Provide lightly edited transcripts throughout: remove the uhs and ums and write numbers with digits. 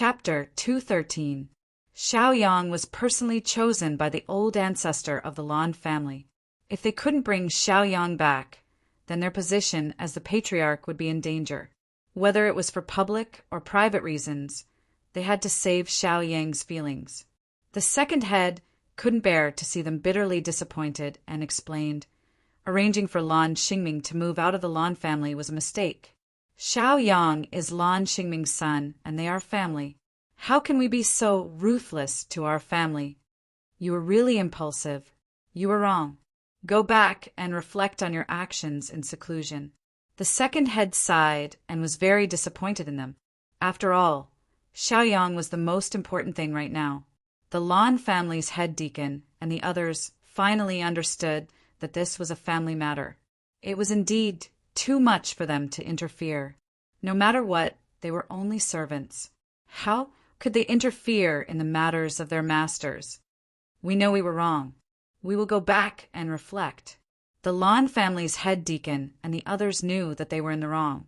Chapter 213. Xiaoyang was personally chosen by the old ancestor of the Lan family. If they couldn't bring Xiaoyang back, then their position as the patriarch would be in danger. Whether it was for public or private reasons, they had to save Xiaoyang's feelings. The second head couldn't bear to see them bitterly disappointed and explained, arranging for Lan Xingming to move out of the Lan family was a mistake. Xiaoyang is Lan Xingming's son, and they are family. How can we be so ruthless to our family? You were really impulsive. You were wrong. Go back and reflect on your actions in seclusion. The second head sighed and was very disappointed in them. After all, Xiaoyang was the most important thing right now. The Lan family's head deacon and the others finally understood that this was a family matter. It was indeed too much for them to interfere. No matter what, they were only servants. How could they interfere in the matters of their masters? We know we were wrong. We will go back and reflect. The Lan family's head deacon and the others knew that they were in the wrong.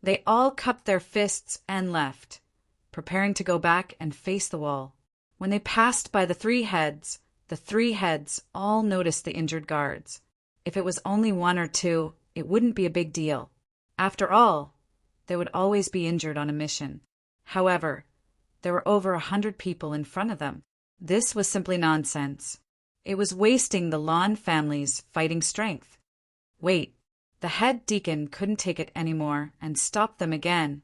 They all cupped their fists and left, preparing to go back and face the wall. When they passed by the three heads all noticed the injured guards. If it was only one or two, it wouldn't be a big deal. After all, they would always be injured on a mission. However, there were over 100 people in front of them. This was simply nonsense. It was wasting the Lan family's fighting strength. Wait, the head deacon couldn't take it anymore and stopped them again.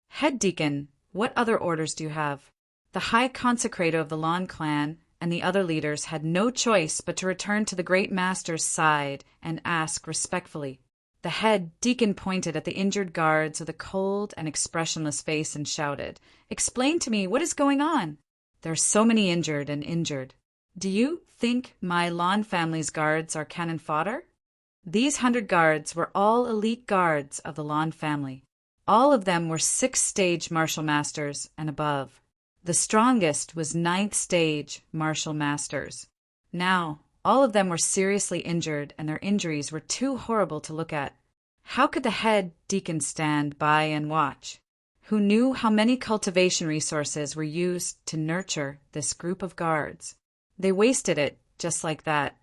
Head deacon, what other orders do you have? The high consecrator of the Lan clan and the other leaders had no choice but to return to the great master's side and ask respectfully. The head deacon pointed at the injured guards with a cold and expressionless face and shouted, "Explain to me, what is going on? There are so many injured and injured. Do you think my Lan family's guards are cannon fodder?" These 100 guards were all elite guards of the Lan family. All of them were 6th stage martial masters and above. The strongest was 9th stage martial masters. Now, all of them were seriously injured, and their injuries were too horrible to look at. How could the head deacon stand by and watch? Who knew how many cultivation resources were used to nurture this group of guards? They wasted it just like that.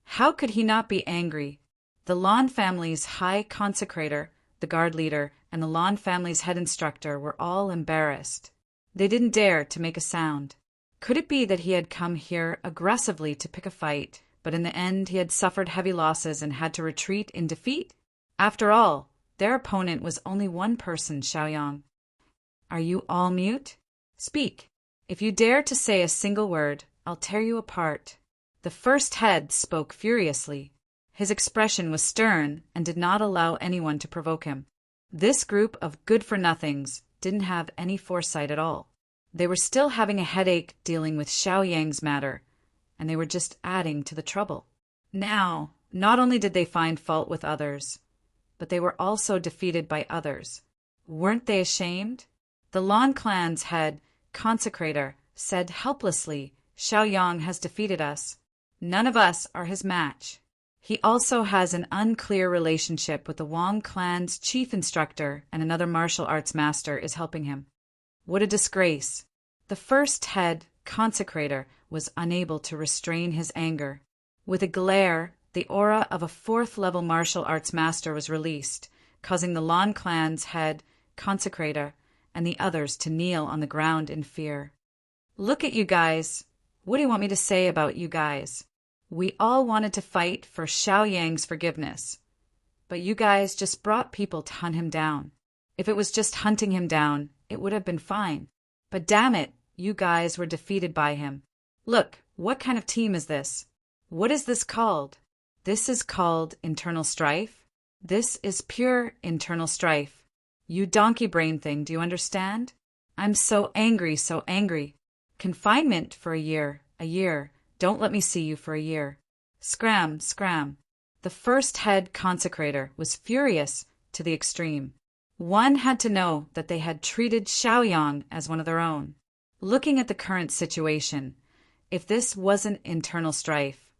How could he not be angry? The Lan family's high consecrator, the guard leader, and the Lan family's head instructor were all embarrassed. They didn't dare to make a sound. Could it be that he had come here aggressively to pick a fight, but in the end he had suffered heavy losses and had to retreat in defeat? After all, their opponent was only one person, Xiaoyang. Are you all mute? Speak. If you dare to say a single word, I'll tear you apart. The first head spoke furiously. His expression was stern and did not allow anyone to provoke him. This group of good-for-nothings didn't have any foresight at all. They were still having a headache dealing with Xiaoyang's matter, and they were just adding to the trouble. Now, not only did they find fault with others, but they were also defeated by others. Weren't they ashamed? The Lan clan's head consecrator said helplessly, "Xiaoyang has defeated us. None of us are his match. He also has an unclear relationship with the Wang clan's chief instructor, and another martial arts master is helping him. What a disgrace." The first head consecrator was unable to restrain his anger. With a glare, the aura of a 4th-level martial arts master was released, causing the Lan clan's head consecrator and the others to kneel on the ground in fear. "Look at you guys. What do you want me to say about you guys? We all wanted to fight for Xiaoyang's forgiveness, but you guys just brought people to hunt him down. If it was just hunting him down, it would have been fine. But damn it, you guys were defeated by him. Look, what kind of team is this? What is this called? This is called internal strife. This is pure internal strife. You donkey brain thing, do you understand? I'm so angry, so angry. Confinement for a year. Don't let me see you for a year. Scram, scram." The first head consecrator was furious to the extreme. One had to know that they had treated Xiaoyang as one of their own. Looking at the current situation, if this wasn't internal strife,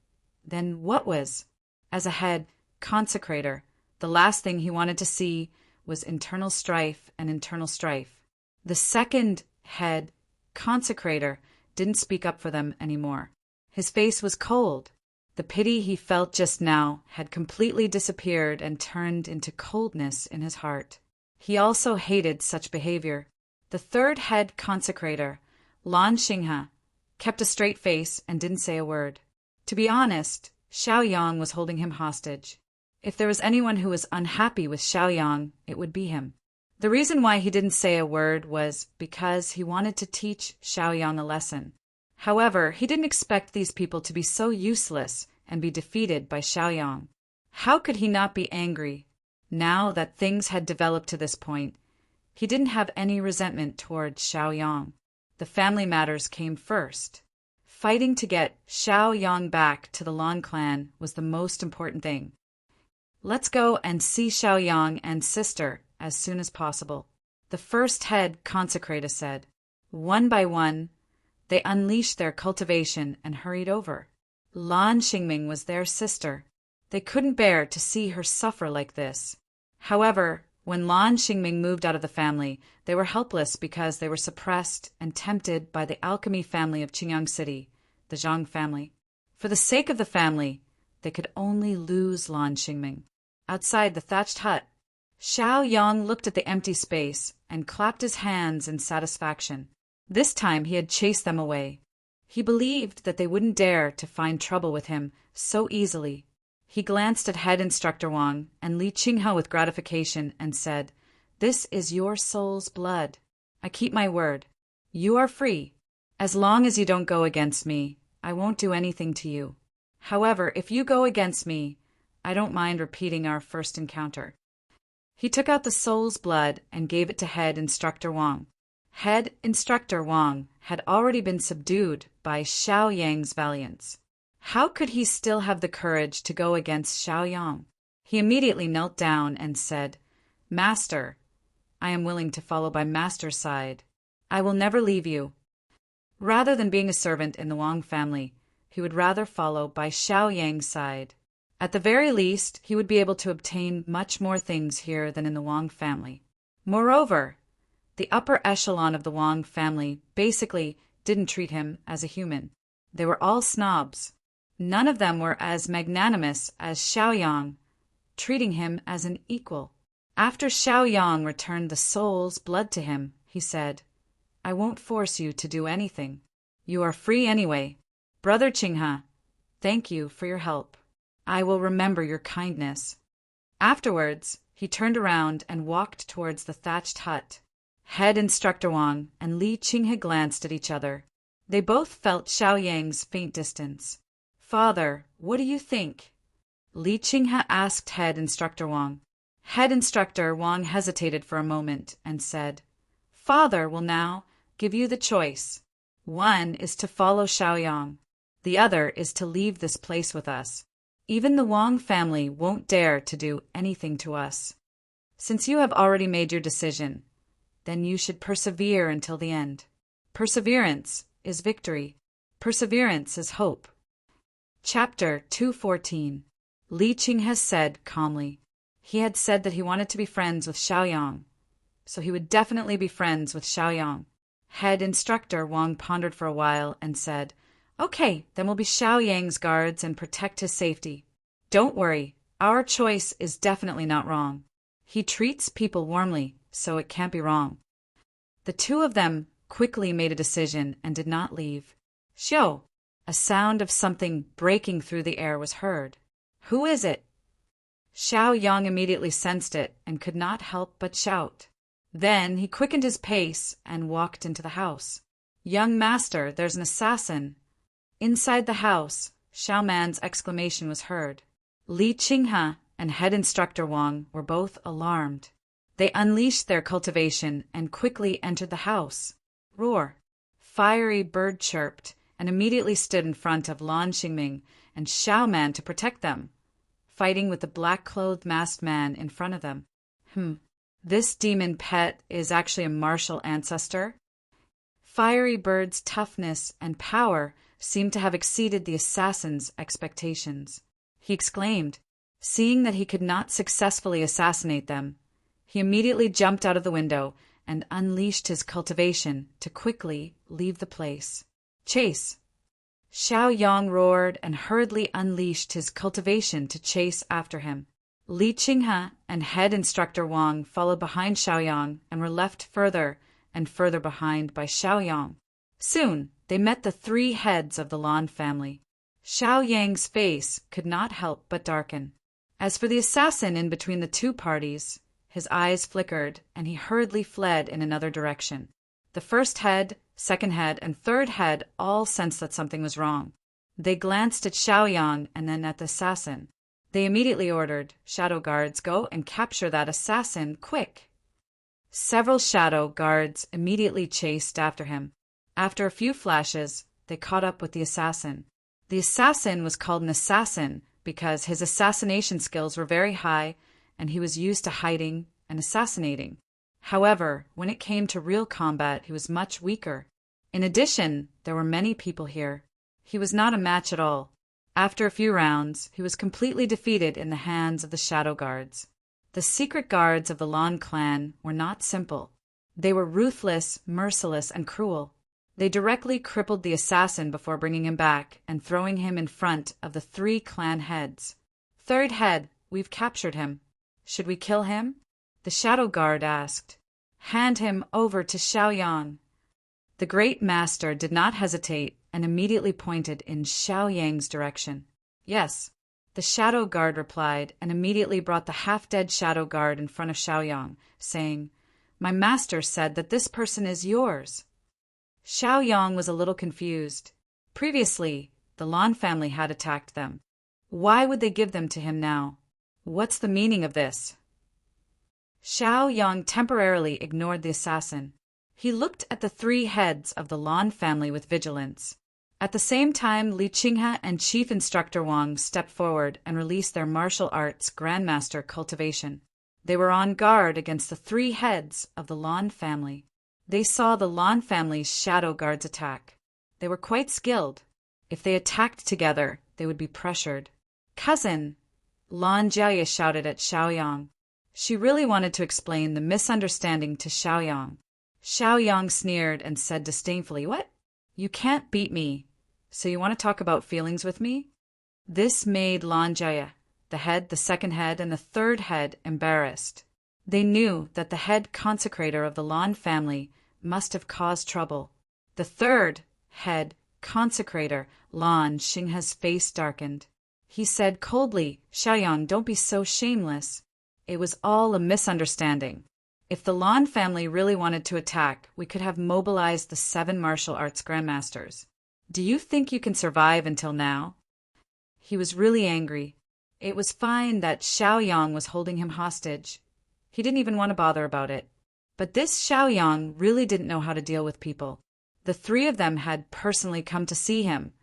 then what was? As a head consecrator, the last thing he wanted to see was internal strife and internal strife. The second head consecrator didn't speak up for them anymore. His face was cold. The pity he felt just now had completely disappeared and turned into coldness in his heart. He also hated such behavior. The third head consecrator, Lan Xinghe, kept a straight face and didn't say a word. To be honest, Xiaoyang was holding him hostage. If there was anyone who was unhappy with Xiaoyang, it would be him. The reason why he didn't say a word was because he wanted to teach Xiaoyang a lesson. However, he didn't expect these people to be so useless and be defeated by Xiaoyang. How could he not be angry? Now that things had developed to this point, he didn't have any resentment toward Xiaoyang. The family matters came first. Fighting to get Xiaoyang back to the Lan clan was the most important thing. Let's go and see Xiaoyang and sister as soon as possible, the first head consecrator said. One by one, they unleashed their cultivation and hurried over. Lan Xingming was their sister. They couldn't bear to see her suffer like this. However, when Lan Xingming moved out of the family, they were helpless because they were suppressed and tempted by the alchemy family of Qingyang City, the Zhang family. For the sake of the family, they could only lose Lan Xingming. Outside the thatched hut, Xiaoyang looked at the empty space and clapped his hands in satisfaction. This time he had chased them away. He believed that they wouldn't dare to find trouble with him so easily. He glanced at head instructor Wang and Li Qinghe with gratification and said, "This is your soul's blood. I keep my word. You are free. As long as you don't go against me, I won't do anything to you. However, if you go against me, I don't mind repeating our first encounter." He took out the soul's blood and gave it to head instructor Wang. Head instructor Wang had already been subdued by Xiaoyang's valiance. How could he still have the courage to go against Xiaoyang? He immediately knelt down and said, "Master, I am willing to follow by Master's side. I will never leave you." Rather than being a servant in the Wang family, he would rather follow by Xiaoyang's side. At the very least, he would be able to obtain much more things here than in the Wang family. Moreover, the upper echelon of the Wang family basically didn't treat him as a human. They were all snobs. None of them were as magnanimous as Xiaoyang, treating him as an equal. After Xiaoyang returned the soul's blood to him, he said, "I won't force you to do anything. You are free anyway. Brother Qinghe, thank you for your help. I will remember your kindness." Afterwards, he turned around and walked towards the thatched hut. Head instructor Wang and Li Qinghe glanced at each other. They both felt Xiaoyang's faint distance. "Father, what do you think?" Li Qinghe asked head instructor Wang. Head instructor Wang hesitated for a moment and said, "Father will now give you the choice. One is to follow Xiaoyang. The other is to leave this place with us. Even the Wang family won't dare to do anything to us. Since you have already made your decision, then you should persevere until the end. Perseverance is victory. Perseverance is hope." Chapter 214. Li Qinghe said calmly. He had said that he wanted to be friends with Xiaoyang, so he would definitely be friends with Xiaoyang. Head instructor Wang pondered for a while and said, "Okay, then we'll be Xiaoyang's guards and protect his safety. Don't worry, our choice is definitely not wrong. He treats people warmly, so it can't be wrong." The two of them quickly made a decision and did not leave. "Xiao!" A sound of something breaking through the air was heard. "Who is it?" Xiaoyang immediately sensed it and could not help but shout. Then he quickened his pace and walked into the house. "Young master, there's an assassin." Inside the house, Xiaoman's exclamation was heard. Li Qinghe and head instructor Wang were both alarmed. They unleashed their cultivation and quickly entered the house. Roar! Fiery bird chirped and immediately stood in front of Lan Xingming and Xiaoman to protect them, fighting with the black-clothed masked man in front of them. This demon pet is actually a martial ancestor? Fiery Bird's toughness and power seemed to have exceeded the assassin's expectations. He exclaimed. Seeing that he could not successfully assassinate them, he immediately jumped out of the window and unleashed his cultivation to quickly leave the place. Chase! Xiaoyang roared and hurriedly unleashed his cultivation to chase after him. Li Qinghe and head instructor Wang followed behind Xiaoyang and were left further and further behind by Xiaoyang. Soon they met the three heads of the Lan family. Xiaoyang's face could not help but darken. As for the assassin in between the two parties, his eyes flickered and he hurriedly fled in another direction. The first head, second head, and third head all sensed that something was wrong. They glanced at Xiaoyang and then at the assassin. They immediately ordered, "Shadow guards, go and capture that assassin, quick!" Several shadow guards immediately chased after him. After a few flashes, they caught up with the assassin. The assassin was called an assassin because his assassination skills were very high and he was used to hiding and assassinating. However, when it came to real combat, he was much weaker. In addition, there were many people here. He was not a match at all. After a few rounds, he was completely defeated in the hands of the shadow guards. The secret guards of the Lan clan were not simple. They were ruthless, merciless, and cruel. They directly crippled the assassin before bringing him back and throwing him in front of the three clan heads. "Third head, we've captured him. Should we kill him?" the shadow guard asked. "Hand him over to Xiaoyang." The great master did not hesitate and immediately pointed in Xiaoyang's direction. "Yes," the shadow guard replied, and immediately brought the half-dead shadow guard in front of Xiaoyang, saying, "My master said that this person is yours." Xiaoyang was a little confused. Previously, the Lan family had attacked them. Why would they give them to him now? What's the meaning of this? Xiaoyang temporarily ignored the assassin. He looked at the three heads of the Lan family with vigilance. At the same time, Li Qinghe and Chief Instructor Wang stepped forward and released their martial arts Grandmaster cultivation. They were on guard against the three heads of the Lan family. They saw the Lan family's shadow guards attack. They were quite skilled. If they attacked together, they would be pressured. "Cousin!" Lan Jia shouted at Xiaoyang. She really wanted to explain the misunderstanding to Xiaoyang. Xiaoyang sneered and said disdainfully, "What? You can't beat me. So you want to talk about feelings with me?" This made Lan Jia, the head, the second head, and the third head embarrassed. They knew that the head consecrator of the Lan family must have caused trouble. The third head consecrator, Lan Xinghe's face darkened. He said coldly, "Xiaoyang, don't be so shameless. It was all a misunderstanding. If the Lan family really wanted to attack, we could have mobilized the 7 martial arts grandmasters. Do you think you can survive until now?" He was really angry. It was fine that Xiaoyang was holding him hostage. He didn't even want to bother about it. But this Xiaoyang really didn't know how to deal with people. The three of them had personally come to see him,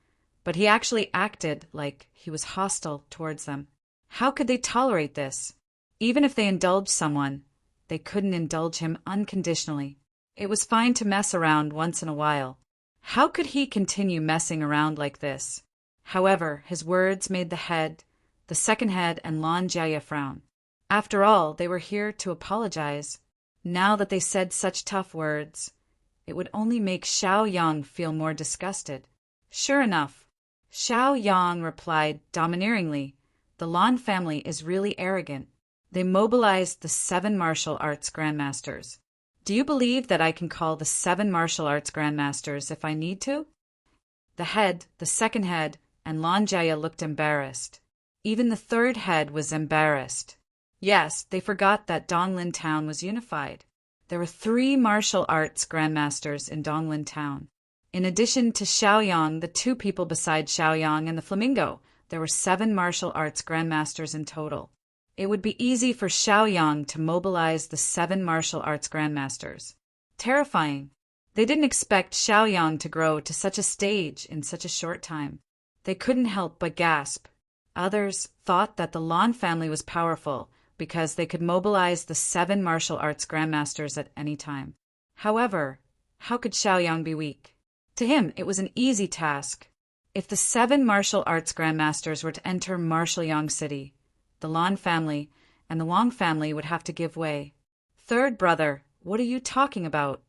but he actually acted like he was hostile towards them. How could they tolerate this? Even if they indulged someone, they couldn't indulge him unconditionally. It was fine to mess around once in a while. How could he continue messing around like this? However, his words made the head, the second head, and Lan Jia frown. After all, they were here to apologize. Now that they said such tough words, it would only make Xiaoyang feel more disgusted. Sure enough, Xiaoyang replied domineeringly, "The Lan family is really arrogant. They mobilized the 7 martial arts grandmasters. Do you believe that I can call the 7 martial arts grandmasters if I need to?" The head, the second head, and Lan Jia looked embarrassed. Even the third head was embarrassed. Yes, they forgot that Donglin town was unified. There were 3 martial arts grandmasters in Donglin town. In addition to Xiaoyang, the 2 people beside Xiaoyang and the flamingo, there were 7 martial arts grandmasters in total. It would be easy for Xiaoyang to mobilize the 7 martial arts grandmasters. Terrifying. They didn't expect Xiaoyang to grow to such a stage in such a short time. They couldn't help but gasp. Others thought that the Lan family was powerful because they could mobilize the 7 martial arts grandmasters at any time. However, how could Xiaoyang be weak? To him, it was an easy task. If the 7 martial arts grandmasters were to enter Martialyang City, the Lan family and the Wang family would have to give way. Third brother, What are you talking about?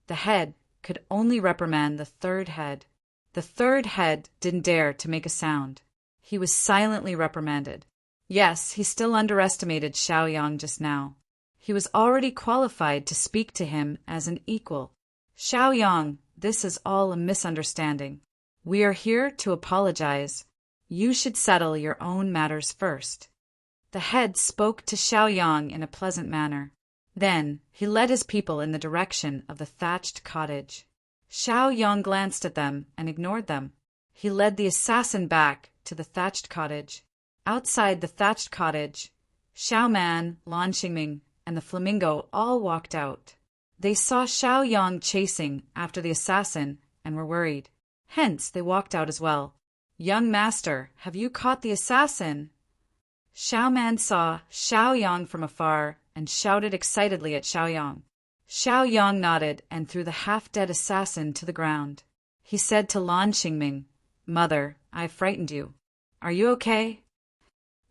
The head could only reprimand the third head. The third head didn't dare to make a sound. He was silently reprimanded. Yes, he still underestimated Xiaoyang just now. He was already qualified to speak to him as an equal. Xiaoyang, this is all a misunderstanding. We are here to apologize. You should settle your own matters first. The head spoke to Xiaoyang in a pleasant manner. Then he led his people in the direction of the thatched cottage. Xiaoyang glanced at them and ignored them. He led the assassin back to the thatched cottage. Outside the thatched cottage, Xiaoman, Lan Xingming, and the flamingo all walked out. They saw Xiaoyang chasing after the assassin and were worried. Hence they walked out as well. "Young master, have you caught the assassin?" Xiaoman saw Xiaoyang from afar and shouted excitedly at Xiaoyang. Xiaoyang nodded and threw the half-dead assassin to the ground. He said to Lan Xingming, "Mother, I frightened you. Are you okay?"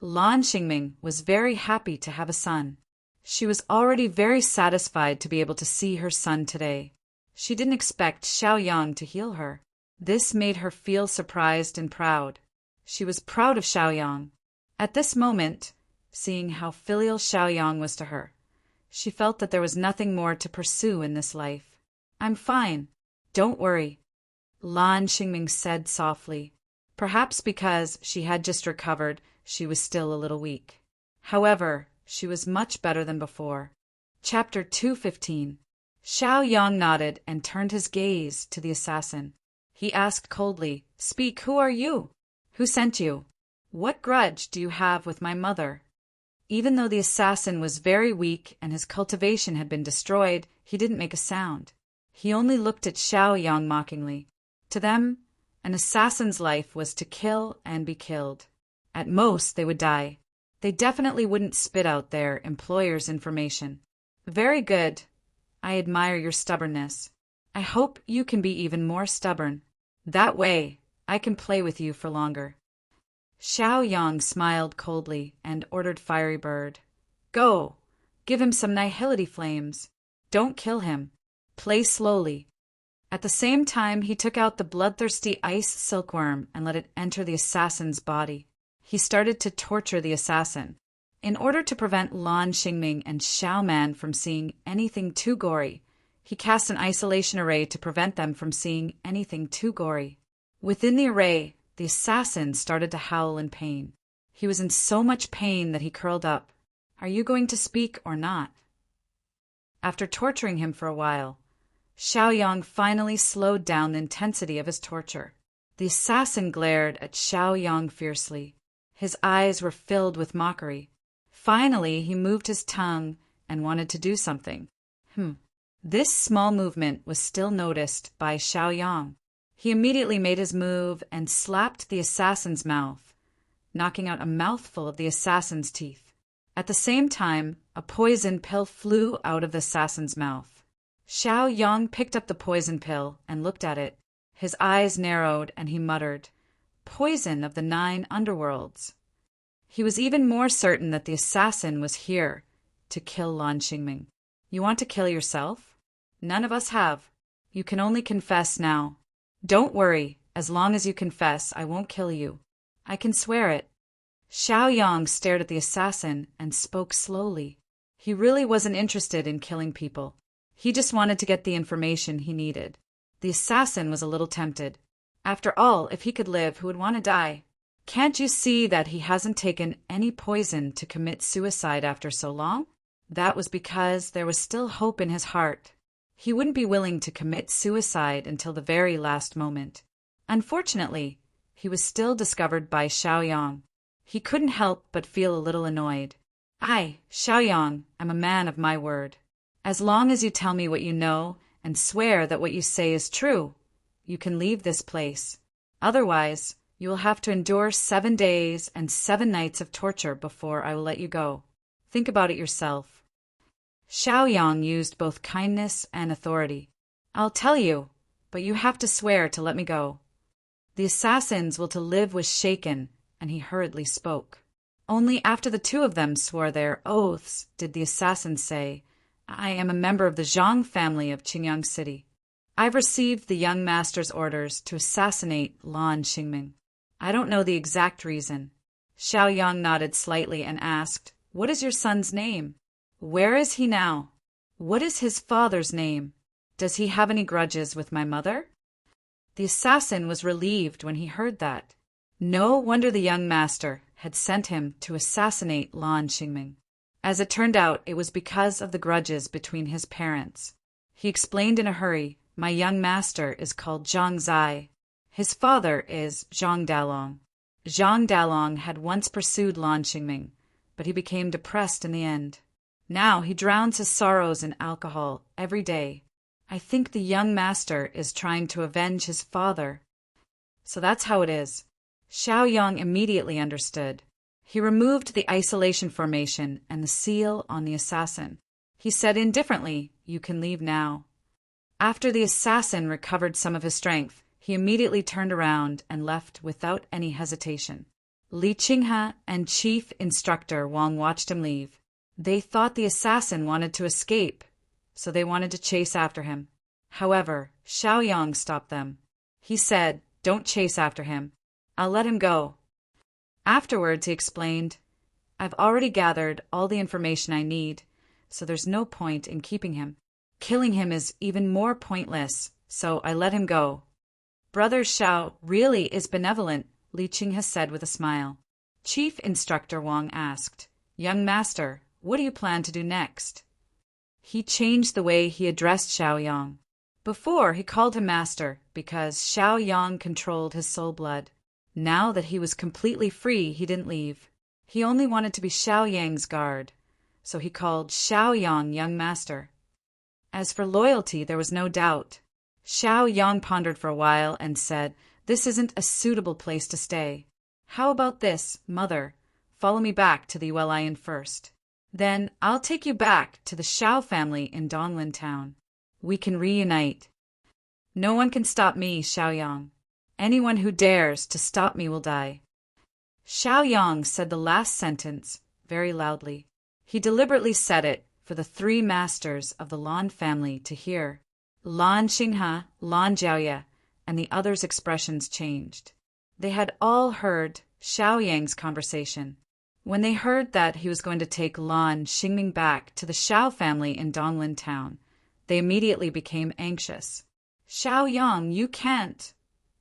Lan Xingming was very happy to have a son. She was already very satisfied to be able to see her son today. She didn't expect Xiaoyang to heal her. This made her feel surprised and proud. She was proud of Xiaoyang. At this moment, seeing how filial Xiaoyang was to her, she felt that there was nothing more to pursue in this life. "I'm fine. Don't worry," Lan Xingming said softly. Perhaps because she had just recovered, she was still a little weak. However, she was much better than before. Chapter 215. Xiaoyang nodded and turned his gaze to the assassin. He asked coldly, "Speak, who are you? Who sent you? What grudge do you have with my mother?" Even though the assassin was very weak and his cultivation had been destroyed, he didn't make a sound. He only looked at Xiaoyang mockingly. To them, an assassin's life was to kill and be killed. At most, they would die. They definitely wouldn't spit out their employer's information. "Very good. I admire your stubbornness. I hope you can be even more stubborn. That way, I can play with you for longer." Xiaoyang smiled coldly and ordered Fiery Bird, "Go! Give him some nihility flames. Don't kill him. Play slowly." At the same time, he took out the bloodthirsty ice silkworm and let it enter the assassin's body. He started to torture the assassin. In order to prevent Lan Xingming and Xiaoman from seeing anything too gory, he cast an isolation array to prevent them from seeing anything too gory. Within the array, the assassin started to howl in pain. He was in so much pain that he curled up. "Are you going to speak or not?" After torturing him for a while, Xiaoyang finally slowed down the intensity of his torture. The assassin glared at Xiaoyang fiercely. His eyes were filled with mockery. Finally, he moved his tongue and wanted to do something. This small movement was still noticed by Xiaoyang. He immediately made his move and slapped the assassin's mouth, knocking out a mouthful of the assassin's teeth. At the same time, a poison pill flew out of the assassin's mouth. Xiaoyang picked up the poison pill and looked at it. His eyes narrowed and he muttered, "Poison of the 9 underworlds." He was even more certain that the assassin was here to kill Lan Xingming. "You want to kill yourself? None of us have. You can only confess now. Don't worry, as long as you confess, I won't kill you. I can swear it." Xiaoyang stared at the assassin and spoke slowly. He really wasn't interested in killing people. He just wanted to get the information he needed. The assassin was a little tempted. After all, if he could live, who would want to die? Can't you see that he hasn't taken any poison to commit suicide after so long? That was because there was still hope in his heart. He wouldn't be willing to commit suicide until the very last moment. Unfortunately, he was still discovered by Xiaoyang. He couldn't help but feel a little annoyed. "I, Xiaoyang, am a man of my word. As long as you tell me what you know and swear that what you say is true, you can leave this place. Otherwise, you will have to endure 7 days and 7 nights of torture before I will let you go. Think about it yourself." Xiaoyang used both kindness and authority. "I'll tell you, but you have to swear to let me go." The assassin's will to live was shaken, and he hurriedly spoke. Only after the 2 of them swore their oaths did the assassin say, I am a member of the Zhang family of Qingyang City. I've received the young master's orders to assassinate Lan Xingming. I don't know the exact reason. Xiao Yang nodded slightly and asked, "What is your son's name? Where is he now? What is his father's name? Does he have any grudges with my mother?" The assassin was relieved when he heard that. No wonder the young master had sent him to assassinate Lan Xingming. As it turned out, it was because of the grudges between his parents. He explained in a hurry, "My young master is called Zhang Zai. His father is Zhang Dalong. Zhang Dalong had once pursued Lan Xingming, but he became depressed in the end. Now he drowns his sorrows in alcohol every day. I think the young master is trying to avenge his father." So that's how it is. Xiao Yang immediately understood. He removed the isolation formation and the seal on the assassin. He said indifferently, "You can leave now." After the assassin recovered some of his strength, he immediately turned around and left without any hesitation. Li Qinghe and Chief Instructor Wang watched him leave. They thought the assassin wanted to escape, so they wanted to chase after him. However, Xiao Yang stopped them. He said, "Don't chase after him. I'll let him go." Afterwards, he explained, "I've already gathered all the information I need, so there's no point in keeping him. Killing him is even more pointless, so I let him go." "Brother Xiao really is benevolent," Li Qinghe said with a smile. Chief Instructor Wang asked, "Young master, what do you plan to do next?" He changed the way he addressed Xiao Yang. Before, he called him master because Xiao Yang controlled his soul blood. Now that he was completely free, he didn't leave. He only wanted to be Xiao Yang's guard, so he called Xiao Yang young master. As for loyalty, there was no doubt. Xiao Yang pondered for a while and said, "This isn't a suitable place to stay. How about this, mother? Follow me back to the Yuelian first. Then I'll take you back to the Xiao family in Donglan town. We can reunite." "No one can stop me, Xiao Yang. Anyone who dares to stop me will die." Xiao Yang said the last sentence very loudly. He deliberately said it for the three masters of the Lan family to hear. Lan Xinghe, Lan Jiaoye, and the others' expressions changed. They had all heard Xiao Yang's conversation. When they heard that he was going to take Lan Xingming back to the Xiao family in Donglan town, they immediately became anxious. "Xiao Yang, you can't!"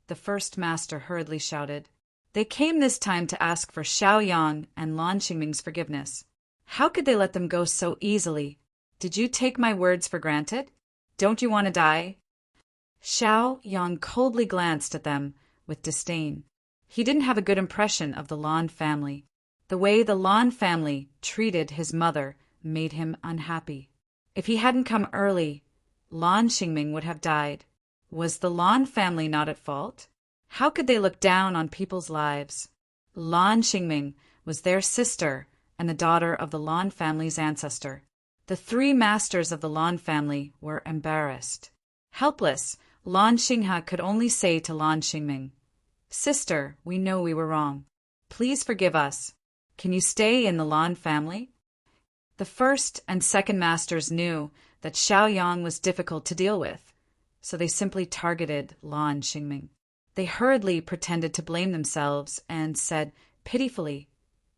the first master hurriedly shouted. They came this time to ask for Xiao Yang and Lan Xingming's forgiveness. How could they let them go so easily? Did you take my words for granted? Don't you want to die? Xiao Yang coldly glanced at them with disdain. He didn't have a good impression of the Lan family. The way the Lan family treated his mother made him unhappy. If he hadn't come early, Lan Xingming would have died. Was the Lan family not at fault? How could they look down on people's lives? Lan Xingming was their sister and the daughter of the Lan family's ancestor. The three masters of the Lan family were embarrassed. Helpless, Lan Xinghe could only say to Lan Xingming, "Sister, we know we were wrong. Please forgive us. Can you stay in the Lan family?" The first and second masters knew that Xiao Yang was difficult to deal with, so they simply targeted Lan Xingming. They hurriedly pretended to blame themselves and said pitifully,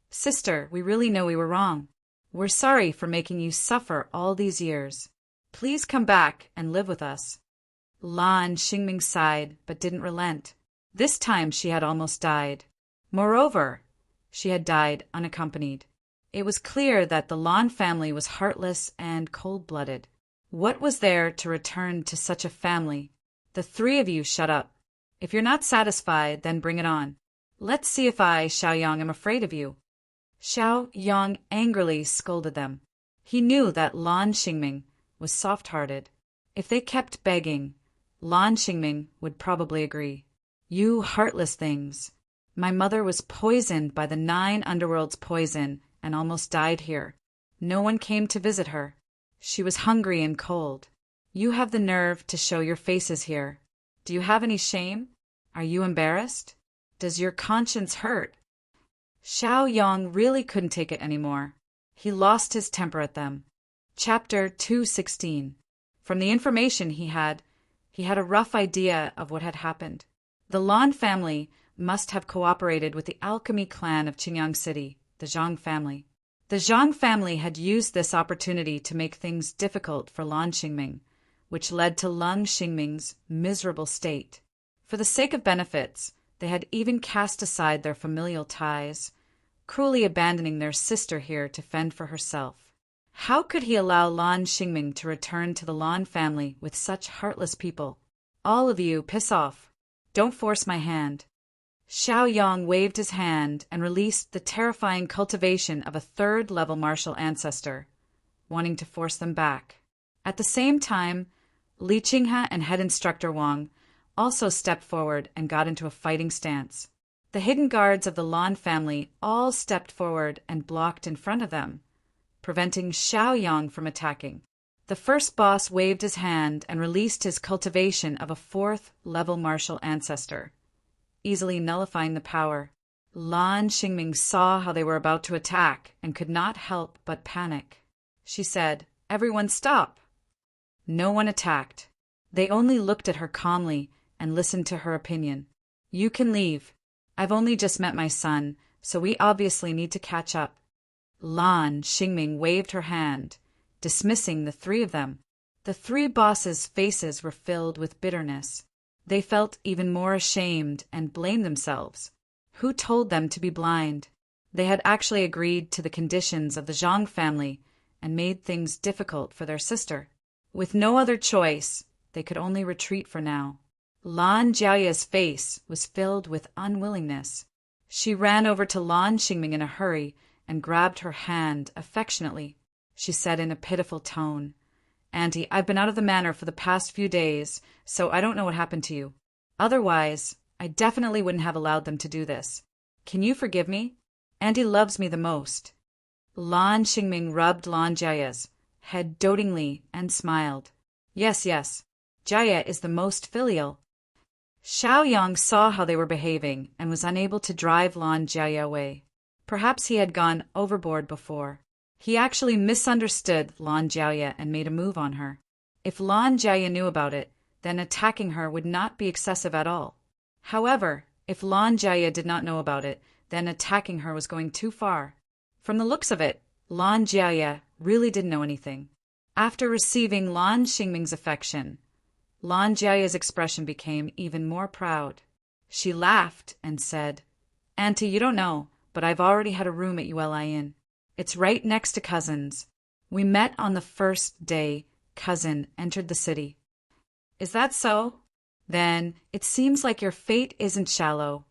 "Sister, we really know we were wrong. We're sorry for making you suffer all these years. Please come back and live with us." Lan Xingming sighed but didn't relent. This time she had almost died. Moreover, she had died unaccompanied. It was clear that the Lan family was heartless and cold-blooded. What was there to return to such a family? "The three of you shut up. If you're not satisfied, then bring it on. Let's see if I, Xiao Yang, am afraid of you." Xiao Yang angrily scolded them. He knew that Lan Xingming was soft-hearted. If they kept begging, Lan Xingming would probably agree. "You heartless things. My mother was poisoned by the 9 underworld's poison and almost died here. No one came to visit her. She was hungry and cold. You have the nerve to show your faces here. Do you have any shame? Are you embarrassed? Does your conscience hurt?" Xiao Yang really couldn't take it anymore. He lost his temper at them. Chapter 216. From the information he had a rough idea of what had happened. The Lan family must have cooperated with the alchemy clan of Qingyang City, the Zhang family. The Zhang family had used this opportunity to make things difficult for Lan Xingming, which led to Lan Xingming's miserable state. For the sake of benefits, they had even cast aside their familial ties, cruelly abandoning their sister here to fend for herself. How could he allow Lan Xingming to return to the Lan family with such heartless people? All of you, piss off. Don't force my hand. Xiaoyang waved his hand and released the terrifying cultivation of a third-level martial ancestor, wanting to force them back. At the same time, Li Qinghe and head instructor Wang also stepped forward and got into a fighting stance. The hidden guards of the Lan family all stepped forward and blocked in front of them, preventing Xiaoyang from attacking. The first boss waved his hand and released his cultivation of a fourth-level martial ancestor, easily nullifying the power. Lan Xingming saw how they were about to attack and could not help but panic. She said, "Everyone stop." No one attacked. They only looked at her calmly and listened to her opinion. "You can leave. I've only just met my son, so we obviously need to catch up." Lan Xingming waved her hand, dismissing the three of them. The three bosses' faces were filled with bitterness. They felt even more ashamed and blamed themselves. Who told them to be blind? They had actually agreed to the conditions of the Zhang family and made things difficult for their sister. With no other choice, they could only retreat for now. Lan Jiaya's face was filled with unwillingness. She ran over to Lan Xingming in a hurry and grabbed her hand affectionately. She said in a pitiful tone, "Auntie, I've been out of the manor for the past few days, so I don't know what happened to you. Otherwise, I definitely wouldn't have allowed them to do this. Can you forgive me? Auntie loves me the most." Lan Xingming rubbed Lan Jiaya's head dotingly and smiled. Yes, Jiaya is the most filial." Xiaoyang saw how they were behaving and was unable to drive Lan Jiaya away. Perhaps he had gone overboard before. He actually misunderstood Lan Jiaya and made a move on her. If Lan Jiaya knew about it, then attacking her would not be excessive at all. However, if Lan Jiaya did not know about it, then attacking her was going too far. From the looks of it, Lan Jiaya really didn't know anything. After receiving Lan Xingming's affection, Lan Jiaya's expression became even more proud. She laughed and said, "Auntie, you don't know, but I've already had a room at Uli Inn. It's right next to Cousin's. We met on the first day Cousin entered the city." "Is that so? Then it seems like your fate isn't shallow,"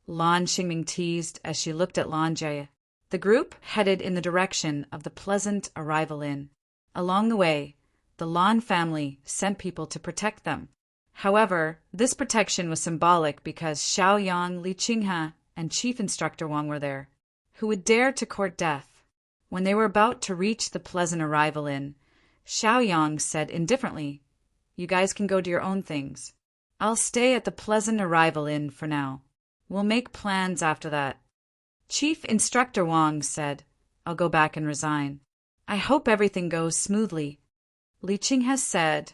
Lan Xingming teased as she looked at Lan Jiaya. The group headed in the direction of the Pleasant Arrival Inn. Along the way, the Lan family sent people to protect them. However, this protection was symbolic because Xiaoyang, Li Qinghe, and Chief Instructor Wang were there. Who would dare to court death? When they were about to reach the Pleasant Arrival Inn, Xiaoyang said indifferently, "You guys can go do your own things. I'll stay at the Pleasant Arrival Inn for now. We'll make plans after that." Chief Instructor Wang said, "I'll go back and resign. I hope everything goes smoothly." Li Qinghe said,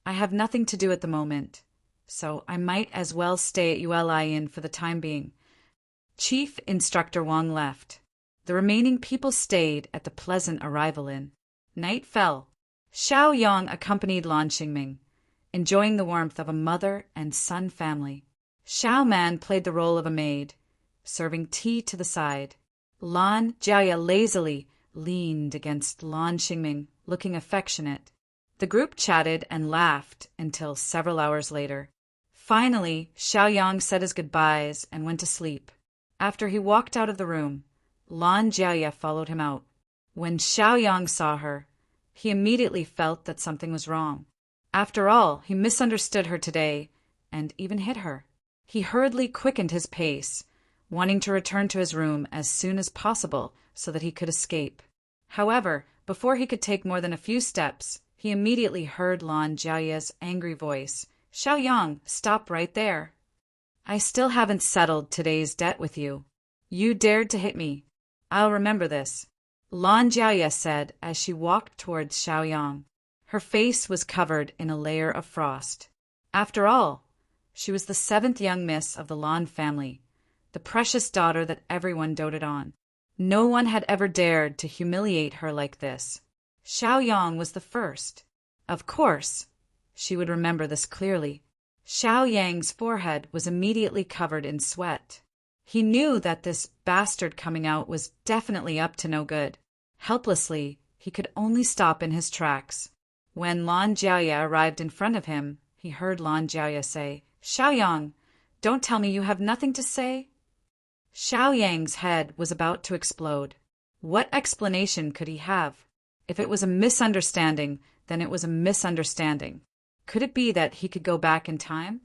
"I have nothing to do at the moment, so I might as well stay at Uli Inn for the time being." Chief Instructor Wang left. The remaining people stayed at the Pleasant Arrival Inn. Night fell. Xiaoyang accompanied Lan Xingming, enjoying the warmth of a mother and son family. Xiaoman played the role of a maid, serving tea to the side. Lan Jiaya lazily leaned against Lan Xingming, looking affectionate. The group chatted and laughed until several hours later. Finally, Xiaoyang said his goodbyes and went to sleep. After he walked out of the room, Lan Jiaya followed him out. When Xiaoyang saw her, he immediately felt that something was wrong. After all, he misunderstood her today and even hit her. He hurriedly quickened his pace, wanting to return to his room as soon as possible so that he could escape. However, before he could take more than a few steps, he immediately heard Lan Jiaya's angry voice. "Xiaoyang, stop right there. I still haven't settled today's debt with you. You dared to hit me. I'll remember this." Lan Jiaye said as she walked towards Xiaoyang. Her face was covered in a layer of frost. After all, she was the seventh young miss of the Lan family, the precious daughter that everyone doted on. No one had ever dared to humiliate her like this. Xiaoyang was the first. Of course, she would remember this clearly. Xiaoyang's forehead was immediately covered in sweat. He knew that this bastard coming out was definitely up to no good. Helplessly, he could only stop in his tracks. When Lan Jiaye arrived in front of him, he heard Lan Jiaye say, "Xiaoyang, don't tell me you have nothing to say?" Xiaoyang's head was about to explode. What explanation could he have? If it was a misunderstanding, then it was a misunderstanding. Could it be that he could go back in time?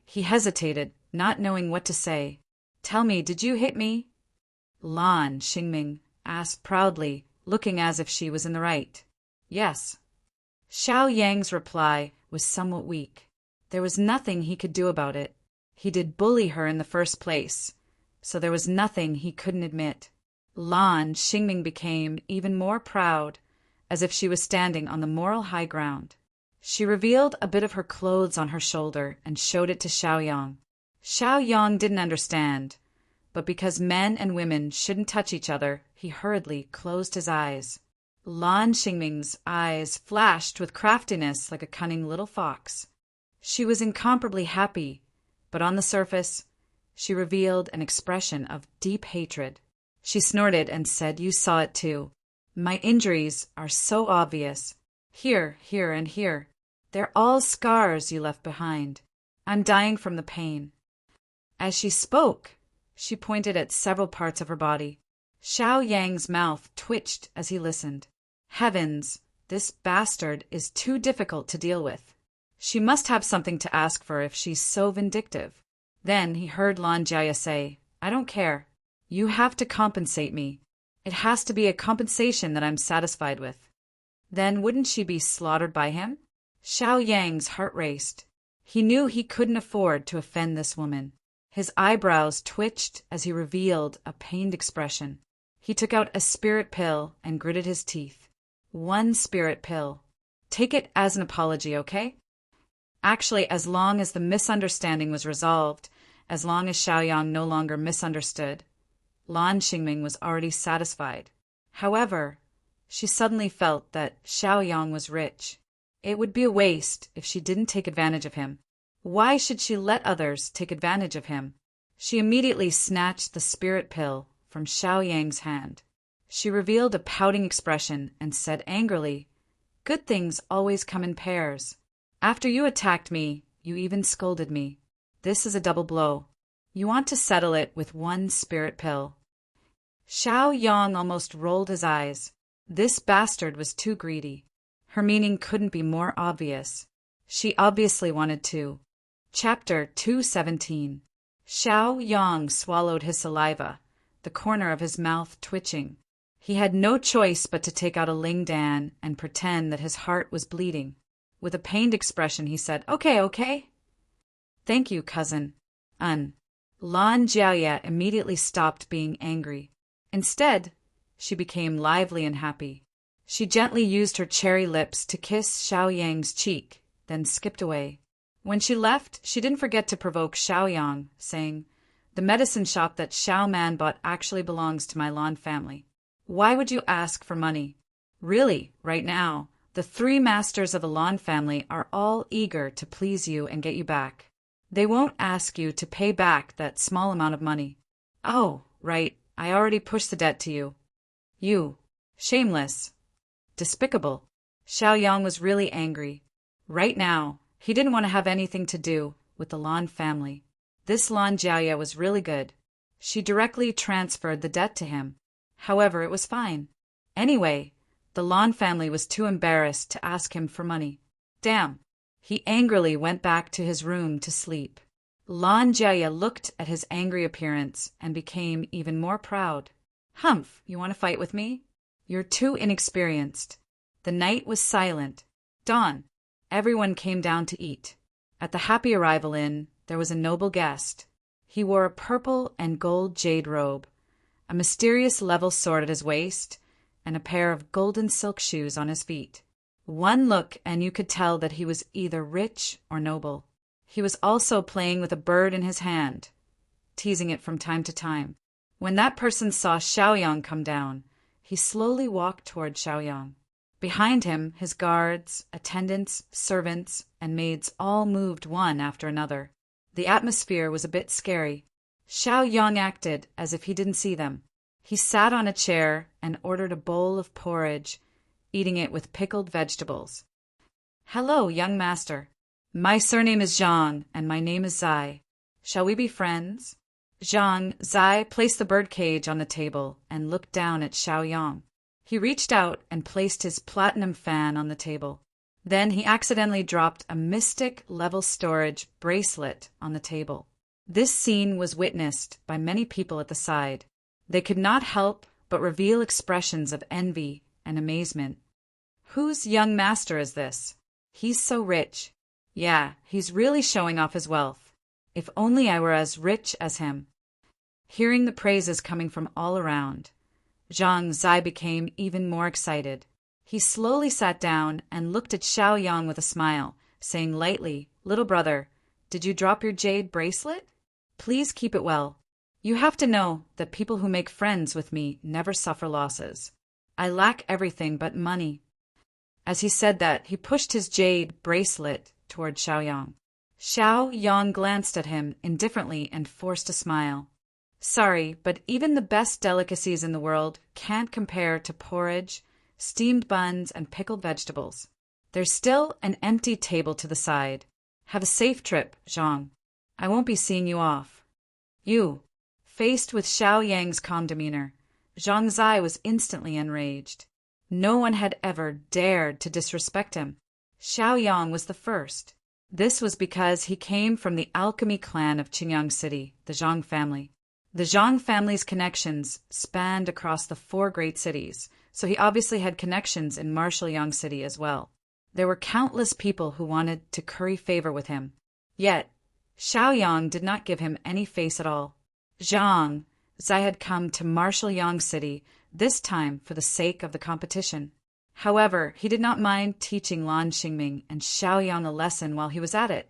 He hesitated, not knowing what to say. "Tell me, did you hit me?" Lan Xingming asked proudly, looking as if she was in the right. "Yes." Xiaoyang's reply was somewhat weak. There was nothing he could do about it. He did bully her in the first place, so there was nothing he couldn't admit. Lan Xingming became even more proud, as if she was standing on the moral high ground. She revealed a bit of her clothes on her shoulder and showed it to Xiaoyang. Xiaoyang didn't understand, but because men and women shouldn't touch each other, he hurriedly closed his eyes. Lan Xingming's eyes flashed with craftiness like a cunning little fox. She was incomparably happy, but on the surface, she revealed an expression of deep hatred. She snorted and said, "You saw it too. My injuries are so obvious. Here, here, and here. They're all scars you left behind. I'm dying from the pain." As she spoke, she pointed at several parts of her body. Xiaoyang's mouth twitched as he listened. Heavens, this bastard is too difficult to deal with. She must have something to ask for if she's so vindictive. Then he heard Lan Jiaye say, "I don't care. You have to compensate me. It has to be a compensation that I'm satisfied with." Then wouldn't she be slaughtered by him? Xiaoyang's heart raced. He knew he couldn't afford to offend this woman. His eyebrows twitched as he revealed a pained expression. He took out a spirit pill and gritted his teeth. One spirit pill. Take it as an apology, okay? Actually, as long as the misunderstanding was resolved, as long as Xiaoyang no longer misunderstood, Lan Xingming was already satisfied. However, she suddenly felt that Xiaoyang was rich. It would be a waste if she didn't take advantage of him. Why should she let others take advantage of him? She immediately snatched the spirit pill from Xiaoyang's hand. She revealed a pouting expression and said angrily, "Good things always come in pairs. After you attacked me, you even scolded me. This is a double blow. You want to settle it with one spirit pill." Xiaoyang almost rolled his eyes. This bastard was too greedy. Her meaning couldn't be more obvious. She obviously wanted to. Chapter 217. Xiaoyang swallowed his saliva, the corner of his mouth twitching. He had no choice but to take out a Ling Dan and pretend that his heart was bleeding. With a pained expression, he said, "Okay, okay." "Thank you, cousin." Lan Jiaye immediately stopped being angry. Instead, she became lively and happy. She gently used her cherry lips to kiss Xiaoyang's cheek, then skipped away. When she left, she didn't forget to provoke Xiaoyang, saying, "The medicine shop that Xiao Man bought actually belongs to my Lan family. Why would you ask for money? Really, right now, the three masters of the Lan family are all eager to please you and get you back. They won't ask you to pay back that small amount of money." "Oh, right, I already pushed the debt to you." "You, shameless, despicable." Xiaoyang was really angry. Right now, he didn't want to have anything to do with the Lan family. This Lan Jiaye was really good. She directly transferred the debt to him. However, it was fine. Anyway, the Lan family was too embarrassed to ask him for money. Damn. He angrily went back to his room to sleep. Lan Jiaye looked at his angry appearance and became even more proud. "Humph, you want to fight with me? You're too inexperienced." The night was silent. Dawn. Everyone came down to eat. At the Happy Arrival Inn, there was a noble guest. He wore a purple and gold jade robe, a mysterious level sword at his waist, and a pair of golden silk shoes on his feet. One look and you could tell that he was either rich or noble. He was also playing with a bird in his hand, teasing it from time to time. When that person saw Xiaoyang come down, he slowly walked toward Xiaoyang. Behind him, his guards, attendants, servants, and maids all moved one after another. The atmosphere was a bit scary. Xiaoyang acted as if he didn't see them. He sat on a chair and ordered a bowl of porridge, eating it with pickled vegetables. "Hello, young master. My surname is Zhang, and my name is Zai. Shall we be friends?" Zai placed the bird cage on the table and looked down at Xiaoyang. He reached out and placed his platinum fan on the table. Then he accidentally dropped a mystic level storage bracelet on the table. This scene was witnessed by many people at the side. They could not help but reveal expressions of envy and amazement. "Whose young master is this? He's so rich. Yeah, he's really showing off his wealth. If only I were as rich as him." Hearing the praises coming from all around, Zai became even more excited. He slowly sat down and looked at Xiaoyang with a smile, saying lightly, "Little brother, did you drop your jade bracelet? Please keep it well. You have to know that people who make friends with me never suffer losses. I lack everything but money." As he said that, he pushed his jade bracelet toward Xiaoyang. Xiaoyang glanced at him indifferently and forced a smile. "Sorry, but even the best delicacies in the world can't compare to porridge, steamed buns, and pickled vegetables. There's still an empty table to the side. Have a safe trip, Zhang. I won't be seeing you off." Faced with Xiaoyang's calm demeanor, Zai was instantly enraged. No one had ever dared to disrespect him. Xiaoyang was the first. This was because he came from the alchemy clan of Qingyang City, the Zhang family. The Zhang family's connections spanned across the 4 great cities, so he obviously had connections in martial Yang City as well. There were countless people who wanted to curry favor with him. Yet, Xiaoyang did not give him any face at all. Zai had come to martial Yang City, this time for the sake of the competition. However, he did not mind teaching Lan Xingming and Xiaoyang a lesson while he was at it,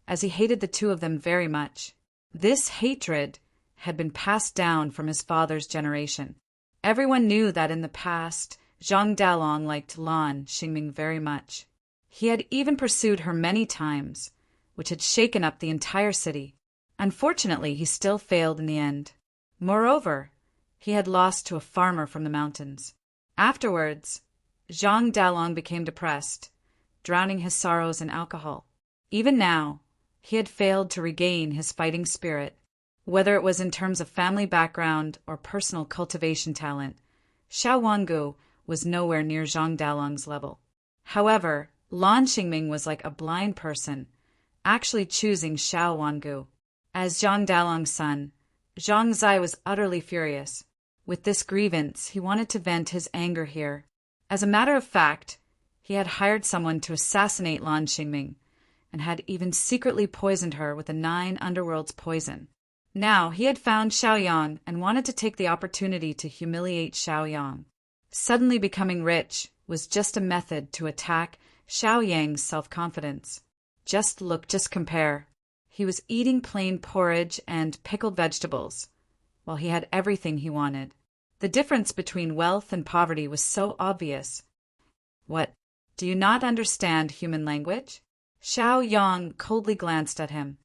as he hated the two of them very much. This hatred had been passed down from his father's generation. Everyone knew that in the past, Zhang Dalong liked Lan Xingming very much. He had even pursued her many times, which had shaken up the entire city. Unfortunately, he still failed in the end. Moreover, he had lost to a farmer from the mountains. Afterwards, Zhang Dalong became depressed, drowning his sorrows in alcohol. Even now, he had failed to regain his fighting spirit. Whether it was in terms of family background or personal cultivation talent, Xiao Wangu was nowhere near Zhang Dalong's level. However, Lan Xingming was like a blind person, actually choosing Xiao Wangu. As Zhang Dalong's son, Zai was utterly furious. With this grievance, he wanted to vent his anger here. As a matter of fact, he had hired someone to assassinate Lan Xingming, and had even secretly poisoned her with the 9 underworld's poison. Now he had found Xiaoyang and wanted to take the opportunity to humiliate Xiaoyang. Suddenly becoming rich was just a method to attack Xiaoyang's self-confidence. Just compare. He was eating plain porridge and pickled vegetables, while he had everything he wanted. The difference between wealth and poverty was so obvious. "What, do you not understand human language?" Xiaoyang coldly glanced at him.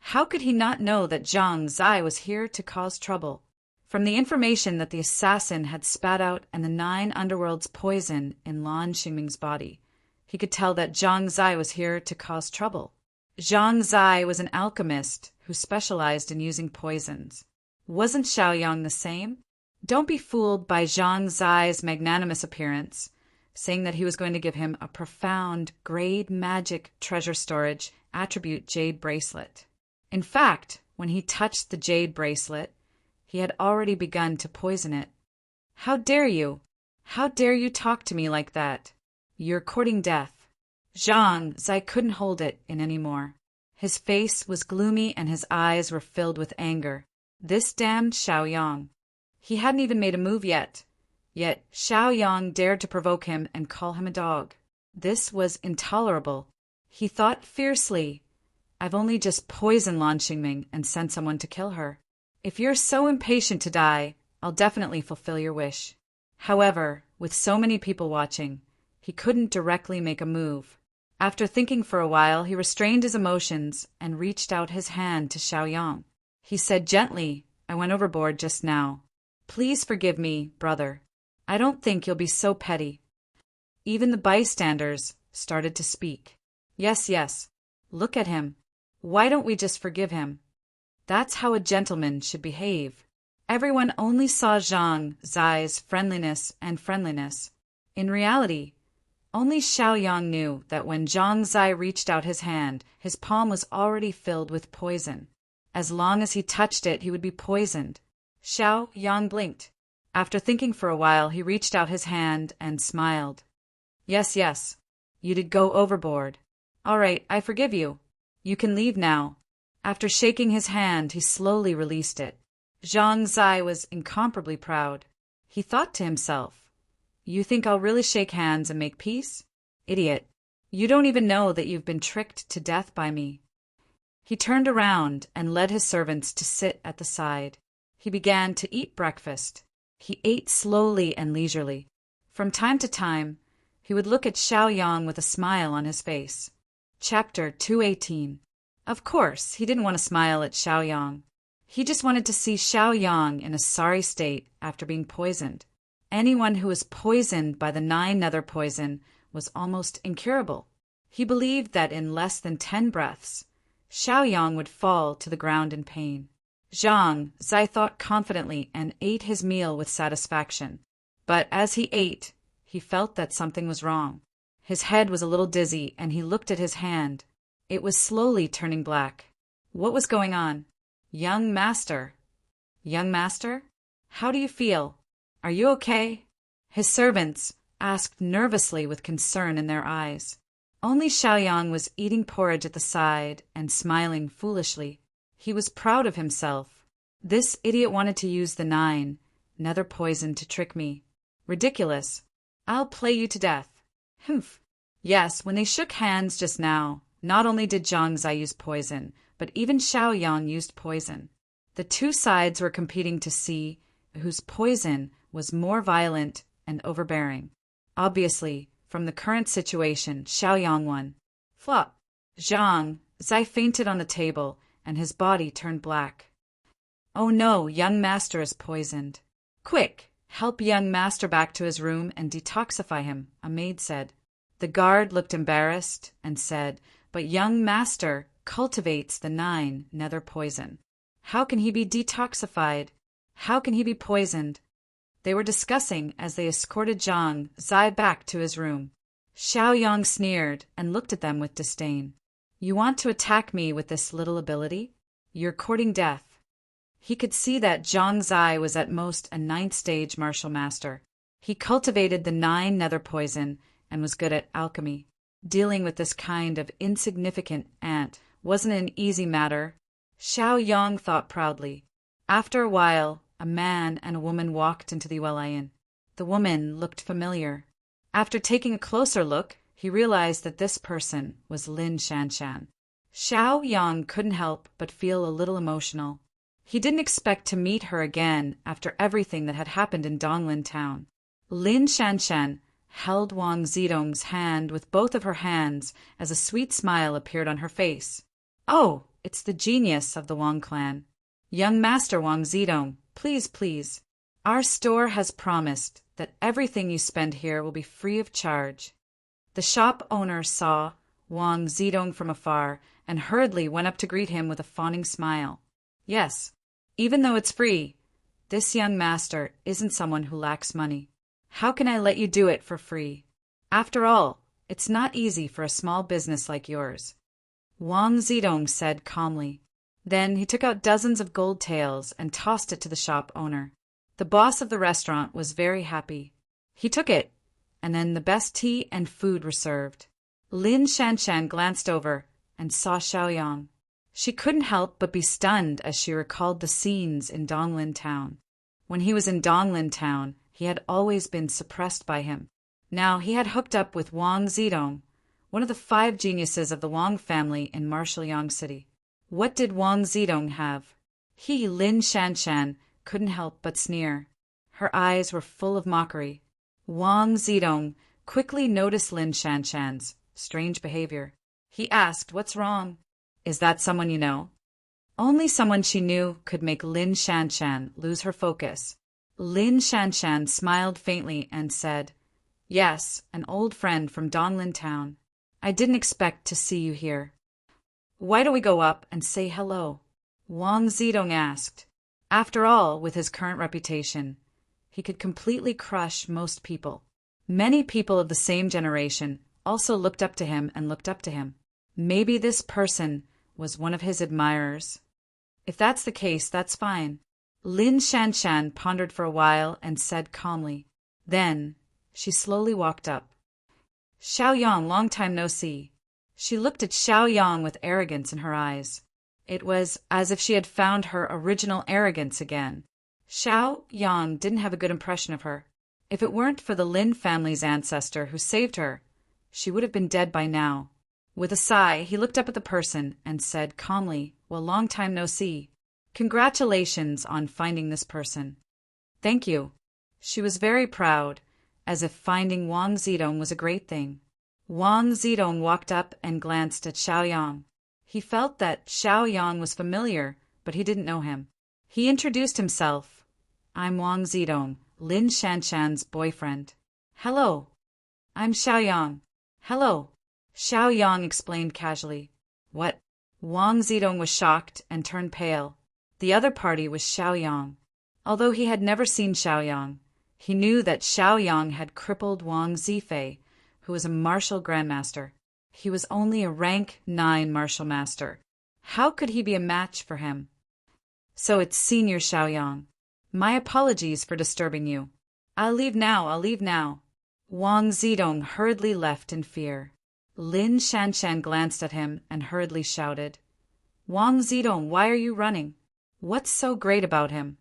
How could he not know that Zai was here to cause trouble? From the information that the assassin had spat out and the 9 underworld's poison in Lan Xingming's body, he could tell that Zai was here to cause trouble. Zai was an alchemist who specialized in using poisons. Wasn't Xiaoyang the same? Don't be fooled by Zai's magnanimous appearance, saying that he was going to give him a profound grade magic treasure storage attribute jade bracelet. In fact, when he touched the jade bracelet, he had already begun to poison it. "How dare you? How dare you talk to me like that? You're courting death." Zai couldn't hold it in any more. His face was gloomy and his eyes were filled with anger. This damned Xiaoyang. He hadn't even made a move yet, Yet Xiaoyang dared to provoke him and call him a dog. This was intolerable. He thought fiercely, I've only just poisoned Lan Xingming and sent someone to kill her. If you're so impatient to die, I'll definitely fulfill your wish. However, with so many people watching, he couldn't directly make a move. After thinking for a while, he restrained his emotions and reached out his hand to Xiaoyang. He said gently, I went overboard just now. Please forgive me, brother. I don't think you'll be so petty. Even the bystanders started to speak. Yes, yes. Look at him. Why don't we just forgive him? That's how a gentleman should behave. Everyone only saw Zhang Zai's friendliness. In reality, only Xiaoyang knew that when Zhang Zai reached out his hand, his palm was already filled with poison. As long as he touched it, he would be poisoned. Xiaoyang blinked. After thinking for a while, he reached out his hand and smiled. Yes, yes. You did go overboard. All right, I forgive you. You can leave now. After shaking his hand, he slowly released it. Zhang Zai was incomparably proud. He thought to himself, You think I'll really shake hands and make peace? Idiot. You don't even know that you've been tricked to death by me. He turned around and led his servants to sit at the side. He began to eat breakfast. He ate slowly and leisurely. From time to time, he would look at Xiaoyang with a smile on his face. Chapter 218. Of course, he didn't want to smile at Xiaoyang. He just wanted to see Xiaoyang in a sorry state after being poisoned. Anyone who was poisoned by the 9 nether poison was almost incurable. He believed that in less than 10 breaths, Xiaoyang would fall to the ground in pain. Zhang Zai thought confidently and ate his meal with satisfaction. But as he ate, he felt that something was wrong. His head was a little dizzy, and he looked at his hand. It was slowly turning black. What was going on? Young master. Young master? How do you feel? Are you okay? His servants asked nervously with concern in their eyes. Only Xiaoyang was eating porridge at the side and smiling foolishly. He was proud of himself. This idiot wanted to use the 9 nether poison to trick me. Ridiculous. I'll play you to death. Humph. Yes, when they shook hands just now, not only did Zhang Zai use poison, but even Xiaoyang used poison. The 2 sides were competing to see whose poison was more violent and overbearing. Obviously, from the current situation, Xiaoyang won. Flop. Zhang Zai fainted on the table, and his body turned black. Oh no, young master is poisoned. Quick, help young master back to his room and detoxify him, a maid said. The guard looked embarrassed and said, But young master cultivates the 9 nether poison. How can he be detoxified? How can he be poisoned? They were discussing as they escorted Zhang Zai back to his room. Xiaoyang sneered and looked at them with disdain. You want to attack me with this little ability? You're courting death. He could see that Zhang Zai was at most a 9th stage martial master. He cultivated the 9 nether poison and was good at alchemy. Dealing with this kind of insignificant ant wasn't an easy matter. Xiaoyang thought proudly. After a while, a man and a woman walked into the Yuelayan. The woman looked familiar. After taking a closer look, he realized that this person was Lin Shanshan. Xiaoyang couldn't help but feel a little emotional. He didn't expect to meet her again after everything that had happened in Donglin town. Lin Shanshan held Wang Zidong's hand with both of her hands as a sweet smile appeared on her face. Oh, it's the genius of the Wang clan. Young master Wang Zidong, please, please. Our store has promised that everything you spend here will be free of charge. The shop owner saw Wang Zidong from afar and hurriedly went up to greet him with a fawning smile. Yes, even though it's free, this young master isn't someone who lacks money. How can I let you do it for free? After all, it's not easy for a small business like yours. Wang Zidong said calmly. Then he took out dozens of gold taels and tossed it to the shop owner. The boss of the restaurant was very happy. He took it, and then the best tea and food were served. Lin Shanshan glanced over and saw Xiaoyang. She couldn't help but be stunned as she recalled the scenes in Donglin town. When he was in Donglin town He had always been suppressed by him. Now he had hooked up with Wang Zedong, one of the 5 geniuses of the Wang family in martial Yang City. What did Wang Zedong have? He, Lin Shanshan, couldn't help but sneer. Her eyes were full of mockery. Wang Zedong quickly noticed Lin Shanshan's strange behavior. He asked, "What's wrong? Is that someone you know?" Only someone she knew could make Lin Shanshan lose her focus. Lin Shanshan smiled faintly and said, "Yes, an old friend from Donglin town. I didn't expect to see you here." "Why don't we go up and say hello?" Wang Zedong asked. After all, with his current reputation, he could completely crush most people. Many people of the same generation also looked up to him and looked up to him. Maybe this person was one of his admirers. If that's the case, that's fine. Lin Shanshan pondered for a while and said calmly. Then she slowly walked up. "Xiaoyang, long time no see." She looked at Xiaoyang with arrogance in her eyes. It was as if she had found her original arrogance again. Xiaoyang didn't have a good impression of her. If it weren't for the Lin family's ancestor who saved her, she would have been dead by now. With a sigh, he looked up at the person and said calmly, "Well, long time no see. Congratulations on finding this person." "Thank you." She was very proud, as if finding Wang Zedong was a great thing. Wang Zedong walked up and glanced at Xiaoyang. He felt that Xiaoyang was familiar, but he didn't know him. He introduced himself. "I'm Wang Zedong, Lin Shanshan's boyfriend." "Hello." "I'm Xiaoyang." "Hello." Xiaoyang explained casually. "What?" Wang Zedong was shocked and turned pale. The other party was Xiaoyang. Although he had never seen Xiaoyang, he knew that Xiaoyang had crippled Wang Zifei, who was a martial grandmaster. He was only a rank 9 martial master. How could he be a match for him? "So it's Senior Xiaoyang. My apologies for disturbing you. I'll leave now. Wang Zedong hurriedly left in fear. Lin Shanshan glanced at him and hurriedly shouted, "Wang Zedong, why are you running? What's so great about him?"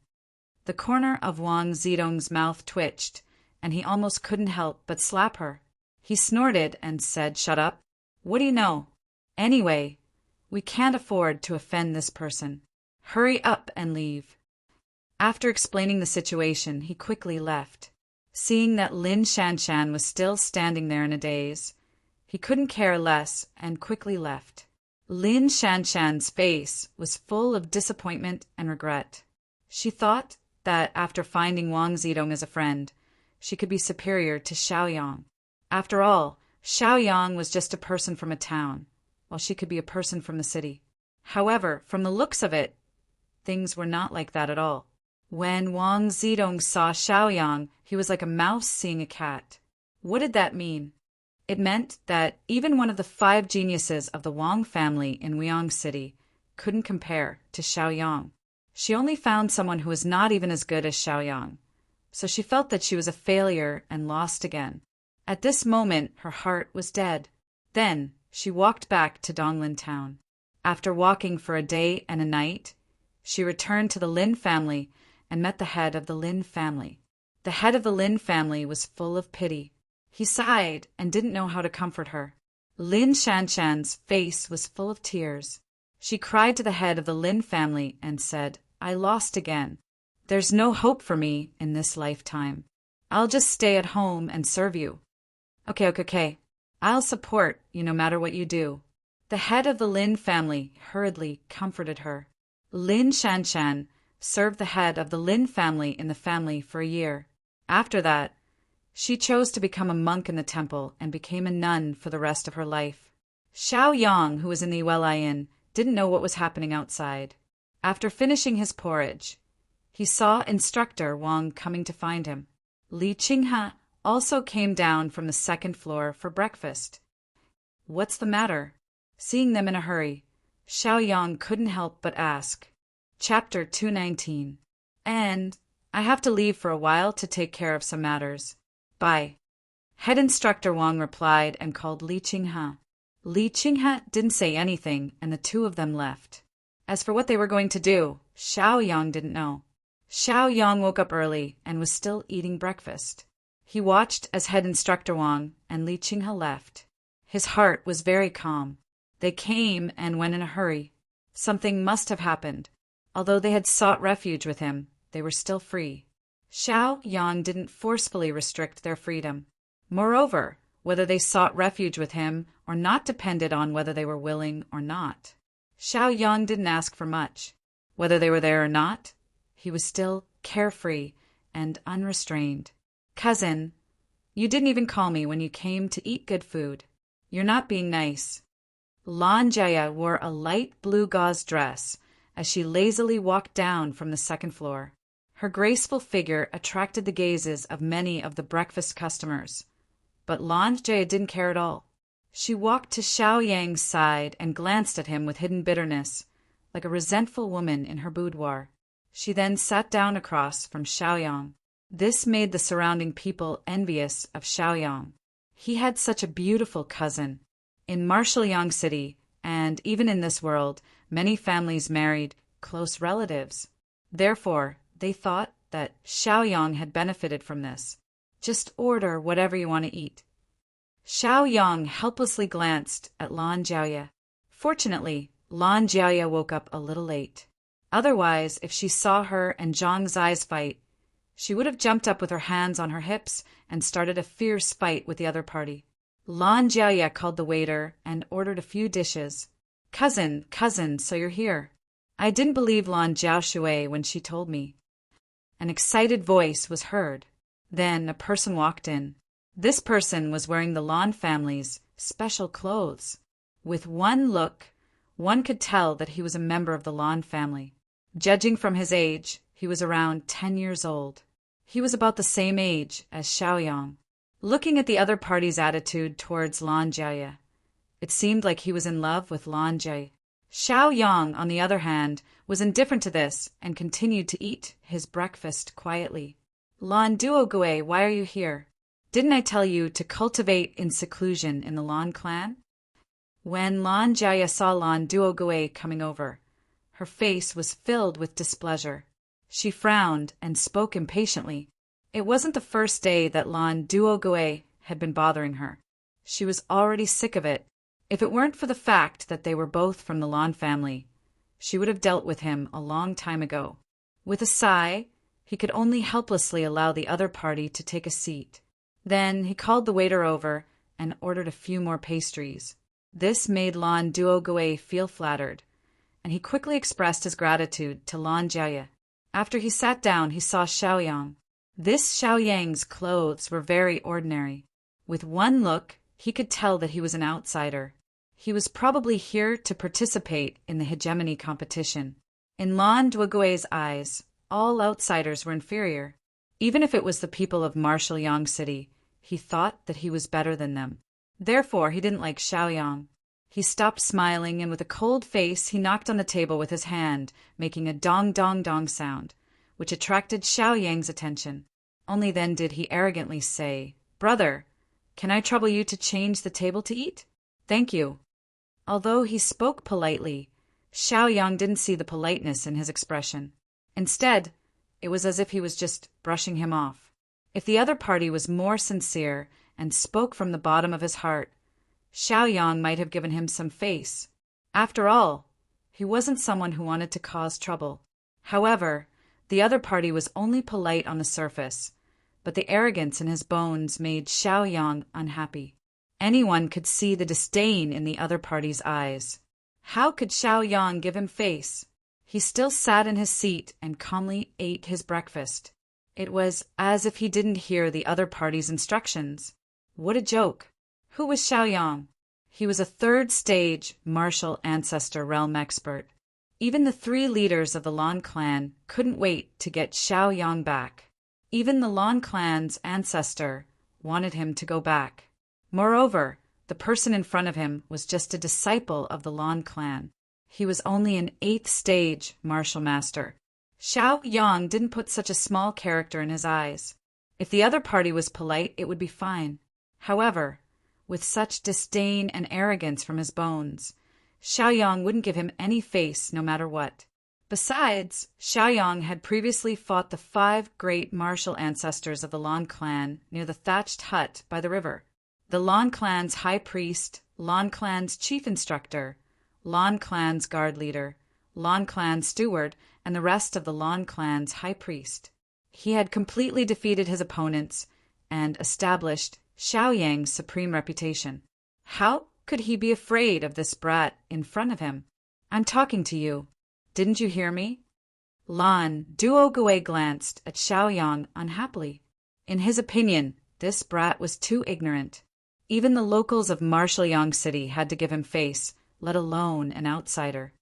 The corner of Wang Zedong's mouth twitched, and he almost couldn't help but slap her. He snorted and said, "Shut up. What do you know? Anyway, we can't afford to offend this person. Hurry up and leave." After explaining the situation, he quickly left. Seeing that Lin Shanshan was still standing there in a daze, he couldn't care less and quickly left. Lin Shanshan's face was full of disappointment and regret. She thought that after finding Wang Zedong as a friend, she could be superior to Xiaoyang. After all, Xiaoyang was just a person from a town, while she could be a person from the city. However, from the looks of it, things were not like that at all. When Wang Zedong saw Xiaoyang, he was like a mouse seeing a cat. What did that mean? It meant that even one of the 5 geniuses of the Wang family in Wyong City couldn't compare to Xiaoyang. She only found someone who was not even as good as Xiaoyang, so she felt that she was a failure and lost again. At this moment, her heart was dead. Then she walked back to Donglin town. After walking for a day and a night, she returned to the Lin family and met the head of the Lin family. The head of the Lin family was full of pity. He sighed and didn't know how to comfort her. Lin Shanshan's face was full of tears. She cried to the head of the Lin family and said, "I lost again. There's no hope for me in this lifetime. I'll just stay at home and serve you." Okay. I'll support you no matter what you do." The head of the Lin family hurriedly comforted her. Lin Shanshan served the head of the Lin family in the family for a year. After that, she chose to become a monk in the temple and became a nun for the rest of her life. Xiaoyang, who was in the Welai Inn, didn't know what was happening outside. After finishing his porridge, he saw instructor Wang coming to find him. Li Qinghe also came down from the 2nd floor for breakfast. "What's the matter?" Seeing them in a hurry, Xiaoyang couldn't help but ask. Chapter 219. "And I have to leave for a while to take care of some matters. Bye." Head instructor Wang replied and called Li Qinghe. Li Qinghe didn't say anything, and the 2 of them left. As for what they were going to do, Xiaoyang didn't know. Xiaoyang woke up early and was still eating breakfast. He watched as head instructor Wang and Li Qinghe left. His heart was very calm. They came and went in a hurry. Something must have happened. Although they had sought refuge with him, they were still free. Xiaoyang didn't forcefully restrict their freedom. Moreover, whether they sought refuge with him or not depended on whether they were willing or not. Xiaoyang didn't ask for much. Whether they were there or not, he was still carefree and unrestrained. Cousin, you didn't even call me when you came to eat good food. You're not being nice. Lan Jia wore a light blue gauze dress as she lazily walked down from the second floor. Her graceful figure attracted the gazes of many of the breakfast customers. But Lan Jia didn't care at all. She walked to Xiaoyang's side and glanced at him with hidden bitterness, like a resentful woman in her boudoir. She then sat down across from Xiaoyang. This made the surrounding people envious of Xiaoyang. He had such a beautiful cousin. In Marshal City, and even in this world, many families married close relatives. Therefore, they thought that Xiaoyang had benefited from this. Just order whatever you want to eat. Xiaoyang helplessly glanced at Lan Jiaoye. Fortunately, Lan Jiaoye woke up a little late. Otherwise, if she saw her and Zhang Zai's fight, she would have jumped up with her hands on her hips and started a fierce fight with the other party. Lan Jiaoye called the waiter and ordered a few dishes. Cousin, so you're here. I didn't believe Lan Jiaoshui when she told me. An excited voice was heard. Then a person walked in. This person was wearing the Lan family's special clothes. With one look, one could tell that he was a member of the Lan family. Judging from his age, he was around 10 years old. He was about the same age as Xiaoyang. Looking at the other party's attitude towards Lan Jiaoye, it seemed like he was in love with Lan Jie. Xiaoyang, on the other hand, was indifferent to this and continued to eat his breakfast quietly. Lan Duogue, why are you here? Didn't I tell you to cultivate in seclusion in the Lan clan? When Lan Jiaoye saw Lan Duogue coming over, her face was filled with displeasure. She frowned and spoke impatiently. It wasn't the first day that Lan Duogue had been bothering her. She was already sick of it. If it weren't for the fact that they were both from the Lan family, she would have dealt with him a long time ago. With a sigh, he could only helplessly allow the other party to take a seat. Then he called the waiter over and ordered a few more pastries. This made Lan Duogue feel flattered, and he quickly expressed his gratitude to Lan Jiaoye. After he sat down, he saw Xiaoyang. This Xiaoyang's clothes were very ordinary. With one look, he could tell that he was an outsider. He was probably here to participate in the hegemony competition. In Lan Duogue's eyes, all outsiders were inferior. Even if it was the people of Marshal City, he thought that he was better than them. Therefore, he didn't like Xiaoyang. He stopped smiling, and with a cold face, he knocked on the table with his hand, making a dong-dong-dong sound, which attracted Xiaoyang's attention. Only then did he arrogantly say, "Brother, can I trouble you to change the table to eat? Thank you." Although he spoke politely, Xiaoyang didn't see the politeness in his expression. Instead, it was as if he was just brushing him off. If the other party was more sincere and spoke from the bottom of his heart, Xiaoyang might have given him some face. After all, he wasn't someone who wanted to cause trouble. However, the other party was only polite on the surface, but the arrogance in his bones made Xiaoyang unhappy. Anyone could see the disdain in the other party's eyes. How could Xiaoyang give him face? He still sat in his seat and calmly ate his breakfast. It was as if he didn't hear the other party's instructions. What a joke! Who was Xiaoyang? He was a third-stage martial ancestor realm expert. Even the 3 leaders of the Lan clan couldn't wait to get Xiaoyang back. Even the Lan clan's ancestor wanted him to go back. Moreover, the person in front of him was just a disciple of the Lan clan. He was only an 8th-stage martial master. Xiaoyang didn't put such a small character in his eyes. If the other party was polite, it would be fine. However, with such disdain and arrogance from his bones, Xiaoyang wouldn't give him any face no matter what. Besides, Xiaoyang had previously fought the 5 great martial ancestors of the Lan clan near the thatched hut by the river. The Lan clan's high priest, Lan clan's chief instructor, Lan clan's guard leader, Lan clan's steward, and the rest of the Lan clan's high priest. He had completely defeated his opponents and established Xiaoyang's supreme reputation. How could he be afraid of this brat in front of him? "I'm talking to you. Didn't you hear me?" Lan Duogui glanced at Xiaoyang unhappily. In his opinion, this brat was too ignorant. Even the locals of Marshal City had to give him face, let alone an outsider.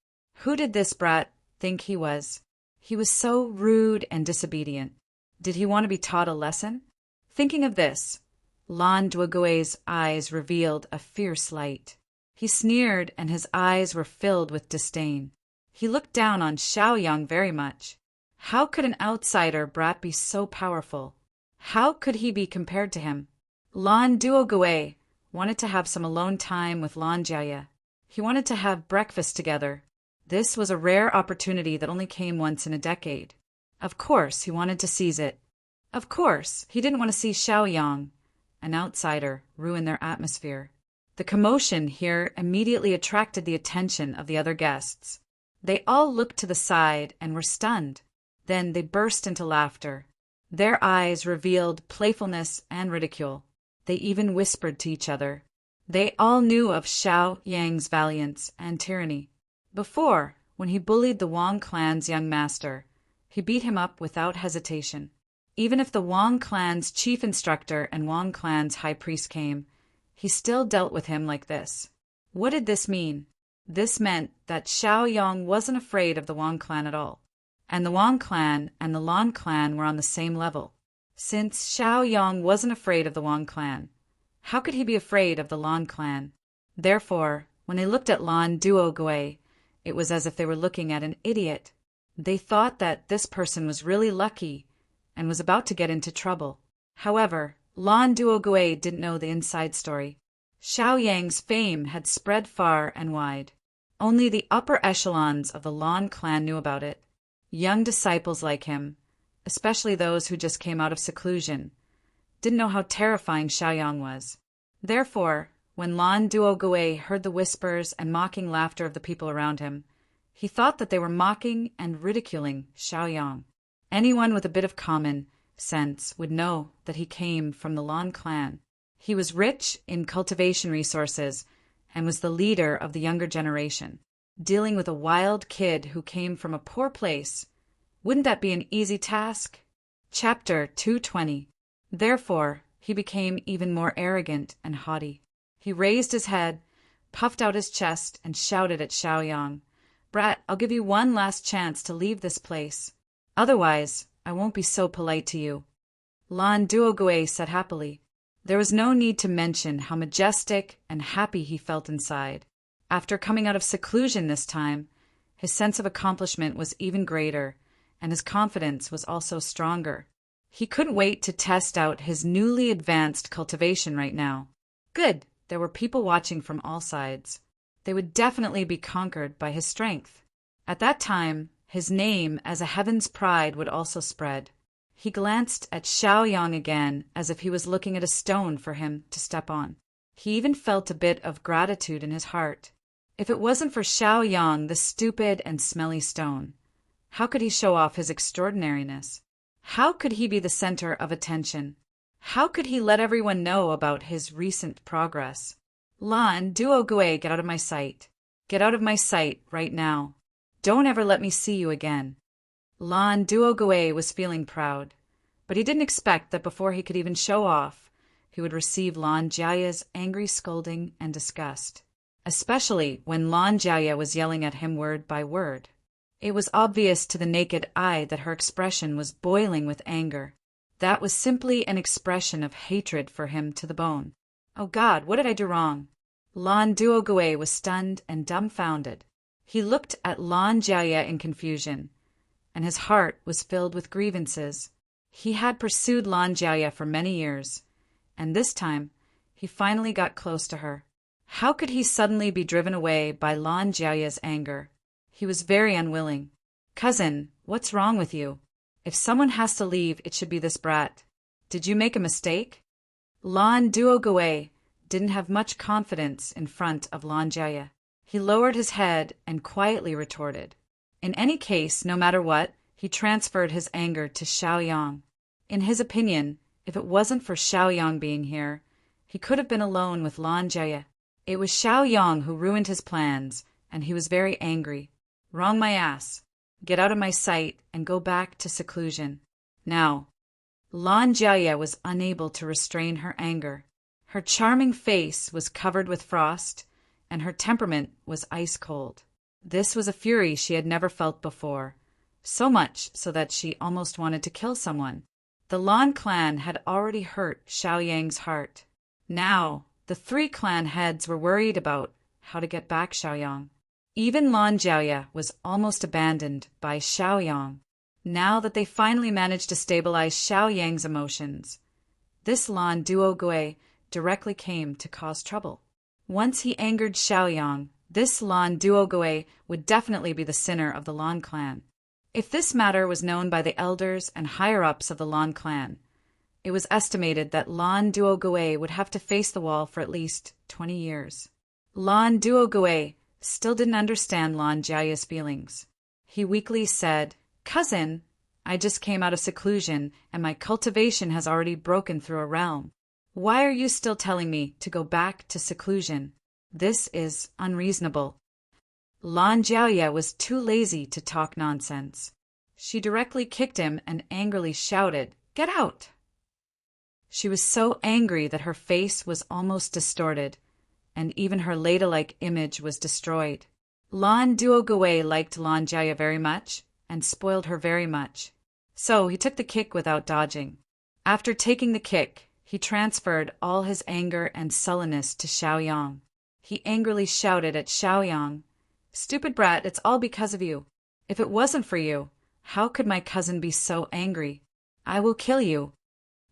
Who did this brat think he was? He was so rude and disobedient. Did he want to be taught a lesson? Thinking of this, Lan Duogui's eyes revealed a fierce light. He sneered, and his eyes were filled with disdain. He looked down on Xiaoyang very much. How could an outsider brat be so powerful? How could he be compared to him? Lan Duogui wanted to have some alone time with Lan Jiaya. He wanted to have breakfast together. This was a rare opportunity that only came once in a decade. Of course, he wanted to seize it. Of course, he didn't want to see Xiaoyang, an outsider, ruin their atmosphere. The commotion here immediately attracted the attention of the other guests. They all looked to the side and were stunned. Then they burst into laughter. Their eyes revealed playfulness and ridicule. They even whispered to each other. They all knew of Xiaoyang's valiance and tyranny. Before, when he bullied the Wang clan's young master, he beat him up without hesitation. Even if the Wang clan's chief instructor and Wang clan's high priest came, he still dealt with him like this. What did this mean? This meant that Xiaoyang wasn't afraid of the Wang clan at all, and the Wang clan and the Lan clan were on the same level. Since Xiaoyang wasn't afraid of the Wang clan, how could he be afraid of the Lan clan? Therefore, when they looked at Lan Duogui, it was as if they were looking at an idiot. They thought that this person was really lucky and was about to get into trouble. However, Lan Duogui didn't know the inside story. Xiaoyang's fame had spread far and wide. Only the upper echelons of the Lan clan knew about it. Young disciples like him, especially those who just came out of seclusion, didn't know how terrifying Xiaoyang was. Therefore, when Lan Duogui heard the whispers and mocking laughter of the people around him, he thought that they were mocking and ridiculing Xiaoyang. Anyone with a bit of common sense would know that he came from the Lan clan. He was rich in cultivation resources and was the leader of the younger generation. Dealing with a wild kid who came from a poor place, wouldn't that be an easy task? Chapter 220. Therefore, he became even more arrogant and haughty. He raised his head, puffed out his chest, and shouted at Xiaoyang, "Brat, I'll give you one last chance to leave this place. Otherwise, I won't be so polite to you." Lan Duogui said happily. There was no need to mention how majestic and happy he felt inside. After coming out of seclusion this time, his sense of accomplishment was even greater, and his confidence was also stronger. He couldn't wait to test out his newly advanced cultivation right now. Good, there were people watching from all sides. They would definitely be conquered by his strength. At that time, his name as a heaven's pride would also spread. He glanced at Xiaoyang again as if he was looking at a stone for him to step on. He even felt a bit of gratitude in his heart. If it wasn't for Xiaoyang, the stupid and smelly stone, how could he show off his extraordinariness? How could he be the center of attention? How could he let everyone know about his recent progress? Lan Duogui, get out of my sight. Get out of my sight right now. Don't ever let me see you again. Lan Duogui was feeling proud, but he didn't expect that before he could even show off, he would receive Lan Jiaya's angry scolding and disgust, especially when Lan Jiaya was yelling at him word by word. It was obvious to the naked eye that her expression was boiling with anger. That was simply an expression of hatred for him to the bone. Oh God, what did I do wrong? Lan Duogui was stunned and dumbfounded. He looked at Lan Jiaya in confusion, and his heart was filled with grievances. He had pursued Lan Jiaya for many years, and this time he finally got close to her. How could he suddenly be driven away by Lan Jiaya's anger? He was very unwilling. Cousin, what's wrong with you? If someone has to leave, it should be this brat. Did you make a mistake? Lan Duoguay didn't have much confidence in front of Lan Jia. He lowered his head and quietly retorted. In any case, no matter what, he transferred his anger to Xiaoyang. In his opinion, if it wasn't for Xiaoyang being here, he could have been alone with Lan Jia. It was Xiaoyang who ruined his plans, and he was very angry. Wrong my ass. Get out of my sight and go back to seclusion. Now. Lan Jia was unable to restrain her anger. Her charming face was covered with frost, and her temperament was ice cold. This was a fury she had never felt before, so much so that she almost wanted to kill someone. The Lan clan had already hurt Xiaoyang's heart. Now, the 3 clan heads were worried about how to get back Xiaoyang. Even Lan Jia was almost abandoned by Xiaoyang. Now that they finally managed to stabilize Xiaoyang's emotions, this Lan Duoguay directly came to cause trouble. Once he angered Xiaoyang, this Lan Duoguay would definitely be the sinner of the Lan clan. If this matter was known by the elders and higher-ups of the Lan clan, it was estimated that Lan Duoguay would have to face the wall for at least 20 years. Lan Duoguay still didn't understand Lan Jia's feelings. He weakly said, "Cousin, I just came out of seclusion and my cultivation has already broken through a realm. Why are you still telling me to go back to seclusion? This is unreasonable." Lan Jia was too lazy to talk nonsense. She directly kicked him and angrily shouted, "Get out!" She was so angry that her face was almost distorted, and even her Leda-like image was destroyed. Lan Duoguay liked Lan Jia very much, and spoiled her very much. So he took the kick without dodging. After taking the kick, he transferred all his anger and sullenness to Xiaoyang. He angrily shouted at Xiaoyang, "Stupid brat, it's all because of you. If it wasn't for you, how could my cousin be so angry? I will kill you.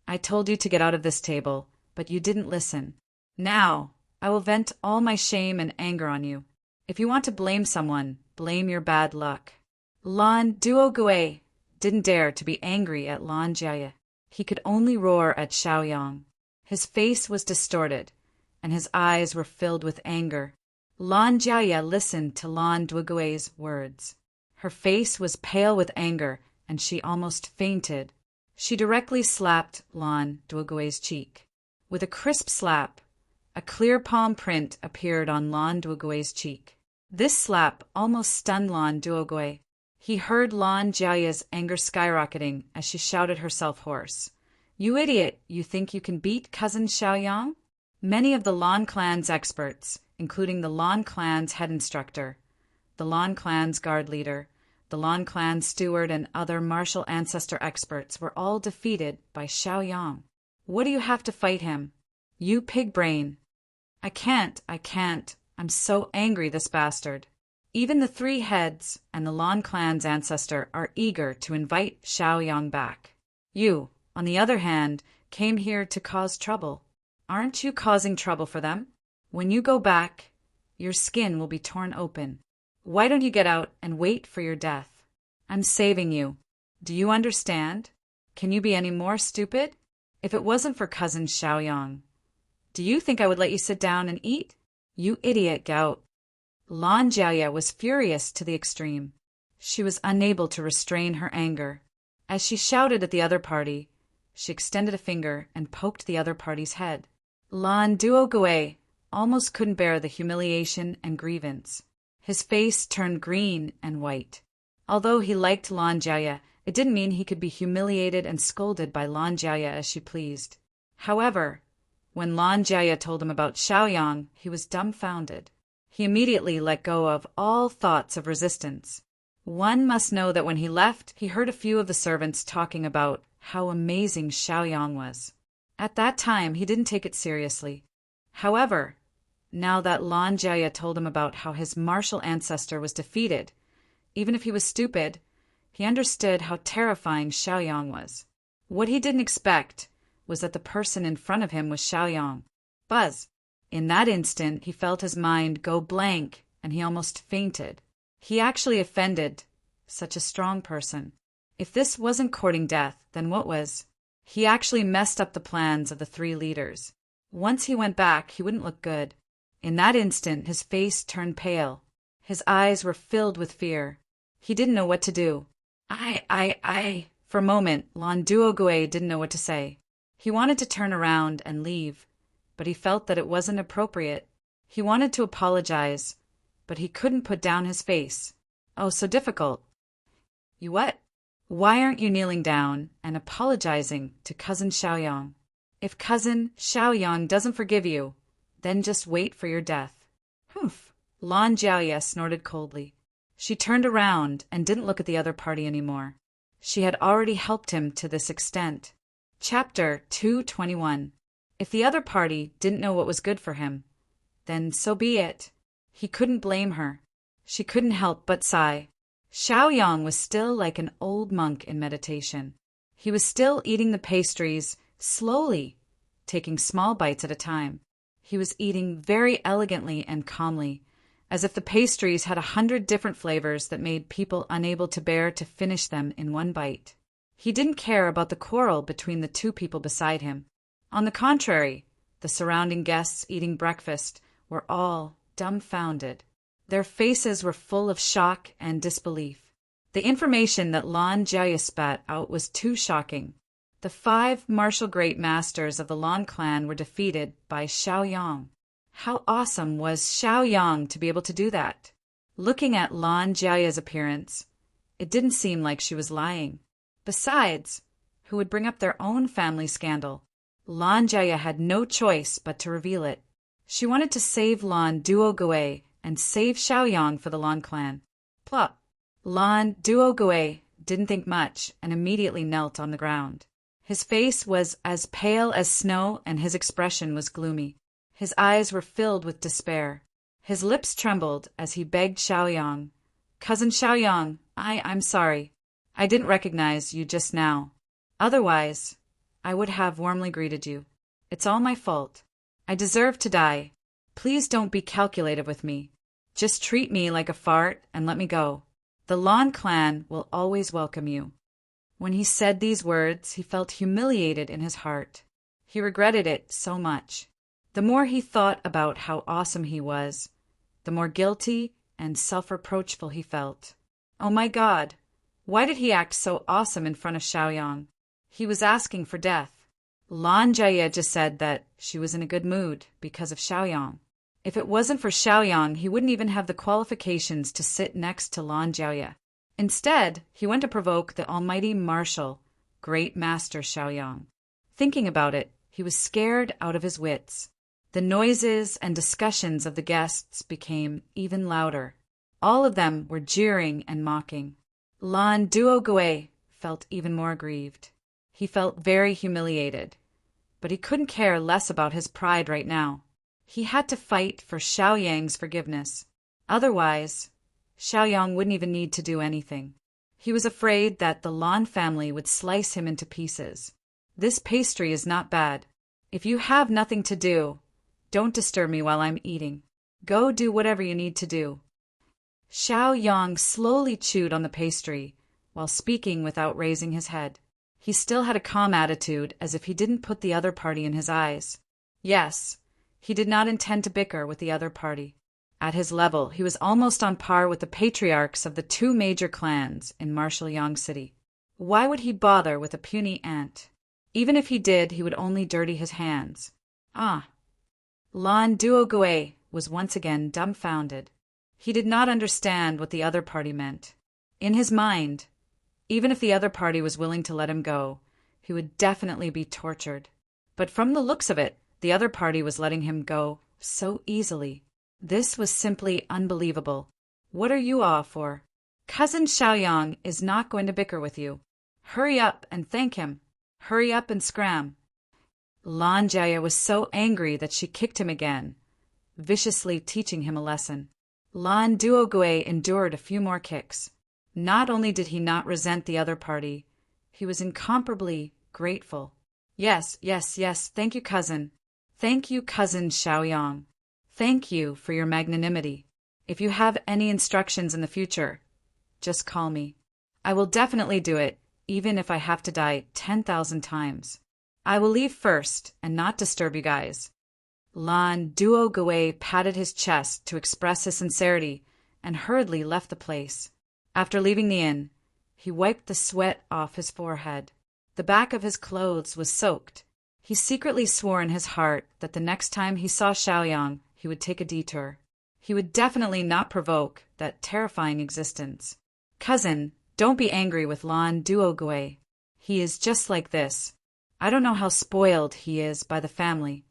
I told you to get out of this table, but you didn't listen. Now, I will vent all my shame and anger on you. If you want to blame someone, blame your bad luck." Lan Duoguay didn't dare to be angry at Lan Jia. He could only roar at Xiaoyang. His face was distorted, and his eyes were filled with anger. Lan Jia listened to Lan Duoguay's words. Her face was pale with anger, and she almost fainted. She directly slapped Lan Duoguay's cheek. With a crisp slap, a clear palm print appeared on Lan Duoguay's cheek. This slap almost stunned Lan Duoguay. He heard Lan Jia's anger skyrocketing as she shouted herself hoarse. "You idiot! You think you can beat cousin Xiaoyang?" Many of the Lan clan's experts, including the Lan clan's head instructor, the Lan clan's guard leader, the Lan clan's steward, and other martial ancestor experts, were all defeated by Xiaoyang. "What do you have to fight him? You pig brain!" I can't. I'm so angry, this bastard." Even the 3 heads and the Lan clan's ancestor are eager to invite Xiaoyang back. You, on the other hand, came here to cause trouble. Aren't you causing trouble for them? When you go back, your skin will be torn open. Why don't you get out and wait for your death? I'm saving you. Do you understand? Can you be any more stupid? If it wasn't for cousin Xiaoyang, do you think I would let you sit down and eat? You idiot, gout. Lan Jia was furious to the extreme. She was unable to restrain her anger. As she shouted at the other party, she extended a finger and poked the other party's head. Lan Duoguay almost couldn't bear the humiliation and grievance. His face turned green and white. Although he liked Lan Jia, it didn't mean he could be humiliated and scolded by Lan Jia as she pleased. However, when Lan Jia told him about Xiaoyang, he was dumbfounded. He immediately let go of all thoughts of resistance. One must know that when he left, he heard a few of the servants talking about how amazing Xiaoyang was. At that time, he didn't take it seriously. However, now that Lan Jia told him about how his martial ancestor was defeated, even if he was stupid, he understood how terrifying Xiaoyang was. What he didn't expect was that the person in front of him was Xiaoyang. Buzz! In that instant, he felt his mind go blank, and he almost fainted. He actually offended Such a strong person. If this wasn't courting death, then what was? He actually messed up the plans of the three leaders. Once he went back, he wouldn't look good. In that instant, his face turned pale. His eyes were filled with fear. He didn't know what to do. For a moment, Lan Duogue didn't know what to say. He wanted to turn around and leave, but he felt that it wasn't appropriate. He wanted to apologize, but he couldn't put down his face. Oh, so difficult. You what? Why aren't you kneeling down and apologizing to Cousin Xiaoyang? If Cousin Xiaoyang doesn't forgive you, then just wait for your death. Humph! Lan Jiaoye snorted coldly. She turned around and didn't look at the other party anymore. She had already helped him to this extent. Chapter 221. If the other party didn't know what was good for him, then so be it. He couldn't blame her. She couldn't help but sigh. Xiaoyang was still like an old monk in meditation. He was still eating the pastries slowly, taking small bites at a time. He was eating very elegantly and calmly, as if the pastries had 100 different flavors that made people unable to bear to finish them in one bite. He didn't care about the quarrel between the two people beside him. On the contrary, the surrounding guests eating breakfast were all dumbfounded. Their faces were full of shock and disbelief. The information that Lan Jiaoye spat out was too shocking. The 5 martial great masters of the Lan clan were defeated by Xiaoyang. How awesome was Xiaoyang to be able to do that? Looking at Lan Jiaoye's appearance, it didn't seem like she was lying. Besides, who would bring up their own family scandal? Lan Jiaoye had no choice but to reveal it. She wanted to save Lan Duogue and save Xiaoyang for the Lan clan. Plop! Lan Duogue didn't think much and immediately knelt on the ground. His face was as pale as snow and his expression was gloomy. His eyes were filled with despair. His lips trembled as he begged Xiaoyang, "Cousin Xiaoyang, I'm sorry. I didn't recognize you just now. Otherwise, I would have warmly greeted you. It's all my fault. I deserve to die. Please don't be calculative with me. Just treat me like a fart and let me go. The Lan clan will always welcome you." When he said these words, he felt humiliated in his heart. He regretted it so much. The more he thought about how awesome he was, the more guilty and self-reproachful he felt. Oh my God! Why did he act so awesome in front of Xiaoyang? He was asking for death. Lan Jiaoye just said that she was in a good mood because of Xiaoyang. If it wasn't for Xiaoyang, he wouldn't even have the qualifications to sit next to Lan Jiaoye. Instead, he went to provoke the almighty martial, great master Xiaoyang. Thinking about it, he was scared out of his wits. The noises and discussions of the guests became even louder. All of them were jeering and mocking. Lan Duogue felt even more grieved. He felt very humiliated, but he couldn't care less about his pride right now. He had to fight for Xiaoyang's forgiveness. Otherwise, Xiaoyang wouldn't even need to do anything. He was afraid that the Lan family would slice him into pieces. This pastry is not bad. If you have nothing to do, don't disturb me while I'm eating. Go do whatever you need to do. Xiaoyang slowly chewed on the pastry, while speaking without raising his head. He still had a calm attitude, as if he didn't put the other party in his eyes. Yes, he did not intend to bicker with the other party. At his level, he was almost on par with the patriarchs of the 2 major clans in martial Yang City. Why would he bother with a puny ant? Even if he did, he would only dirty his hands. Lan Duogue was once again dumbfounded. He did not understand what the other party meant. In his mind, even if the other party was willing to let him go, he would definitely be tortured. But from the looks of it, the other party was letting him go so easily. This was simply unbelievable. What are you all for? Cousin Xiaoyang is not going to bicker with you. Hurry up and thank him. Hurry up and scram. Lan Jiaoye was so angry that she kicked him again, viciously teaching him a lesson. Lan Duogue endured a few more kicks. Not only did he not resent the other party, he was incomparably grateful. Yes, thank you, cousin. Thank you, Cousin Xiaoyang. Thank you for your magnanimity. If you have any instructions in the future, just call me. I will definitely do it, even if I have to die 10,000 times. I will leave first and not disturb you guys. Lan Duo patted his chest to express his sincerity and hurriedly left the place. After leaving the inn, he wiped the sweat off his forehead. The back of his clothes was soaked. He secretly swore in his heart that the next time he saw Xiaoyang, he would take a detour. He would definitely not provoke that terrifying existence. Cousin, don't be angry with Lan Duo. He is just like this. I don't know how spoiled he is by the family.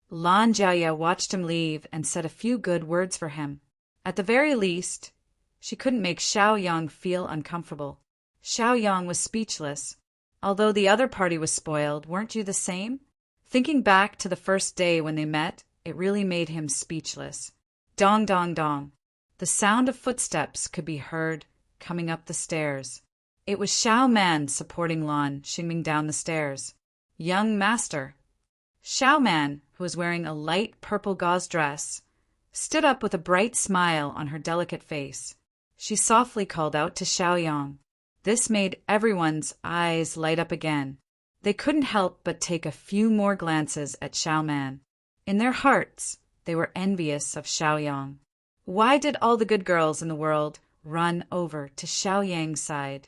Lan Jiaya watched him leave and said a few good words for him. At the very least, she couldn't make Xiaoyang feel uncomfortable. Xiaoyang was speechless. Although the other party was spoiled, weren't you the same? Thinking back to the first day when they met, it really made him speechless. Dong dong dong. The sound of footsteps could be heard coming up the stairs. It was Xiao Man supporting Lan Xingming down the stairs. Young master. Xiao Man, who was wearing a light purple gauze dress, stood up with a bright smile on her delicate face. She softly called out to Xiaoyang. This made everyone's eyes light up again. They couldn't help but take a few more glances at Xiao Man. In their hearts, they were envious of Xiaoyang. Why did all the good girls in the world run over to Xiaoyang's side?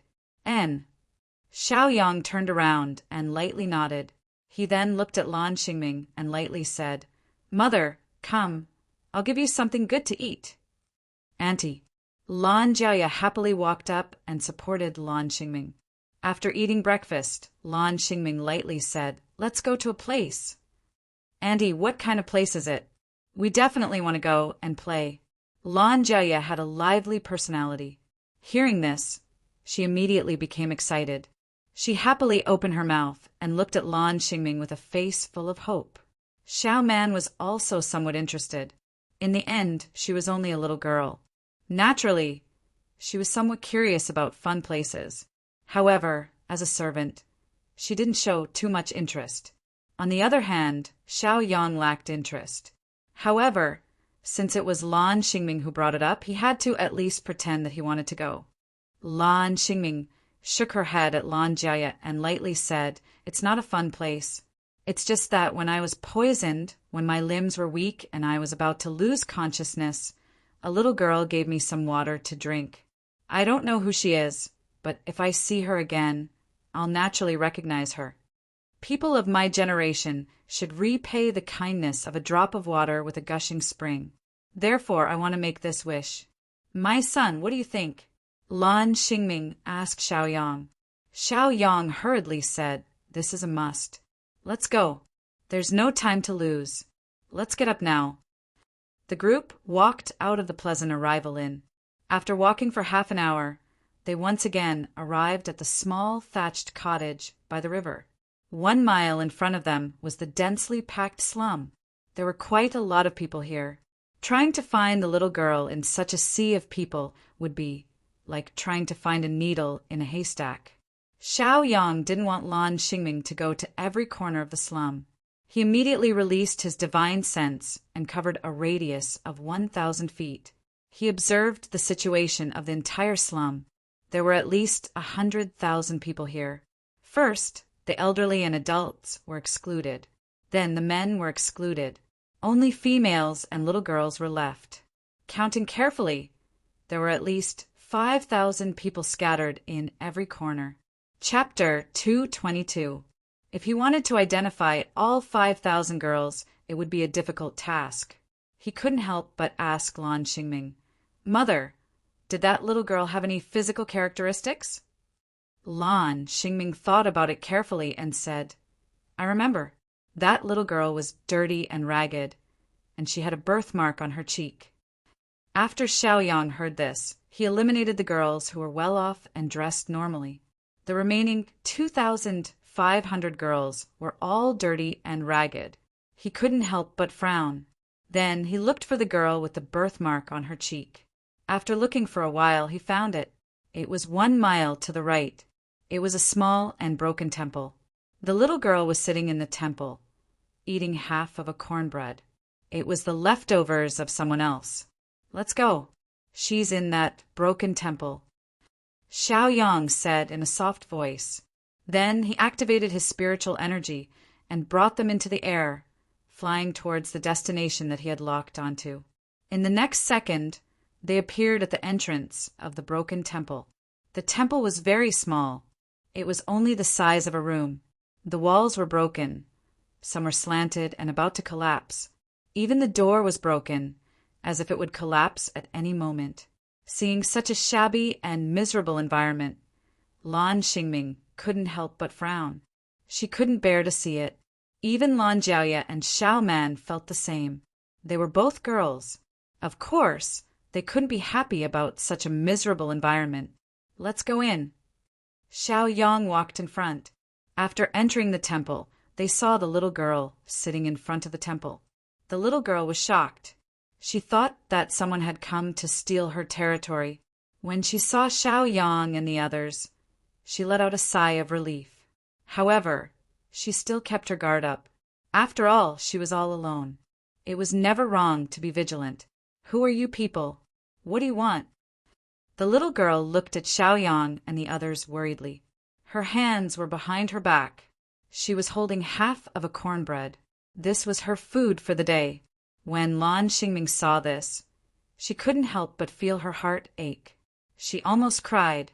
Xiaoyang turned around and lightly nodded. He then looked at Lan Xingming and lightly said, Mother, come, I'll give you something good to eat. Auntie. Lan Jiaya happily walked up and supported Lan Xingming. After eating breakfast, Lan Xingming lightly said, Let's go to a place. Auntie, what kind of place is it? We definitely want to go and play. Lan Jiaya had a lively personality. Hearing this, she immediately became excited. She happily opened her mouth and looked at Lan Xingming with a face full of hope. Xiao Man was also somewhat interested. In the end, she was only a little girl. Naturally, she was somewhat curious about fun places. However, as a servant, she didn't show too much interest. On the other hand, Xiaoyang lacked interest. However, since it was Lan Xingming who brought it up, he had to at least pretend that he wanted to go. Lan Xingming shook her head at Lan Jiaya and lightly said, It's not a fun place. It's just that when I was poisoned, when my limbs were weak and I was about to lose consciousness, a little girl gave me some water to drink. I don't know who she is, but if I see her again, I'll naturally recognize her. People of my generation should repay the kindness of a drop of water with a gushing spring. Therefore, I want to make this wish. My son, what do you think? Lan Xingming asked Xiaoyang. Xiaoyang hurriedly said, This is a must. Let's go. There's no time to lose. Let's get up now. The group walked out of the pleasant arrival inn. After walking for half an hour, they once again arrived at the small thatched cottage by the river. 1 mile in front of them was the densely packed slum. There were quite a lot of people here. Trying to find the little girl in such a sea of people would be like trying to find a needle in a haystack. Xiaoyang didn't want Lan Xingming to go to every corner of the slum. He immediately released his divine sense and covered a radius of 1,000 feet. He observed the situation of the entire slum. There were at least 100,000 people here. First, the elderly and adults were excluded. Then the men were excluded. Only females and little girls were left. Counting carefully, there were at least 5,000 people scattered in every corner. Chapter 222. If he wanted to identify all 5,000 girls, it would be a difficult task. He couldn't help but ask Lan Xingming, Mother, did that little girl have any physical characteristics? Lan Xingming thought about it carefully and said, I remember. That little girl was dirty and ragged, and she had a birthmark on her cheek. After Xiaoyang heard this, he eliminated the girls who were well off and dressed normally. The remaining 2,500 girls were all dirty and ragged. He couldn't help but frown. Then he looked for the girl with the birthmark on her cheek. After looking for a while, he found it. It was 1 mile to the right. It was a small and broken temple. The little girl was sitting in the temple, eating half of a cornbread. It was the leftovers of someone else. Let's go. She's in that broken temple. Xiaoyang said in a soft voice. Then he activated his spiritual energy and brought them into the air, flying towards the destination that he had locked onto. In the next second, they appeared at the entrance of the broken temple. The temple was very small. It was only the size of a room. The walls were broken. Some were slanted and about to collapse. Even the door was broken, as if it would collapse at any moment. Seeing such a shabby and miserable environment, Lan Xingming couldn't help but frown. She couldn't bear to see it. Even Lan Jiaoye and Xiao Man felt the same. They were both girls. Of course, they couldn't be happy about such a miserable environment. Let's go in. Xiaoyang walked in front. After entering the temple, they saw the little girl sitting in front of the temple. The little girl was shocked. She thought that someone had come to steal her territory. When she saw Xiaoyang and the others, she let out a sigh of relief. However, she still kept her guard up. After all, she was all alone. It was never wrong to be vigilant. Who are you people? What do you want? The little girl looked at Xiaoyang and the others worriedly. Her hands were behind her back. She was holding half of a cornbread. This was her food for the day. When Lan Xingming saw this, she couldn't help but feel her heart ache. She almost cried.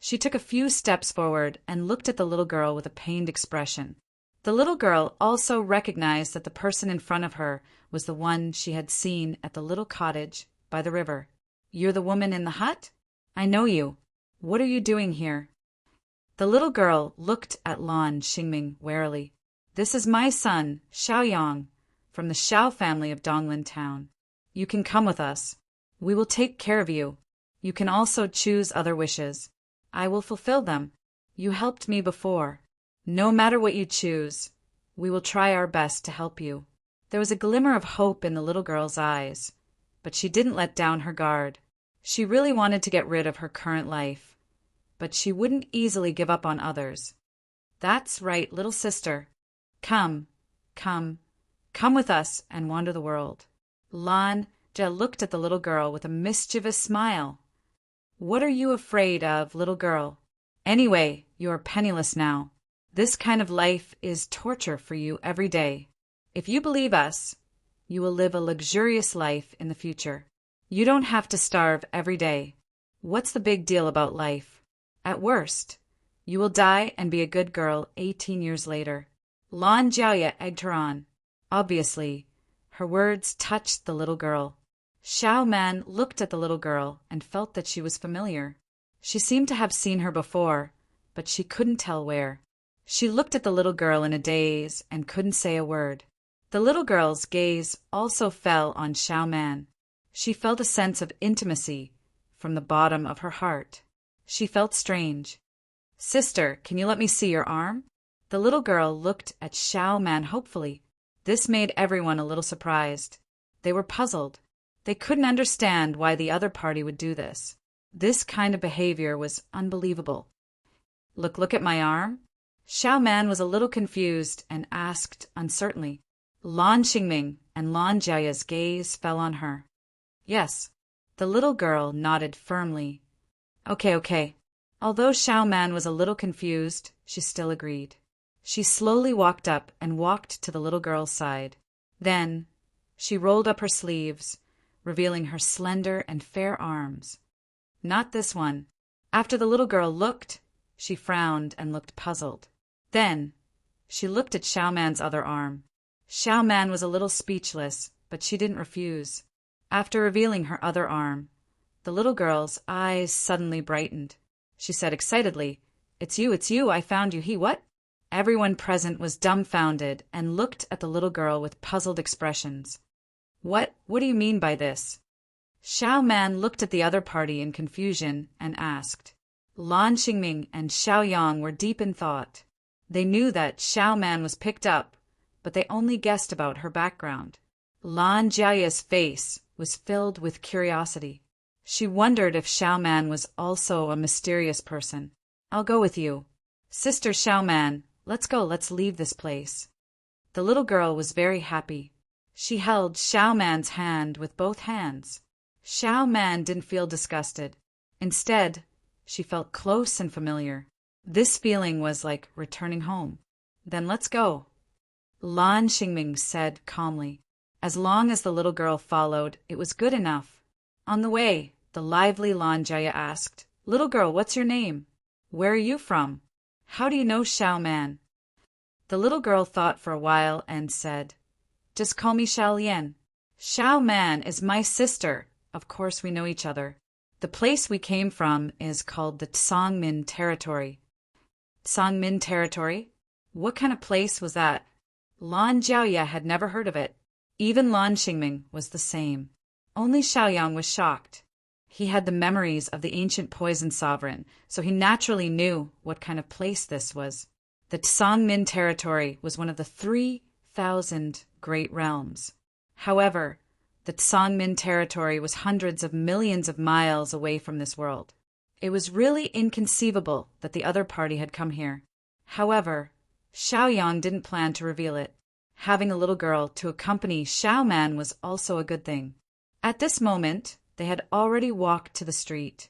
She took a few steps forward and looked at the little girl with a pained expression. The little girl also recognized that the person in front of her was the one she had seen at the little cottage by the river. You're the woman in the hut? I know you. What are you doing here? The little girl looked at Lan Xingming warily. This is my son, Xiaoyang, from the Xiao family of Donglin Town. You can come with us. We will take care of you. You can also choose other wishes. I will fulfill them. You helped me before. No matter what you choose, we will try our best to help you. There was a glimmer of hope in the little girl's eyes, but she didn't let down her guard. She really wanted to get rid of her current life, but she wouldn't easily give up on others. That's right, little sister. Come with us and wander the world. Lan Jia looked at the little girl with a mischievous smile. What are you afraid of, little girl? Anyway, you are penniless now. This kind of life is torture for you every day. If you believe us, you will live a luxurious life in the future. You don't have to starve every day. What's the big deal about life? At worst, you will die and be a good girl 18 years later. Lan Jiaoye egged her on. Obviously, her words touched the little girl. Xiao Man looked at the little girl and felt that she was familiar. She seemed to have seen her before, but she couldn't tell where. She looked at the little girl in a daze and couldn't say a word. The little girl's gaze also fell on Xiao Man. She felt a sense of intimacy from the bottom of her heart. She felt strange. Sister, can you let me see your arm? The little girl looked at Xiao Man hopefully. This made everyone a little surprised. They were puzzled. They couldn't understand why the other party would do this. This kind of behavior was unbelievable. Look at my arm? Xiao Man was a little confused and asked uncertainly. Lan Xingming and Lan Jiaoye's gaze fell on her. Yes. The little girl nodded firmly. Okay. Although Xiao Man was a little confused, she still agreed. She slowly walked up and walked to the little girl's side. Then, she rolled up her sleeves, revealing her slender and fair arms. Not this one. After the little girl looked, she frowned and looked puzzled. Then, she looked at Xiao Man's other arm. Xiao Man was a little speechless, but she didn't refuse. After revealing her other arm, the little girl's eyes suddenly brightened. She said excitedly, It's you, I found you, what? Everyone present was dumbfounded and looked at the little girl with puzzled expressions. What do you mean by this? Xiao Man looked at the other party in confusion and asked. Lan Xingming and Xiaoyang were deep in thought. They knew that Xiao Man was picked up, but they only guessed about her background. Lan Jiaoye's face was filled with curiosity. She wondered if Xiao Man was also a mysterious person. I'll go with you. Sister Xiao Man, let's go, let's leave this place. The little girl was very happy. She held Xiao Man's hand with both hands. Xiao Man didn't feel disgusted. Instead, She felt close and familiar. This feeling was like returning home. Then let's go, Lan Xingming said calmly. As long as the little girl followed, it was good enough. On the way, the lively Lan Jia asked, "Little girl, what's your name? Where are you from? How do you know Xiao Man?" The little girl thought for a while and said, "Just call me Xiao Lian. Xiao Man is my sister. Of course we know each other. The place we came from is called the Tsangmin Territory." Tsangmin Territory? What kind of place was that? Lan Jiaoye had never heard of it. Even Lan Xingming was the same. Only Xiaoyang was shocked. He had the memories of the ancient poison sovereign, so he naturally knew what kind of place this was. The Tsangmin Territory was one of the 3,000 great realms. However, the Tsangmin Territory was hundreds of millions of miles away from this world. It was really inconceivable that the other party had come here. However, Xiaoyang didn't plan to reveal it. Having a little girl to accompany Xiao Man was also a good thing. At this moment, they had already walked to the street,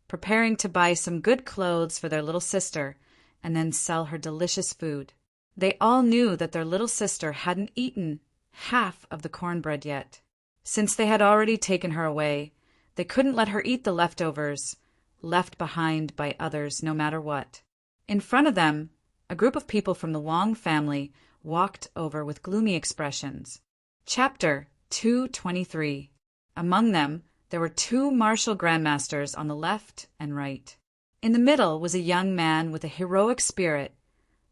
preparing to buy some good clothes for their little sister and then sell her delicious food. They all knew that their little sister hadn't eaten half of the cornbread yet. Since they had already taken her away, they couldn't let her eat the leftovers, left behind by others no matter what. In front of them, a group of people from the Wang family walked over with gloomy expressions. Chapter 223. Among them, there were 2 martial grandmasters on the left and right. In the middle was a young man with a heroic spirit,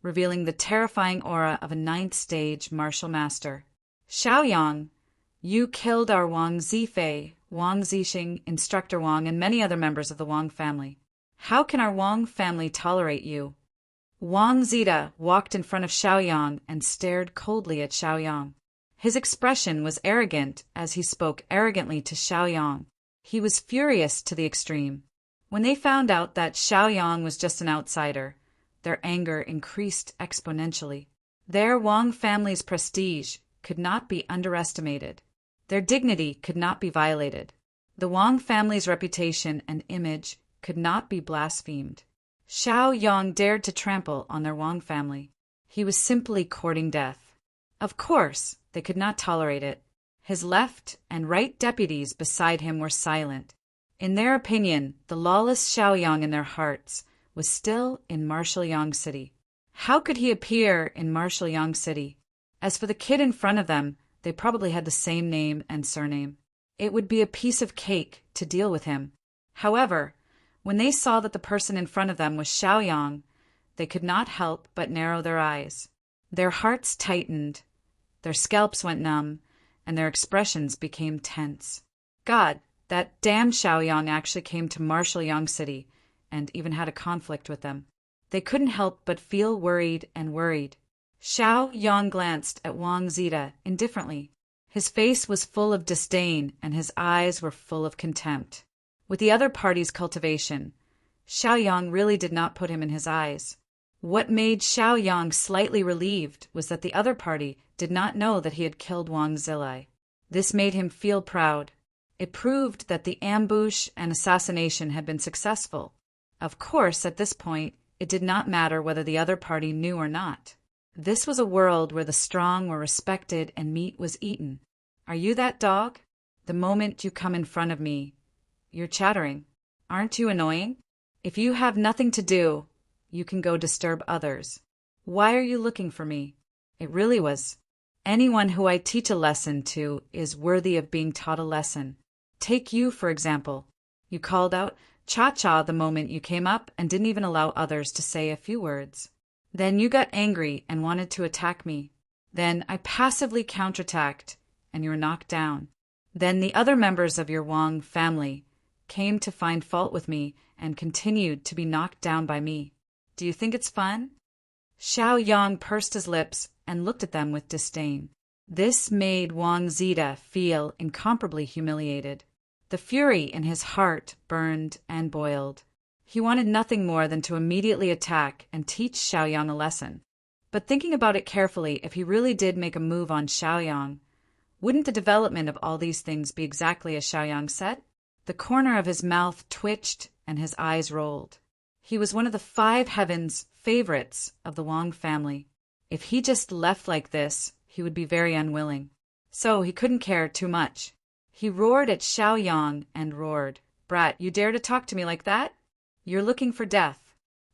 revealing the terrifying aura of a 9th-stage martial master. "Xiaoyang, you killed our Wang Zifei, Wang Zixing, Instructor Wang, and many other members of the Wang family. How can our Wang family tolerate you?" Wang Zida walked in front of Xiaoyang and stared coldly at Xiaoyang. His expression was arrogant as he spoke arrogantly to Xiaoyang. He was furious to the extreme. When they found out that Xiaoyang was just an outsider, their anger increased exponentially. Their Wang family's prestige could not be underestimated. Their dignity could not be violated. The Wang family's reputation and image could not be blasphemed. Xiaoyang dared to trample on their Wang family. He was simply courting death. Of course, they could not tolerate it. His left and right deputies beside him were silent. In their opinion, the lawless Xiaoyang in their hearts was still in Martial Yang City. How could he appear in Martial Yang City? As for the kid in front of them, they probably had the same name and surname. It would be a piece of cake to deal with him. However, when they saw that the person in front of them was Xiaoyang, they could not help but narrow their eyes. Their hearts tightened, their scalps went numb, and their expressions became tense. God, that damn Xiaoyang actually came to Martial Yang City and even had a conflict with them. They couldn't help but feel worried and worried. Xiaoyang glanced at Wang Zida indifferently. His face was full of disdain and his eyes were full of contempt. With the other party's cultivation, Xiaoyang really did not put him in his eyes. What made Xiaoyang slightly relieved was that the other party did not know that he had killed Wang Zilai. This made him feel proud. It proved that the ambush and assassination had been successful. Of course, at this point, it did not matter whether the other party knew or not. This was a world where the strong were respected and meat was eaten. Are you that dog? The moment you come in front of me, you're chattering. Aren't you annoying? If you have nothing to do, you can go disturb others. Why are you looking for me? It really was. Anyone who I teach a lesson to is worthy of being taught a lesson. Take you, for example. You called out Cha-Cha the moment you came up and didn't even allow others to say a few words. Then you got angry and wanted to attack me. Then I passively counterattacked and you were knocked down. Then the other members of your Wang family came to find fault with me and continued to be knocked down by me. Do you think it's fun? Xiaoyang pursed his lips and looked at them with disdain. This made Wang Zida feel incomparably humiliated. The fury in his heart burned and boiled. He wanted nothing more than to immediately attack and teach Xiaoyang a lesson. But thinking about it carefully, if he really did make a move on Xiaoyang, wouldn't the development of all these things be exactly as Xiaoyang said? The corner of his mouth twitched and his eyes rolled. He was one of the 5 heavens favorites of the Wang family. If he just left like this, he would be very unwilling. So he couldn't care too much. He roared at Xiaoyang and roared, "Brat, you dare to talk to me like that? You're looking for death.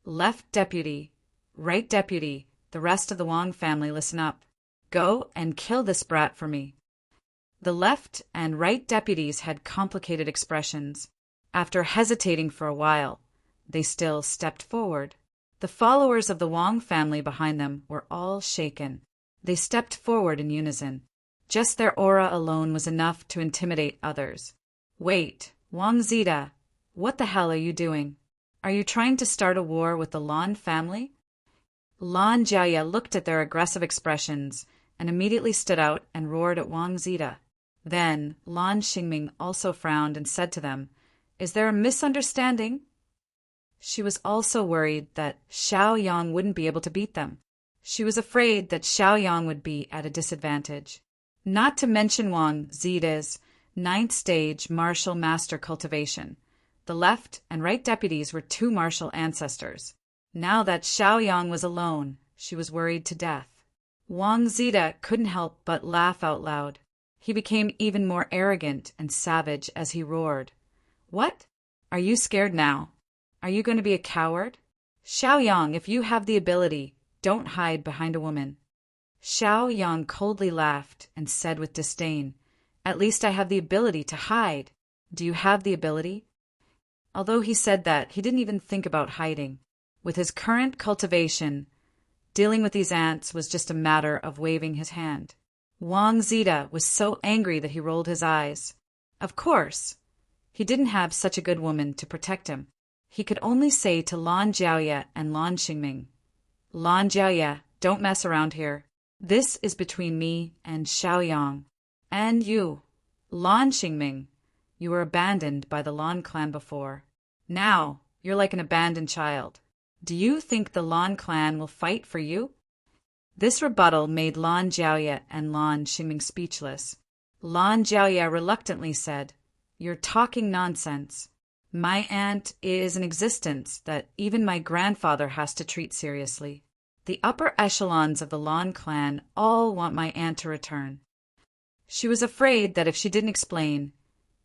Left deputy, right deputy, the rest of the Wang family, listen up. Go and kill this brat for me." The left and right deputies had complicated expressions. After hesitating for a while, they still stepped forward. The followers of the Wang family behind them were all shaken. They stepped forward in unison. Just their aura alone was enough to intimidate others. "Wait, Wang Zita, what the hell are you doing? Are you trying to start a war with the Lan family?" Lan Jiaya looked at their aggressive expressions and immediately stood out and roared at Wang Zita. Then Lan Xingming also frowned and said to them, "Is there a misunderstanding?" She was also worried that Xiaoyang wouldn't be able to beat them. She was afraid that Xiaoyang would be at a disadvantage. Not to mention Wang Zita's 9th stage martial master cultivation. The left and right deputies were 2 martial ancestors. Now that Xiaoyang was alone, she was worried to death. Wang Zita couldn't help but laugh out loud. He became even more arrogant and savage as he roared, "What? Are you scared now? Are you going to be a coward? Xiaoyang, if you have the ability, don't hide behind a woman." Xiaoyang coldly laughed and said with disdain, "At least I have the ability to hide. Do you have the ability?" Although he said that, he didn't even think about hiding. With his current cultivation, dealing with these ants was just a matter of waving his hand. Wang Zita was so angry that he rolled his eyes. Of course, he didn't have such a good woman to protect him. He could only say to Lan Jiaya and Lan Xingming, "Lan Jiaya, don't mess around here. This is between me and Xiaoyang. And you, Lan Xingming, you were abandoned by the Lan clan before. Now, you're like an abandoned child. Do you think the Lan clan will fight for you?" This rebuttal made Lan Jiaya and Lan Xingming speechless. Lan Jiaya reluctantly said, "You're talking nonsense. My aunt is an existence that even my grandfather has to treat seriously. The upper echelons of the Lan clan all want my aunt to return." She was afraid that if she didn't explain,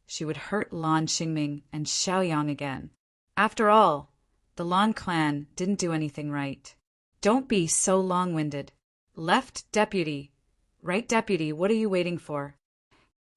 she would hurt Lan Xingming and Xiaoyang again. After all, the Lan clan didn't do anything right. "Don't be so long-winded. Left deputy, right deputy, what are you waiting for?"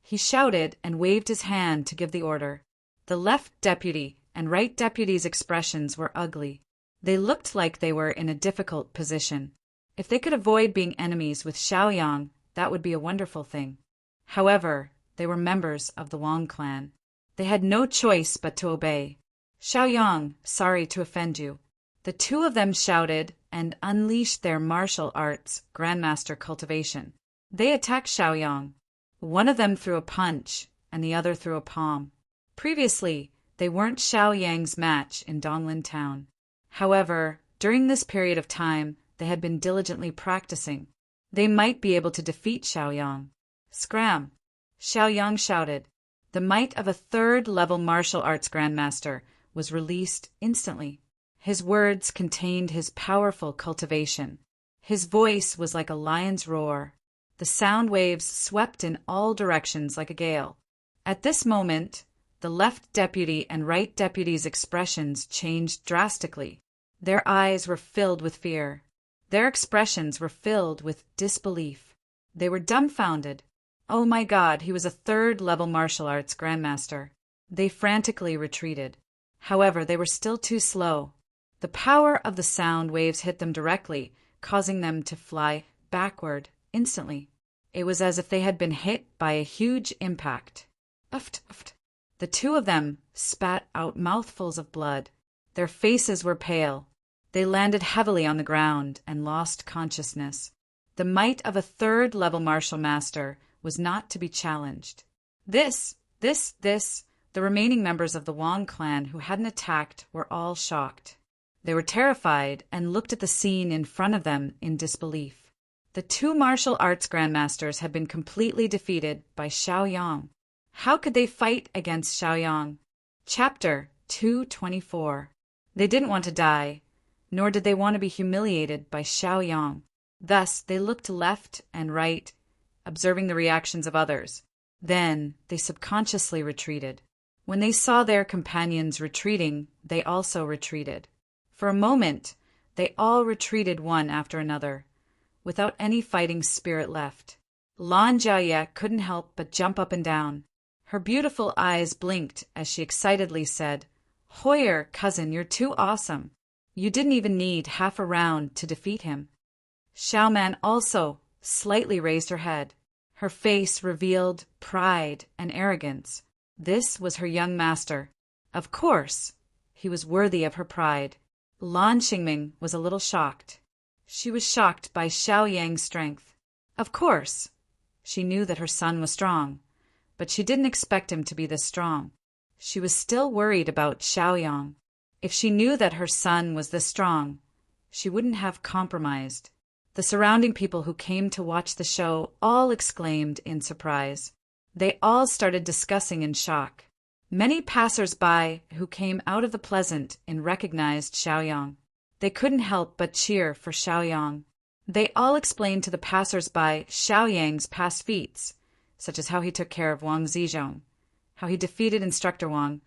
He shouted and waved his hand to give the order. The left deputy and right deputy's expressions were ugly. They looked like they were in a difficult position. If they could avoid being enemies with Xiaoyang, that would be a wonderful thing. However, they were members of the Wang clan. They had no choice but to obey. "Xiaoyang, sorry to offend you." The 2 of them shouted and unleashed their martial arts grandmaster cultivation. They attacked Xiaoyang. One of them threw a punch and the other threw a palm. Previously, they weren't Xiaoyang's match in Donglin town. However, during this period of time, they had been diligently practicing. They might be able to defeat Xiaoyang. "Scram!" Xiaoyang shouted. The might of a 3rd-level martial arts grandmaster was released instantly. His words contained his powerful cultivation. His voice was like a lion's roar. The sound waves swept in all directions like a gale. At this moment, the left deputy and right deputy's expressions changed drastically. Their eyes were filled with fear. Their expressions were filled with disbelief. They were dumbfounded. Oh my God, he was a 3rd-level martial arts grandmaster. They frantically retreated. However, they were still too slow. The power of the sound waves hit them directly, causing them to fly backward instantly. It was as if they had been hit by a huge impact. Uft, uft. The 2 of them spat out mouthfuls of blood. Their faces were pale. They landed heavily on the ground and lost consciousness. The might of a 3rd-level martial master was not to be challenged. The remaining members of the Wang clan who hadn't attacked were all shocked. They were terrified and looked at the scene in front of them in disbelief. The 2 martial arts grandmasters had been completely defeated by Xiaoyang. How could they fight against Xiaoyang? Chapter 2:24. They didn't want to die, nor did they want to be humiliated by Xiaoyang. Thus they looked left and right, observing the reactions of others. Then they subconsciously retreated. When they saw their companions retreating, they also retreated. For a moment, they all retreated one after another, without any fighting spirit left. Lan Jiaye couldn't help but jump up and down. Her beautiful eyes blinked as she excitedly said, "Hoyer, cousin, you're too awesome. You didn't even need half a round to defeat him." Xiaoman also slightly raised her head. Her face revealed pride and arrogance. This was her young master. Of course, he was worthy of her pride. Lan Xingming was a little shocked. She was shocked by Xiaoyang's strength. Of course, she knew that her son was strong, but she didn't expect him to be this strong. She was still worried about Xiaoyang. If she knew that her son was this strong, she wouldn't have compromised. The surrounding people who came to watch the show all exclaimed in surprise. They all started discussing in shock. Many passers-by who came out of the pleasant inn recognized Xiaoyang. They couldn't help but cheer for Xiaoyang. They all explained to the passers-by Xiaoyang's past feats, such as how he took care of Wang Zizhong, how he defeated Instructor Wang,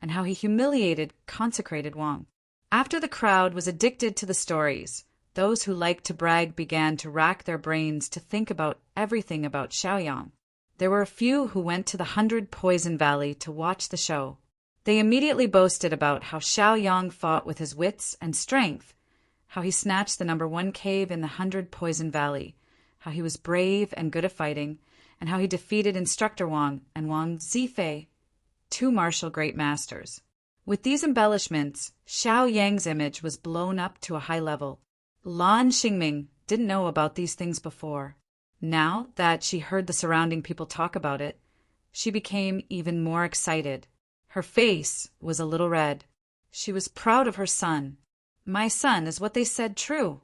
and how he humiliated consecrated Wang. After the crowd was addicted to the stories, those who liked to brag began to rack their brains to think about everything about Xiaoyang. There were a few who went to the 100 Poison Valley to watch the show. They immediately boasted about how Xiaoyang fought with his wits and strength, how he snatched the #1 cave in the 100 Poison Valley, how he was brave and good at fighting, and how he defeated Instructor Wang and Wang Zifei, 2 martial great masters. With these embellishments, Xiaoyang's image was blown up to a high level. Lan Xingming didn't know about these things before. Now that she heard the surrounding people talk about it, she became even more excited. Her face was a little red. She was proud of her son. My son, is what they said true?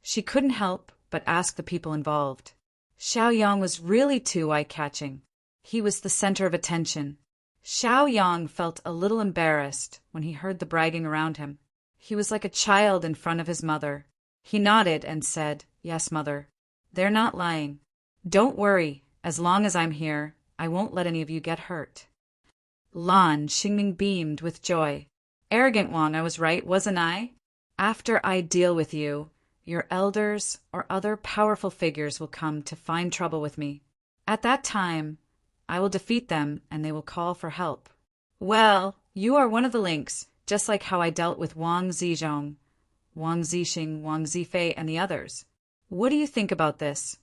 She couldn't help but ask the people involved. Xiaoyang was really too eye-catching. He was the center of attention. Xiaoyang felt a little embarrassed when he heard the bragging around him. He was like a child in front of his mother. He nodded and said, "Yes, mother. They're not lying. Don't worry. As long as I'm here, I won't let any of you get hurt." Lan Xingming beamed with joy. "Arrogant Wang, I was right, wasn't I? After I deal with you, your elders or other powerful figures will come to find trouble with me. At that time, I will defeat them and they will call for help. Well, you are one of the links, just like how I dealt with Wang Zizhong, Wang Zixing, Wang Zifei, and the others. What do you think about this?"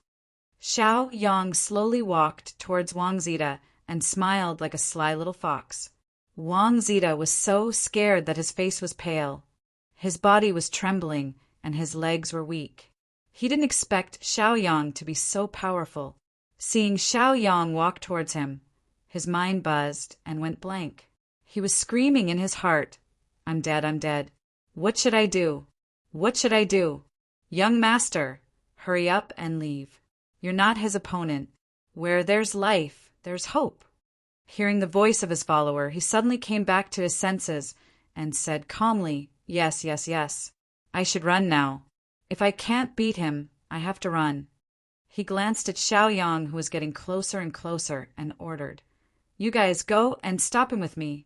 Xiaoyang slowly walked towards Wang Zida and smiled like a sly little fox. Wang Zida was so scared that his face was pale. His body was trembling and his legs were weak. He didn't expect Xiaoyang to be so powerful. Seeing Xiaoyang walk towards him, his mind buzzed and went blank. He was screaming in his heart, "I'm dead, I'm dead. What should I do? What should I do? Young master, hurry up and leave. You're not his opponent. Where there's life, there's hope." Hearing the voice of his follower, he suddenly came back to his senses and said calmly, "Yes, yes, yes. I should run now. If I can't beat him, I have to run." He glanced at Xiaoyang, who was getting closer and closer, and ordered, "You guys go and stop him with me."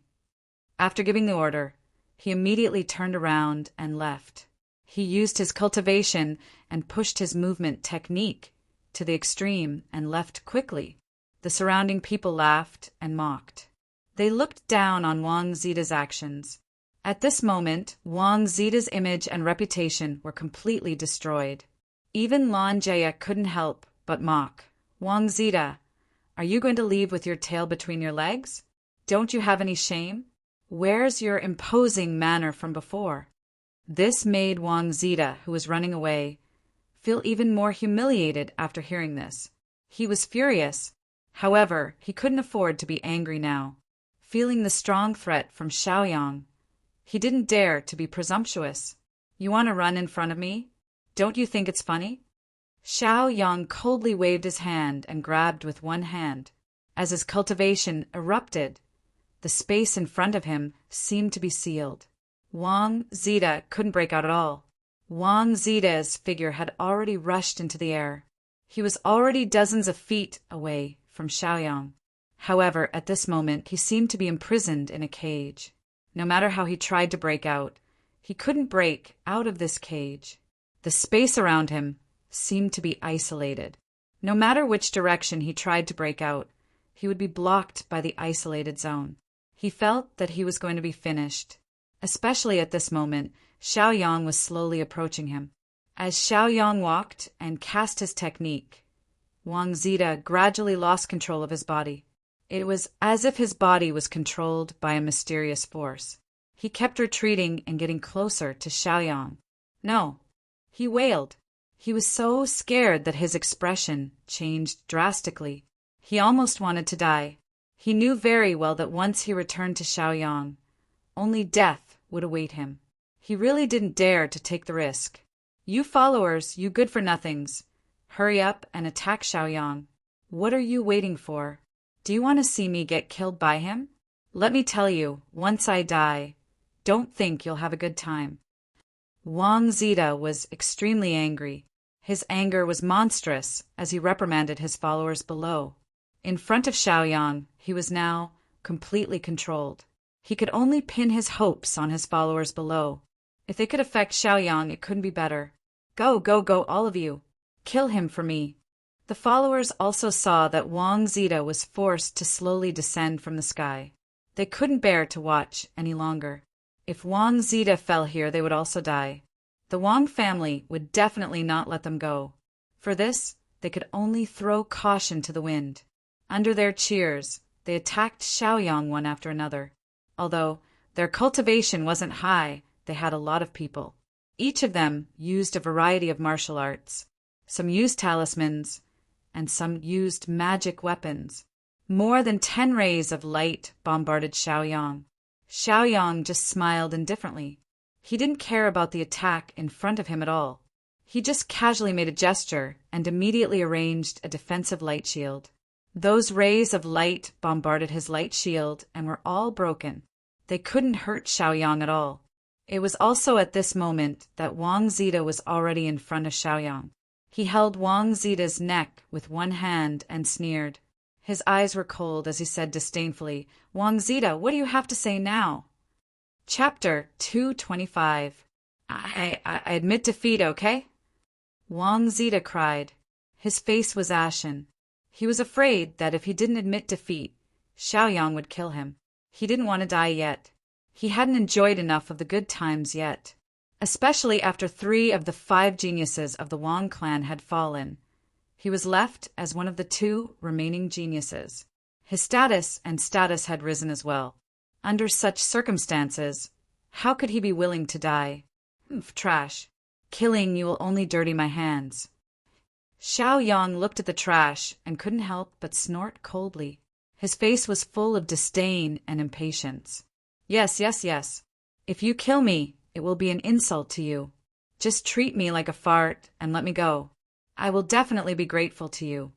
After giving the order, he immediately turned around and left. He used his cultivation and pushed his movement technique to the extreme and left quickly. The surrounding people laughed and mocked. They looked down on Wang Zida's actions. At this moment, Wang Zida's image and reputation were completely destroyed. Even Lan Jiaye couldn't help but mock. "Wang Zida, are you going to leave with your tail between your legs? Don't you have any shame? Where's your imposing manner from before?" This made Wang Zida, who was running away, feel even more humiliated after hearing this. He was furious. However, he couldn't afford to be angry now. Feeling the strong threat from Xiaoyang, he didn't dare to be presumptuous. "You want to run in front of me? Don't you think it's funny?" Xiaoyang coldly waved his hand and grabbed with one hand. As his cultivation erupted, The space in front of him seemed to be sealed. Wang Zida couldn't break out at all. Wang Zida's figure had already rushed into the air. He was already dozens of feet away from Xiaoyang. However, at this moment, he seemed to be imprisoned in a cage. No matter how he tried to break out, he couldn't break out of this cage. The space around him seemed to be isolated. No matter which direction he tried to break out, he would be blocked by the isolated zone. He felt that he was going to be finished. Especially at this moment, Xiaoyang was slowly approaching him. As Xiaoyang walked and cast his technique, Wang Zida gradually lost control of his body. It was as if his body was controlled by a mysterious force. He kept retreating and getting closer to Xiaoyang. No, he wailed. He was so scared that his expression changed drastically. He almost wanted to die. He knew very well that once he returned to Xiaoyang, only death would await him. He really didn't dare to take the risk. You followers, you good-for-nothings, hurry up and attack Xiaoyang. What are you waiting for? Do you want to see me get killed by him? Let me tell you, once I die, don't think you'll have a good time. Wang Zida was extremely angry. His anger was monstrous as he reprimanded his followers below. In front of Xiaoyang, he was now completely controlled. He could only pin his hopes on his followers below. If they could affect Xiaoyang, it couldn't be better. Go, go, go, all of you. Kill him for me. The followers also saw that Wang Zida was forced to slowly descend from the sky. They couldn't bear to watch any longer. If Wang Zida fell here, they would also die. The Wang family would definitely not let them go. For this, they could only throw caution to the wind. Under their cheers, they attacked Xiaoyang one after another. Although their cultivation wasn't high, they had a lot of people. Each of them used a variety of martial arts. Some used talismans, and some used magic weapons. More than 10 rays of light bombarded Xiaoyang. Xiaoyang just smiled indifferently. He didn't care about the attack in front of him at all. He just casually made a gesture and immediately arranged a defensive light shield. Those rays of light bombarded his light shield and were all broken. They couldn't hurt Xiaoyang at all. It was also at this moment that Wang Zida was already in front of Xiaoyang. He held Wang Zida's neck with one hand and sneered. His eyes were cold as he said disdainfully, "Wang Zida, what do you have to say now?" Chapter 225. I admit defeat, okay? Wang Zida cried. His face was ashen. He was afraid that if he didn't admit defeat, Xiaoyang would kill him. He didn't want to die yet. He hadn't enjoyed enough of the good times yet. Especially after 3 of the 5 geniuses of the Wang clan had fallen. He was left as one of the 2 remaining geniuses. His status had risen as well. Under such circumstances, how could he be willing to die? Trash. Killing you will only dirty my hands. Xiaoyang looked at the trash and couldn't help but snort coldly. His face was full of disdain and impatience. Yes. If you kill me, it will be an insult to you. Just treat me like a fart and let me go. I will definitely be grateful to you.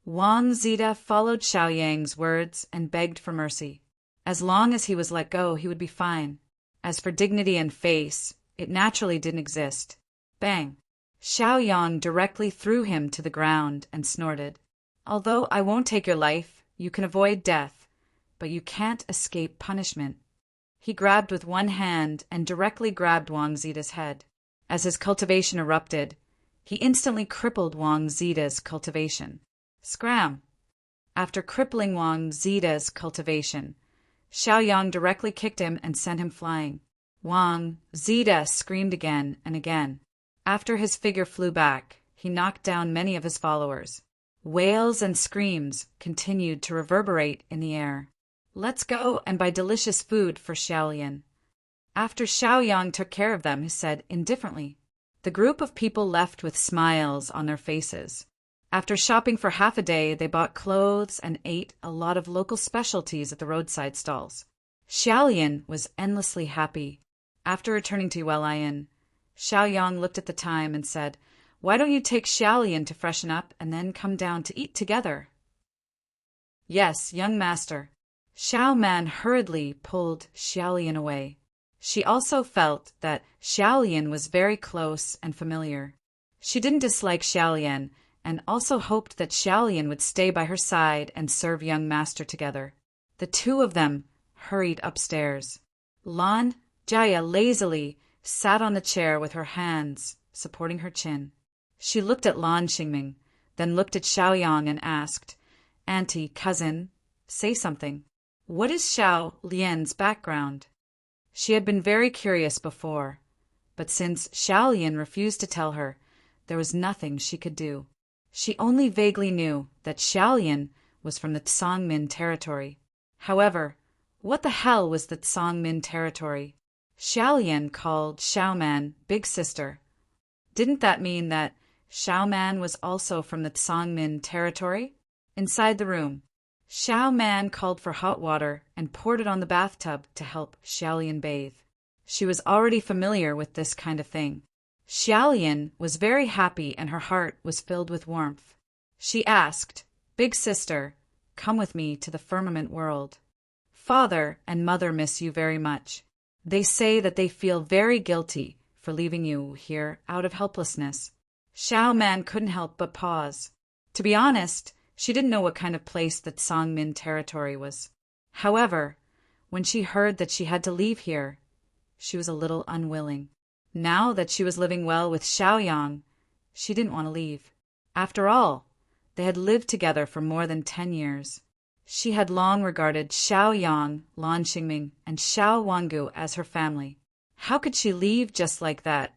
Wang Zida followed Xiaoyang's words and begged for mercy. As long as he was let go, he would be fine. As for dignity and face, it naturally didn't exist. Bang! Xiaoyang directly threw him to the ground and snorted. Although I won't take your life, you can avoid death, but you can't escape punishment. He grabbed with one hand and directly grabbed Wang Zida's head. As his cultivation erupted, he instantly crippled Wang Zida's cultivation. Scram! After crippling Wang Zida's cultivation, Xiaoyang directly kicked him and sent him flying. Wang Zida screamed again and again. After his figure flew back, he knocked down many of his followers. Wails and screams continued to reverberate in the air. Let's go and buy delicious food for Xiaolian. After Xiaoyang took care of them, he said indifferently. The group of people left with smiles on their faces. After shopping for half a day, they bought clothes and ate a lot of local specialties at the roadside stalls. Xiaolian was endlessly happy. After returning to Yuelian, Xiaoyang looked at the time and said, "Why don't you take Xiaolian to freshen up and then come down to eat together?" "Yes, young master." Xiao Man hurriedly pulled Xiaolian away. She also felt that Xiaolian was very close and familiar. She didn't dislike Xiaolian and also hoped that Xiaolian would stay by her side and serve young master together. The two of them hurried upstairs. Lan Jia lazily sat on the chair with her hands supporting her chin. She looked at Lan Xingming, then looked at Xiaoyang and asked, "Auntie, cousin, say something. What is Xiao Lian's background?" She had been very curious before, but since Xiao Lian refused to tell her, there was nothing she could do. She only vaguely knew that Xiao Lian was from the Tsangmin territory. However, what the hell was the Tsangmin territory? Xiao Lian called Xiao Man big sister. Didn't that mean that Xiao Man was also from the Tsangmin territory? Inside the room, Xiao Man called for hot water and poured it on the bathtub to help Xiaolian bathe. She was already familiar with this kind of thing. Xiaolian was very happy and her heart was filled with warmth. She asked, "Big sister, come with me to the firmament world. Father and mother miss you very much. They say that they feel very guilty for leaving you here out of helplessness." Xiao Man couldn't help but pause. To be honest, she didn't know what kind of place the Tsangmin territory was. However, when she heard that she had to leave here, she was a little unwilling. Now that she was living well with Xiaoyang, she didn't want to leave. After all, they had lived together for more than 10 years. She had long regarded Xiaoyang, Lan Xingming, and Xiao Wanggu as her family. How could she leave just like that?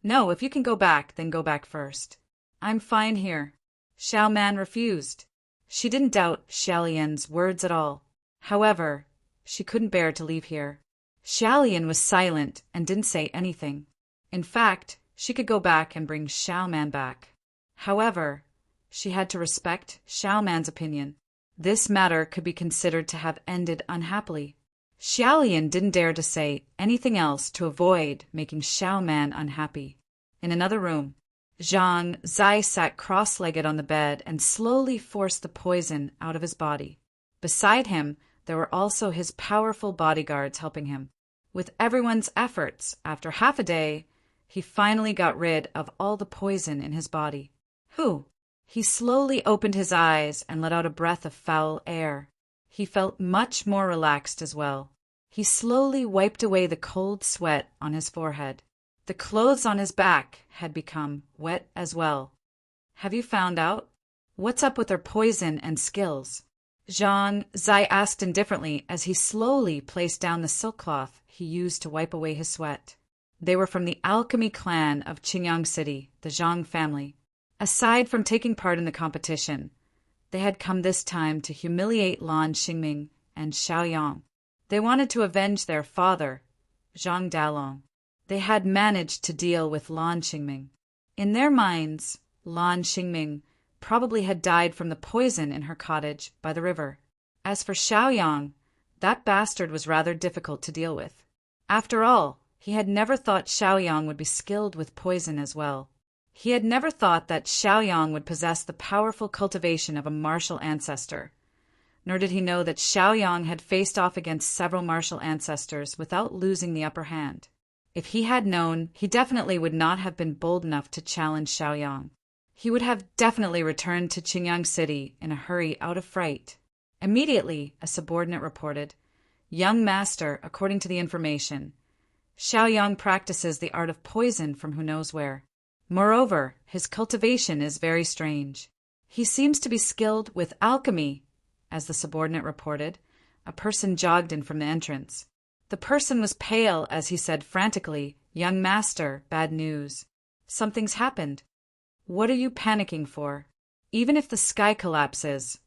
"No, if you can go back, then go back first. I'm fine here." Xiao Man refused. She didn't doubt Xiaolian's words at all. However, she couldn't bear to leave here. Xiaolian was silent and didn't say anything. In fact, she could go back and bring Xiao Man back. However, she had to respect Xiao Man's opinion. This matter could be considered to have ended unhappily. Xiaolian didn't dare to say anything else to avoid making Xiao Man unhappy. In another room, Zhang Zai sat cross-legged on the bed and slowly forced the poison out of his body. Beside him, there were also his powerful bodyguards helping him. With everyone's efforts, after half a day, he finally got rid of all the poison in his body. He slowly opened his eyes and let out a breath of foul air. He felt much more relaxed as well. He slowly wiped away the cold sweat on his forehead. The clothes on his back had become wet as well. "Have you found out? What's up with their poison and skills?" Zhang Zai asked indifferently as he slowly placed down the silk cloth he used to wipe away his sweat. They were from the alchemy clan of Qingyang City, the Zhang family. Aside from taking part in the competition, they had come this time to humiliate Lan Xingming and Xiaoyang. They wanted to avenge their father, Zhang Dalong. They had managed to deal with Lan Xingming. In their minds, Lan Xingming probably had died from the poison in her cottage by the river. As for Xiaoyang, that bastard was rather difficult to deal with. After all, he had never thought Xiaoyang would be skilled with poison as well. He had never thought that Xiaoyang would possess the powerful cultivation of a martial ancestor, nor did he know that Xiaoyang had faced off against several martial ancestors without losing the upper hand. If he had known, he definitely would not have been bold enough to challenge Xiaoyang. He would have definitely returned to Qingyang City in a hurry out of fright. Immediately, a subordinate reported, "Young master, according to the information, Xiaoyang practices the art of poison from who knows where. Moreover, his cultivation is very strange. He seems to be skilled with alchemy," as the subordinate reported. A person jogged in from the entrance. The person was pale as he said frantically, "Young master, bad news. Something's happened. What are you panicking for? Even if the sky collapses,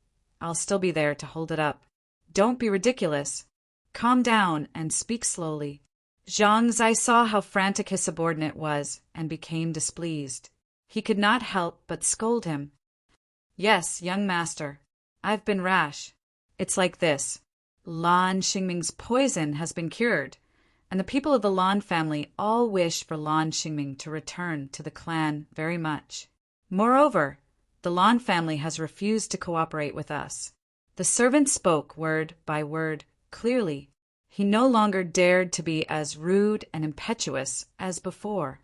I'll still be there to hold it up. Don't be ridiculous. Calm down and speak slowly." Zhang Zai saw how frantic his subordinate was and became displeased. He could not help but scold him. "Yes, young master, I've been rash. It's like this. Lan Xingming's poison has been cured, and the people of the Lan family all wish for Lan Xingming to return to the clan very much. Moreover, the Lan family has refused to cooperate with us. The servant spoke word by word, clearly. He no longer dared to be as rude and impetuous as before.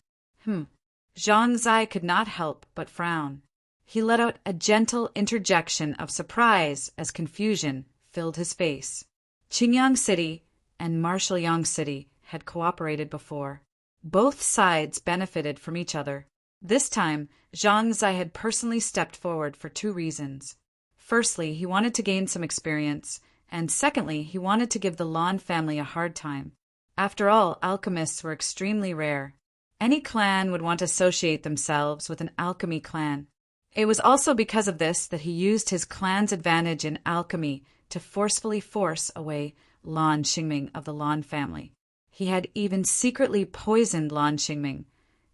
Zhang Zai could not help but frown. He let out a gentle interjection of surprise as confusion filled his face. Qingyang City and Marshallyang City had cooperated before. Both sides benefited from each other. This time, Zhang Zai had personally stepped forward for two reasons. Firstly, he wanted to gain some experience, and secondly, he wanted to give the Lan family a hard time. After all, alchemists were extremely rare. Any clan would want to associate themselves with an alchemy clan. It was also because of this that he used his clan's advantage in alchemy to forcefully force away Lan Xingming of the Lan family. He had even secretly poisoned Lan Xingming,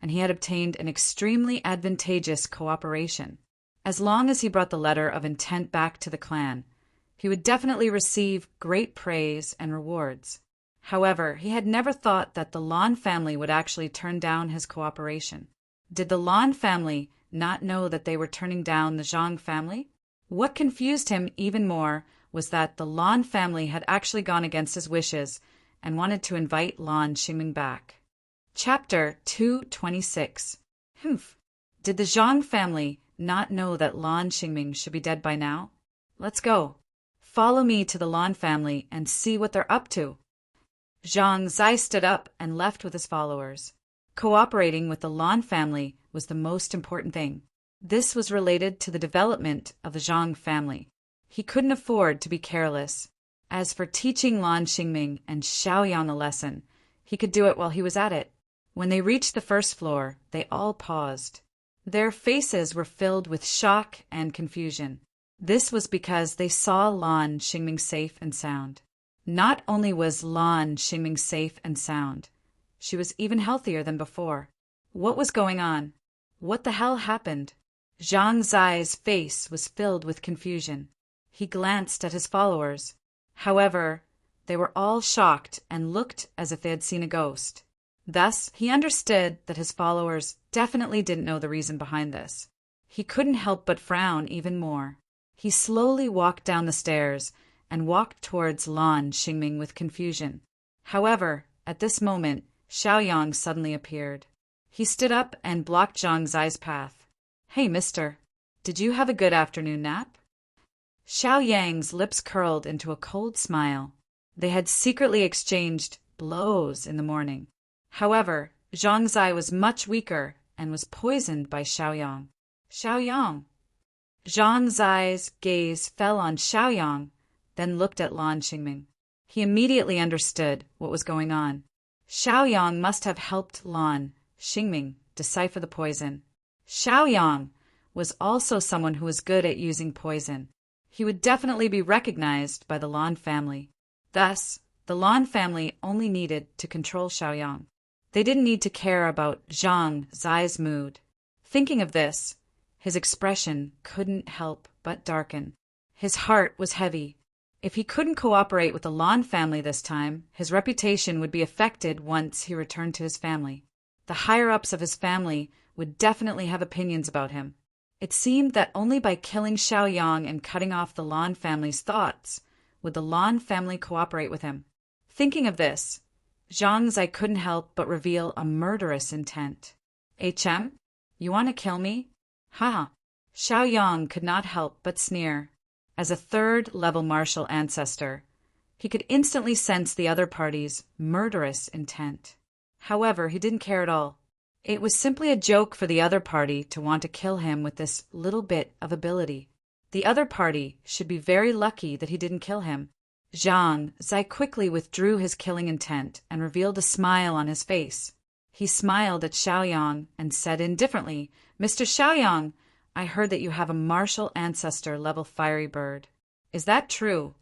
and he had obtained an extremely advantageous cooperation. As long as he brought the letter of intent back to the clan, he would definitely receive great praise and rewards. However, he had never thought that the Lan family would actually turn down his cooperation. Did the Lan family not know that they were turning down the Zhang family? What confused him even more was that the Lan family had actually gone against his wishes and wanted to invite Lan Xingming back. Chapter 226. Did the Zhang family not know that Lan Xingming should be dead by now? Let's go. Follow me to the Lan family and see what they're up to. Zhang Zai stood up and left with his followers. Cooperating with the Lan family was the most important thing. This was related to the development of the Zhang family. He couldn't afford to be careless. As for teaching Lan Xingming and Xiaoyang a lesson, he could do it while he was at it. When they reached the first floor, they all paused. Their faces were filled with shock and confusion. This was because they saw Lan Xingming safe and sound. Not only was Lan Xingming safe and sound, she was even healthier than before. What was going on? What the hell happened? Zhang Zai's face was filled with confusion. He glanced at his followers. However, they were all shocked and looked as if they had seen a ghost. Thus, he understood that his followers definitely didn't know the reason behind this. He couldn't help but frown even more. He slowly walked down the stairs and walked towards Lan Xingming with confusion. However, at this moment, Xiaoyang suddenly appeared. He stood up and blocked Zhang Zai's path. "Hey, mister, did you have a good afternoon nap?" Xiaoyang's lips curled into a cold smile. They had secretly exchanged blows in the morning. However, Zhang Zai was much weaker and was poisoned by Xiaoyang. Xiaoyang! Zhang Zai's gaze fell on Xiaoyang, then looked at Lan Xingming. He immediately understood what was going on. Xiaoyang must have helped Lan Xingming decipher the poison. Xiaoyang was also someone who was good at using poison. He would definitely be recognized by the Lan family. Thus, the Lan family only needed to control Xiaoyang. They didn't need to care about Zhang Zai's mood. Thinking of this, his expression couldn't help but darken. His heart was heavy. If he couldn't cooperate with the Lan family this time, his reputation would be affected once he returned to his family. The higher-ups of his family would definitely have opinions about him. It seemed that only by killing Xiaoyang and cutting off the Lan family's thoughts would the Lan family cooperate with him. Thinking of this, Zhang Zai couldn't help but reveal a murderous intent. "HM, you want to kill me? Haha." Xiaoyang could not help but sneer. As a third-level martial ancestor, he could instantly sense the other party's murderous intent. However, he didn't care at all. It was simply a joke for the other party to want to kill him with this little bit of ability. The other party should be very lucky that he didn't kill him. Zhang Zai quickly withdrew his killing intent and revealed a smile on his face. He smiled at Xiaoyang and said indifferently, "Mr. Xiaoyang, I heard that you have a martial ancestor level fiery bird. Is that true?"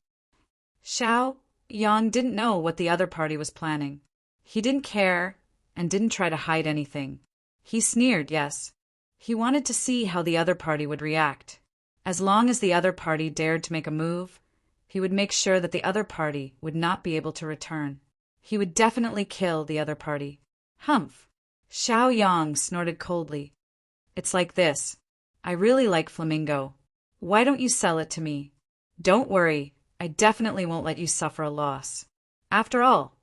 Xiaoyang didn't know what the other party was planning. He didn't care and didn't try to hide anything. He sneered, yes. He wanted to see how the other party would react. As long as the other party dared to make a move, he would make sure that the other party would not be able to return. He would definitely kill the other party. Humph! Xiaoyang snorted coldly. "It's like this. I really like flamingo. Why don't you sell it to me? Don't worry, I definitely won't let you suffer a loss. After all,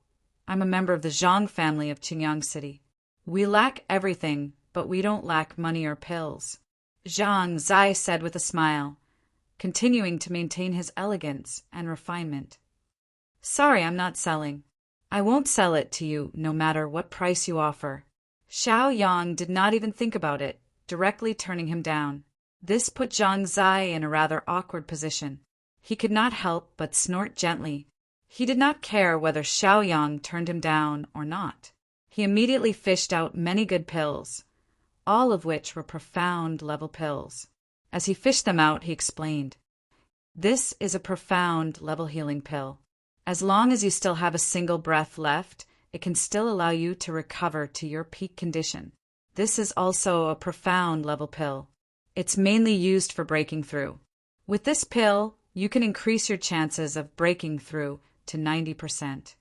I'm a member of the Zhang family of Qingyang City. We lack everything, but we don't lack money or pills. Zhang Zai said with a smile, continuing to maintain his elegance and refinement. Sorry, I'm not selling. I won't sell it to you no matter what price you offer. Xiao Yang did not even think about it, directly turning him down. This put Zhang Zai in a rather awkward position. He could not help but snort gently. He did not care whether Xiao Yang turned him down or not. He immediately fished out many good pills, all of which were profound level pills. As he fished them out, he explained, "This is a profound level healing pill. As long as you still have a single breath left, it can still allow you to recover to your peak condition. This is also a profound level pill. It's mainly used for breaking through. With this pill, you can increase your chances of breaking through to 90%.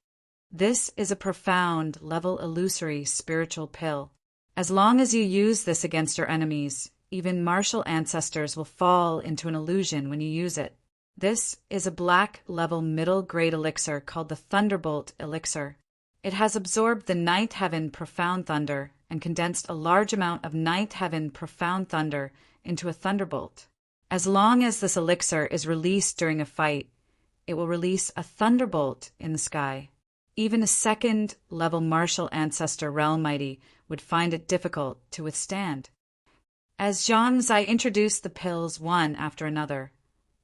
This is a profound level illusory spiritual pill. As long as you use this against your enemies, even martial ancestors will fall into an illusion when you use it. This is a black level middle grade elixir called the Thunderbolt elixir. It has absorbed the ninth heaven profound thunder and condensed a large amount of ninth heaven profound thunder into a thunderbolt. As long as this elixir is released during a fight, it will release a thunderbolt in the sky. Even a second level martial ancestor realm mighty would find it difficult to withstand." As Zhang Zai introduced the pills one after another,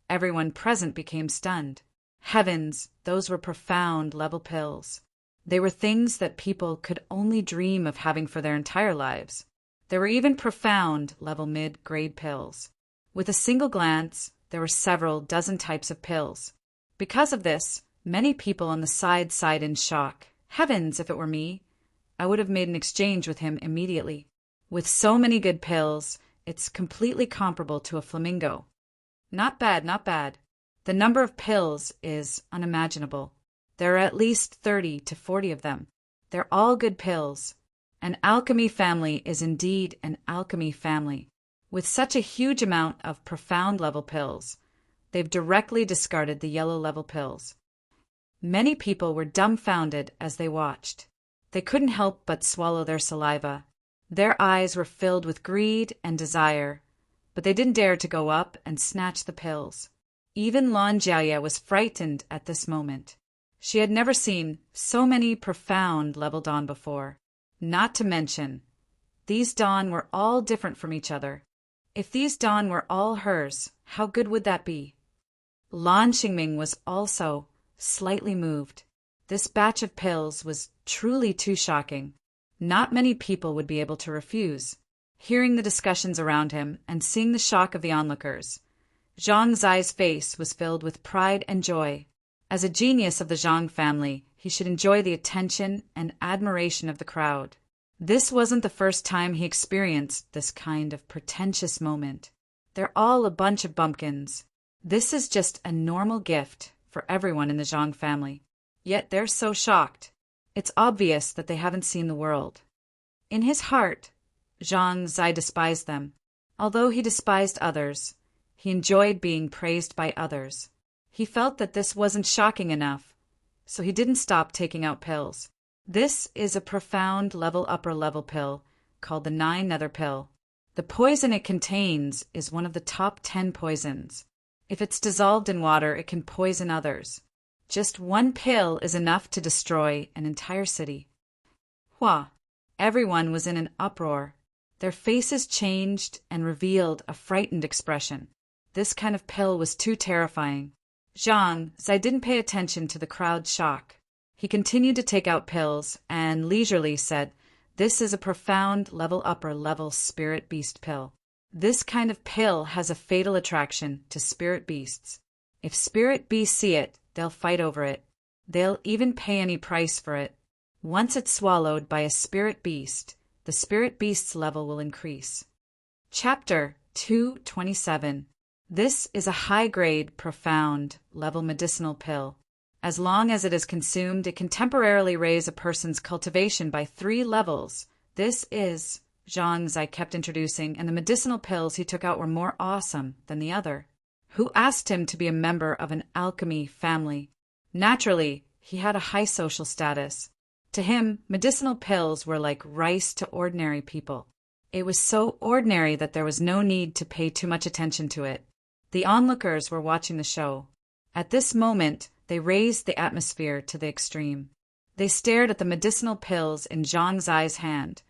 everyone present became stunned. Heavens, those were profound level pills. They were things that people could only dream of having for their entire lives. There were even profound level mid-grade pills. With a single glance, there were several dozen types of pills. Because of this, many people on the side sighed in shock. Heavens, if it were me, I would have made an exchange with him immediately. With so many good pills, it's completely comparable to a flamingo. Not bad, not bad. The number of pills is unimaginable. There are at least 30 to 40 of them. They're all good pills. An alchemy family is indeed an alchemy family. With such a huge amount of profound level pills, they've directly discarded the yellow level pills. Many people were dumbfounded as they watched. They couldn't help but swallow their saliva. Their eyes were filled with greed and desire, but they didn't dare to go up and snatch the pills. Even Lan Jiaye was frightened at this moment. She had never seen so many profound level dawn before. Not to mention, these dawn were all different from each other. If these dawn were all hers, how good would that be? Lan Xingming was also slightly moved. This batch of pills was truly too shocking. Not many people would be able to refuse. Hearing the discussions around him and seeing the shock of the onlookers, Zhang Zai's face was filled with pride and joy. As a genius of the Zhang family, he should enjoy the attention and admiration of the crowd. This wasn't the first time he experienced this kind of pretentious moment. They're all a bunch of bumpkins. This is just a normal gift for everyone in the Zhang family. Yet they're so shocked. It's obvious that they haven't seen the world. In his heart, Zhang Zai despised them. Although he despised others, he enjoyed being praised by others. He felt that this wasn't shocking enough, so he didn't stop taking out pills. This is a profound upper level pill called the 9 Nether pill. The poison it contains is one of the top 10 poisons. If it's dissolved in water, it can poison others. Just one pill is enough to destroy an entire city. Hua! Everyone was in an uproar. Their faces changed and revealed a frightened expression. This kind of pill was too terrifying. Zhang Zai didn't pay attention to the crowd's shock. He continued to take out pills and leisurely said, "This is a profound upper level spirit beast pill. This kind of pill has a fatal attraction to spirit beasts. If spirit beasts see it, they'll fight over it. They'll even pay any price for it. Once it's swallowed by a spirit beast, the spirit beast's level will increase." Chapter 227. This is a high-grade, profound level medicinal pill. As long as it is consumed, it can temporarily raise a person's cultivation by 3 levels. This is, Zhang Zai kept introducing, and the medicinal pills he took out were more awesome than the other. who asked him to be a member of an alchemy family. Naturally, he had a high social status. To him, medicinal pills were like rice to ordinary people. It was so ordinary that there was no need to pay too much attention to it. The onlookers were watching the show. At this moment, they raised the atmosphere to the extreme. They stared at the medicinal pills in Zhang Zai's hand.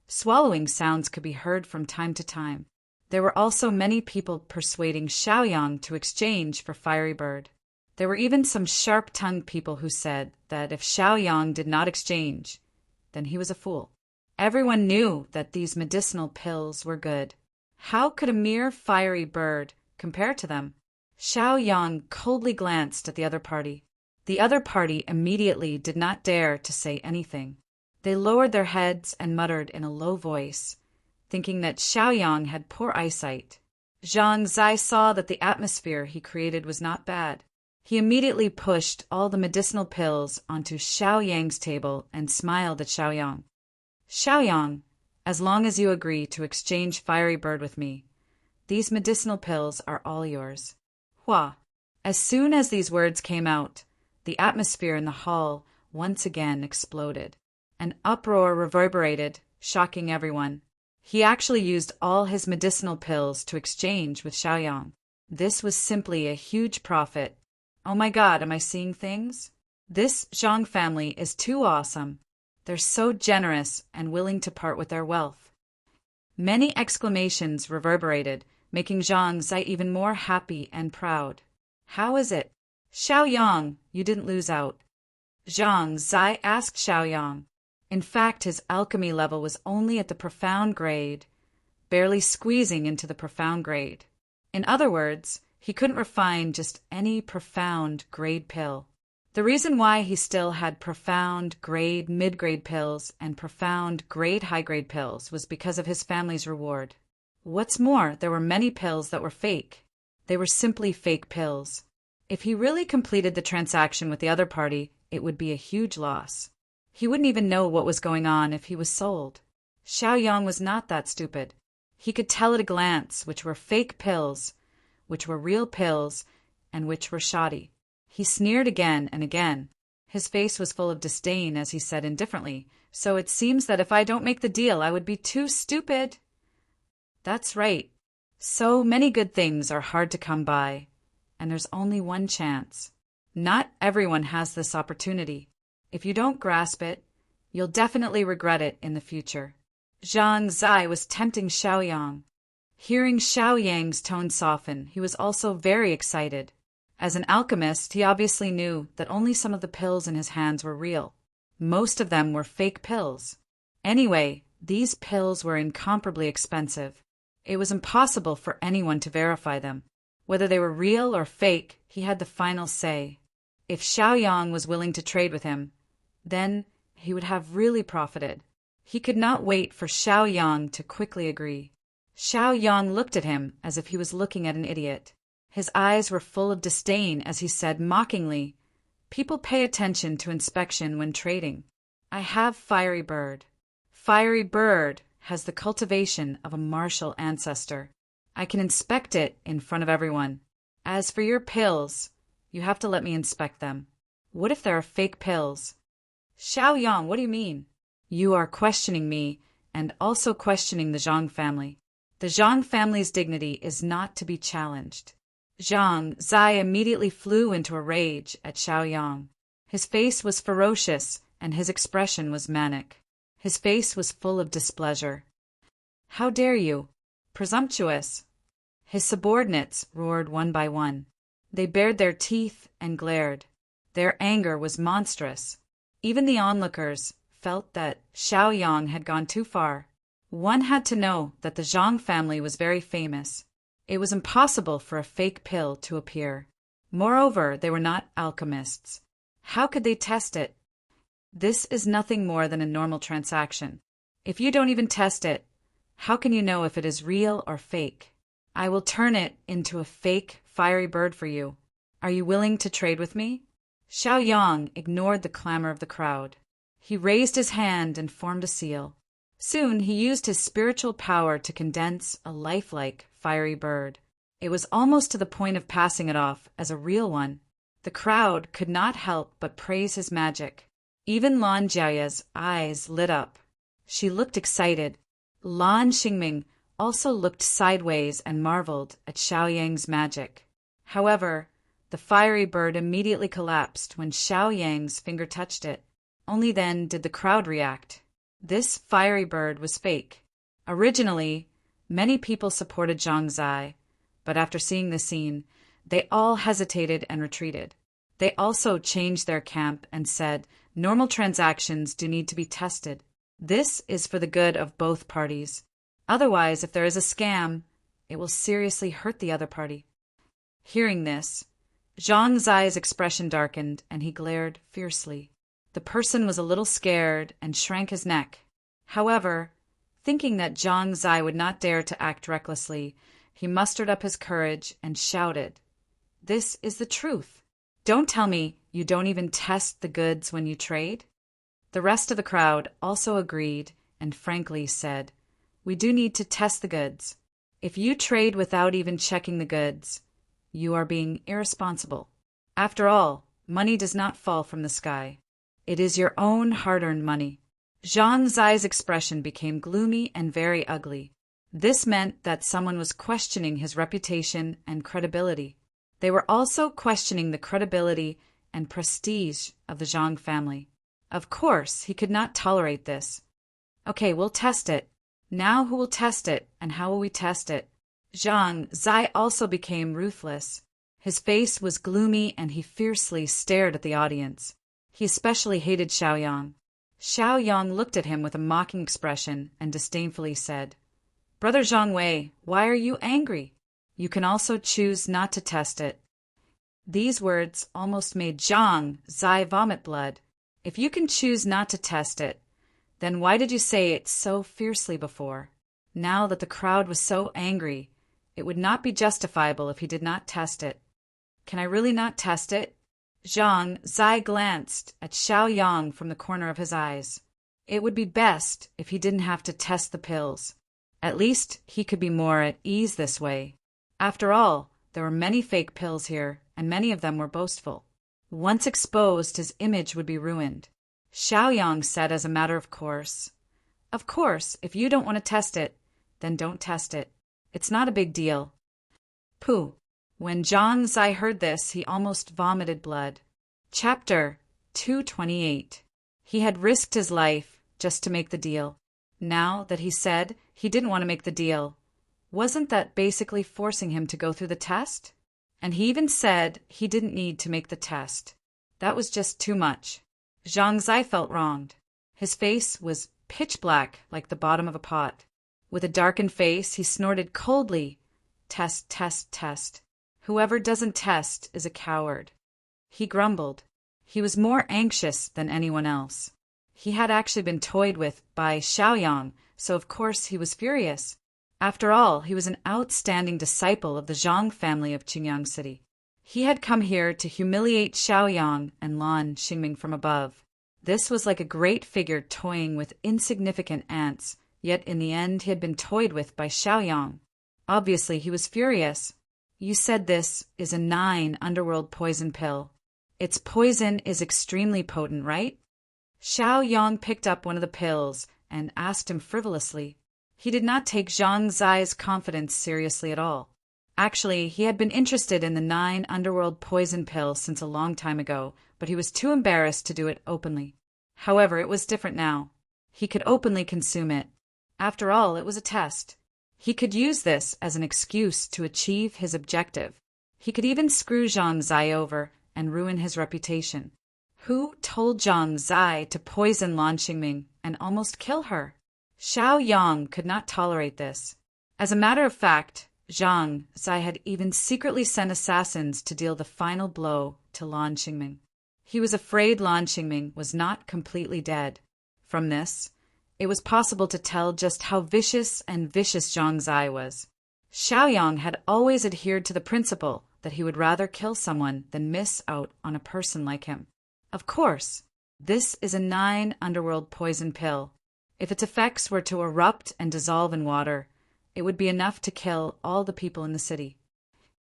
Swallowing sounds could be heard from time to time. There were also many people persuading Xiaoyang to exchange for Fiery Bird. There were even some sharp-tongued people who said that if Xiaoyang did not exchange, then he was a fool. Everyone knew that these medicinal pills were good. How could a mere Fiery Bird compare to them? Xiaoyang coldly glanced at the other party. The other party immediately did not dare to say anything. They lowered their heads and muttered in a low voice, thinking that Xiaoyang had poor eyesight. Zhang Zai saw that the atmosphere he created was not bad. He immediately pushed all the medicinal pills onto Xiaoyang's table and smiled at Xiaoyang. Xiaoyang, as long as you agree to exchange Fiery Bird with me, these medicinal pills are all yours. Hua! As soon as these words came out, the atmosphere in the hall once again exploded. An uproar reverberated, shocking everyone. He actually used all his medicinal pills to exchange with Xiaoyang. This was simply a huge profit. Oh my God, am I seeing things? This Zhang family is too awesome. They're so generous and willing to part with their wealth. Many exclamations reverberated, making Zhang Zai even more happy and proud. How is it? Xiaoyang, you didn't lose out. Zhang Zai asked Xiaoyang. In fact, his alchemy level was only at the profound grade, barely squeezing into the profound grade. In other words, he couldn't refine just any profound grade pill. The reason why he still had profound grade mid-grade pills and profound grade high-grade pills was because of his family's reward. What's more, there were many pills that were fake. They were simply fake pills. If he really completed the transaction with the other party, it would be a huge loss. He wouldn't even know what was going on if he was sold. Xiaoyang was not that stupid. He could tell at a glance which were fake pills, which were real pills, and which were shoddy. He sneered again and again. His face was full of disdain as he said indifferently, "So it seems that if I don't make the deal, I would be too stupid." That's right. So many good things are hard to come by, and there's only one chance. Not everyone has this opportunity. If you don't grasp it, you'll definitely regret it in the future. Zhang Zai was tempting Xiaoyang. Hearing Xiaoyang's tone soften, he was also very excited. As an alchemist, he obviously knew that only some of the pills in his hands were real. Most of them were fake pills. Anyway, these pills were incomparably expensive. It was impossible for anyone to verify them. Whether they were real or fake, he had the final say. If Xiaoyang was willing to trade with him, then he would have really profited. He could not wait for Xiaoyang to quickly agree. Xiaoyang looked at him as if he was looking at an idiot. His eyes were full of disdain as he said mockingly, "People pay attention to inspection when trading. I have Fiery Bird. Fiery Bird has the cultivation of a martial ancestor. I can inspect it in front of everyone. As for your pills, you have to let me inspect them. What if there are fake pills?" "Xiaoyang, what do you mean?" "You are questioning me and also questioning the Zhang family. The Zhang family's dignity is not to be challenged." Zhang Zai immediately flew into a rage at Xiaoyang. His face was ferocious and his expression was manic. His face was full of displeasure. "How dare you? Presumptuous!" His subordinates roared one by one. They bared their teeth and glared. Their anger was monstrous. Even the onlookers felt that Xiaoyang had gone too far. One had to know that the Zhang family was very famous. It was impossible for a fake pill to appear. Moreover, they were not alchemists. How could they test it? This is nothing more than a normal transaction. If you don't even test it, how can you know if it is real or fake? I will turn it into a fake Fiery Bird for you. Are you willing to trade with me? Xiaoyang ignored the clamor of the crowd. He raised his hand and formed a seal. Soon he used his spiritual power to condense a lifelike Fiery Bird. It was almost to the point of passing it off as a real one. The crowd could not help but praise his magic. Even Lan Jiaya's eyes lit up. She looked excited. Lan Xingming also looked sideways and marveled at Xiaoyang's magic. However, the fiery bird immediately collapsed when Xiaoyang's finger touched it. Only then did the crowd react. This fiery bird was fake. Originally, many people supported Zhang Zai, but after seeing the scene, they all hesitated and retreated. They also changed their camp and said normal transactions do need to be tested. This is for the good of both parties. Otherwise, if there is a scam, it will seriously hurt the other party. Hearing this, Zhang Zai's expression darkened and he glared fiercely. The person was a little scared and shrank his neck. However, thinking that Zhang Zai would not dare to act recklessly, he mustered up his courage and shouted, "This is the truth. Don't tell me you don't even test the goods when you trade?" The rest of the crowd also agreed and frankly said, "We do need to test the goods. If you trade without even checking the goods, you are being irresponsible. After all, money does not fall from the sky. It is your own hard-earned money." Zhang Zai's expression became gloomy and very ugly. This meant that someone was questioning his reputation and credibility. They were also questioning the credibility and prestige of the Zhang family. Of course, he could not tolerate this. "Okay, we'll test it. Now who will test it, and how will we test it?" Zhang Zai also became ruthless. His face was gloomy and he fiercely stared at the audience. He especially hated Xiaoyang. Xiaoyang looked at him with a mocking expression and disdainfully said, "Brother Zhang Wei, why are you angry? You can also choose not to test it." These words almost made Zhang Zai vomit blood. If you can choose not to test it, then why did you say it so fiercely before? Now that the crowd was so angry, it would not be justifiable if he did not test it. "Can I really not test it?" Zhang Zai glanced at Xiaoyang from the corner of his eyes. It would be best if he didn't have to test the pills. At least he could be more at ease this way. After all, there were many fake pills here, and many of them were boastful. Once exposed, his image would be ruined. Xiaoyang said as a matter of course, "Of course, if you don't want to test it, then don't test it. It's not a big deal." Pooh! When Zhang Zai heard this, he almost vomited blood. Chapter 228. He had risked his life just to make the deal. Now that he said he didn't want to make the deal, wasn't that basically forcing him to go through the test? And he even said he didn't need to make the test. That was just too much. Zhang Zai felt wronged. His face was pitch black like the bottom of a pot. With a darkened face, he snorted coldly, "Test, test, test. Whoever doesn't test is a coward." He grumbled. He was more anxious than anyone else. He had actually been toyed with by Xiaoyang, so of course he was furious. After all, he was an outstanding disciple of the Zhang family of Qingyang City. He had come here to humiliate Xiaoyang and Lan Xingming from above. This was like a great figure toying with insignificant ants, yet in the end he had been toyed with by Xiaoyang. Obviously he was furious. "You said this is a 9 underworld poison pill. Its poison is extremely potent, right?" Xiaoyang picked up one of the pills and asked him frivolously. He did not take Zhang Zai's confidence seriously at all. Actually, he had been interested in the 9 underworld poison pill since a long time ago, but he was too embarrassed to do it openly. However, it was different now. He could openly consume it. After all, it was a test. He could use this as an excuse to achieve his objective. He could even screw Zhang Zai over and ruin his reputation. Who told Zhang Zai to poison Lan Xingming and almost kill her? Xiaoyang could not tolerate this. As a matter of fact, Zhang Zai had even secretly sent assassins to deal the final blow to Lan Xingming. He was afraid Lan Xingming was not completely dead. From this, it was possible to tell just how vicious and vicious Zhang Zai was. Xiaoyang had always adhered to the principle that he would rather kill someone than miss out on a person like him. Of course, this is a 9 underworld poison pill. If its effects were to erupt and dissolve in water, it would be enough to kill all the people in the city.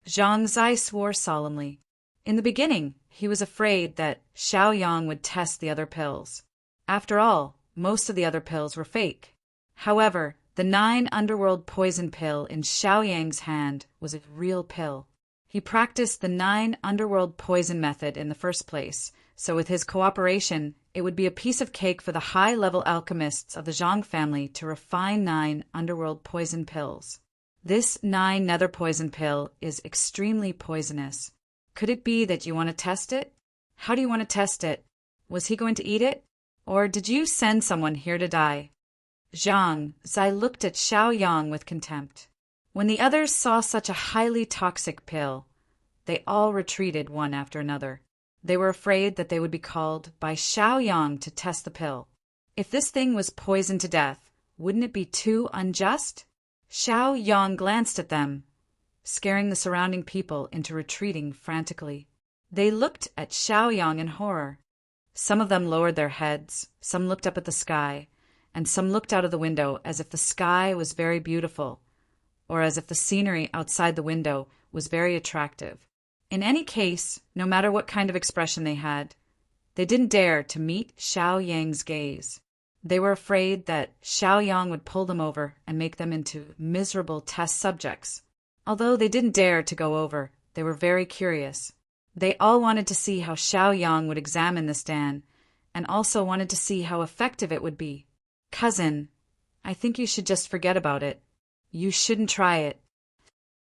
Zhang Zai swore solemnly. In the beginning, he was afraid that Xiaoyang would test the other pills. After all, most of the other pills were fake. However, the 9 underworld poison pill in Xiaoyang's hand was a real pill. He practiced the 9 underworld poison method in the first place, so with his cooperation, it would be a piece of cake for the high-level alchemists of the Zhang family to refine 9 underworld poison pills. This 9 nether poison pill is extremely poisonous. Could it be that you want to test it? How do you want to test it? Was he going to eat it? Or did you send someone here to die? Zhang Zai looked at Xiaoyang with contempt. When the others saw such a highly toxic pill, they all retreated one after another. They were afraid that they would be called by Xiaoyang to test the pill. If this thing was poisoned to death, wouldn't it be too unjust? Xiaoyang glanced at them, scaring the surrounding people into retreating frantically. They looked at Xiaoyang in horror. Some of them lowered their heads, some looked up at the sky, and some looked out of the window as if the sky was very beautiful, or as if the scenery outside the window was very attractive. In any case, no matter what kind of expression they had, they didn't dare to meet Xiaoyang's gaze. They were afraid that Xiaoyang would pull them over and make them into miserable test subjects. Although they didn't dare to go over, they were very curious. They all wanted to see how Xiaoyang would examine this Dan, and also wanted to see how effective it would be. Cousin, I think you should just forget about it. You shouldn't try it.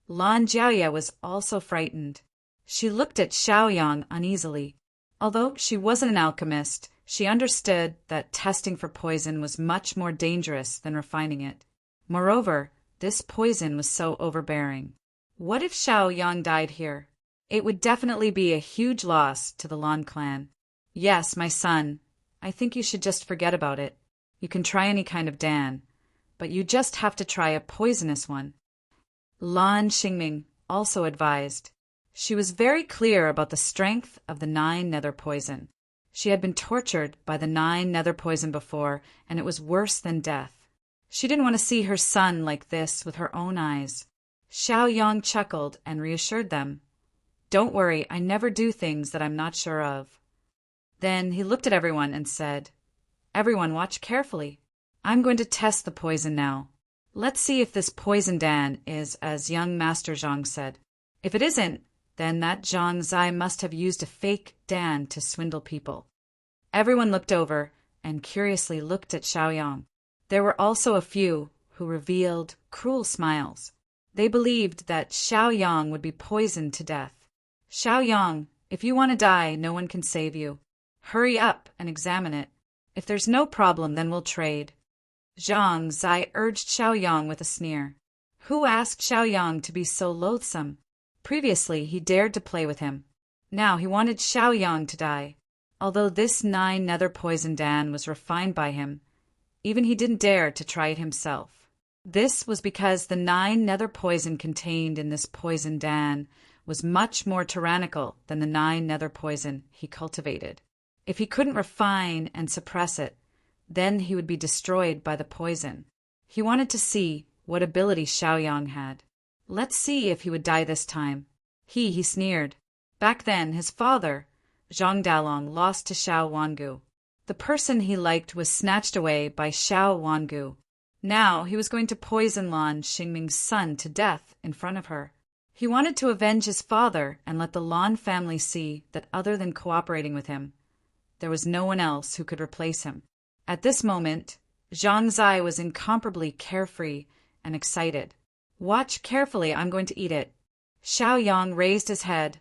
Lan Jiaoye was also frightened. She looked at Xiaoyang uneasily. Although she wasn't an alchemist, she understood that testing for poison was much more dangerous than refining it. Moreover, this poison was so overbearing. What if Xiaoyang died here? It would definitely be a huge loss to the Lan clan. Yes, my son, I think you should just forget about it. You can try any kind of Dan, but you just have to try a poisonous one. Lan Xingming also advised. She was very clear about the strength of the 9 nether poison. She had been tortured by the 9 nether poison before, and it was worse than death. She didn't want to see her son like this with her own eyes. Xiaoyang chuckled and reassured them. Don't worry, I never do things that I'm not sure of. Then he looked at everyone and said, Everyone watch carefully. I'm going to test the poison now. Let's see if this poison Dan is as young Master Zhang said. If it isn't, then that Zhang Zai must have used a fake Dan to swindle people. Everyone looked over and curiously looked at Xiaoyang. There were also a few who revealed cruel smiles. They believed that Xiaoyang would be poisoned to death. Xiaoyang, if you want to die, no one can save you. Hurry up and examine it. If there's no problem, then we'll trade. Zhang Zai urged Xiaoyang with a sneer. Who asked Xiaoyang to be so loathsome? Previously, he dared to play with him. Now he wanted Xiaoyang to die. Although this 9 nether poison Dan was refined by him, even he didn't dare to try it himself. This was because the 9 nether poison contained in this poison Dan was much more tyrannical than the 9 nether poison he cultivated. If he couldn't refine and suppress it, then he would be destroyed by the poison. He wanted to see what ability Xiaoyang had. Let's see if he would die this time. He sneered. Back then, his father, Zhang Dalong, lost to Xiao Wangu. The person he liked was snatched away by Xiao Wangu. Now he was going to poison Lan Xingming's son to death in front of her. He wanted to avenge his father and let the Lan family see that other than cooperating with him, there was no one else who could replace him. At this moment, Zhang Zai was incomparably carefree and excited. Watch carefully, I'm going to eat it. Xiaoyang raised his head,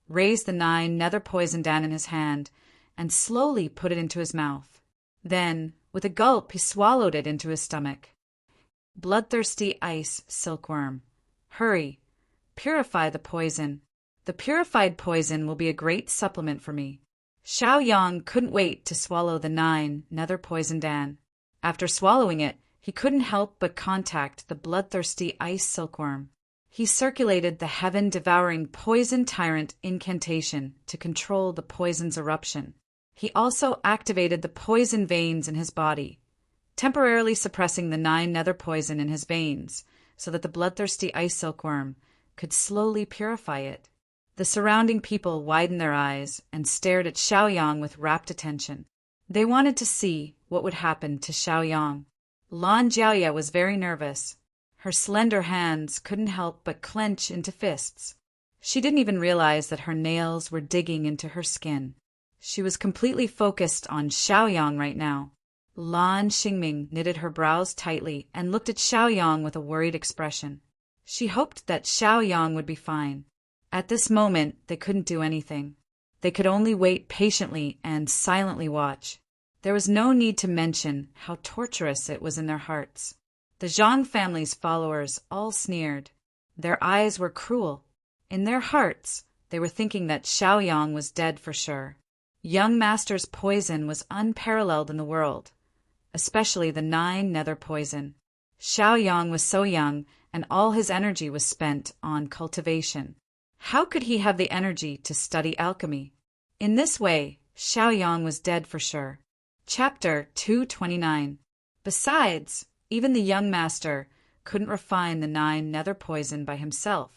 raised the 9 nether poison Dan in his hand, and slowly put it into his mouth. Then, with a gulp, he swallowed it into his stomach. Bloodthirsty ice silkworm. Hurry. Purify the poison. The purified poison will be a great supplement for me. Xiaoyang couldn't wait to swallow the 9 nether poison Dan. After swallowing it, he couldn't help but contact the bloodthirsty ice silkworm. He circulated the heaven-devouring poison tyrant incantation to control the poison's eruption. He also activated the poison veins in his body, temporarily suppressing the 9 nether poison in his veins so that the bloodthirsty ice silkworm could slowly purify it. The surrounding people widened their eyes and stared at Xiaoyang with rapt attention. They wanted to see what would happen to Xiaoyang. Lan Jiaoye was very nervous. Her slender hands couldn't help but clench into fists. She didn't even realize that her nails were digging into her skin. She was completely focused on Xiaoyang right now. Lan Xingming knitted her brows tightly and looked at Xiaoyang with a worried expression. She hoped that Xiaoyang would be fine. At this moment, they couldn't do anything. They could only wait patiently and silently watch. There was no need to mention how torturous it was in their hearts. The Zhang family's followers all sneered. Their eyes were cruel. In their hearts, they were thinking that Xiaoyang was dead for sure. Young Master's poison was unparalleled in the world, especially the 9 nether poison. Xiaoyang was so young, and all his energy was spent on cultivation. How could he have the energy to study alchemy? In this way, Xiaoyang was dead for sure. Chapter 229. Besides, even the young master couldn't refine the 9 nether poison by himself.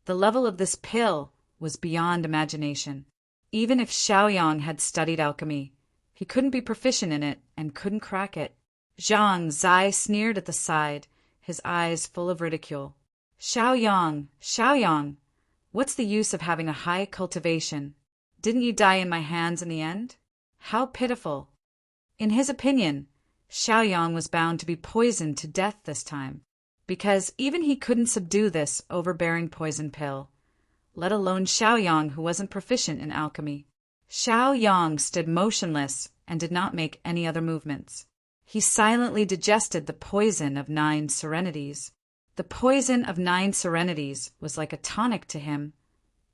The level of this pill was beyond imagination. Even if Xiaoyang had studied alchemy, he couldn't be proficient in it and couldn't crack it. Zhang Zai sneered at the side, his eyes full of ridicule. Xiaoyang, what's the use of having a high cultivation? Didn't you die in my hands in the end? How pitiful. In his opinion, Xiaoyang was bound to be poisoned to death this time, because even he couldn't subdue this overbearing poison pill, let alone Xiaoyang, who wasn't proficient in alchemy. Xiaoyang stood motionless and did not make any other movements. He silently digested the poison of 9 serenities. The poison of 9 serenities was like a tonic to him,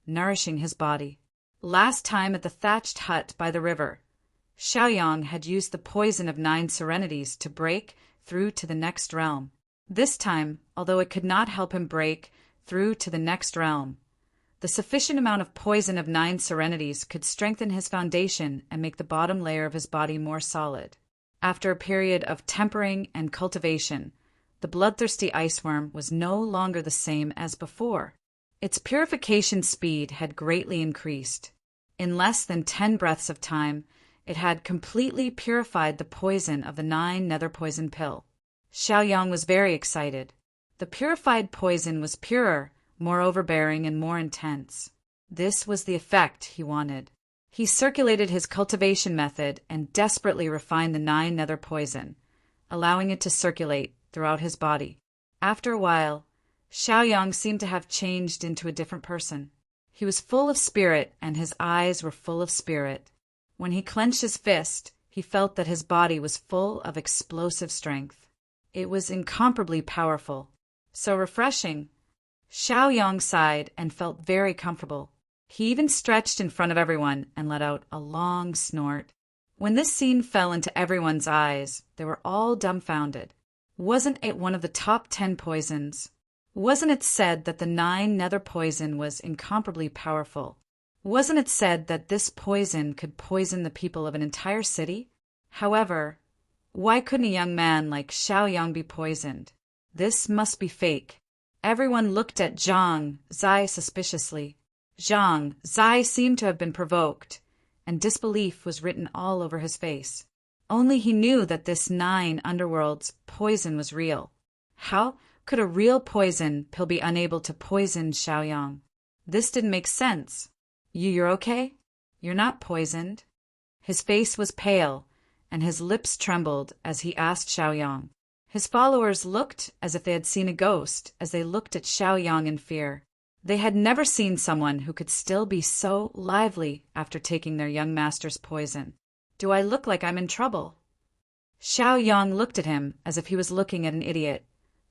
nourishing his body. Last time at the thatched hut by the river, Xiaoyang had used the poison of 9 serenities to break through to the next realm. This time, although it could not help him break through to the next realm, the sufficient amount of poison of 9 serenities could strengthen his foundation and make the bottom layer of his body more solid. After a period of tempering and cultivation, the bloodthirsty iceworm was no longer the same as before. Its purification speed had greatly increased. In less than 10 breaths of time, it had completely purified the poison of the 9 nether poison pill. Xiaoyang was very excited. The purified poison was purer, more overbearing, and more intense. This was the effect he wanted. He circulated his cultivation method and desperately refined the 9 nether poison, allowing it to circulate throughout his body. After a while, Xiaoyang seemed to have changed into a different person. He was full of spirit, and his eyes were full of spirit. When he clenched his fist, he felt that his body was full of explosive strength. It was incomparably powerful, so refreshing. Xiaoyang sighed and felt very comfortable. He even stretched in front of everyone and let out a long snort. When this scene fell into everyone's eyes, they were all dumbfounded. Wasn't it one of the top 10 poisons? Wasn't it said that the 9 nether poison was incomparably powerful? Wasn't it said that this poison could poison the people of an entire city? However, why couldn't a young man like Xiaoyang be poisoned? This must be fake. Everyone looked at Zhang Zai suspiciously. Zhang Zai seemed to have been provoked, and disbelief was written all over his face. Only he knew that this 9 underworld's poison was real. How could a real poison pill be unable to poison Xiaoyang? This didn't make sense. You're okay? You're not poisoned. His face was pale, and his lips trembled as he asked Xiaoyang. His followers looked as if they had seen a ghost as they looked at Xiaoyang in fear. They had never seen someone who could still be so lively after taking their young master's poison. Do I look like I'm in trouble? Xiaoyang looked at him as if he was looking at an idiot,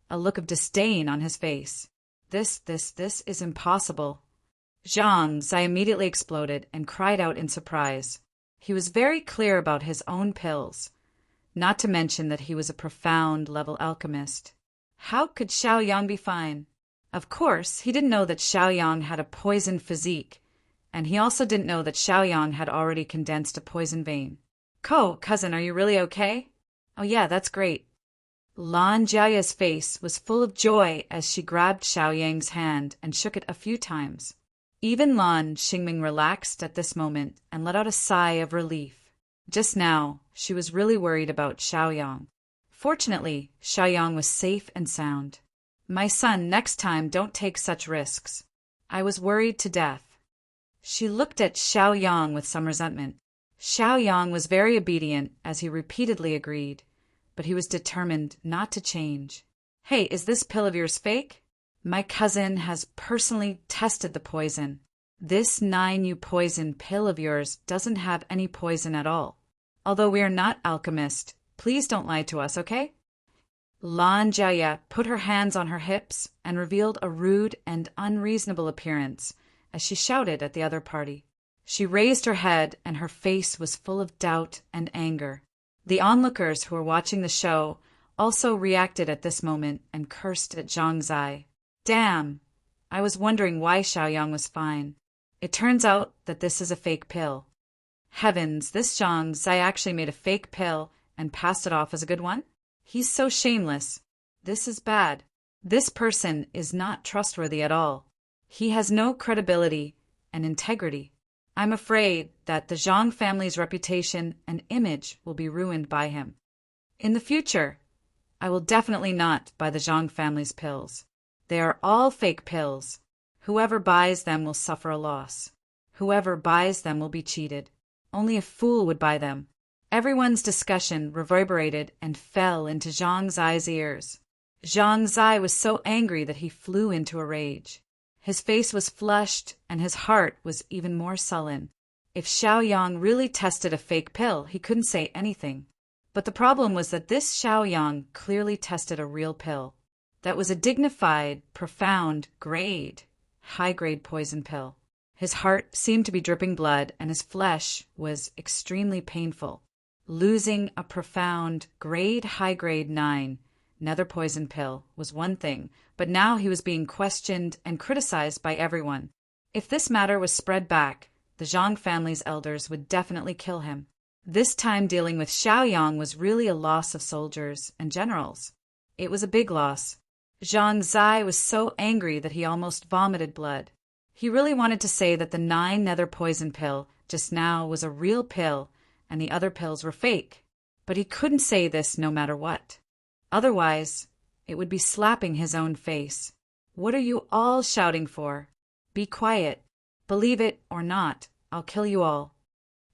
a look of disdain on his face. This is impossible. Zhang Zai immediately exploded and cried out in surprise. He was very clear about his own pills, not to mention that he was a profound level alchemist. How could Xiaoyang be fine? Of course, he didn't know that Xiaoyang had a poison physique, and he also didn't know that Xiaoyang had already condensed a poison vein. Cousin, are you really okay? Oh yeah, that's great. Lan Jiaya's face was full of joy as she grabbed Xiaoyang's hand and shook it a few times. Even Lan Xingming relaxed at this moment and let out a sigh of relief. Just now, she was really worried about Xiaoyang. Fortunately, Xiaoyang was safe and sound. "My son, next time don't take such risks. I was worried to death." She looked at Xiaoyang with some resentment. Xiaoyang was very obedient as he repeatedly agreed, but he was determined not to change. "Hey, is this pill of yours fake? My cousin has personally tested the poison. This 9U poison pill of yours doesn't have any poison at all. Although we are not alchemists, please don't lie to us, okay?" Lan Jiaya put her hands on her hips and revealed a rude and unreasonable appearance as she shouted at the other party. She raised her head and her face was full of doubt and anger. The onlookers who were watching the show also reacted at this moment and cursed at Zhang Zai. "Damn! I was wondering why Xiaoyang was fine. It turns out that this is a fake pill. Heavens, this Zhang Zai actually made a fake pill and passed it off as a good one? He's so shameless. This is bad. This person is not trustworthy at all. He has no credibility and integrity. I'm afraid that the Zhang family's reputation and image will be ruined by him. In the future, I will definitely not buy the Zhang family's pills. They are all fake pills. Whoever buys them will suffer a loss. Whoever buys them will be cheated. Only a fool would buy them." Everyone's discussion reverberated and fell into Zhang Zai's ears. Zhang Zai was so angry that he flew into a rage. His face was flushed and his heart was even more sullen. If Xiaoyang really tested a fake pill, he couldn't say anything. But the problem was that this Xiaoyang clearly tested a real pill. That was a dignified, profound, high-grade poison pill. His heart seemed to be dripping blood and his flesh was extremely painful. Losing a profound, high-grade 9 nether poison pill was one thing, but now he was being questioned and criticized by everyone. If this matter was spread back, the Zhang family's elders would definitely kill him. This time dealing with Xiaoyang was really a loss of soldiers and generals. It was a big loss. Zhang Zai was so angry that he almost vomited blood. He really wanted to say that the 9 nether poison pill just now was a real pill and the other pills were fake, but he couldn't say this no matter what. Otherwise, it would be slapping his own face. "What are you all shouting for? Be quiet. Believe it or not, I'll kill you all."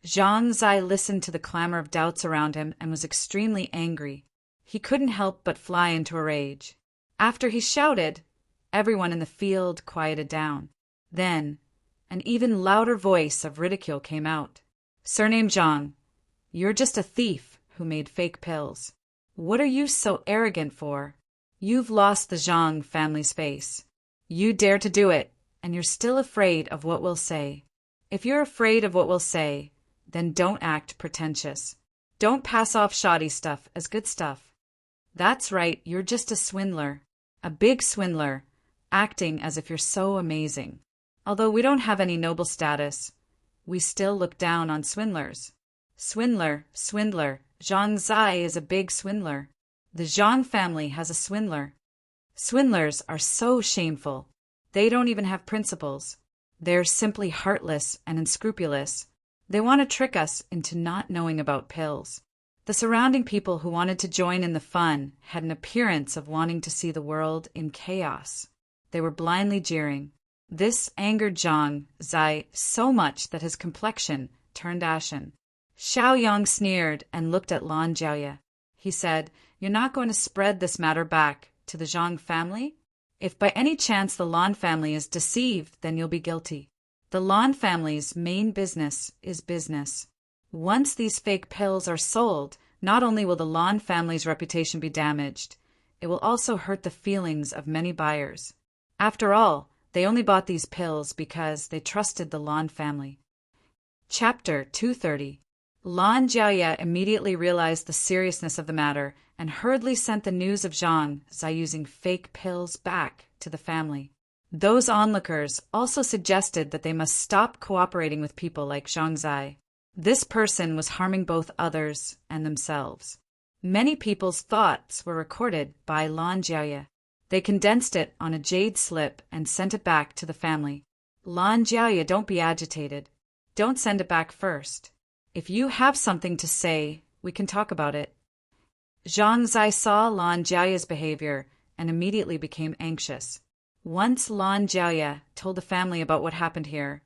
Zhang Zai listened to the clamor of doubts around him and was extremely angry. He couldn't help but fly into a rage. After he shouted, everyone in the field quieted down. Then, an even louder voice of ridicule came out. "Surname Zhang, you're just a thief who made fake pills. What are you so arrogant for? You've lost the Zhang family's face. You dare to do it, and you're still afraid of what we'll say. If you're afraid of what we'll say, then don't act pretentious. Don't pass off shoddy stuff as good stuff. That's right, you're just a swindler. A big swindler, acting as if you're so amazing. Although we don't have any noble status, we still look down on swindlers. Swindler, swindler, Zhang Zai is a big swindler. The Zhang family has a swindler. Swindlers are so shameful. They don't even have principles. They're simply heartless and unscrupulous. They want to trick us into not knowing about pills." The surrounding people who wanted to join in the fun had an appearance of wanting to see the world in chaos. They were blindly jeering. This angered Zhang Zai so much that his complexion turned ashen. Xiaoyang sneered and looked at Lan Jiaya. He said, "You're not going to spread this matter back to the Zhang family? If by any chance the Lan family is deceived, then you'll be guilty. The Lan family's main business is business. Once these fake pills are sold, not only will the Lan family's reputation be damaged, it will also hurt the feelings of many buyers. After all, they only bought these pills because they trusted the Lan family." Chapter 230. Lan Jiaya immediately realized the seriousness of the matter and hurriedly sent the news of Zhang Zai using fake pills back to the family. Those onlookers also suggested that they must stop cooperating with people like Zhang Zai. This person was harming both others and themselves. Many people's thoughts were recorded by Lan Jiaye. They condensed it on a jade slip and sent it back to the family. Lan Jiaye, don't be agitated. Don't send it back first. If you have something to say, we can talk about it. Zhang Zai saw Lan Jiaye's behavior and immediately became anxious. Once Lan Jiaye told the family about what happened here,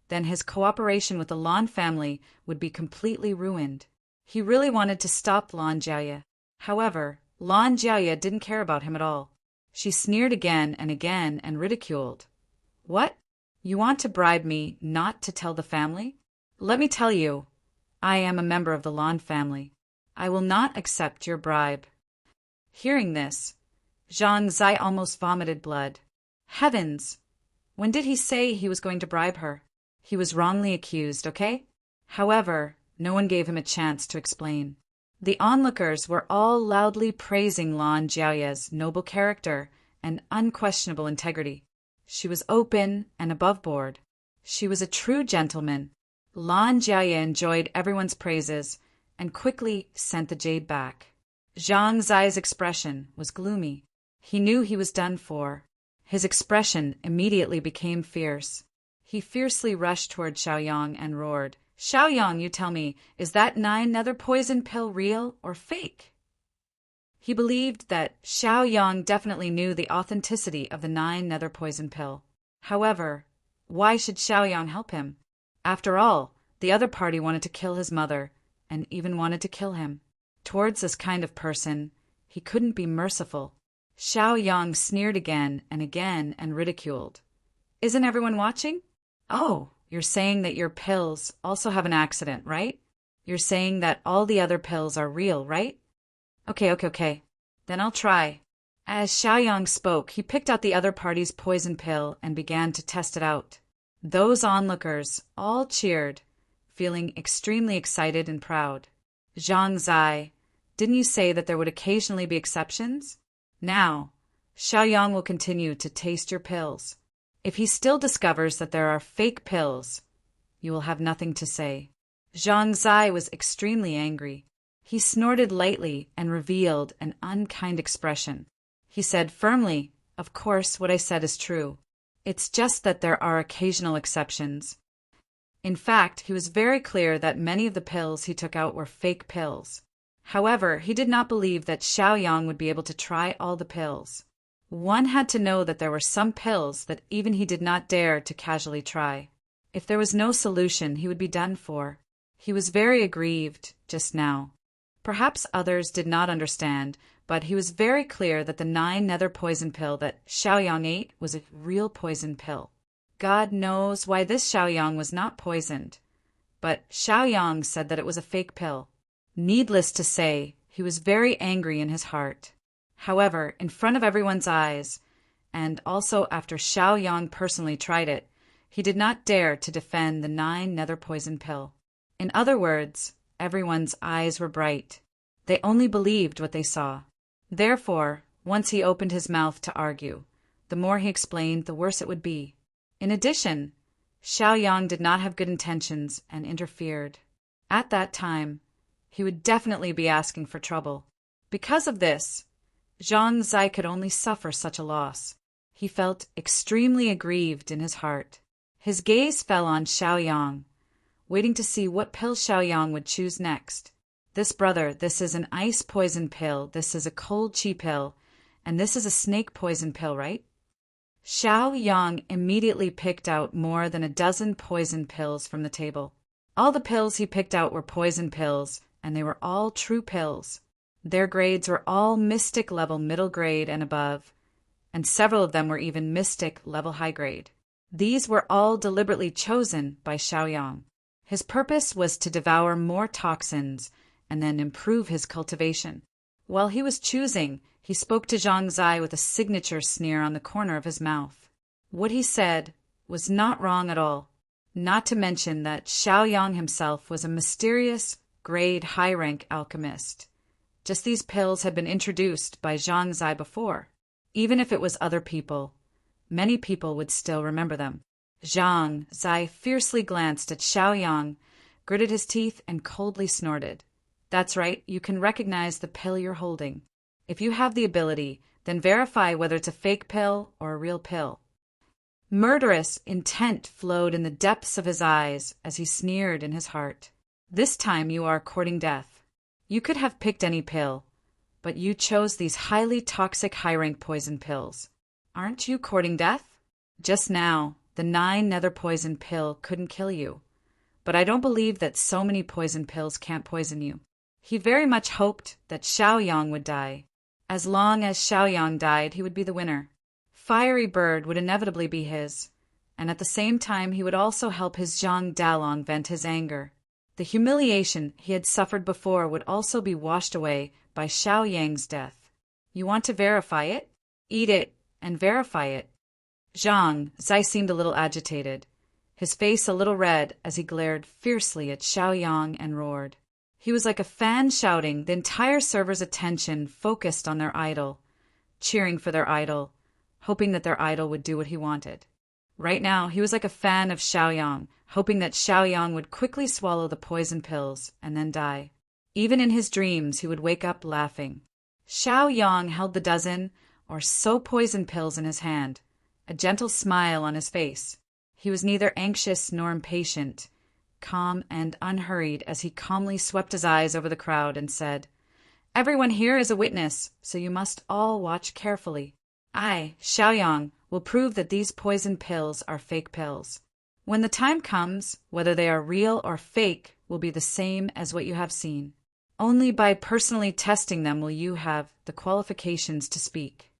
then his cooperation with the Lan family would be completely ruined. He really wanted to stop Lan Jiaye. However, Lan Jiaye didn't care about him at all. She sneered again and ridiculed. What? You want to bribe me not to tell the family? Let me tell you, I am a member of the Lan family. I will not accept your bribe. Hearing this, Zhang Zai almost vomited blood. Heavens! When did he say he was going to bribe her? He was wrongly accused, okay? However, no one gave him a chance to explain. The onlookers were all loudly praising Lan Jiaye's noble character and unquestionable integrity. She was open and above board. She was a true gentleman. Lan Jiaye enjoyed everyone's praises and quickly sent the jade back. Zhang Zai's expression was gloomy. He knew he was done for. His expression immediately became fierce. He fiercely rushed toward Xiaoyang and roared, Xiaoyang, you tell me, is that 9 nether poison pill real or fake? He believed that Xiaoyang definitely knew the authenticity of the 9 nether poison pill. However, why should Xiaoyang help him? After all, the other party wanted to kill his mother, and even wanted to kill him. Towards this kind of person, he couldn't be merciful. Xiaoyang sneered again and ridiculed. Isn't everyone watching? Oh, you're saying that your pills also have an accident, right? You're saying that all the other pills are real, right? Okay. Then I'll try. As Xiaoyang spoke, he picked out the other party's poison pill and began to test it out. Those onlookers all cheered, feeling extremely excited and proud. Zhang Zai, didn't you say that there would occasionally be exceptions? Now, Xiaoyang will continue to taste your pills. If he still discovers that there are fake pills, you will have nothing to say. Zhang Zai was extremely angry. He snorted lightly and revealed an unkind expression. He said firmly, of course, what I said is true. It's just that there are occasional exceptions. In fact, he was very clear that many of the pills he took out were fake pills. However, he did not believe that Xiaoyang would be able to try all the pills. One had to know that there were some pills that even he did not dare to casually try. If there was no solution, he would be done for. He was very aggrieved just now. Perhaps others did not understand, but he was very clear that the 9 nether poison pill that Xiaoyang ate was a real poison pill. God knows why this Xiaoyang was not poisoned, but Xiaoyang said that it was a fake pill. Needless to say, he was very angry in his heart. However, in front of everyone's eyes, and also after Xiaoyang personally tried it, he did not dare to defend the 9 nether poison pill. In other words, everyone's eyes were bright. They only believed what they saw. Therefore, once he opened his mouth to argue, the more he explained, the worse it would be. In addition, Xiaoyang did not have good intentions and interfered. At that time, he would definitely be asking for trouble. Because of this, Zhang Zai could only suffer such a loss. He felt extremely aggrieved in his heart. His gaze fell on Xiaoyang, waiting to see what pill Xiaoyang would choose next. This brother, this is an ice poison pill, this is a cold chi pill, and this is a snake poison pill, right? Xiaoyang immediately picked out more than a dozen poison pills from the table. All the pills he picked out were poison pills, and they were all true pills. Their grades were all mystic level middle grade and above, and several of them were even mystic level high grade. These were all deliberately chosen by Xiaoyang. His purpose was to devour more toxins and then improve his cultivation. While he was choosing, he spoke to Zhang Zai with a signature sneer on the corner of his mouth. What he said was not wrong at all, not to mention that Xiaoyang himself was a mysterious, grade high-rank alchemist. Just these pills had been introduced by Zhang Zai before. Even if it was other people, many people would still remember them. Zhang Zai fiercely glanced at Xiaoyang, gritted his teeth, and coldly snorted. That's right, you can recognize the pill you're holding. If you have the ability, then verify whether it's a fake pill or a real pill. Murderous intent flowed in the depths of his eyes as he sneered in his heart. This time you are courting death. You could have picked any pill, but you chose these highly toxic high-rank poison pills. Aren't you courting death? Just now, the 9 nether poison pill couldn't kill you, but I don't believe that so many poison pills can't poison you. He very much hoped that Xiaoyang would die. As long as Xiaoyang died, he would be the winner. Fiery Bird would inevitably be his, and at the same time he would also help his Zhang Dalong vent his anger. The humiliation he had suffered before would also be washed away by Xiaoyang's death. You want to verify it? Eat it and verify it. Zhang Zai seemed a little agitated, his face a little red as he glared fiercely at Xiaoyang and roared. He was like a fan shouting, the entire server's attention focused on their idol, cheering for their idol, hoping that their idol would do what he wanted. Right now, he was like a fan of Xiaoyang, hoping that Xiaoyang would quickly swallow the poison pills and then die. Even in his dreams, he would wake up laughing. Xiaoyang held the dozen or so poison pills in his hand, a gentle smile on his face. He was neither anxious nor impatient, calm and unhurried as he calmly swept his eyes over the crowd and said, "Everyone here is a witness, so you must all watch carefully. I, Xiaoyang, will prove that these poison pills are fake pills. When the time comes, whether they are real or fake will be the same as what you have seen. Only by personally testing them will you have the qualifications to speak.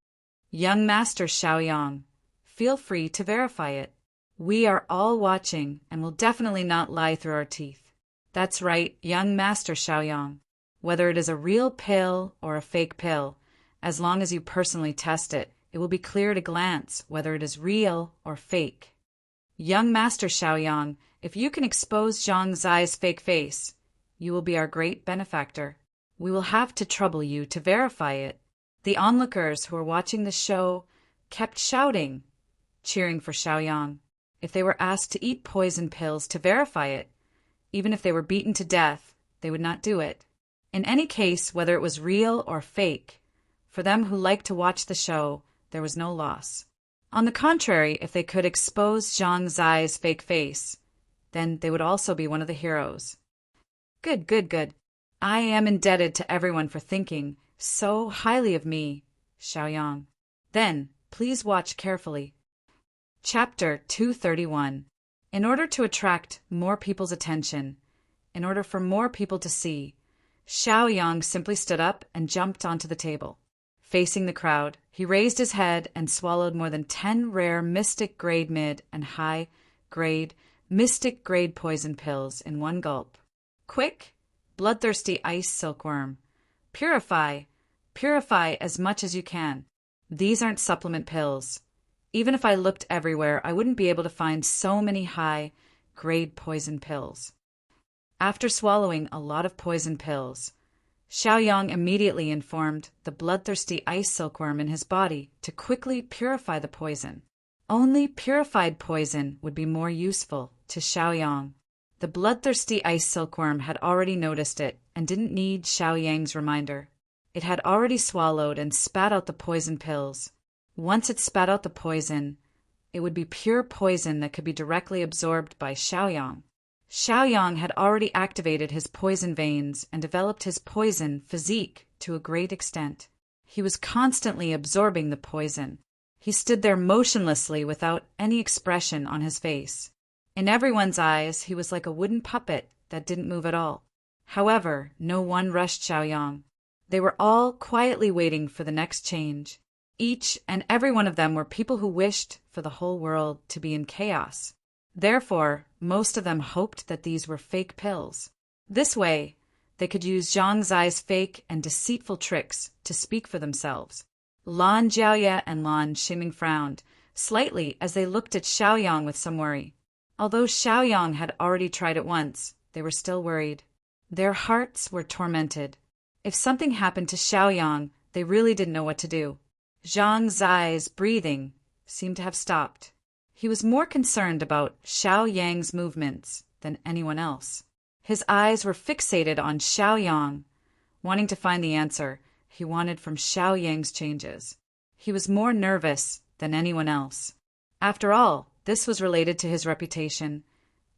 Young Master Xiaoyang, feel free to verify it. We are all watching and will definitely not lie through our teeth. That's right, young Master Xiaoyang. Whether it is a real pill or a fake pill, as long as you personally test it, it will be clear at a glance whether it is real or fake. Young Master Xiaoyang, if you can expose Zhang Zai's fake face, you will be our great benefactor. We will have to trouble you to verify it." The onlookers who were watching the show kept shouting, cheering for Xiaoyang. If they were asked to eat poison pills to verify it, even if they were beaten to death, they would not do it. In any case, whether it was real or fake, for them who liked to watch the show, there was no loss. On the contrary, if they could expose Zhang Zai's fake face, then they would also be one of the heroes. Good, good, good. I am indebted to everyone for thinking so highly of me, Xiaoyang. Then, please watch carefully. Chapter 231. In order to attract more people's attention, in order for more people to see, Xiaoyang simply stood up and jumped onto the table. Facing the crowd, he raised his head and swallowed more than 10 rare mystic grade mid and high grade mystic grade poison pills in one gulp. Quick, bloodthirsty ice silkworm. Purify, purify as much as you can. These aren't supplement pills. Even if I looked everywhere, I wouldn't be able to find so many high-grade poison pills. After swallowing a lot of poison pills, Xiaoyang immediately informed the bloodthirsty ice silkworm in his body to quickly purify the poison. Only purified poison would be more useful to Xiaoyang. The bloodthirsty ice silkworm had already noticed it and didn't need Xiaoyang's reminder. It had already swallowed and spat out the poison pills. Once it spat out the poison, it would be pure poison that could be directly absorbed by Xiaoyang. Xiaoyang had already activated his poison veins and developed his poison physique to a great extent. He was constantly absorbing the poison. He stood there motionlessly without any expression on his face. In everyone's eyes, he was like a wooden puppet that didn't move at all. However, no one rushed Xiaoyang. They were all quietly waiting for the next change. Each and every one of them were people who wished for the whole world to be in chaos. Therefore, most of them hoped that these were fake pills. This way, they could use Zhang Zai's fake and deceitful tricks to speak for themselves. Lan Jiaoye and Lan Ximing frowned slightly as they looked at Xiaoyang with some worry. Although Xiaoyang had already tried it once, they were still worried. Their hearts were tormented. If something happened to Xiaoyang, they really didn't know what to do. Zhang Zai's breathing seemed to have stopped. He was more concerned about Xiaoyang's movements than anyone else. His eyes were fixated on Xiaoyang, wanting to find the answer he wanted from Xiaoyang's changes. He was more nervous than anyone else. After all, this was related to his reputation,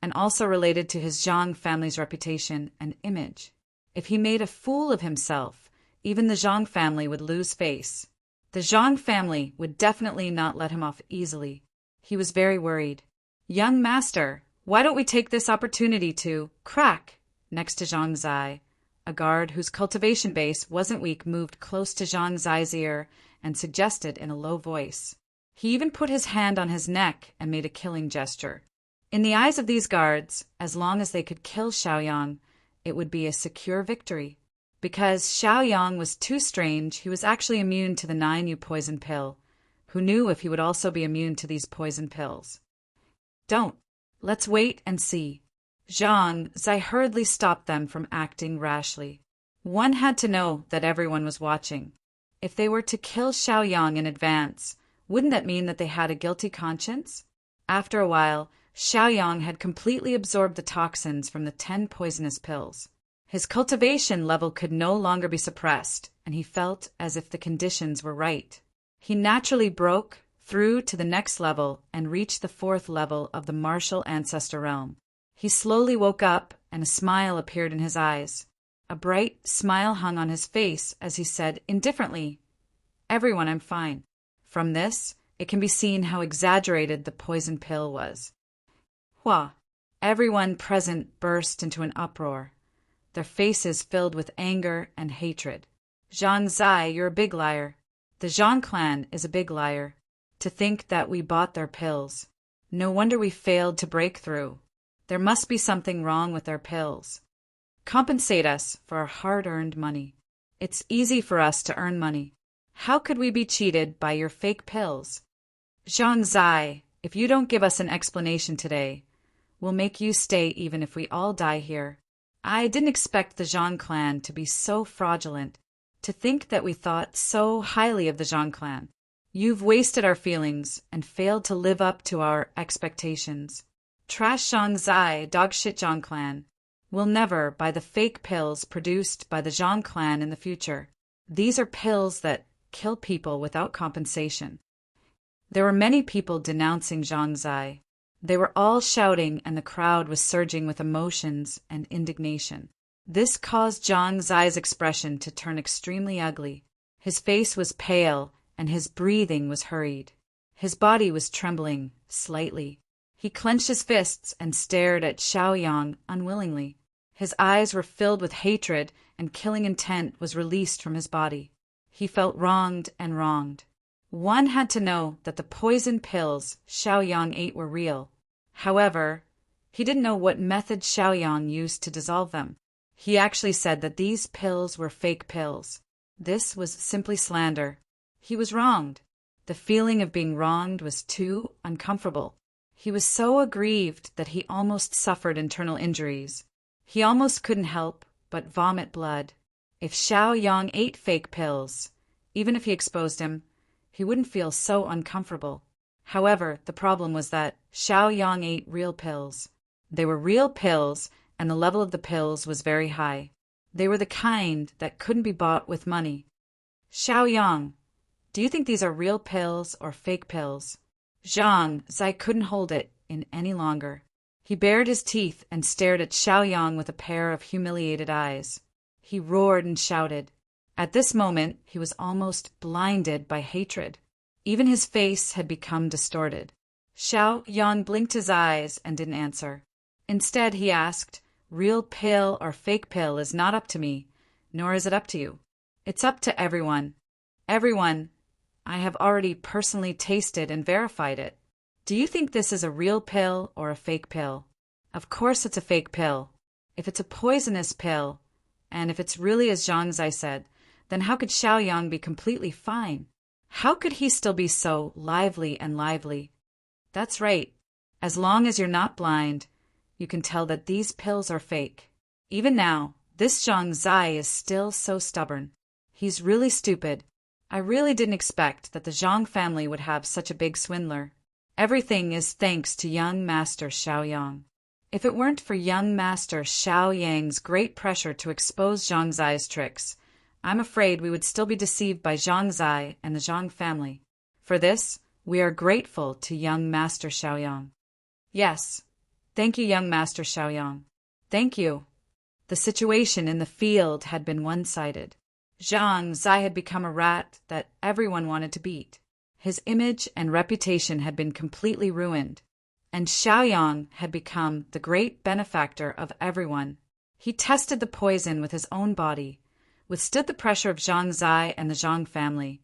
and also related to his Zhang family's reputation and image. If he made a fool of himself, even the Zhang family would lose face. The Zhang family would definitely not let him off easily. He was very worried. "Young master, why don't we take this opportunity to crack?" Next to Zhang Zai, a guard whose cultivation base wasn't weak moved close to Zhang Zai's ear and suggested in a low voice. He even put his hand on his neck and made a killing gesture. In the eyes of these guards, as long as they could kill Xiaoyang, it would be a secure victory. Because Xiaoyang was too strange, he was actually immune to the 9U poison pill. Who knew if he would also be immune to these poison pills? "Don't. Let's wait and see." Zhang Zai hurriedly stopped them from acting rashly. One had to know that everyone was watching. If they were to kill Xiaoyang in advance, wouldn't that mean that they had a guilty conscience? After a while, Xiaoyang had completely absorbed the toxins from the 10 poisonous pills. His cultivation level could no longer be suppressed, and he felt as if the conditions were right. He naturally broke through to the next level and reached the 4th level of the martial ancestor realm. He slowly woke up, and a smile appeared in his eyes. A bright smile hung on his face as he said indifferently, "Everyone, I'm fine." From this, it can be seen how exaggerated the poison pill was. Hua! Everyone present burst into an uproar, their faces filled with anger and hatred. "Zhang Zai, you're a big liar. The Zhang clan is a big liar. To think that we bought their pills. No wonder we failed to break through. There must be something wrong with their pills. Compensate us for our hard-earned money. It's easy for us to earn money. How could we be cheated by your fake pills? Zhang Zai, if you don't give us an explanation today, we'll make you stay even if we all die here. I didn't expect the Zhang clan to be so fraudulent. To think that we thought so highly of the Zhang clan. You've wasted our feelings and failed to live up to our expectations. Trash Zhang Zai, dogshit Zhang clan. We'll never buy the fake pills produced by the Zhang clan in the future. These are pills that kill people without compensation." There were many people denouncing Zhang Zai. They were all shouting, and the crowd was surging with emotions and indignation. This caused Zhang Zai's expression to turn extremely ugly. His face was pale, and his breathing was hurried. His body was trembling slightly. He clenched his fists and stared at Xiaoyang unwillingly. His eyes were filled with hatred, and killing intent was released from his body. He felt wronged and wronged. One had to know that the poison pills Xiaoyang ate were real. However, he didn't know what method Xiaoyang used to dissolve them. He actually said that these pills were fake pills. This was simply slander. He was wronged. The feeling of being wronged was too uncomfortable. He was so aggrieved that he almost suffered internal injuries. He almost couldn't help but vomit blood. If Xiaoyang ate fake pills, even if he exposed him, he wouldn't feel so uncomfortable. However, the problem was that Xiaoyang ate real pills. They were real pills, and the level of the pills was very high. They were the kind that couldn't be bought with money. "Xiaoyang, do you think these are real pills or fake pills?" Zhang Zai couldn't hold it in any longer. He bared his teeth and stared at Xiaoyang with a pair of humiliated eyes. He roared and shouted. At this moment, he was almost blinded by hatred. Even his face had become distorted. Xiaoyang blinked his eyes and didn't answer. Instead, he asked, "Real pill or fake pill is not up to me, nor is it up to you. It's up to everyone. Everyone. I have already personally tasted and verified it. Do you think this is a real pill or a fake pill? Of course it's a fake pill. If it's a poisonous pill, and if it's really as Zhang Zai said, then how could Xiaoyang be completely fine? How could he still be so lively and lively? That's right. As long as you're not blind, you can tell that these pills are fake. Even now, this Zhang Zai is still so stubborn. He's really stupid. I really didn't expect that the Zhang family would have such a big swindler. Everything is thanks to young Master Xiaoyang. If it weren't for young Master Xiao Yang's great pressure to expose Zhang Zai's tricks, I'm afraid we would still be deceived by Zhang Zai and the Zhang family. For this, we are grateful to young Master Xiaoyang. Yes. Thank you, young Master Xiaoyang. Thank you. The situation in the field had been one-sided. Zhang Zai had become a rat that everyone wanted to beat. His image and reputation had been completely ruined, and Xiaoyang had become the great benefactor of everyone. He tested the poison with his own body, withstood the pressure of Zhang Zai and the Zhang family,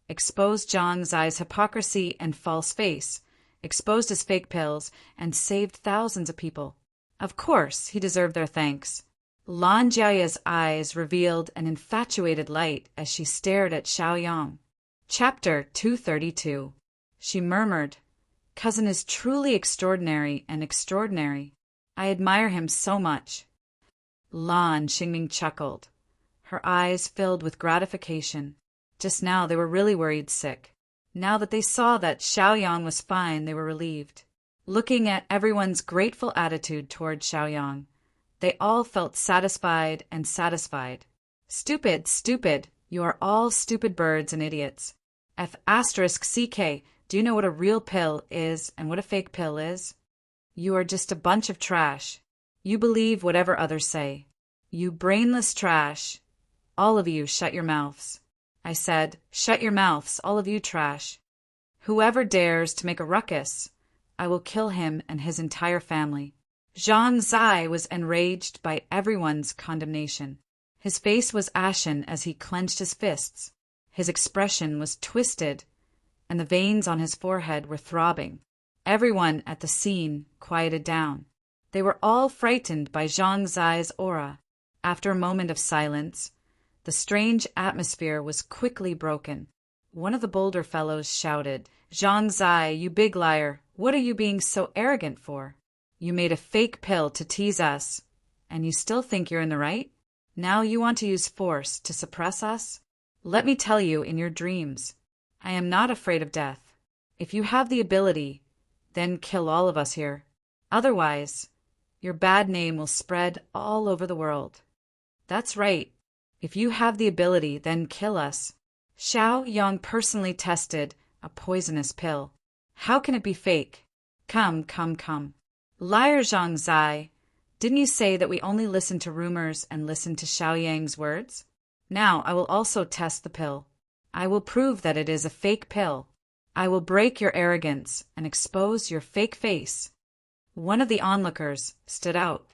exposed Zhang Zai's hypocrisy and false face, exposed his fake pills, and saved thousands of people. Of course, he deserved their thanks. Lan Jiaya's eyes revealed an infatuated light as she stared at Xiaoyang. Chapter 232. She murmured, "Cousin is truly extraordinary and extraordinary. I admire him so much." Lan Xingming chuckled. Her eyes filled with gratification. Just now they were really worried sick. Now that they saw that Xiaoyang was fine, they were relieved. Looking at everyone's grateful attitude toward Xiaoyang, they all felt satisfied and satisfied. Stupid, stupid, you are all stupid birds and idiots. F***CK, do you know what a real pill is and what a fake pill is? You are just a bunch of trash. You believe whatever others say. You brainless trash. All of you, shut your mouths. I said, shut your mouths, all of you trash. Whoever dares to make a ruckus, I will kill him and his entire family. Zhang Zai was enraged by everyone's condemnation. His face was ashen as he clenched his fists. His expression was twisted, and the veins on his forehead were throbbing. Everyone at the scene quieted down. They were all frightened by Zhang Zai's aura. After a moment of silence, the strange atmosphere was quickly broken. One of the bolder fellows shouted, "Zhang Zai, you big liar, what are you being so arrogant for? You made a fake pill to tease us, and you still think you're in the right? Now you want to use force to suppress us? Let me tell you in your dreams, I am not afraid of death. If you have the ability, then kill all of us here. Otherwise, your bad name will spread all over the world." That's right. If you have the ability, then kill us. Xiaoyang personally tested a poisonous pill. How can it be fake? Come. Liar Zhang Zai, didn't you say that we only listen to rumors and listen to Xiaoyang's words? Now I will also test the pill. I will prove that it is a fake pill. I will break your arrogance and expose your fake face. One of the onlookers stood out.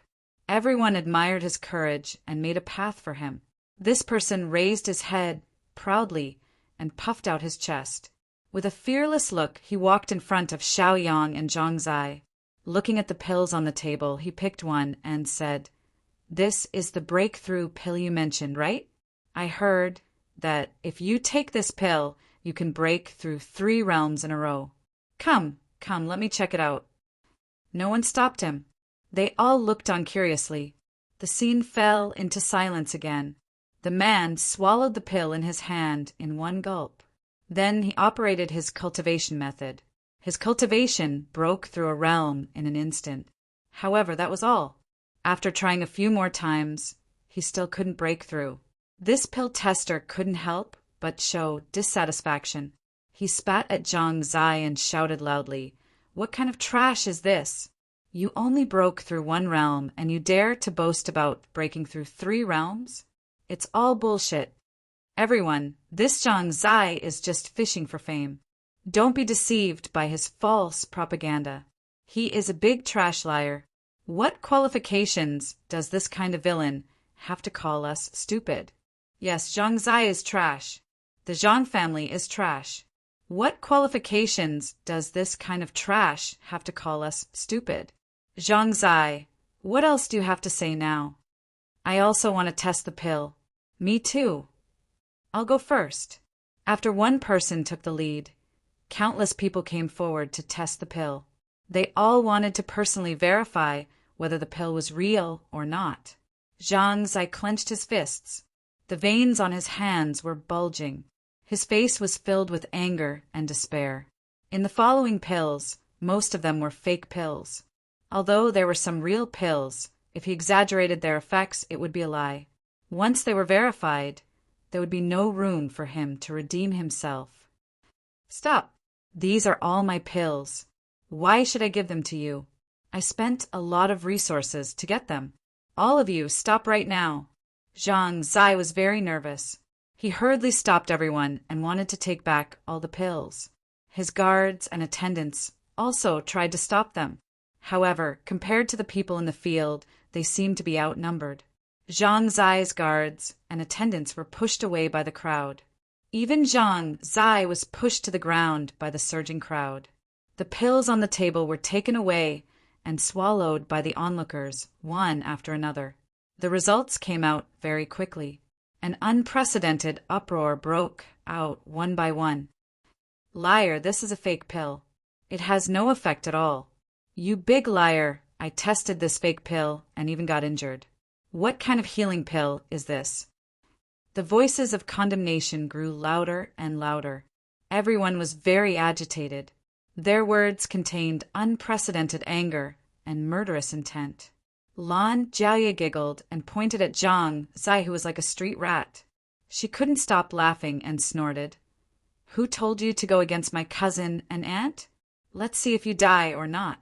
Everyone admired his courage and made a path for him. This person raised his head proudly and puffed out his chest. With a fearless look, he walked in front of Xiaoyang and Zhang Zai. Looking at the pills on the table, he picked one and said, "This is the breakthrough pill you mentioned, right? I heard that if you take this pill, you can break through 3 realms in a row. Come, let me check it out." No one stopped him. They all looked on curiously. The scene fell into silence again. The man swallowed the pill in his hand in one gulp. Then he operated his cultivation method. His cultivation broke through a realm in an instant. However, that was all. After trying a few more times, he still couldn't break through. This pill tester couldn't help but show dissatisfaction. He spat at Zhang Zai and shouted loudly, "What kind of trash is this? You only broke through 1 realm and you dare to boast about breaking through 3 realms? It's all bullshit. Everyone, this Zhang Zai is just fishing for fame. Don't be deceived by his false propaganda. He is a big trash liar. What qualifications does this kind of villain have to call us stupid? Yes, Zhang Zai is trash. The Zhang family is trash. What qualifications does this kind of trash have to call us stupid? Zhang Zai, what else do you have to say now? I also want to test the pill. Me too. I'll go first." After one person took the lead, countless people came forward to test the pill. They all wanted to personally verify whether the pill was real or not. Zhang Zai clenched his fists. The veins on his hands were bulging. His face was filled with anger and despair. In the following pills, most of them were fake pills. Although there were some real pills, if he exaggerated their effects, it would be a lie. Once they were verified, there would be no room for him to redeem himself. Stop! These are all my pills. Why should I give them to you? I spent a lot of resources to get them. All of you, stop right now. Zhang Zai was very nervous. He hurriedly stopped everyone and wanted to take back all the pills. His guards and attendants also tried to stop them. However, compared to the people in the field, they seemed to be outnumbered. Zhang Zai's guards and attendants were pushed away by the crowd. Even Zhang Zai was pushed to the ground by the surging crowd. The pills on the table were taken away and swallowed by the onlookers, one after another. The results came out very quickly. An unprecedented uproar broke out one by one. Liar, this is a fake pill. It has no effect at all. You big liar, I tested this fake pill and even got injured. What kind of healing pill is this? The voices of condemnation grew louder and louder. Everyone was very agitated. Their words contained unprecedented anger and murderous intent. Lan Jiaoye giggled and pointed at Zhang Zai, who was like a street rat. She couldn't stop laughing and snorted. Who told you to go against my cousin and aunt? Let's see if you die or not.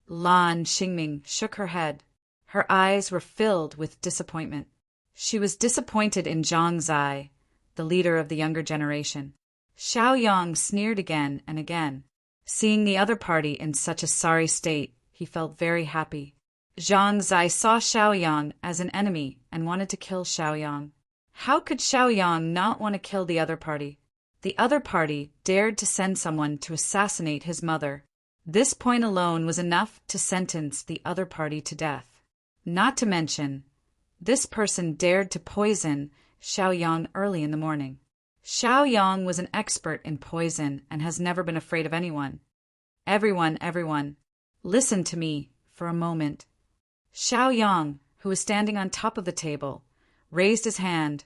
Lan Xingming shook her head. Her eyes were filled with disappointment. She was disappointed in Zhang Zai, the leader of the younger generation. Xiaoyang sneered again and again. Seeing the other party in such a sorry state, he felt very happy. Zhang Zai saw Xiaoyang as an enemy and wanted to kill Xiaoyang. How could Xiaoyang not want to kill the other party? The other party dared to send someone to assassinate his mother. This point alone was enough to sentence the other party to death. Not to mention, this person dared to poison Xiaoyang early in the morning. Xiaoyang was an expert in poison and has never been afraid of anyone. Everyone, listen to me for a moment. Xiaoyang, who was standing on top of the table, raised his hand,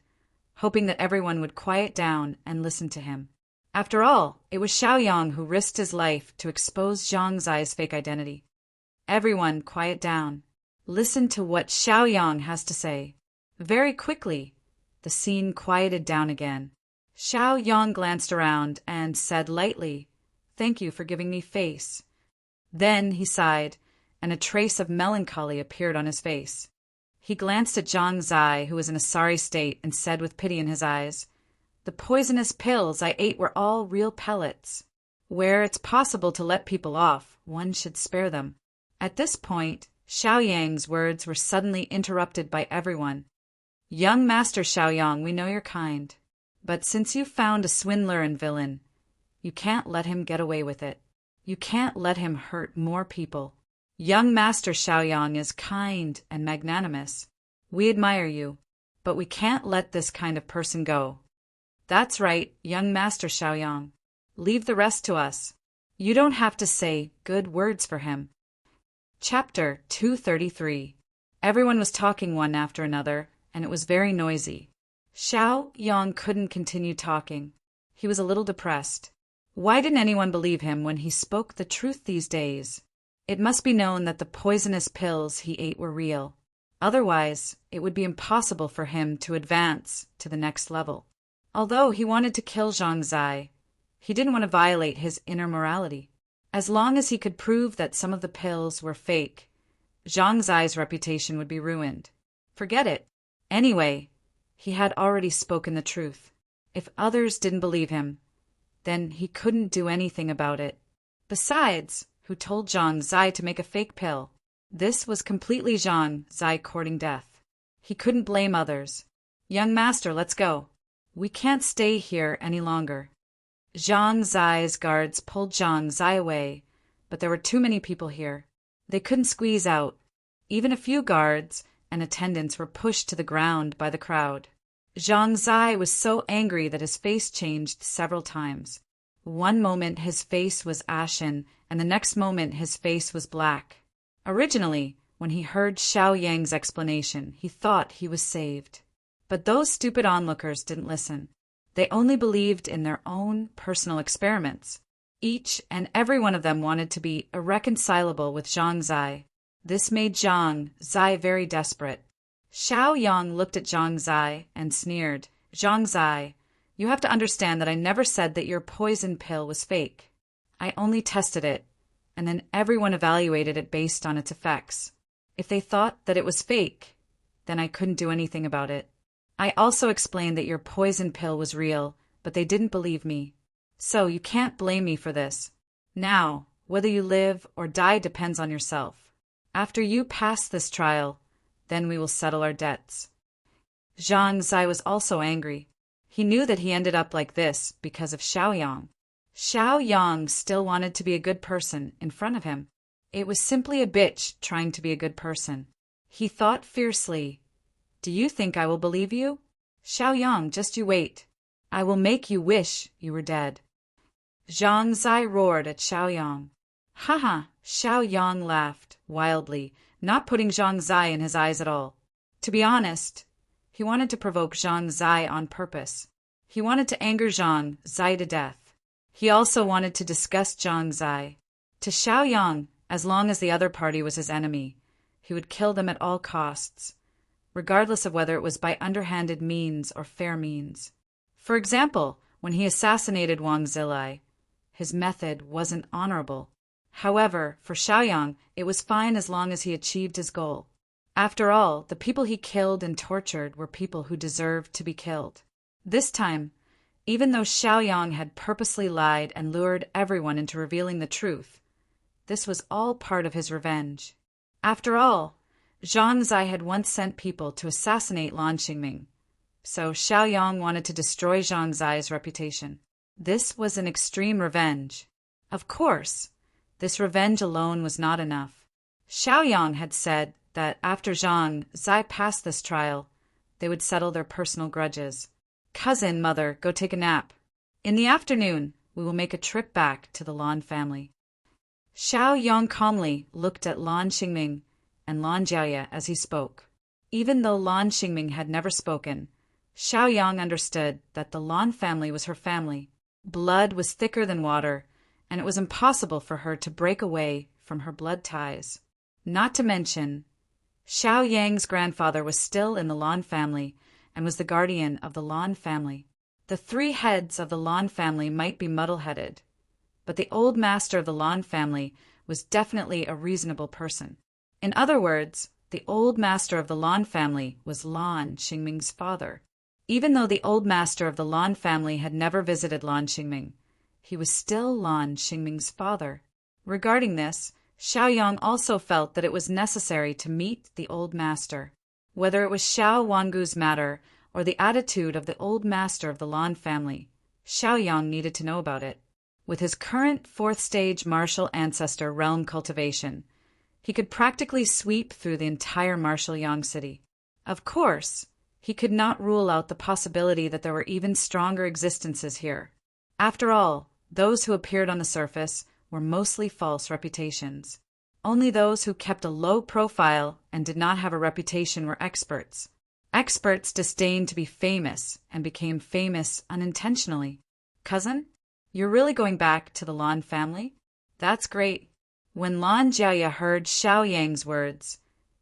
hoping that everyone would quiet down and listen to him. After all, it was Xiaoyang who risked his life to expose Zhang Zai's fake identity. Everyone, quiet down. Listen to what Xiaoyang has to say. Very quickly, the scene quieted down again. Xiaoyang glanced around and said lightly, "Thank you for giving me face." Then he sighed, and a trace of melancholy appeared on his face. He glanced at Zhang Zai, who was in a sorry state, and said with pity in his eyes, "The poisonous pills I ate were all real pellets. Where it's possible to let people off, one should spare them." At this point, Xiaoyang's words were suddenly interrupted by everyone. "Young Master Xiaoyang, we know you're kind. But since you found a swindler and villain, you can't let him get away with it. You can't let him hurt more people. Young Master Xiaoyang is kind and magnanimous. We admire you, but we can't let this kind of person go. That's right, young Master Xiaoyang. Leave the rest to us. You don't have to say good words for him." Chapter 233. Everyone was talking one after another, and it was very noisy. Xiaoyang couldn't continue talking. He was a little depressed. Why didn't anyone believe him when he spoke the truth these days? It must be known that the poisonous pills he ate were real. Otherwise, it would be impossible for him to advance to the next level. Although he wanted to kill Zhang Zai, he didn't want to violate his inner morality. As long as he could prove that some of the pills were fake, Zhang Zai's reputation would be ruined. Forget it. Anyway, he had already spoken the truth. If others didn't believe him, then he couldn't do anything about it. Besides, who told Zhang Zai to make a fake pill? This was completely Zhang Zai courting death. He couldn't blame others. "Young master, let's go. We can't stay here any longer." Zhang Zai's guards pulled Zhang Zai away, but there were too many people here. They couldn't squeeze out. Even a few guards and attendants were pushed to the ground by the crowd. Zhang Zai was so angry that his face changed several times. One moment his face was ashen, and the next moment his face was black. Originally, when he heard Xiaoyang's explanation, he thought he was saved. But those stupid onlookers didn't listen. They only believed in their own personal experiments. Each and every one of them wanted to be irreconcilable with Zhang Zai. This made Zhang Zai very desperate. Xiao Yang looked at Zhang Zai and sneered. Zhang Zai, you have to understand that I never said that your poison pill was fake. I only tested it, and then everyone evaluated it based on its effects. If they thought that it was fake, then I couldn't do anything about it. I also explained that your poison pill was real, but they didn't believe me. So you can't blame me for this. Now, whether you live or die depends on yourself. After you pass this trial, then we will settle our debts. Zhang Zai was also angry. He knew that he ended up like this because of Xiao Yang. Xiao Yang still wanted to be a good person in front of him. It was simply a bitch trying to be a good person. He thought fiercely, "Do you think I will believe you? Xiao Yang, just you wait. I will make you wish you were dead." Zhang Zai roared at Xiao Yang. Haha, Xiao Yang laughed wildly, not putting Zhang Zai in his eyes at all. To be honest, he wanted to provoke Zhang Zai on purpose. He wanted to anger Zhang Zai to death. He also wanted to disgust Zhang Zai. To Xiao Yang, as long as the other party was his enemy, he would kill them at all costs, regardless of whether it was by underhanded means or fair means. For example, when he assassinated Wang Zilai, his method wasn't honorable. However, for Xiaoyang, it was fine as long as he achieved his goal. After all, the people he killed and tortured were people who deserved to be killed. This time, even though Xiaoyang had purposely lied and lured everyone into revealing the truth, this was all part of his revenge. After all, Zhang Zai had once sent people to assassinate Lan Xingming, so Xiaoyang wanted to destroy Zhang Zai's reputation. This was an extreme revenge. Of course, this revenge alone was not enough. Xiaoyang had said that after Zhang Zai passed this trial, they would settle their personal grudges. Cousin, mother, go take a nap. In the afternoon, we will make a trip back to the Lan family. Xiaoyang calmly looked at Lan Xingming and Lan Jiaoye as he spoke. Even though Lan Xingming had never spoken, Xiaoyang understood that the Lan family was her family. Blood was thicker than water, and it was impossible for her to break away from her blood ties. Not to mention, Xiao Yang's grandfather was still in the Lan family and was the guardian of the Lan family. The three heads of the Lan family might be muddle-headed, but the old master of the Lan family was definitely a reasonable person. In other words, the old master of the Lan family was Lan Xingming's father. Even though the old master of the Lan family had never visited Lan Xingming, he was still Lan Xingming's father. Regarding this, Xiaoyang also felt that it was necessary to meet the old master. Whether it was Xiao Wangu's matter or the attitude of the old master of the Lan family, Xiaoyang needed to know about it. With his current fourth-stage martial ancestor realm cultivation, he could practically sweep through the entire martial Yang city. Of course, he could not rule out the possibility that there were even stronger existences here. After all, those who appeared on the surface were mostly false reputations. Only those who kept a low profile and did not have a reputation were experts. Experts disdained to be famous and became famous unintentionally. Cousin, you're really going back to the Lan family? That's great. When Lan Jiaoye heard Xiao Yang's words,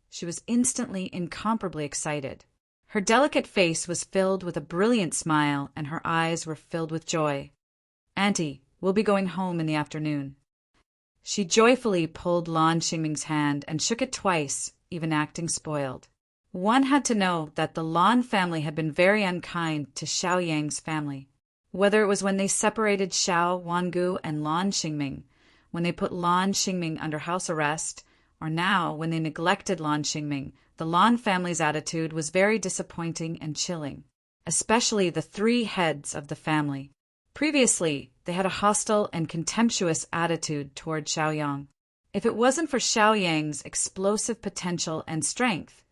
she was instantly incomparably excited. Her delicate face was filled with a brilliant smile and her eyes were filled with joy. Auntie, we'll be going home in the afternoon. She joyfully pulled Lan Xingming's hand and shook it twice, even acting spoiled. One had to know that the Lan family had been very unkind to Xiao Yang's family. Whether it was when they separated Xiao Wangu and Lan Xingming, when they put Lan Xingming under house arrest, or now when they neglected Lan Xingming, the Lan family's attitude was very disappointing and chilling, especially the three heads of the family. Previously, they had a hostile and contemptuous attitude toward Xiaoyang. If it wasn't for Xiaoyang's explosive potential and strength,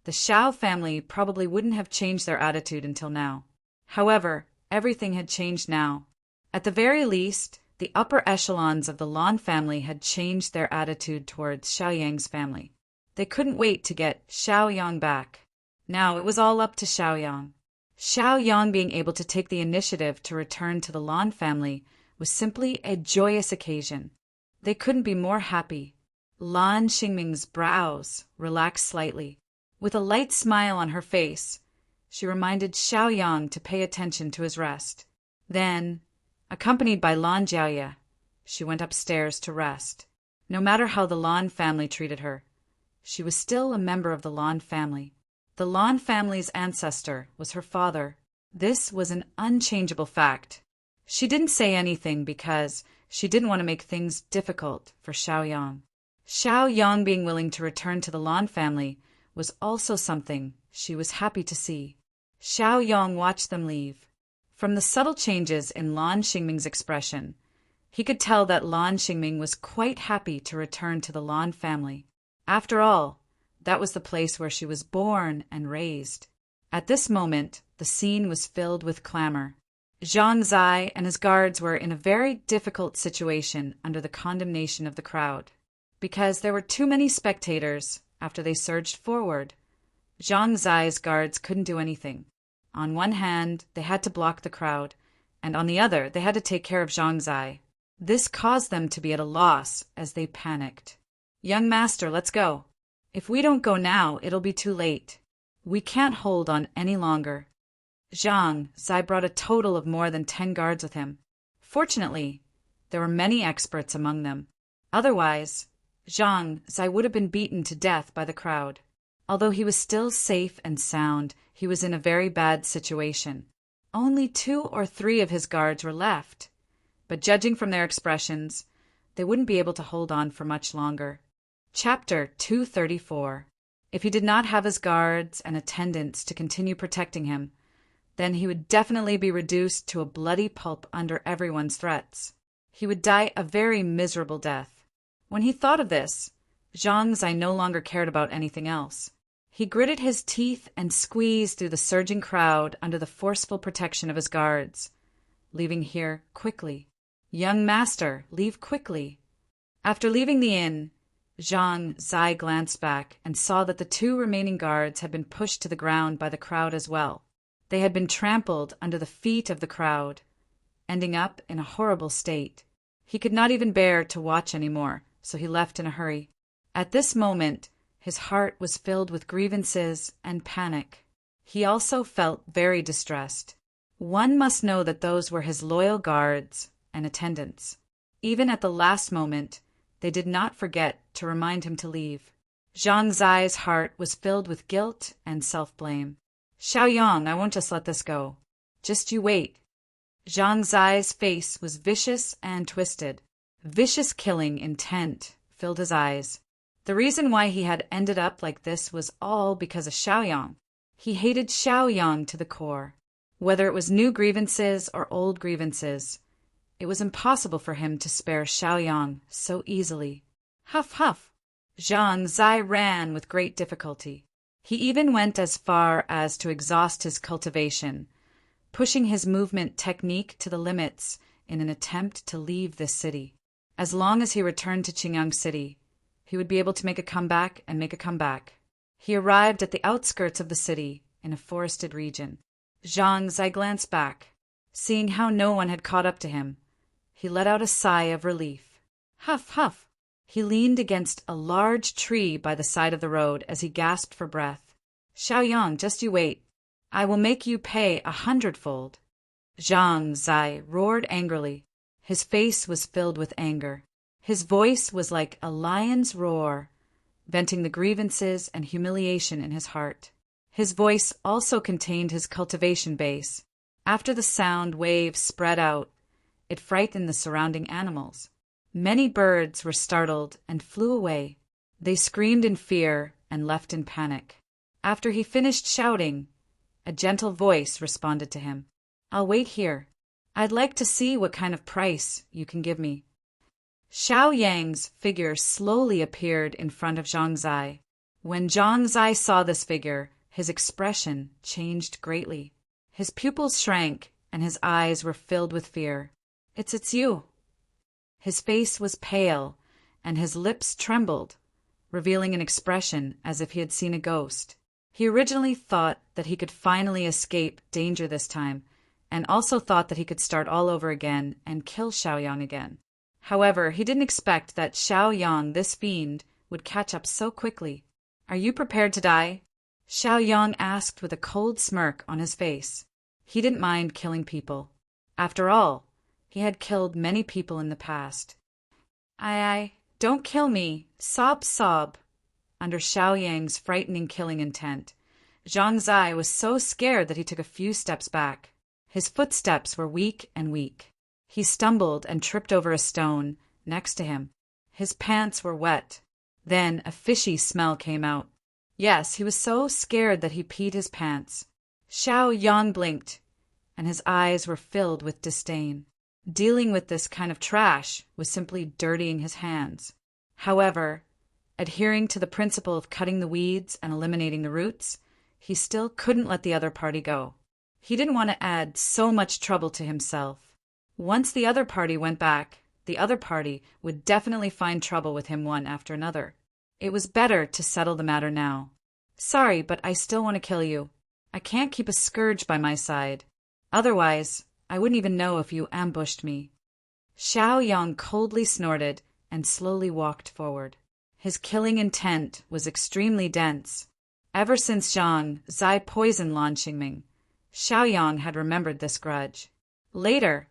the Xiao family probably wouldn't have changed their attitude until now. However, everything had changed now. At the very least, the upper echelons of the Lan family had changed their attitude towards Xiaoyang's family. They couldn't wait to get Xiaoyang back. Now it was all up to Xiaoyang. Xiaoyang being able to take the initiative to return to the Lan family was simply a joyous occasion. They couldn't be more happy. Lan Xingming's brows relaxed slightly. With a light smile on her face, she reminded Xiaoyang to pay attention to his rest. Then, accompanied by Lan Jiaoye, she went upstairs to rest. No matter how the Lan family treated her, she was still a member of the Lan family. The Lan family's ancestor was her father. This was an unchangeable fact. She didn't say anything because she didn't want to make things difficult for Xiaoyang. Xiaoyang being willing to return to the Lan family was also something she was happy to see. Xiaoyang watched them leave. From the subtle changes in Lan Xingming's expression, he could tell that Lan Xingming was quite happy to return to the Lan family. After all, that was the place where she was born and raised. At this moment, the scene was filled with clamor. Zhang Zai and his guards were in a very difficult situation under the condemnation of the crowd. Because there were too many spectators after they surged forward, Zhang Zai's guards couldn't do anything. On one hand, they had to block the crowd, and on the other, they had to take care of Zhang Zai. This caused them to be at a loss as they panicked. "Young master, let's go. If we don't go now, it'll be too late. We can't hold on any longer." Zhang Zai brought a total of more than 10 guards with him. Fortunately, there were many experts among them. Otherwise, Zhang Zai would have been beaten to death by the crowd. Although he was still safe and sound, he was in a very bad situation. Only 2 or 3 of his guards were left, but judging from their expressions, they wouldn't be able to hold on for much longer. Chapter 234. If he did not have his guards and attendants to continue protecting him, then he would definitely be reduced to a bloody pulp under everyone's threats. He would die a very miserable death. When he thought of this, Zhang Zai no longer cared about anything else. He gritted his teeth and squeezed through the surging crowd under the forceful protection of his guards, leaving here quickly. "Young master, leave quickly." After leaving the inn, Zhang Zai glanced back and saw that the 2 remaining guards had been pushed to the ground by the crowd as well. They had been trampled under the feet of the crowd, ending up in a horrible state. He could not even bear to watch any more, so he left in a hurry. At this moment, his heart was filled with grievances and panic. He also felt very distressed. One must know that those were his loyal guards and attendants. Even at the last moment, they did not forget to remind him to leave. Zhang Zai's heart was filled with guilt and self-blame. "Xiaoyang, I won't just let this go. Just you wait." Zhang Zai's face was vicious and twisted. Vicious killing intent filled his eyes. The reason why he had ended up like this was all because of Xiaoyang. He hated Xiaoyang to the core. Whether it was new grievances or old grievances, it was impossible for him to spare Xiaoyang so easily. Huff, huff. Zhang Zai ran with great difficulty. He even went as far as to exhaust his cultivation, pushing his movement technique to the limits in an attempt to leave this city. As long as he returned to Qingyang City, he would be able to make a comeback and make a comeback. He arrived at the outskirts of the city in a forested region. Zhang Zai glanced back. Seeing how no one had caught up to him, he let out a sigh of relief. Huff, huff. He leaned against a large tree by the side of the road as he gasped for breath. "Xiaoyang, just you wait. I will make you pay 100-fold." Zhang Zai roared angrily. His face was filled with anger. His voice was like a lion's roar, venting the grievances and humiliation in his heart. His voice also contained his cultivation base. After the sound wave spread out, it frightened the surrounding animals. Many birds were startled and flew away. They screamed in fear and left in panic. After he finished shouting, a gentle voice responded to him. "I'll wait here. I'd like to see what kind of price you can give me." Xiaoyang's figure slowly appeared in front of Zhang Zai. When Zhang Zai saw this figure, his expression changed greatly. His pupils shrank and his eyes were filled with fear. It's you." His face was pale and his lips trembled, revealing an expression as if he had seen a ghost. He originally thought that he could finally escape danger this time, and also thought that he could start all over again and kill Xiaoyang again. However, he didn't expect that Xiaoyang, this fiend, would catch up so quickly. "Are you prepared to die?" Xiaoyang asked with a cold smirk on his face. He didn't mind killing people. After all, he had killed many people in the past. Don't kill me, sob. Under Xiaoyang's frightening killing intent, Zhang Zai was so scared that he took a few steps back. His footsteps were weak and weak. He stumbled and tripped over a stone next to him. His pants were wet. Then a fishy smell came out. Yes, he was so scared that he peed his pants. Xiaoyang blinked, and his eyes were filled with disdain. Dealing with this kind of trash was simply dirtying his hands. However, adhering to the principle of cutting the weeds and eliminating the roots, he still couldn't let the other party go. He didn't want to add so much trouble to himself. Once the other party went back, the other party would definitely find trouble with him one after another. It was better to settle the matter now. "Sorry, but I still want to kill you. I can't keep a scourge by my side. Otherwise, I wouldn't even know if you ambushed me." Xiaoyang coldly snorted and slowly walked forward. His killing intent was extremely dense. Ever since Zhang Zai poisoned Lan Xingming, Xiaoyang had remembered this grudge. Later,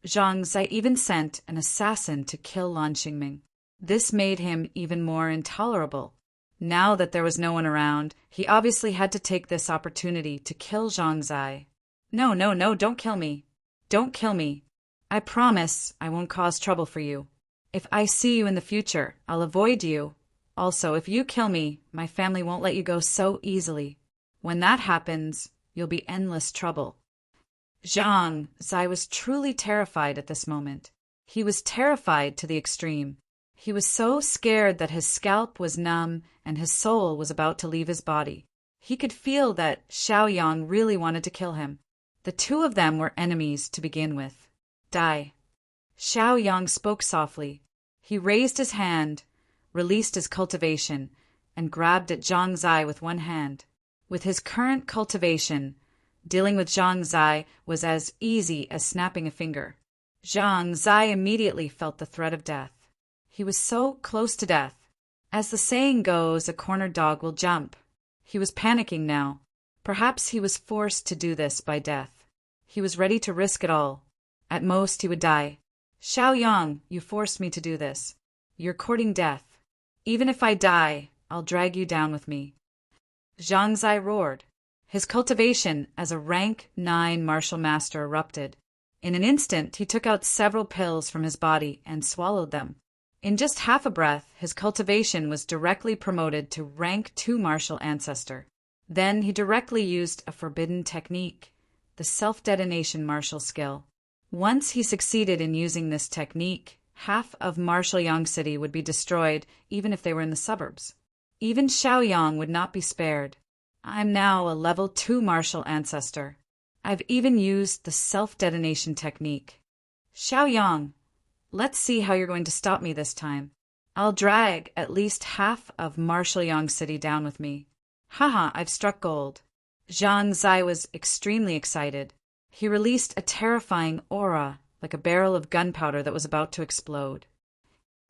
Zhang Zai even sent an assassin to kill Lan Xingming. This made him even more intolerable. Now that there was no one around, he obviously had to take this opportunity to kill Zhang Zai. No, don't kill me. Don't kill me. I promise I won't cause trouble for you. If I see you in the future, I'll avoid you. Also, if you kill me, my family won't let you go so easily. When that happens, you'll be endless trouble. Zhang Zai was truly terrified at this moment. He was terrified to the extreme. He was so scared that his scalp was numb and his soul was about to leave his body. He could feel that Xiaoyang really wanted to kill him. The two of them were enemies to begin with. "Die." Xiaoyang spoke softly. He raised his hand, released his cultivation, and grabbed at Zhang Zai with one hand. With his current cultivation, dealing with Zhang Zai was as easy as snapping a finger. Zhang Zai immediately felt the threat of death. He was so close to death. As the saying goes, a cornered dog will jump. He was panicking now. Perhaps he was forced to do this by death. He was ready to risk it all. At most, he would die. "Xiaoyang, you forced me to do this. You're courting death. Even if I die, I'll drag you down with me." Zhang Zai roared. His cultivation as a rank 9 martial master erupted. In an instant, he took out several pills from his body and swallowed them. In just half a breath, his cultivation was directly promoted to rank 2 martial ancestor. Then he directly used a forbidden technique, the self-detonation martial skill. Once he succeeded in using this technique, half of Martial Yang City would be destroyed even if they were in the suburbs. Even Xiaoyang would not be spared. "I'm now a level 2 martial ancestor. I've even used the self-detonation technique. Xiaoyang, let's see how you're going to stop me this time. I'll drag at least half of Martial Yang City down with me. Haha, I've struck gold." Zhang Zai was extremely excited. He released a terrifying aura, like a barrel of gunpowder that was about to explode.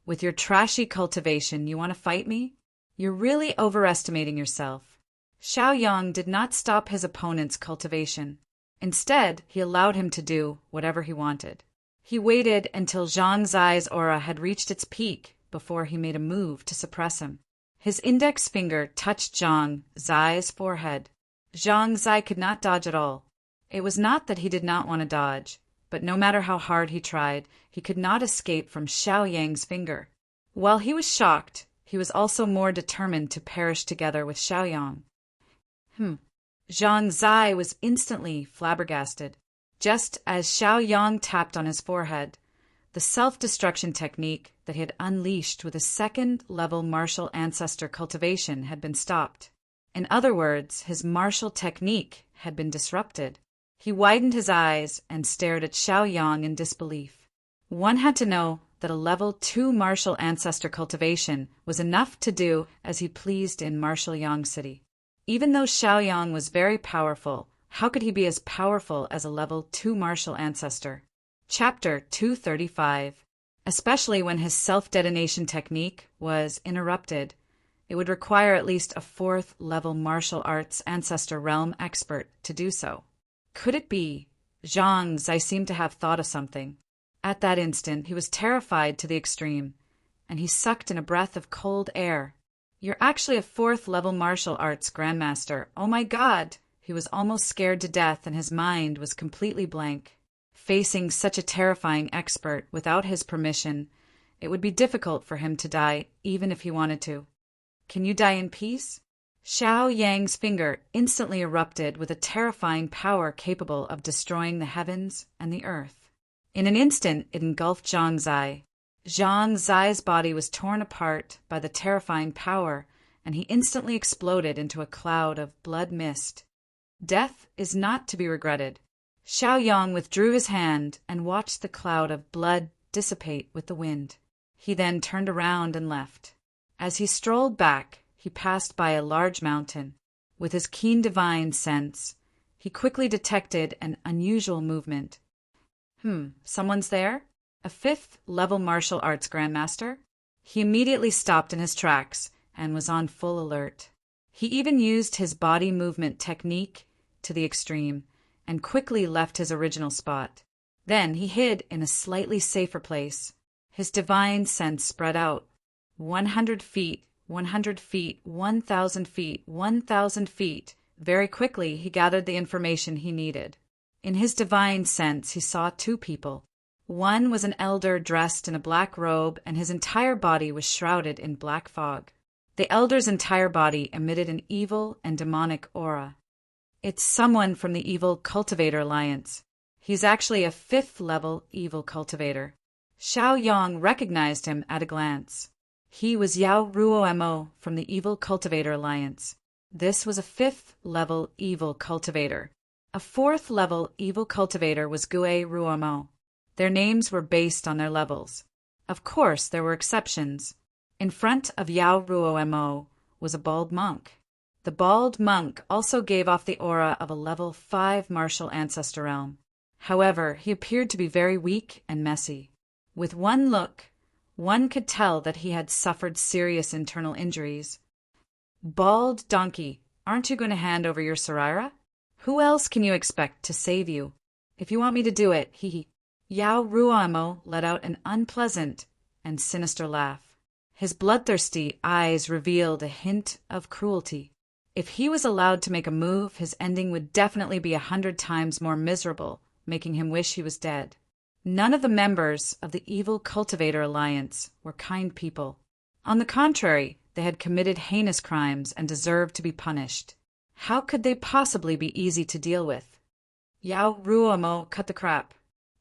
"With your trashy cultivation, you want to fight me? You're really overestimating yourself." Xiaoyang did not stop his opponent's cultivation. Instead, he allowed him to do whatever he wanted. He waited until Zhang Zai's aura had reached its peak before he made a move to suppress him. His index finger touched Zhang Zai's forehead. Zhang Zai could not dodge at all. It was not that he did not want to dodge, but no matter how hard he tried, he could not escape from Xiaoyang's finger. While he was shocked, he was also more determined to perish together with Xiaoyang. Zhang Zai was instantly flabbergasted. Just as Xiaoyang tapped on his forehead, the self-destruction technique that he had unleashed with his second-level martial ancestor cultivation had been stopped. In other words, his martial technique had been disrupted. He widened his eyes and stared at Xiaoyang in disbelief. One had to know that a level 2 martial ancestor cultivation was enough to do as he pleased in Martial Yang City. Even though Xiaoyang was very powerful, how could he be as powerful as a level 2 martial ancestor? Chapter 235. especially when his self-detonation technique was interrupted. It would require at least a 4th-level martial arts ancestor realm expert to do so. Could it be? Zhang Zai seemed to have thought of something. At that instant, he was terrified to the extreme, and he sucked in a breath of cold air. "You're actually a 4th-level martial arts grandmaster. Oh my God!" He was almost scared to death, and his mind was completely blank. Facing such a terrifying expert without his permission, it would be difficult for him to die, even if he wanted to. "Can you die in peace?" Xiao Yang's finger instantly erupted with a terrifying power capable of destroying the heavens and the earth. In an instant, it engulfed Zhang Zai. Zhang Zai's body was torn apart by the terrifying power, and he instantly exploded into a cloud of blood mist. Death is not to be regretted. Xiao Yang withdrew his hand and watched the cloud of blood dissipate with the wind. He then turned around and left. As he strolled back, he passed by a large mountain. With his keen divine sense, he quickly detected an unusual movement. Someone's there? A 5th-level martial arts grandmaster? He immediately stopped in his tracks and was on full alert. He even used his body movement technique to the extreme and quickly left his original spot. Then he hid in a slightly safer place. His divine sense spread out. 100 feet, 100 feet, 1,000 feet, 1,000 feet. Very quickly, he gathered the information he needed. In his divine sense, he saw 2 people. One was an elder dressed in a black robe, and his entire body was shrouded in black fog. The elder's entire body emitted an evil and demonic aura. It's someone from the Evil Cultivator Alliance. He's actually a 5th-level evil cultivator. Xiao Yang recognized him at a glance. He was Yao Ruomo from the Evil Cultivator Alliance. This was a 5th-level evil cultivator. A 4th-level evil cultivator was Gue Ruomo. Their names were based on their levels. Of course, there were exceptions. In front of Yao Ruomo was a bald monk. The bald monk also gave off the aura of a level 5 martial ancestor realm. However, he appeared to be very weak and messy. With one look, one could tell that he had suffered serious internal injuries. "Bald donkey, aren't you going to hand over your Sarira? Who else can you expect to save you? If you want me to do it, he." Yao Ruomo let out an unpleasant and sinister laugh. His bloodthirsty eyes revealed a hint of cruelty. If he was allowed to make a move, his ending would definitely be 100 times more miserable, making him wish he was dead. None of the members of the Evil Cultivator Alliance were kind people. On the contrary, they had committed heinous crimes and deserved to be punished. How could they possibly be easy to deal with? Yao Ruomo, cut the crap.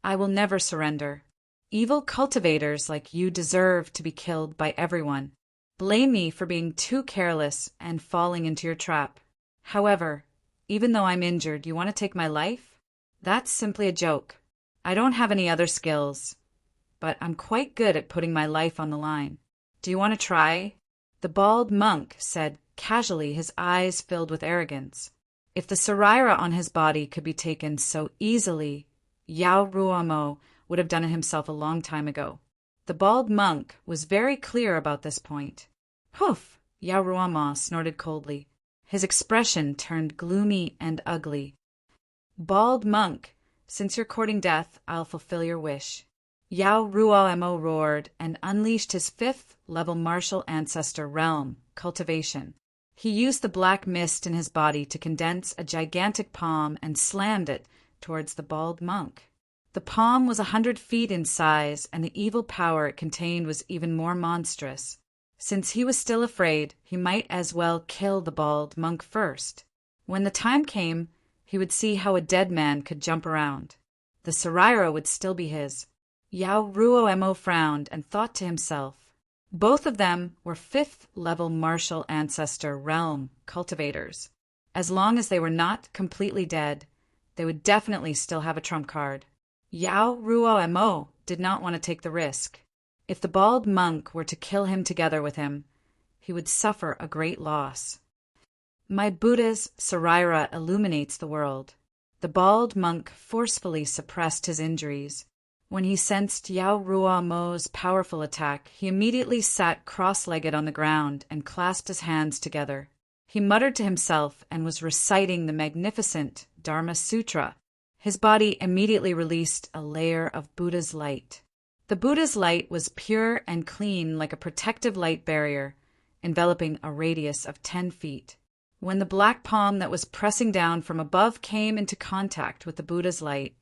I will never surrender. Evil cultivators like you deserve to be killed by everyone. Blame me for being too careless and falling into your trap. However, even though I'm injured, you want to take my life? That's simply a joke. I don't have any other skills, but I'm quite good at putting my life on the line. Do you want to try? The bald monk said casually, his eyes filled with arrogance. If the Sarira on his body could be taken so easily, Yao Ruomo would have done it himself a long time ago. The bald monk was very clear about this point. "Poof!" Yao Ruomo snorted coldly. His expression turned gloomy and ugly. "Bald monk, since you're courting death, I'll fulfill your wish." Yao Ruomo roared and unleashed his 5th-level martial ancestor realm, cultivation. He used the black mist in his body to condense a gigantic palm and slammed it towards the bald monk. The palm was 100 feet in size, and the evil power it contained was even more monstrous. Since he was still afraid, he might as well kill the bald monk first. When the time came, he would see how a dead man could jump around. The Sarira would still be his. Yao Ruomo frowned and thought to himself. Both of them were 5th-level martial ancestor realm cultivators. As long as they were not completely dead, they would definitely still have a trump card. Yao Ruomo did not want to take the risk. If the bald monk were to kill him together with him, he would suffer a great loss. My Buddha's Sarira illuminates the world. The bald monk forcefully suppressed his injuries. When he sensed Yao Ruamo's powerful attack, he immediately sat cross-legged on the ground and clasped his hands together. He muttered to himself and was reciting the magnificent Dharma Sutra. His body immediately released a layer of Buddha's light. The Buddha's light was pure and clean like a protective light barrier, enveloping a radius of 10 feet. When the black palm that was pressing down from above came into contact with the Buddha's light,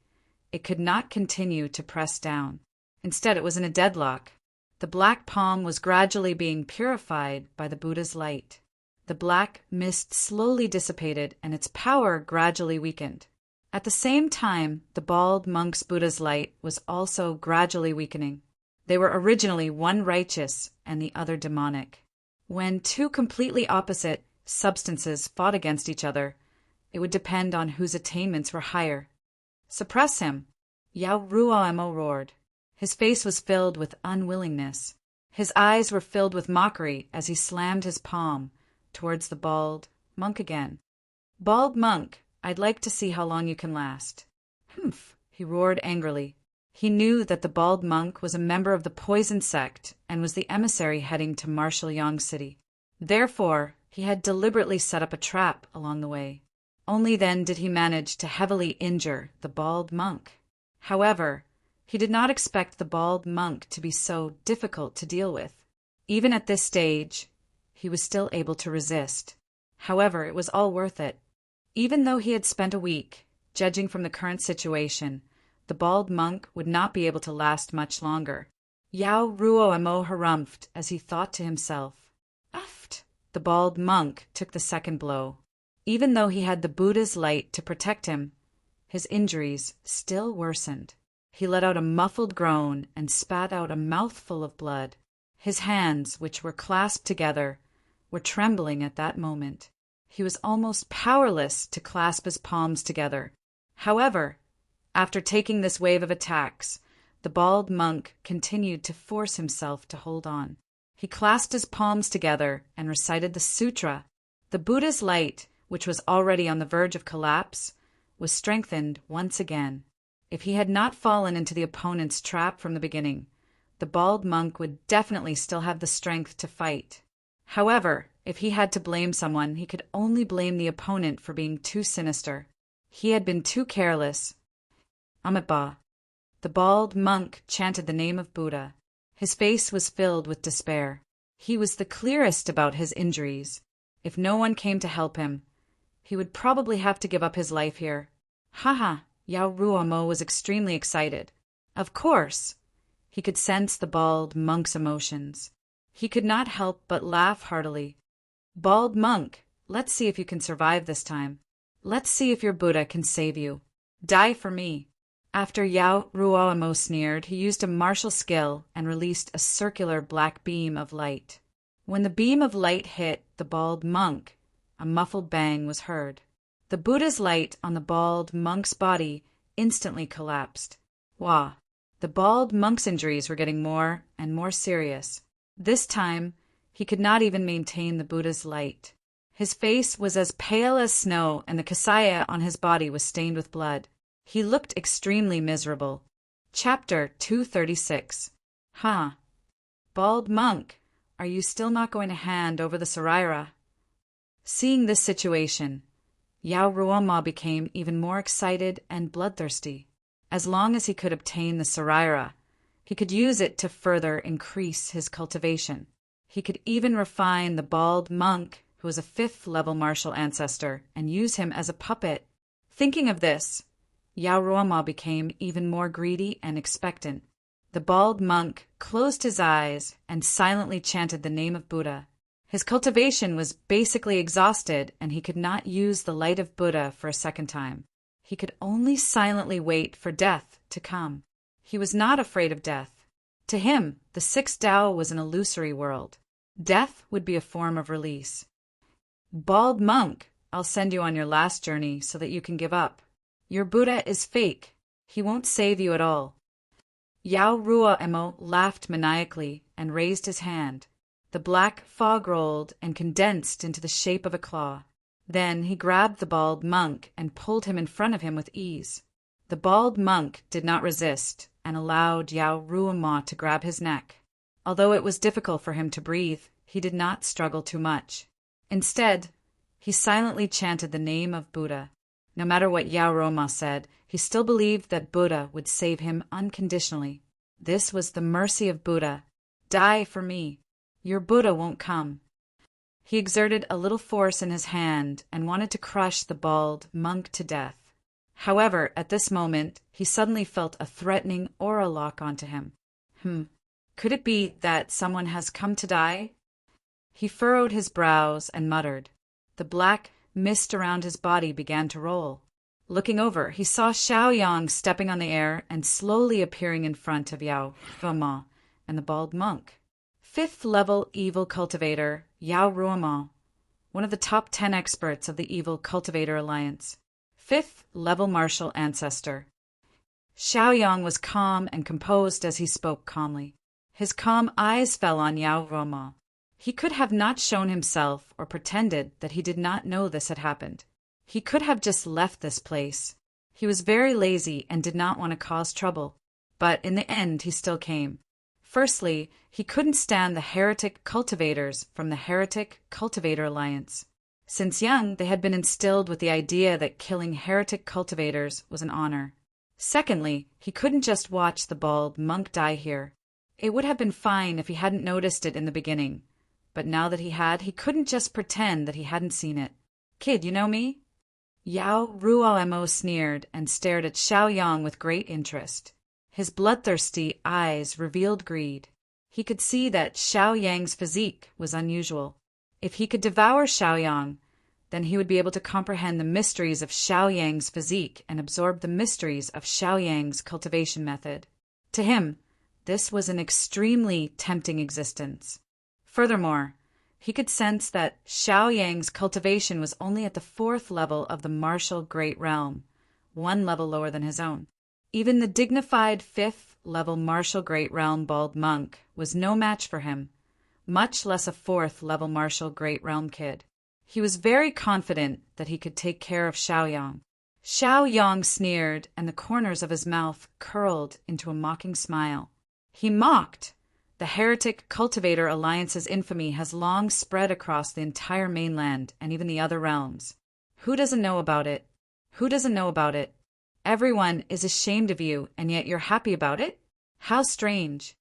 it could not continue to press down. Instead, it was in a deadlock. The black palm was gradually being purified by the Buddha's light. The black mist slowly dissipated and its power gradually weakened. At the same time, the bald monk's Buddha's light was also gradually weakening. They were originally one righteous and the other demonic. When two completely opposite substances fought against each other, it would depend on whose attainments were higher. "Suppress him!" Yao Ruaemo roared. His face was filled with unwillingness. His eyes were filled with mockery as he slammed his palm towards the bald monk again. "Bald monk, I'd like to see how long you can last." "Humph!" he roared angrily. He knew that the bald monk was a member of the poison sect and was the emissary heading to Marshal Yang City. Therefore, he had deliberately set up a trap along the way. Only then did he manage to heavily injure the bald monk. However, he did not expect the bald monk to be so difficult to deal with. Even at this stage, he was still able to resist. However, it was all worth it. Even though he had spent a week, judging from the current situation, the bald monk would not be able to last much longer. Yao Ruoemo harumphed as he thought to himself. Uft! The bald monk took the second blow. Even though he had the Buddha's light to protect him, his injuries still worsened. He let out a muffled groan and spat out a mouthful of blood. His hands, which were clasped together, were trembling at that moment. He was almost powerless to clasp his palms together. However, after taking this wave of attacks, the bald monk continued to force himself to hold on. He clasped his palms together and recited the sutra. The Buddha's light, which was already on the verge of collapse, was strengthened once again. If he had not fallen into the opponent's trap from the beginning, the bald monk would definitely still have the strength to fight. However, if he had to blame someone, he could only blame the opponent for being too sinister. He had been too careless. Amitabha. The bald monk chanted the name of Buddha. His face was filled with despair. He was the clearest about his injuries. If no one came to help him, he would probably have to give up his life here. Haha, Yao Ruomo was extremely excited. Of course, he could sense the bald monk's emotions. He could not help but laugh heartily. Bald monk, let's see if you can survive this time. Let's see if your Buddha can save you. Die for me. After Yao Ruomo sneered, he used a martial skill and released a circular black beam of light. When the beam of light hit the bald monk, a muffled bang was heard. The Buddha's light on the bald monk's body instantly collapsed. Wah! The bald monk's injuries were getting more and more serious. This time, he could not even maintain the Buddha's light. His face was as pale as snow and the kasaya on his body was stained with blood. He looked extremely miserable. Chapter 236. Huh. Bald monk, are you still not going to hand over the Saraira? Seeing this situation, Yao Ruoma became even more excited and bloodthirsty. As long as he could obtain the Saraira, he could use it to further increase his cultivation. He could even refine the bald monk, who was a 5th-level martial ancestor, and use him as a puppet. Thinking of this, Yao Ruoma became even more greedy and expectant. The bald monk closed his eyes and silently chanted the name of Buddha. His cultivation was basically exhausted, and he could not use the light of Buddha for a second time. He could only silently wait for death to come. He was not afraid of death. To him, the 6th Tao was an illusory world. Death would be a form of release. Bald monk, I'll send you on your last journey so that you can give up. Your Buddha is fake. He won't save you at all. Yao Ruoemo laughed maniacally and raised his hand. The black fog rolled and condensed into the shape of a claw. Then he grabbed the bald monk and pulled him in front of him with ease. The bald monk did not resist and allowed Yao Ruoma to grab his neck. Although it was difficult for him to breathe, he did not struggle too much. Instead, he silently chanted the name of Buddha. No matter what Yao Ruoma said, he still believed that Buddha would save him unconditionally. This was the mercy of Buddha. Die for me. Your Buddha won't come. He exerted a little force in his hand and wanted to crush the bald monk to death. However, at this moment, he suddenly felt a threatening aura lock onto him. Could it be that someone has come to die? He furrowed his brows and muttered. The black mist around his body began to roll. Looking over, he saw Xiaoyang stepping on the air and slowly appearing in front of Yao Ruoma and the bald monk. 5th level evil cultivator Yao Ruoma, one of the top 10 experts of the Evil Cultivator Alliance. 5th level martial ancestor. Xiaoyang was calm and composed as he spoke calmly. His calm eyes fell on Yao Ruoma. He could have not shown himself or pretended that he did not know this had happened. He could have just left this place. He was very lazy and did not want to cause trouble. But in the end, he still came. Firstly, he couldn't stand the heretic cultivators from the Heretic Cultivator Alliance. Since young, they had been instilled with the idea that killing heretic cultivators was an honor. Secondly, he couldn't just watch the bald monk die here. It would have been fine if he hadn't noticed it in the beginning. But now that he had, he couldn't just pretend that he hadn't seen it. Kid, you know me? Yao Ruomo sneered and stared at Xiaoyang with great interest. His bloodthirsty eyes revealed greed. He could see that Xiaoyang's physique was unusual. If he could devour Xiaoyang, then he would be able to comprehend the mysteries of Xiaoyang's physique and absorb the mysteries of Xiaoyang's cultivation method. To him, this was an extremely tempting existence. Furthermore, he could sense that Xiaoyang's cultivation was only at the 4th level of the martial Great Realm, 1 level lower than his own. Even the dignified 5th level martial Great Realm bald monk was no match for him, much less a 4th level martial Great Realm kid. He was very confident that he could take care of Xiaoyang. Xiaoyang sneered, and the corners of his mouth curled into a mocking smile. He mocked. The Heretic Cultivator Alliance's infamy has long spread across the entire mainland and even the other realms. Who doesn't know about it? Who doesn't know about it? Everyone is ashamed of you, and yet you're happy about it? How strange.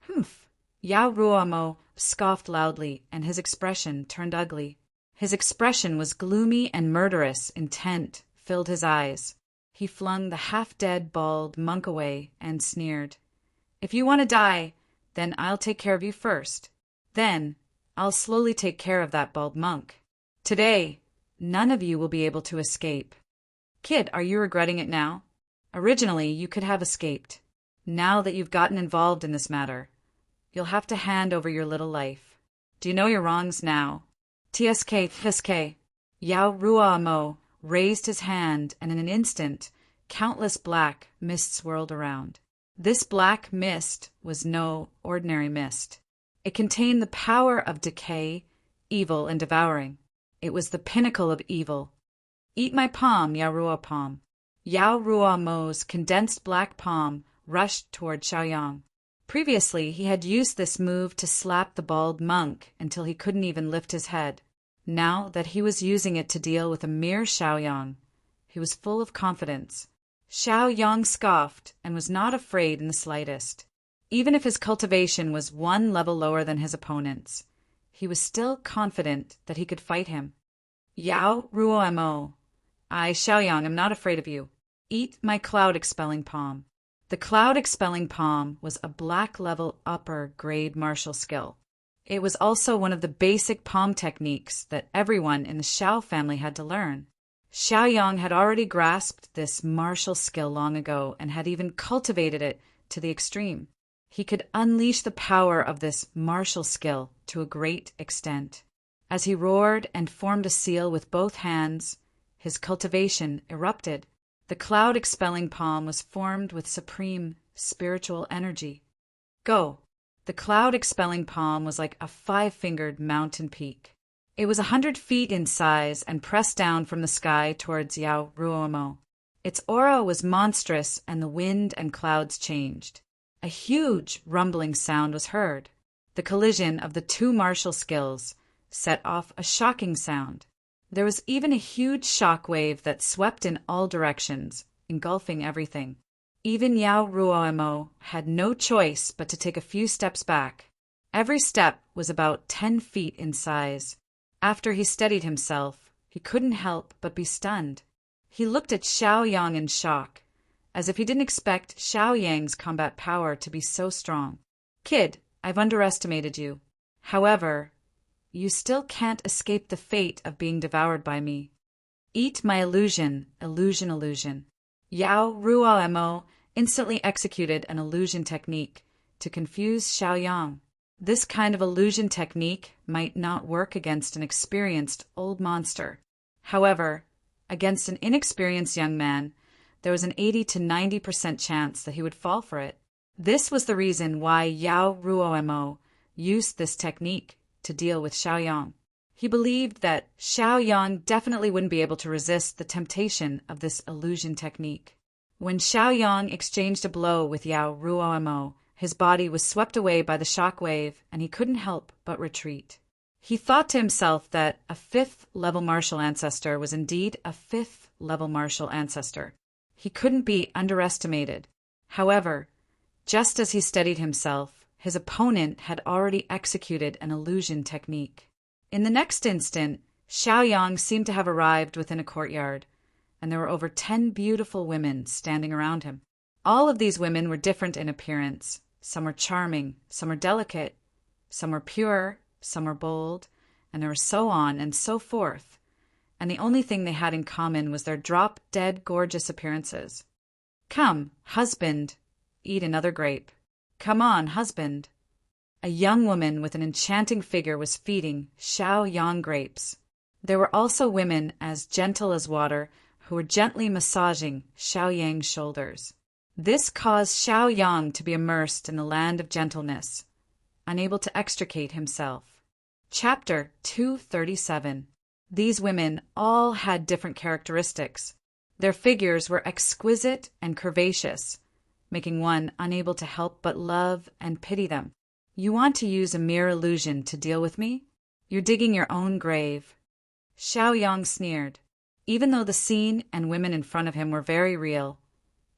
Humph. Yao Ruomo scoffed loudly, and his expression turned ugly. His expression was gloomy and murderous. Intent filled his eyes. He flung the half-dead bald monk away and sneered. If you want to die, then I'll take care of you first. Then I'll slowly take care of that bald monk. Today, none of you will be able to escape. Kid, are you regretting it now? Originally, you could have escaped. Now that you've gotten involved in this matter, you'll have to hand over your little life. Do you know your wrongs now? TSK. Yao Ruomo raised his hand, and in an instant, countless black mists swirled around. This black mist was no ordinary mist. It contained the power of decay, evil, and devouring. It was the pinnacle of evil. Eat my palm, Yao Ruo palm. Yao Ruomo's condensed black palm rushed toward Xiaoyang. Previously, he had used this move to slap the bald monk until he couldn't even lift his head. Now that he was using it to deal with a mere Xiaoyang, he was full of confidence. Xiaoyang scoffed and was not afraid in the slightest. Even if his cultivation was 1 level lower than his opponent's, he was still confident that he could fight him. Yao Ruomo, I, Xiaoyang, am not afraid of you. Eat my cloud-expelling palm. The cloud-expelling palm was a black-level upper-grade martial skill. It was also one of the basic palm techniques that everyone in the Xiao family had to learn. Xiaoyang had already grasped this martial skill long ago and had even cultivated it to the extreme. He could unleash the power of this martial skill to a great extent. As he roared and formed a seal with both hands, his cultivation erupted. The cloud-expelling palm was formed with supreme spiritual energy. Go! The cloud-expelling palm was like a 5-fingered mountain peak. It was 100 feet in size and pressed down from the sky towards Yao Ruomo. Its aura was monstrous, and the wind and clouds changed. A huge rumbling sound was heard. The collision of the two martial skills set off a shocking sound. There was even a huge shock wave that swept in all directions, engulfing everything. Even Yao Ruoemo had no choice but to take a few steps back. Every step was about 10 feet in size. After he steadied himself, he couldn't help but be stunned. He looked at Xiaoyang in shock, as if he didn't expect Xiaoyang's combat power to be so strong. "Kid, I've underestimated you. However, you still can't escape the fate of being devoured by me. Eat my illusion, illusion. Yao Ruoemo instantly executed an illusion technique to confuse Xiaoyang. This kind of illusion technique might not work against an experienced old monster. However, against an inexperienced young man, there was an 80 to 90% chance that he would fall for it. This was the reason why Yao Ruoemo used this technique to deal with Xiaoyang. He believed that Xiaoyang definitely wouldn't be able to resist the temptation of this illusion technique. When Xiaoyang exchanged a blow with Yao Ruoemo, his body was swept away by the shock wave, and he couldn't help but retreat. He thought to himself that a 5th-level martial ancestor was indeed a 5th-level martial ancestor. He couldn't be underestimated. However, just as he steadied himself, his opponent had already executed an illusion technique. In the next instant, Xiaoyang seemed to have arrived within a courtyard, and there were over 10 beautiful women standing around him. All of these women were different in appearance. Some were charming, some were delicate, some were pure, some were bold, and there were so on and so forth. And the only thing they had in common was their drop-dead gorgeous appearances. "Come, husband, eat another grape. Come on, husband." A young woman with an enchanting figure was feeding Xiaoyang grapes. There were also women as gentle as water who were gently massaging Xiaoyang's shoulders. This caused Xiaoyang to be immersed in the land of gentleness, unable to extricate himself. Chapter 237. These women all had different characteristics. Their figures were exquisite and curvaceous, making one unable to help but love and pity them. "You want to use a mere illusion to deal with me? You're digging your own grave." Xiaoyang sneered. Even though the scene and women in front of him were very real,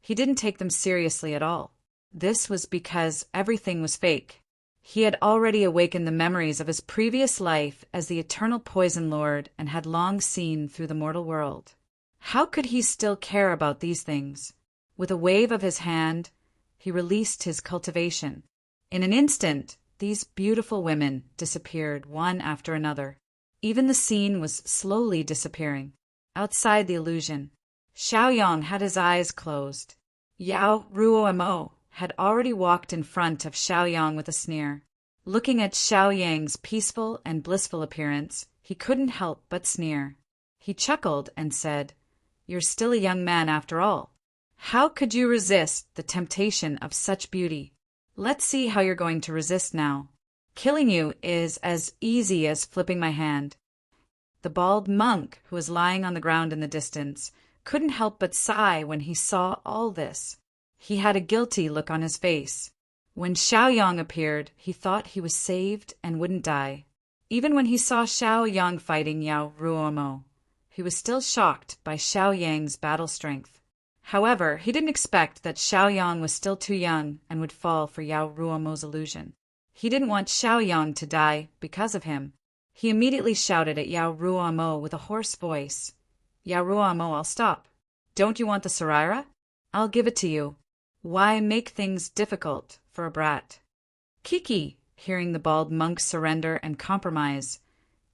he didn't take them seriously at all. This was because everything was fake. He had already awakened the memories of his previous life as the eternal poison lord and had long seen through the mortal world. How could he still care about these things? With a wave of his hand, he released his cultivation. In an instant, these beautiful women disappeared one after another. Even the scene was slowly disappearing. Outside the illusion, Xiaoyang had his eyes closed. Yao Ruoemo had already walked in front of Xiaoyang with a sneer. Looking at Xiaoyang's peaceful and blissful appearance, he couldn't help but sneer. He chuckled and said, "You're still a young man after all. How could you resist the temptation of such beauty? Let's see how you're going to resist now. Killing you is as easy as flipping my hand." The bald monk, who was lying on the ground in the distance, couldn't help but sigh when he saw all this. He had a guilty look on his face. When Xiaoyang appeared, he thought he was saved and wouldn't die. Even when he saw Xiaoyang fighting Yao Ruoemo, he was still shocked by Xiaoyang's battle strength. However, he didn't expect that Xiaoyang was still too young and would fall for Yao Ruomo's illusion. He didn't want Xiaoyang to die because of him. He immediately shouted at Yao Ruomo with a hoarse voice, "Yao Ruomo, I'll stop. Don't you want the Saraira? I'll give it to you. Why make things difficult for a brat?" Kiki, hearing the bald monk's surrender and compromise,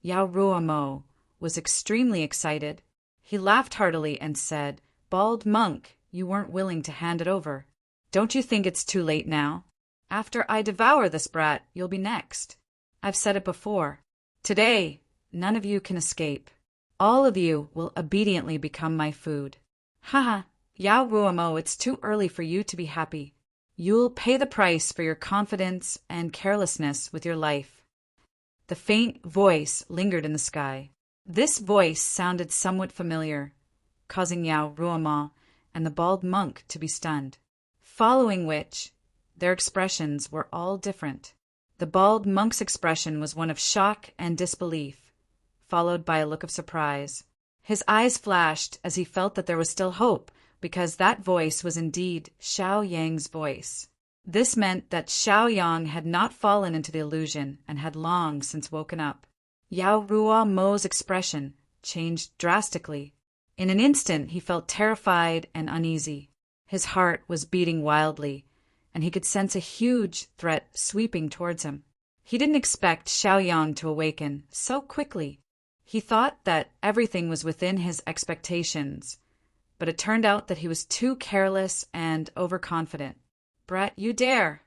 Yao Ruomo was extremely excited. He laughed heartily and said, "Bald monk, you weren't willing to hand it over. Don't you think it's too late now? After I devour this brat, you'll be next. I've said it before. Today, none of you can escape. All of you will obediently become my food." "Haha, Yao Ruomo, it's too early for you to be happy. You'll pay the price for your confidence and carelessness with your life." The faint voice lingered in the sky. This voice sounded somewhat familiar, causing Yao Ruomo and the bald monk to be stunned. Following which, their expressions were all different. The bald monk's expression was one of shock and disbelief, followed by a look of surprise. His eyes flashed as he felt that there was still hope, because that voice was indeed Xiao Yang's voice. This meant that Xiao Yang had not fallen into the illusion and had long since woken up. Yao Ruomo's expression changed drastically. In an instant he felt terrified and uneasy. His heart was beating wildly, and he could sense a huge threat sweeping towards him. He didn't expect Xiao Yang to awaken so quickly. He thought that everything was within his expectations, but it turned out that he was too careless and overconfident. "Brat, you dare!"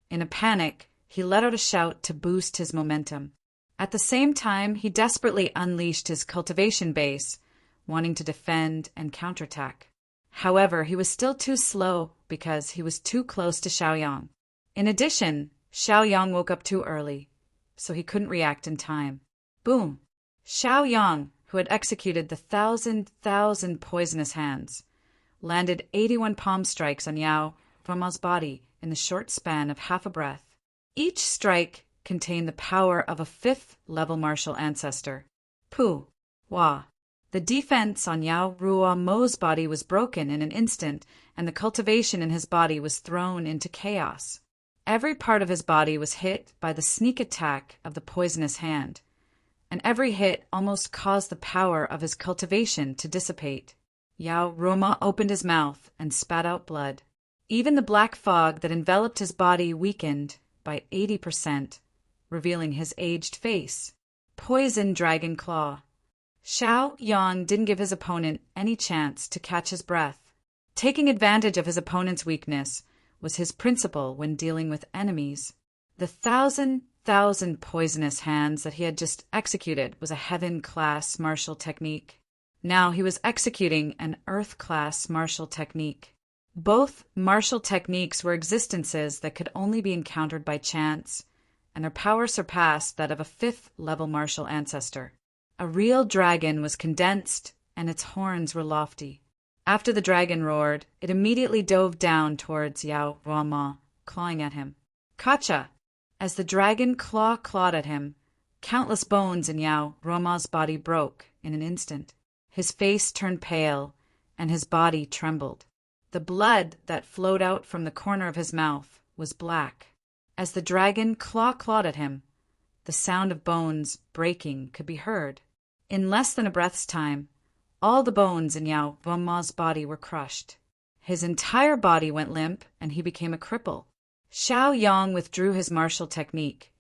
In a panic, he let out a shout to boost his momentum. At the same time, he desperately unleashed his cultivation base, wanting to defend and counterattack. However, he was still too slow because he was too close to Xiao Yang. In addition, Xiao Yang woke up too early, so he couldn't react in time. Boom! Xiao Yang, who had executed the thousand poisonous hands, landed 81 palm strikes on Yao Ruoma's body in the short span of half a breath. Each strike contained the power of a 5th-level martial ancestor. Puh! Wah! The defense on Yao Ruomo's body was broken in an instant, and the cultivation in his body was thrown into chaos. Every part of his body was hit by the sneak attack of the poisonous hand, and every hit almost caused the power of his cultivation to dissipate. Yao Ruoma opened his mouth and spat out blood. Even the black fog that enveloped his body weakened by 80%, revealing his aged face. Poison Dragon Claw. Xiao Yang didn't give his opponent any chance to catch his breath. Taking advantage of his opponent's weakness was his principle when dealing with enemies. The thousand poisonous hands that he had just executed was a heaven-class martial technique. Now he was executing an earth-class martial technique. Both martial techniques were existences that could only be encountered by chance, and their power surpassed that of a 5th-level martial ancestor. A real dragon was condensed, and its horns were lofty. After the dragon roared, it immediately dove down towards Yao Ruoma, clawing at him. Kacha! As the dragon clawed at him, countless bones in Yao Ruoma's body broke in an instant. His face turned pale, and his body trembled. The blood that flowed out from the corner of his mouth was black. As the dragon clawed at him, the sound of bones breaking could be heard. In less than a breath's time, all the bones in Yao Ruoma's body were crushed. His entire body went limp, and he became a cripple. Xiao Yang withdrew his martial technique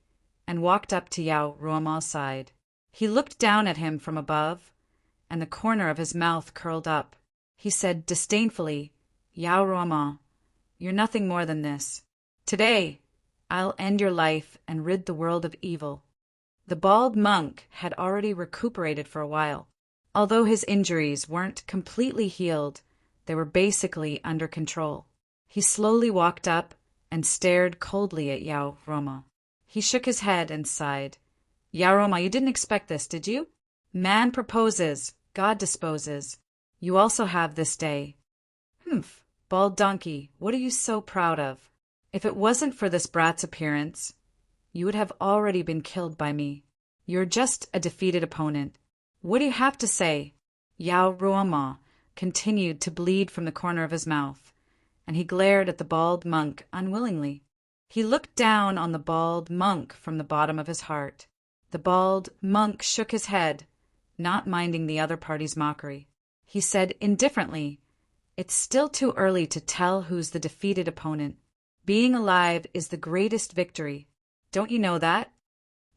and walked up to Yao Ruoma's side. He looked down at him from above, and the corner of his mouth curled up. He said disdainfully, "Yao Ruoma, you're nothing more than this. Today, I'll end your life and rid the world of evil." The bald monk had already recuperated for a while. Although his injuries weren't completely healed, they were basically under control. He slowly walked up and stared coldly at Yao Ruoma. He shook his head and sighed. "Yao Ruoma, you didn't expect this, did you? Man proposes, God disposes. You also have this day." "Humph, bald donkey, what are you so proud of? If it wasn't for this brat's appearance, you would have already been killed by me. You're just a defeated opponent. What do you have to say?" Yao Ruoma continued to bleed from the corner of his mouth, and he glared at the bald monk unwillingly. He looked down on the bald monk from the bottom of his heart. The bald monk shook his head, not minding the other party's mockery. He said indifferently, "It's still too early to tell who's the defeated opponent. Being alive is the greatest victory. Don't you know that?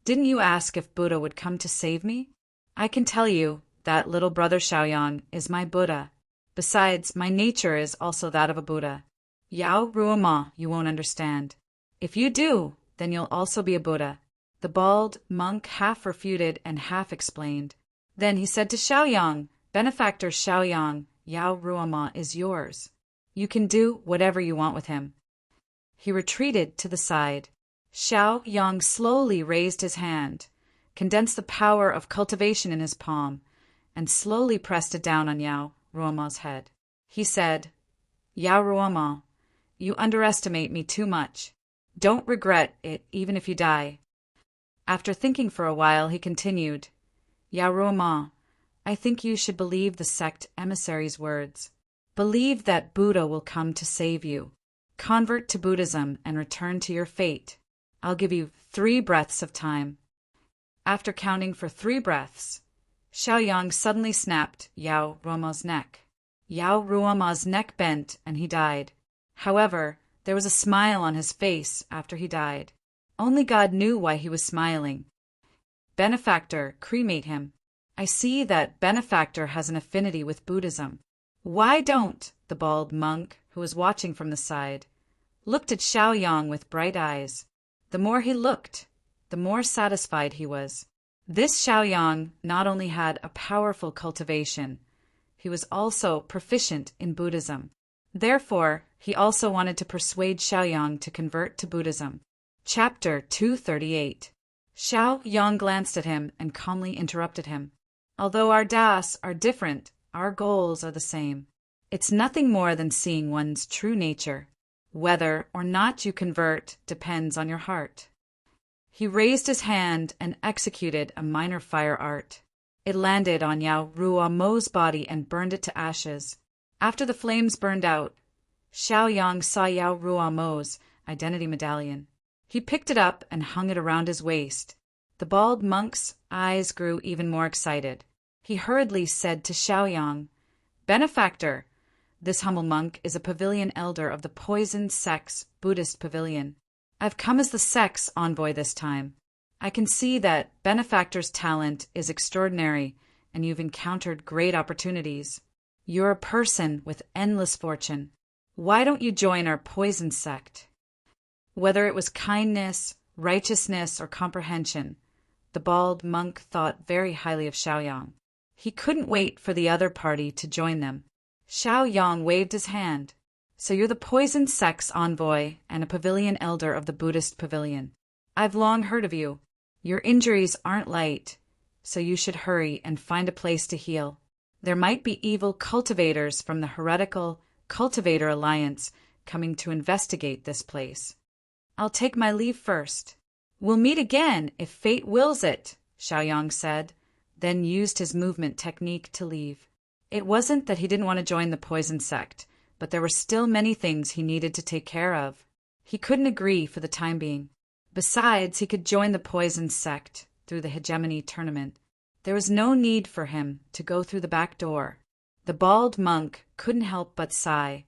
Didn't you ask if Buddha would come to save me? I can tell you that little brother Xiaoyang is my Buddha. Besides, my nature is also that of a Buddha. Yao Ruoma, you won't understand. If you do, then you'll also be a Buddha." The bald monk half refuted and half explained. Then he said to Xiaoyang, "Benefactor Xiaoyang, Yao Ruoma is yours. You can do whatever you want with him." He retreated to the side. Xiao Yang slowly raised his hand, condensed the power of cultivation in his palm, and slowly pressed it down on Yao Ruoma's head. He said, "Yao Ruoma, you underestimate me too much. Don't regret it even if you die." After thinking for a while, he continued, "Yao Ruoma, I think you should believe the sect emissary's words. Believe that Buddha will come to save you. Convert to Buddhism and return to your fate. I'll give you 3 breaths of time." After counting for 3 breaths, Xiaoyang suddenly snapped Yao Ruoma's neck. Yao Ruoma's neck bent and he died. However, there was a smile on his face after he died. Only God knew why he was smiling. "Benefactor, cremate him. I see that Benefactor has an affinity with Buddhism." "Why don't?" the bald monk, who was watching from the side, looked at Xiaoyang with bright eyes. The more he looked, the more satisfied he was. This Xiaoyang not only had a powerful cultivation, he was also proficient in Buddhism. Therefore, he also wanted to persuade Xiaoyang to convert to Buddhism. Chapter 238. Xiaoyang glanced at him and calmly interrupted him. "Although our das are different, our goals are the same. It's nothing more than seeing one's true nature. Whether or not you convert depends on your heart." He raised his hand and executed a minor fire art. It landed on Yao Ruomo's body and burned it to ashes. After the flames burned out, Xiaoyang saw Yao Ruomo's identity medallion. He picked it up and hung it around his waist. The bald monk's eyes grew even more excited. He hurriedly said to Xiaoyang, "Benefactor, this humble monk is a pavilion elder of the Poison Sect's Buddhist pavilion. I've come as the sect's envoy this time. I can see that Benefactor's talent is extraordinary, and you've encountered great opportunities. You're a person with endless fortune. Why don't you join our Poison Sect?" Whether it was kindness, righteousness, or comprehension, the bald monk thought very highly of Xiaoyang. He couldn't wait for the other party to join them. Xiaoyang waved his hand. "So you're the Poison Sect's envoy and a pavilion elder of the Buddhist pavilion. I've long heard of you. Your injuries aren't light, so you should hurry and find a place to heal. There might be evil cultivators from the heretical Cultivator Alliance coming to investigate this place. I'll take my leave first." "We'll meet again if fate wills it," Xiaoyang said, then used his movement technique to leave. It wasn't that he didn't want to join the Poison Sect, but there were still many things he needed to take care of. He couldn't agree for the time being. Besides, he could join the Poison Sect through the Hegemony tournament. There was no need for him to go through the back door. The bald monk couldn't help but sigh,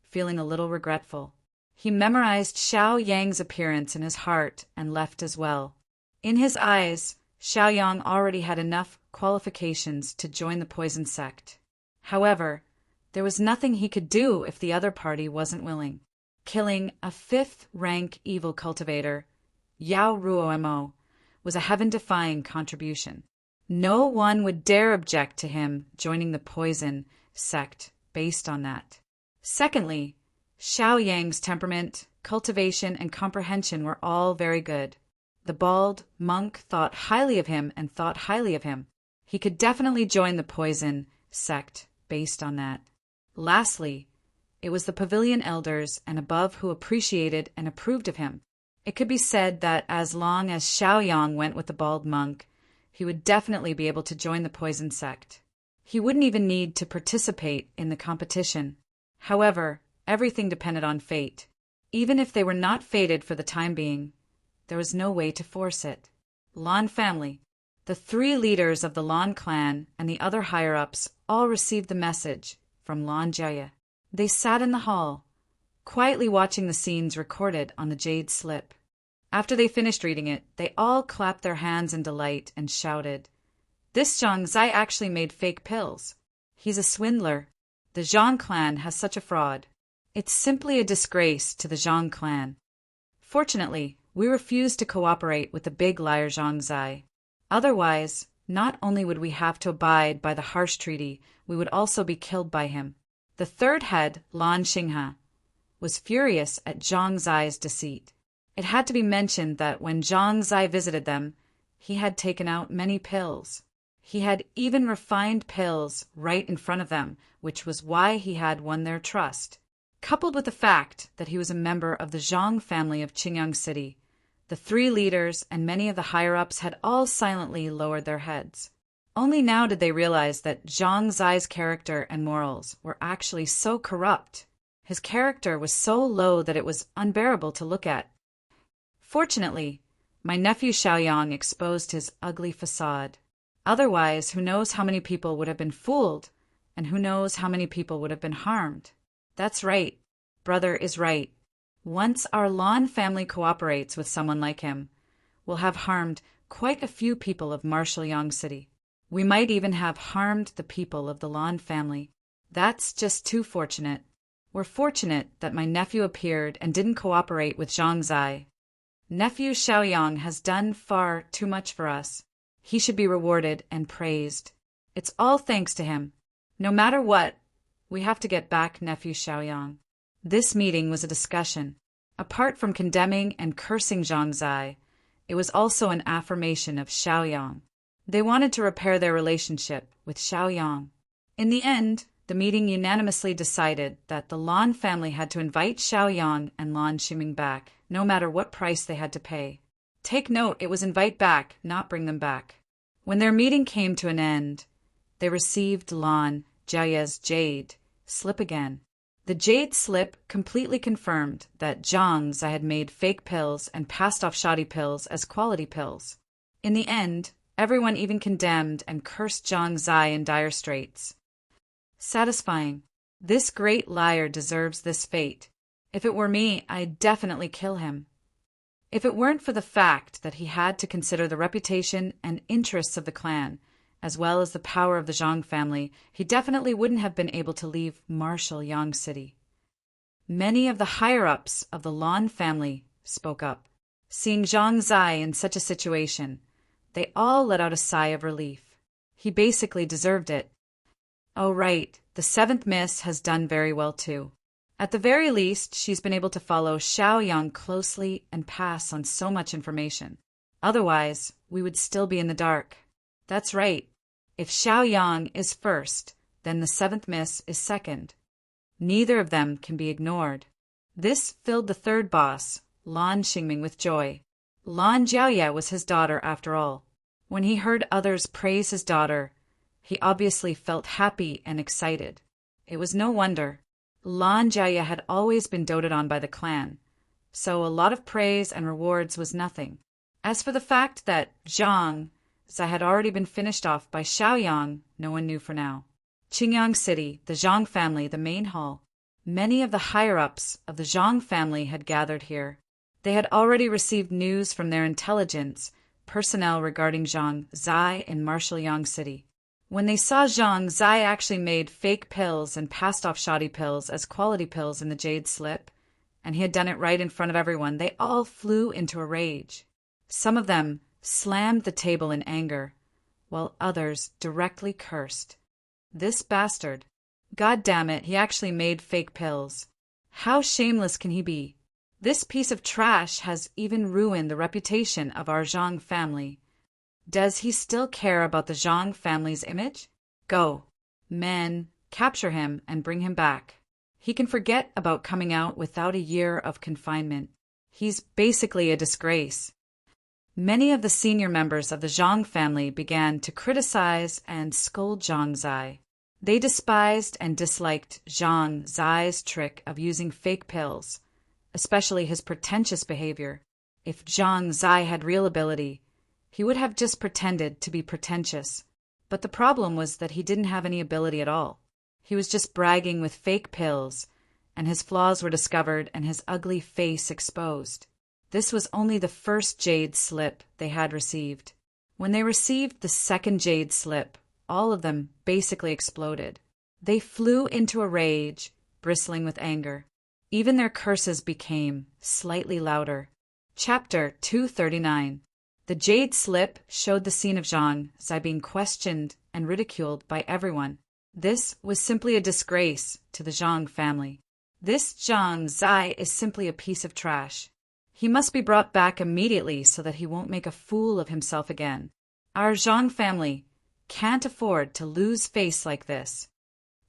feeling a little regretful. He memorized Xiaoyang's appearance in his heart and left as well. In his eyes, Xiaoyang already had enough qualifications to join the Poison Sect. However, there was nothing he could do if the other party wasn't willing. Killing a 5th-rank evil cultivator, Yao Ruomo, was a heaven-defying contribution. No one would dare object to him joining the Poison Sect based on that. Secondly, Xiaoyang's temperament, cultivation, and comprehension were all very good. The bald monk thought highly of him and thought highly of him. He could definitely join the Poison Sect based on that. Lastly, it was the pavilion elders and above who appreciated and approved of him. It could be said that as long as Xiaoyang went with the bald monk, he would definitely be able to join the Poison Sect. He wouldn't even need to participate in the competition. However, everything depended on fate. Even if they were not fated for the time being, there was no way to force it. Lan family. The 3 leaders of the Lan clan and the other higher-ups all received the message from Lan Jia. They sat in the hall, quietly watching the scenes recorded on the jade slip. After they finished reading it, they all clapped their hands in delight and shouted, "This Zhang Zai actually made fake pills. He's a swindler. The Zhang clan has such a fraud. It's simply a disgrace to the Zhang clan." Fortunately, we refused to cooperate with the big liar Zhang Zai. Otherwise, not only would we have to abide by the harsh treaty, we would also be killed by him. The 3rd head, Lan Xinghe, was furious at Zhang Zai's deceit. It had to be mentioned that when Zhang Zai visited them, he had taken out many pills. He had even refined pills right in front of them, which was why he had won their trust. Coupled with the fact that he was a member of the Zhang family of Qingyang City, the three leaders and many of the higher-ups had all silently lowered their heads. Only now did they realize that Zhang Zai's character and morals were actually so corrupt. His character was so low that it was unbearable to look at. Fortunately, my nephew Xiaoyang exposed his ugly facade. Otherwise, who knows how many people would have been fooled, and who knows how many people would have been harmed. That's right. Brother is right. Once our Lan family cooperates with someone like him, we'll have harmed quite a few people of Marshall City. We might even have harmed the people of the Lan family. That's just too fortunate. We're fortunate that my nephew appeared and didn't cooperate with Zhang Zai. Nephew Xiaoyang has done far too much for us. He should be rewarded and praised. It's all thanks to him. No matter what, we have to get back nephew Xiaoyang. This meeting was a discussion. Apart from condemning and cursing Zhang Zai, it was also an affirmation of Xiaoyang. They wanted to repair their relationship with Xiaoyang. In the end, the meeting unanimously decided that the Lan family had to invite Xiaoyang and Lan Ximing back, no matter what price they had to pay. Take note, it was invite back, not bring them back. When their meeting came to an end, they received Lan Jiaye's jade slip again. The jade slip completely confirmed that Zhang Zai had made fake pills and passed off shoddy pills as quality pills. In the end, everyone even condemned and cursed Zhang Zai in dire straits. Satisfying. This great liar deserves this fate. If it were me, I'd definitely kill him. If it weren't for the fact that he had to consider the reputation and interests of the clan, as well as the power of the Zhang family, he definitely wouldn't have been able to leave Marshall City. Many of the higher-ups of the Lan family spoke up. Seeing Zhang Zai in such a situation, they all let out a sigh of relief. He basically deserved it. Oh right, the seventh miss has done very well too. At the very least, she's been able to follow Xiaoyang closely and pass on so much information. Otherwise, we would still be in the dark. That's right. If Xiaoyang is first, then the seventh miss is second. Neither of them can be ignored. This filled the third boss, Lan Xingming, with joy. Lan Jiaoye was his daughter after all. When he heard others praise his daughter, he obviously felt happy and excited. It was no wonder. Lan Jiaoye had always been doted on by the clan, so a lot of praise and rewards was nothing. As for the fact that Zhang Zai had already been finished off by Xiaoyang, no one knew for now. Qingyang City, the Zhang family, the main hall. Many of the higher-ups of the Zhang family had gathered here. They had already received news from their intelligence personnel regarding Zhang Zai in Marshall City. When they saw Zhang Zai actually made fake pills and passed off shoddy pills as quality pills in the jade slip, and he had done it right in front of everyone, they all flew into a rage. Some of them slammed the table in anger, while others directly cursed. This bastard. God damn it, he actually made fake pills. How shameless can he be? This piece of trash has even ruined the reputation of our Zhang family. Does he still care about the Zhang family's image? Go. Men, capture him and bring him back. He can forget about coming out without a year of confinement. He's basically a disgrace. Many of the senior members of the Zhang family began to criticize and scold Zhang Zai. They despised and disliked Zhang Zai's trick of using fake pills, especially his pretentious behavior. If Zhang Zai had real ability, he would have just pretended to be pretentious. But the problem was that he didn't have any ability at all. He was just bragging with fake pills, and his flaws were discovered and his ugly face exposed. This was only the first jade slip they had received. When they received the second jade slip, all of them basically exploded. They flew into a rage, bristling with anger. Even their curses became slightly louder. Chapter 239. The jade slip showed the scene of Zhang Zai being questioned and ridiculed by everyone. This was simply a disgrace to the Zhang family. This Zhang Zai is simply a piece of trash. He must be brought back immediately so that he won't make a fool of himself again. Our Zhang family, can't afford to lose face like this.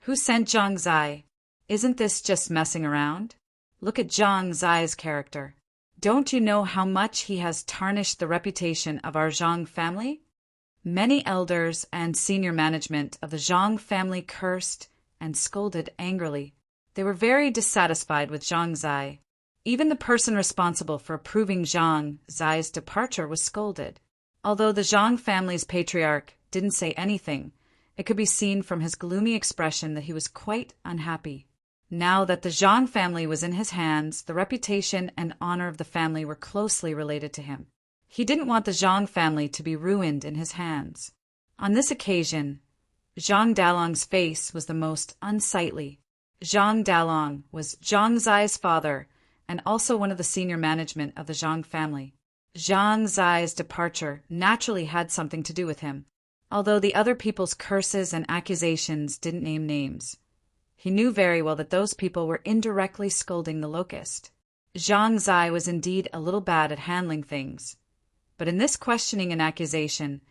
Who sent Zhang Zai? Isn't this just messing around? Look at Zhang Zai's character. Don't you know how much he has tarnished the reputation of our Zhang family? Many elders and senior management of the Zhang family cursed and scolded angrily. They were very dissatisfied with Zhang Zai. Even the person responsible for approving Zhang Zai's departure was scolded. Although the Zhang family's patriarch didn't say anything, it could be seen from his gloomy expression that he was quite unhappy. Now that the Zhang family was in his hands, the reputation and honor of the family were closely related to him. He didn't want the Zhang family to be ruined in his hands. On this occasion, Zhang Dalong's face was the most unsightly. Zhang Dalong was Zhang Zai's father and also one of the senior management of the Zhang family. Zhang Zai's departure naturally had something to do with him, although the other people's curses and accusations didn't name names. He knew very well that those people were indirectly scolding the locust. Zhang Zai was indeed a little bad at handling things, but in this questioning and accusation,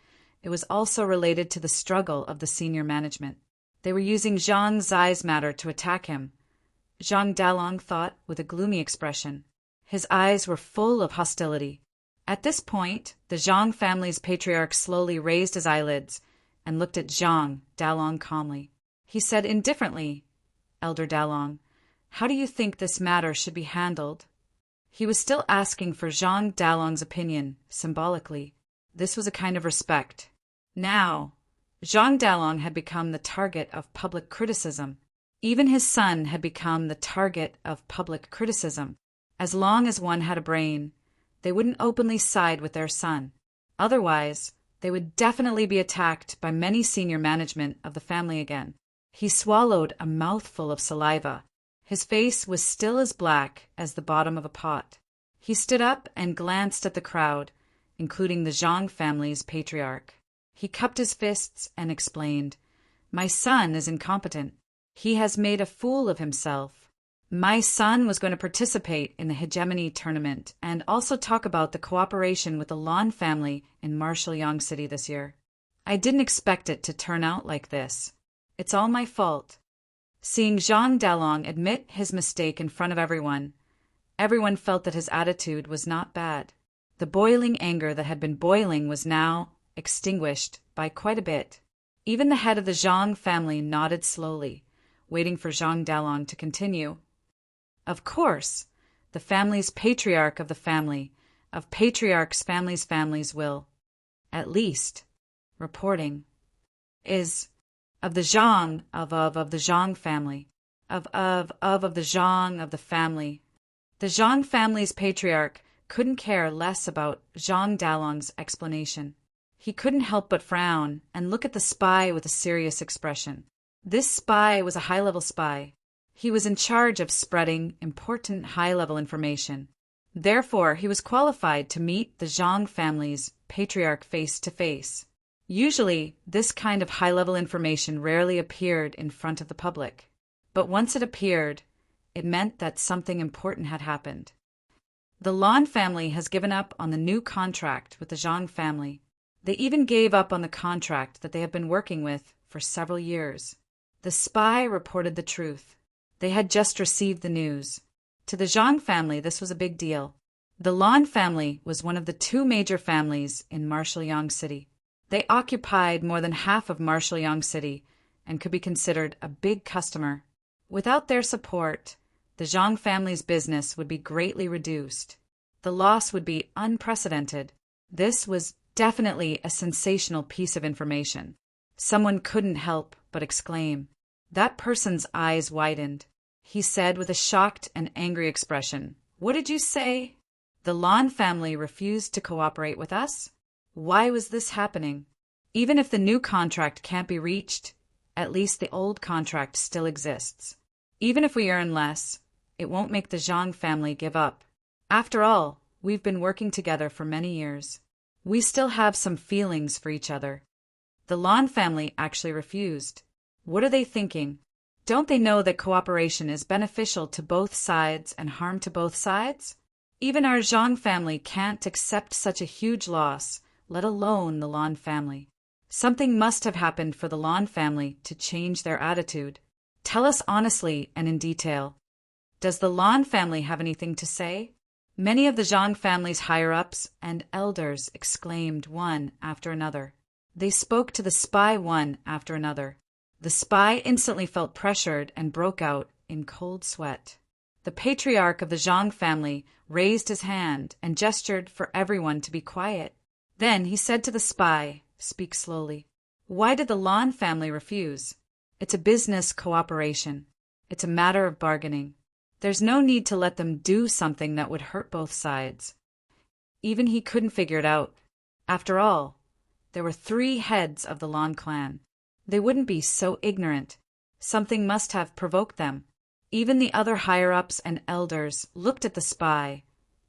it was also related to the struggle of the senior management. They were using Zhang Zai's matter to attack him. Zhang Dalong thought with a gloomy expression. His eyes were full of hostility. At this point, the Zhang family's patriarch slowly raised his eyelids and looked at Zhang Dalong calmly. He said indifferently, "Elder Dalong, how do you think this matter should be handled?" He was still asking for Zhang Dalong's opinion, symbolically. This was a kind of respect. Now, Zhang Dalong had become the target of public criticism. Even his son had become the target of public criticism. As long as one had a brain, they wouldn't openly side with their son. Otherwise, they would definitely be attacked by many senior management of the family again. He swallowed a mouthful of saliva. His face was still as black as the bottom of a pot. He stood up and glanced at the crowd, including the Zhang family's patriarch. He cupped his fists and explained, "My son is incompetent. He has made a fool of himself. My son was going to participate in the hegemony tournament and also talk about the cooperation with the Lan family in Marshal City this year. I didn't expect it to turn out like this. It's all my fault." Seeing Zhang Dalong admit his mistake in front of everyone felt that his attitude was not bad. The boiling anger that had been boiling was now extinguished by quite a bit. Even the head of the Zhang family nodded slowly, waiting for Zhang Dalong to continue. Of course, the family's patriarch of the family, of patriarchs' families will, at least, reporting, is of the Zhang of the Zhang family, of the Zhang of the family. The Zhang family's patriarch couldn't care less about Zhang Dalong's explanation. He couldn't help but frown and look at the spy with a serious expression. This spy was a high-level spy. He was in charge of spreading important high-level information. Therefore, he was qualified to meet the Zhang family's patriarch face to face. Usually, this kind of high-level information rarely appeared in front of the public. But once it appeared, it meant that something important had happened. The Lan family has given up on the new contract with the Zhang family. They even gave up on the contract that they have been working with for several years. The spy reported the truth. They had just received the news. To the Zhang family, this was a big deal. The Lan family was one of the two major families in Marshal City. They occupied more than half of Marshal City and could be considered a big customer. Without their support, the Zhang family's business would be greatly reduced. The loss would be unprecedented. This was definitely a sensational piece of information. Someone couldn't help but exclaim. That person's eyes widened. He said with a shocked and angry expression, "What did you say? The Lan family refused to cooperate with us? Why was this happening? Even if the new contract can't be reached, at least the old contract still exists. Even if we earn less, it won't make the Zhang family give up. After all, we've been working together for many years. We still have some feelings for each other." The Lan family actually refused. What are they thinking? Don't they know that cooperation is beneficial to both sides and harm to both sides? Even our Zhang family can't accept such a huge loss, let alone the Lan family. Something must have happened for the Lan family to change their attitude. Tell us honestly and in detail. Does the Lan family have anything to say? Many of the Zhang family's higher-ups and elders exclaimed one after another. They spoke to the spy one after another. The spy instantly felt pressured and broke out in cold sweat. The patriarch of the Zhang family raised his hand and gestured for everyone to be quiet. Then he said to the spy, "Speak slowly. Why did the Lan family refuse? It's a business cooperation. It's a matter of bargaining. There's no need to let them do something that would hurt both sides." Even he couldn't figure it out. After all, there were 3 heads of the Lan clan. They wouldn't be so ignorant. Something must have provoked them. Even the other higher-ups and elders looked at the spy,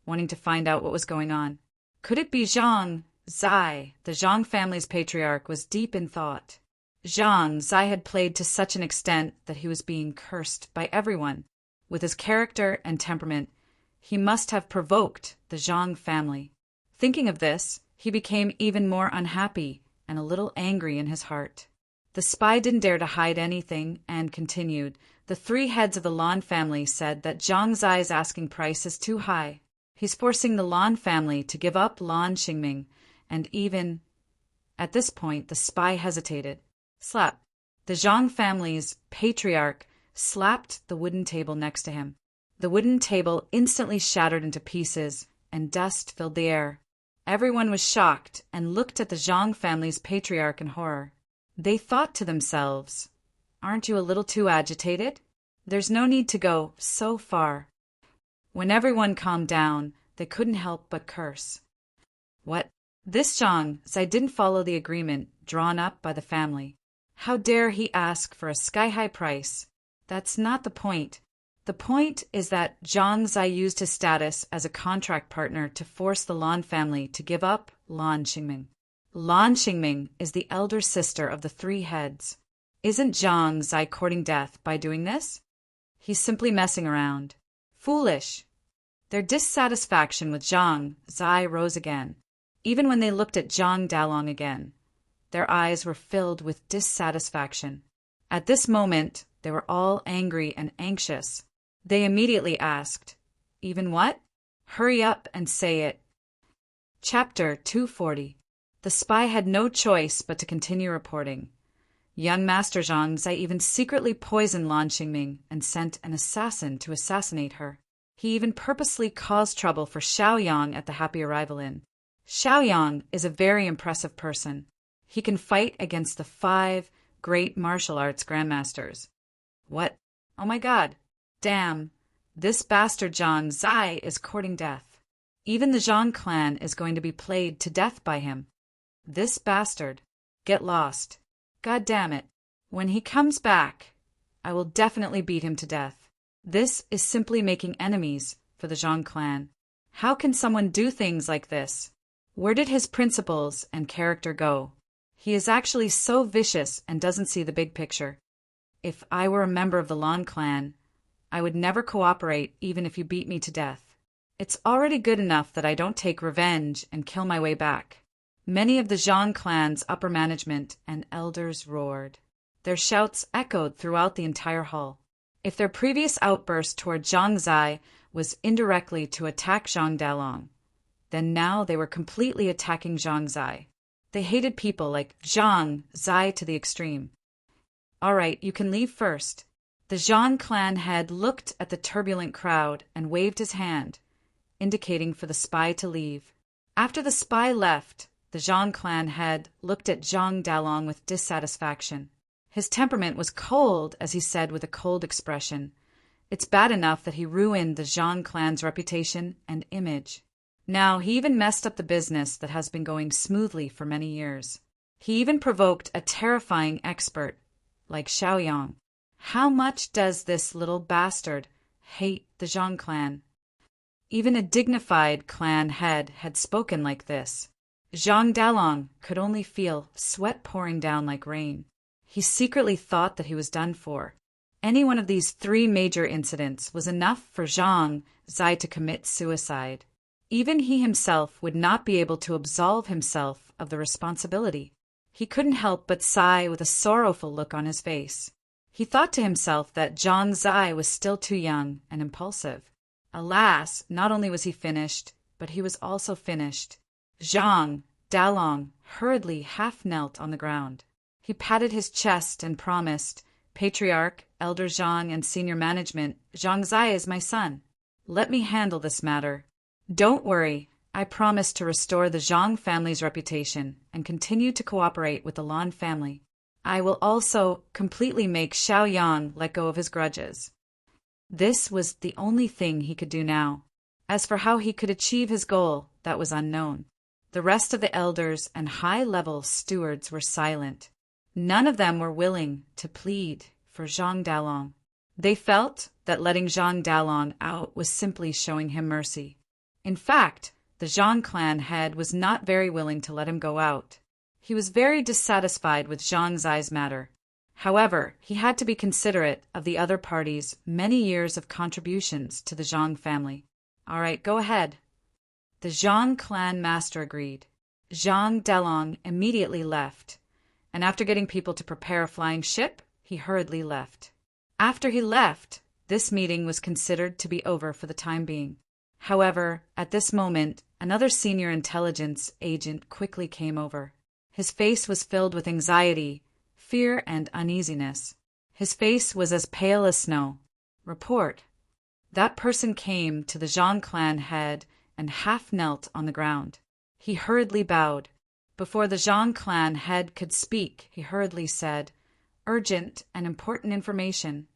wanting to find out what was going on. Could it be Zhang Zai? The Zhang family's patriarch was deep in thought. Zhang Zai had played to such an extent that he was being cursed by everyone. With his character and temperament, he must have provoked the Zhang family. Thinking of this, he became even more unhappy and a little angry in his heart. The spy didn't dare to hide anything and continued. The 3 heads of the Lan family said that Zhang Zai's asking price is too high. He's forcing the Lan family to give up Lan Xingming, and even at this point the spy hesitated. Slap. The Zhang family's patriarch slapped the wooden table next to him. The wooden table instantly shattered into pieces, and dust filled the air. Everyone was shocked and looked at the Zhang family's patriarch in horror. They thought to themselves, "Aren't you a little too agitated? There's no need to go so far." When everyone calmed down, they couldn't help but curse. What? This Zhang Zai didn't follow the agreement drawn up by the family. How dare he ask for a sky-high price? That's not the point. The point is that Zhang Zai used his status as a contract partner to force the Lan family to give up Lan Xingming. Lan Xingming is the elder sister of the 3 heads. Isn't Zhang Zai courting death by doing this? He's simply messing around. Foolish. Their dissatisfaction with Zhang Zai rose again. Even when they looked at Zhang Dalong again, their eyes were filled with dissatisfaction. At this moment, they were all angry and anxious. They immediately asked, "Even what? Hurry up and say it." Chapter 240. The spy had no choice but to continue reporting. Young Master Zhang Zai even secretly poisoned Lan Xingming and sent an assassin to assassinate her. He even purposely caused trouble for Xiaoyang at the Happy Arrival Inn. Xiaoyang is a very impressive person. He can fight against the 5 great martial arts grandmasters. What? Oh my God. Damn. This bastard Zhang Zai is courting death. Even the Zhang clan is going to be played to death by him. This bastard. Get lost. God damn it. When he comes back, I will definitely beat him to death. This is simply making enemies for the Zhang clan. How can someone do things like this? Where did his principles and character go? He is actually so vicious and doesn't see the big picture. If I were a member of the Lan clan, I would never cooperate even if you beat me to death. It's already good enough that I don't take revenge and kill my way back. Many of the Zhang clan's upper management and elders roared. Their shouts echoed throughout the entire hall. If their previous outburst toward Zhang Zai was indirectly to attack Zhang Dalong, then now they were completely attacking Zhang Zai. They hated people like Zhang Zai to the extreme. All right, you can leave first. The Zhang clan head looked at the turbulent crowd and waved his hand, indicating for the spy to leave. After the spy left, the Zhang clan head looked at Zhang Dalong with dissatisfaction. His temperament was cold, as he said with a cold expression. It's bad enough that he ruined the Zhang clan's reputation and image. Now he even messed up the business that has been going smoothly for many years. He even provoked a terrifying expert like Xiaoyang. How much does this little bastard hate the Zhang clan? Even a dignified clan head had spoken like this. Zhang Dalong could only feel sweat pouring down like rain. He secretly thought that he was done for. Any one of these 3 major incidents was enough for Zhang Zai to commit suicide. Even he himself would not be able to absolve himself of the responsibility. He couldn't help but sigh with a sorrowful look on his face. He thought to himself that Zhang Zai was still too young and impulsive. Alas, not only was he finished, but he was also finished. Zhang Dalong hurriedly half knelt on the ground. He patted his chest and promised, Patriarch, Elder Zhang, and senior management, Zhang Zai is my son. Let me handle this matter. Don't worry, I promise to restore the Zhang family's reputation and continue to cooperate with the Lan family. I will also completely make Xiaoyang let go of his grudges. This was the only thing he could do now. As for how he could achieve his goal, that was unknown. The rest of the elders and high-level stewards were silent. None of them were willing to plead for Zhang Dalong. They felt that letting Zhang Dalong out was simply showing him mercy. In fact, the Zhang clan head was not very willing to let him go out. He was very dissatisfied with Zhang Zai's matter. However, he had to be considerate of the other party's many years of contributions to the Zhang family. All right, go ahead. The Zhang clan master agreed. Zhang Dalong immediately left, and after getting people to prepare a flying ship, he hurriedly left. After he left, this meeting was considered to be over for the time being. However, at this moment, another senior intelligence agent quickly came over. His face was filled with anxiety, fear, and uneasiness. His face was as pale as snow. Report. That person came to the Zhang clan head and half knelt on the ground. He hurriedly bowed. Before the Zhang clan head could speak, he hurriedly said, urgent and important information.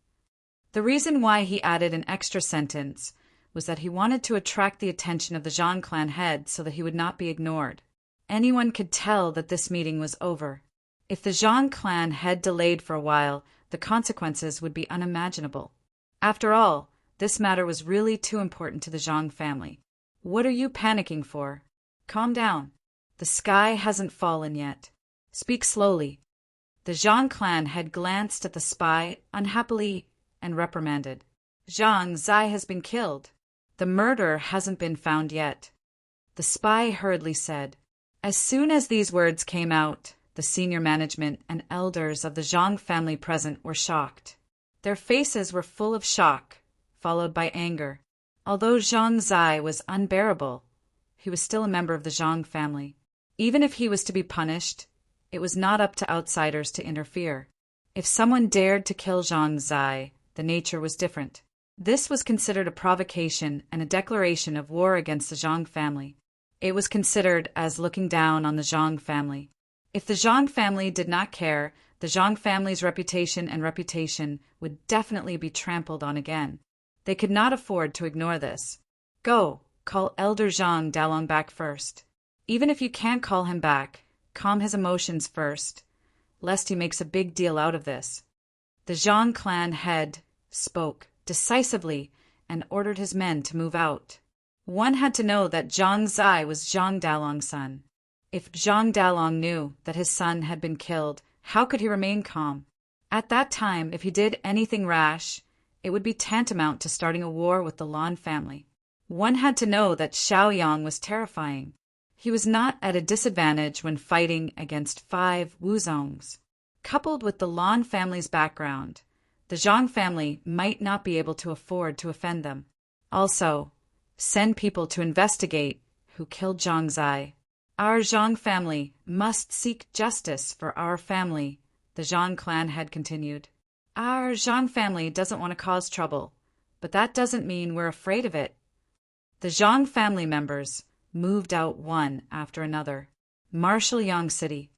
The reason why he added an extra sentence was that he wanted to attract the attention of the Zhang clan head so that he would not be ignored. Anyone could tell that this meeting was over. If the Zhang clan head delayed for a while, the consequences would be unimaginable. After all, this matter was really too important to the Zhang family. What are you panicking for? Calm down. The sky hasn't fallen yet. Speak slowly. The Zhang clan had glanced at the spy unhappily and reprimanded. Zhang Zai has been killed. The murderer hasn't been found yet. The spy hurriedly said. As soon as these words came out, the senior management and elders of the Zhang family present were shocked. Their faces were full of shock, followed by anger. Although Zhang Zai was unbearable, he was still a member of the Zhang family. Even if he was to be punished, it was not up to outsiders to interfere. If someone dared to kill Zhang Zai, the nature was different. This was considered a provocation and a declaration of war against the Zhang family. It was considered as looking down on the Zhang family. If the Zhang family did not care, the Zhang family's reputation would definitely be trampled on again. They could not afford to ignore this. Go, call Elder Zhang Dalong back first. Even if you can't call him back, calm his emotions first, lest he makes a big deal out of this. The Zhang clan head spoke decisively and ordered his men to move out. One had to know that Zhang Zai was Zhang Dalong's son. If Zhang Dalong knew that his son had been killed, how could he remain calm? At that time, if he did anything rash, it would be tantamount to starting a war with the Lan family. One had to know that Xiaoyang was terrifying. He was not at a disadvantage when fighting against 5 Wuzongs. Coupled with the Lan family's background, the Zhang family might not be able to afford to offend them. Also, send people to investigate who killed Zhang Zai. Our Zhang family must seek justice for our family, the Zhang clan had continued. Our Zhang family doesn't want to cause trouble, but that doesn't mean we're afraid of it. The Zhang family members moved out one after another. Marshal Yang City.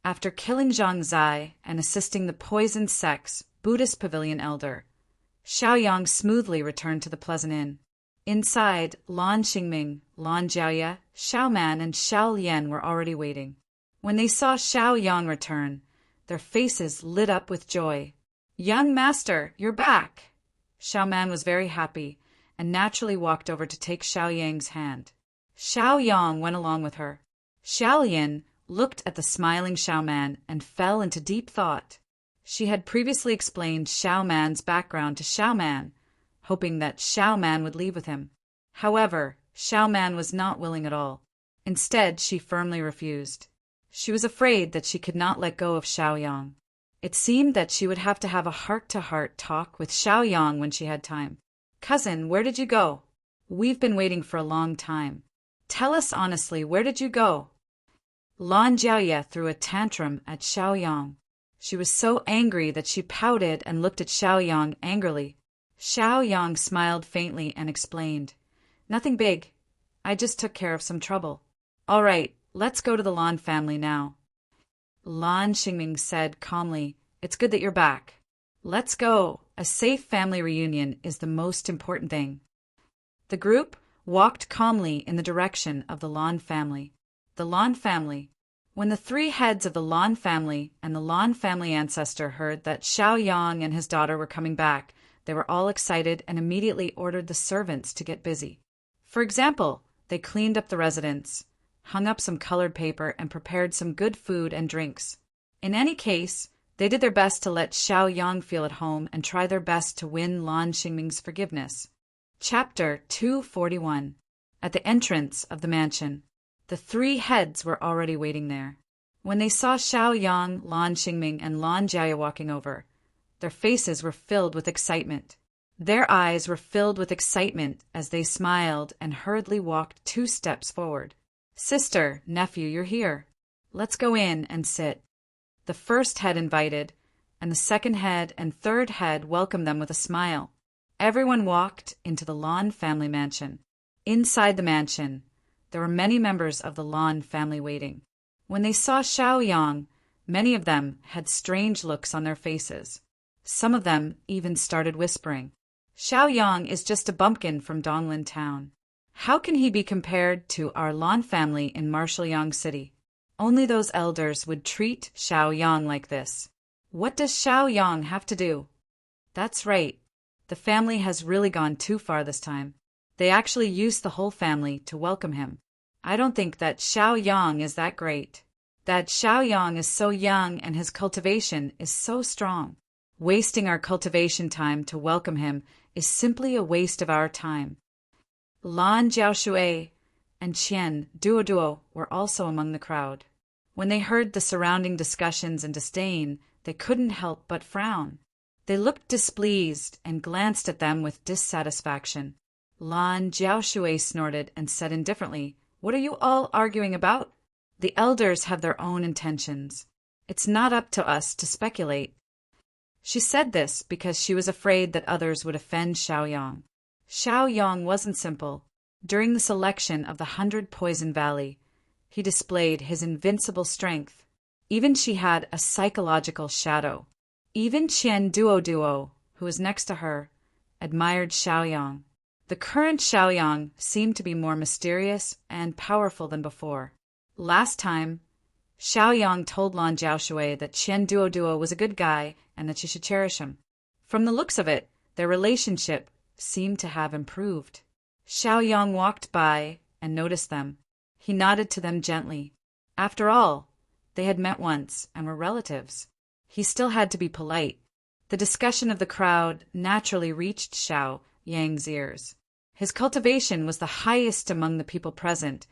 After killing Zhang Zai and assisting the poisoned sect's Buddhist pavilion elder, Xiaoyang smoothly returned to the Pleasant Inn. Inside, Lan Xingming, Lan Jiaoye, Xiao Man, and Xiao Lian were already waiting. When they saw Xiaoyang return, their faces lit up with joy. Young master, you're back! Xiao Man was very happy and naturally walked over to take Xiaoyang's hand. Xiaoyang went along with her. Xiao Lian looked at the smiling Xiao Man and fell into deep thought. She had previously explained Xiao Man's background to Xiao Man, hoping that Xiao Man would leave with him. However, Xiao Man was not willing at all. Instead, she firmly refused. She was afraid that she could not let go of Xiaoyang. It seemed that she would have to have a heart-to-heart talk with Xiaoyang when she had time. "Cousin, where did you go? We've been waiting for a long time. Tell us honestly, where did you go?" Lan Jiaoye threw a tantrum at Xiaoyang. She was so angry that she pouted and looked at Xiaoyang angrily. Xiaoyang smiled faintly and explained, "Nothing big. I just took care of some trouble." "All right, let's go to the Lan family now." Lan Xingming said calmly, "It's good that you're back. Let's go. A safe family reunion is the most important thing." The group walked calmly in the direction of the Lan family. The Lan family. When the three heads of the Lan family and the Lan family ancestor heard that Xiaoyang and his daughter were coming back, they were all excited and immediately ordered the servants to get busy. For example, they cleaned up the residence, hung up some colored paper, and prepared some good food and drinks. In any case, they did their best to let Xiaoyang feel at home and try their best to win Lan Xingming's forgiveness. Chapter 241. At the entrance of the mansion, the three heads were already waiting there. When they saw Xiaoyang, Lan Xingming, and Lan Jiaoye walking over, their faces were filled with excitement. Their eyes were filled with excitement as they smiled and hurriedly walked 2 steps forward. "Sister, nephew, you're here. Let's go in and sit." The first head invited, and the second head and third head welcomed them with a smile. Everyone walked into the Lan family mansion. Inside the mansion, there were many members of the Lan family waiting. When they saw Xiaoyang, many of them had strange looks on their faces. Some of them even started whispering, "Xiaoyang is just a bumpkin from Donglan town. How can he be compared to our Lan family in Marshallyang City? Only those elders would treat Xiaoyang like this. What does Xiaoyang have to do?" That's right. The family has really gone too far this time. They actually used the whole family to welcome him. I don't think that Xiaoyang is that great. That Xiaoyang is so young and his cultivation is so strong. Wasting our cultivation time to welcome him is simply a waste of our time. Lan Jiaoshui and Qian Duoduo were also among the crowd. When they heard the surrounding discussions and disdain, they couldn't help but frown. They looked displeased and glanced at them with dissatisfaction. Lan Jiaoshui snorted and said indifferently, "What are you all arguing about? The elders have their own intentions. It's not up to us to speculate." She said this because she was afraid that others would offend Xiaoyang. Xiaoyang wasn't simple. During the selection of the 100 Poison Valley, he displayed his invincible strength. Even she had a psychological shadow. Even Qian Duoduo, who was next to her, admired Xiaoyang. The current Xiaoyang seemed to be more mysterious and powerful than before. Last time, Xiaoyang told Lan Jiaoshui that Qian Duoduo was a good guy and that she should cherish him. From the looks of it, their relationship seemed to have improved. Xiaoyang walked by and noticed them. He nodded to them gently. After all, they had met once and were relatives. He still had to be polite. The discussion of the crowd naturally reached Xiaoyang's ears. His cultivation was the highest among the people present,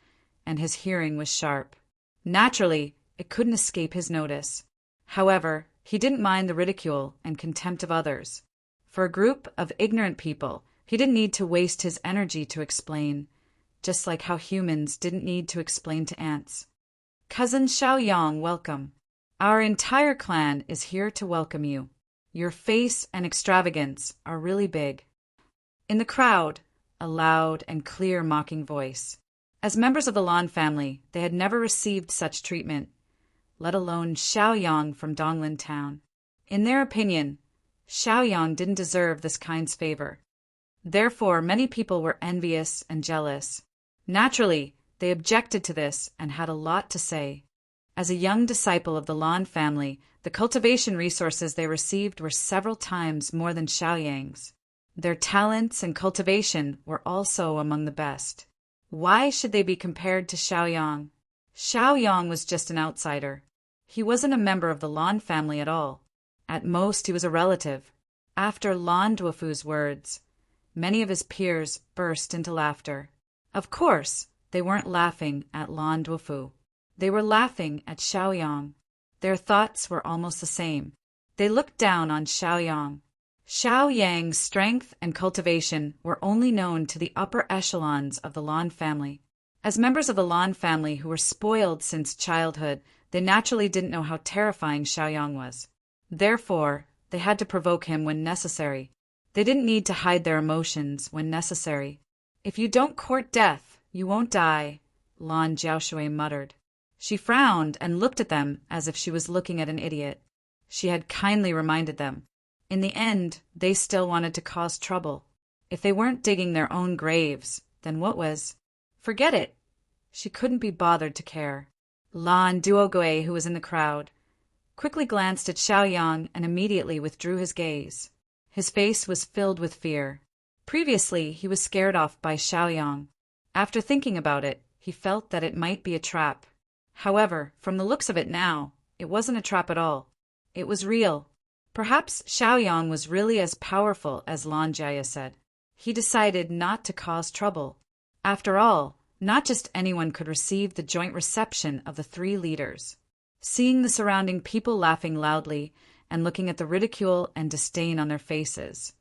and his hearing was sharp. Naturally, it couldn't escape his notice. However, he didn't mind the ridicule and contempt of others. For a group of ignorant people, he didn't need to waste his energy to explain, just like how humans didn't need to explain to ants. "Cousin Xiaoyang, welcome. Our entire clan is here to welcome you. Your face and extravagance are really big." In the crowd, a loud and clear mocking voice. As members of the Lan family, they had never received such treatment, let alone Xiaoyang from Donglan town. In their opinion, Xiaoyang didn't deserve this kind's favor. Therefore, many people were envious and jealous. Naturally, they objected to this and had a lot to say. As a young disciple of the Lan family, the cultivation resources they received were several times more than Xiaoyang's. Their talents and cultivation were also among the best. Why should they be compared to Xiaoyang? Xiaoyang was just an outsider. He wasn't a member of the Lan family at all. At most, he was a relative. After Lan Duofu's words, many of his peers burst into laughter. Of course, they weren't laughing at Lan Duofu. They were laughing at Xiaoyang. Their thoughts were almost the same. They looked down on Xiaoyang. Xiaoyang's strength and cultivation were only known to the upper echelons of the Lan family. As members of the Lan family who were spoiled since childhood, they naturally didn't know how terrifying Xiaoyang was. Therefore, they had to provoke him when necessary. They didn't need to hide their emotions when necessary. "If you don't court death, you won't die," Lan Jiaoshui muttered. She frowned and looked at them as if she was looking at an idiot. She had kindly reminded them. In the end, they still wanted to cause trouble. If they weren't digging their own graves, then what was? Forget it. She couldn't be bothered to care. Lan Duogui, who was in the crowd, quickly glanced at Xiaoyang and immediately withdrew his gaze. His face was filled with fear. Previously, he was scared off by Xiaoyang. After thinking about it, he felt that it might be a trap. However, from the looks of it now, it wasn't a trap at all. It was real. Perhaps Xiaoyang was really as powerful as Lan Jia said. He decided not to cause trouble. After all, not just anyone could receive the joint reception of the three leaders. Seeing the surrounding people laughing loudly and looking at the ridicule and disdain on their faces,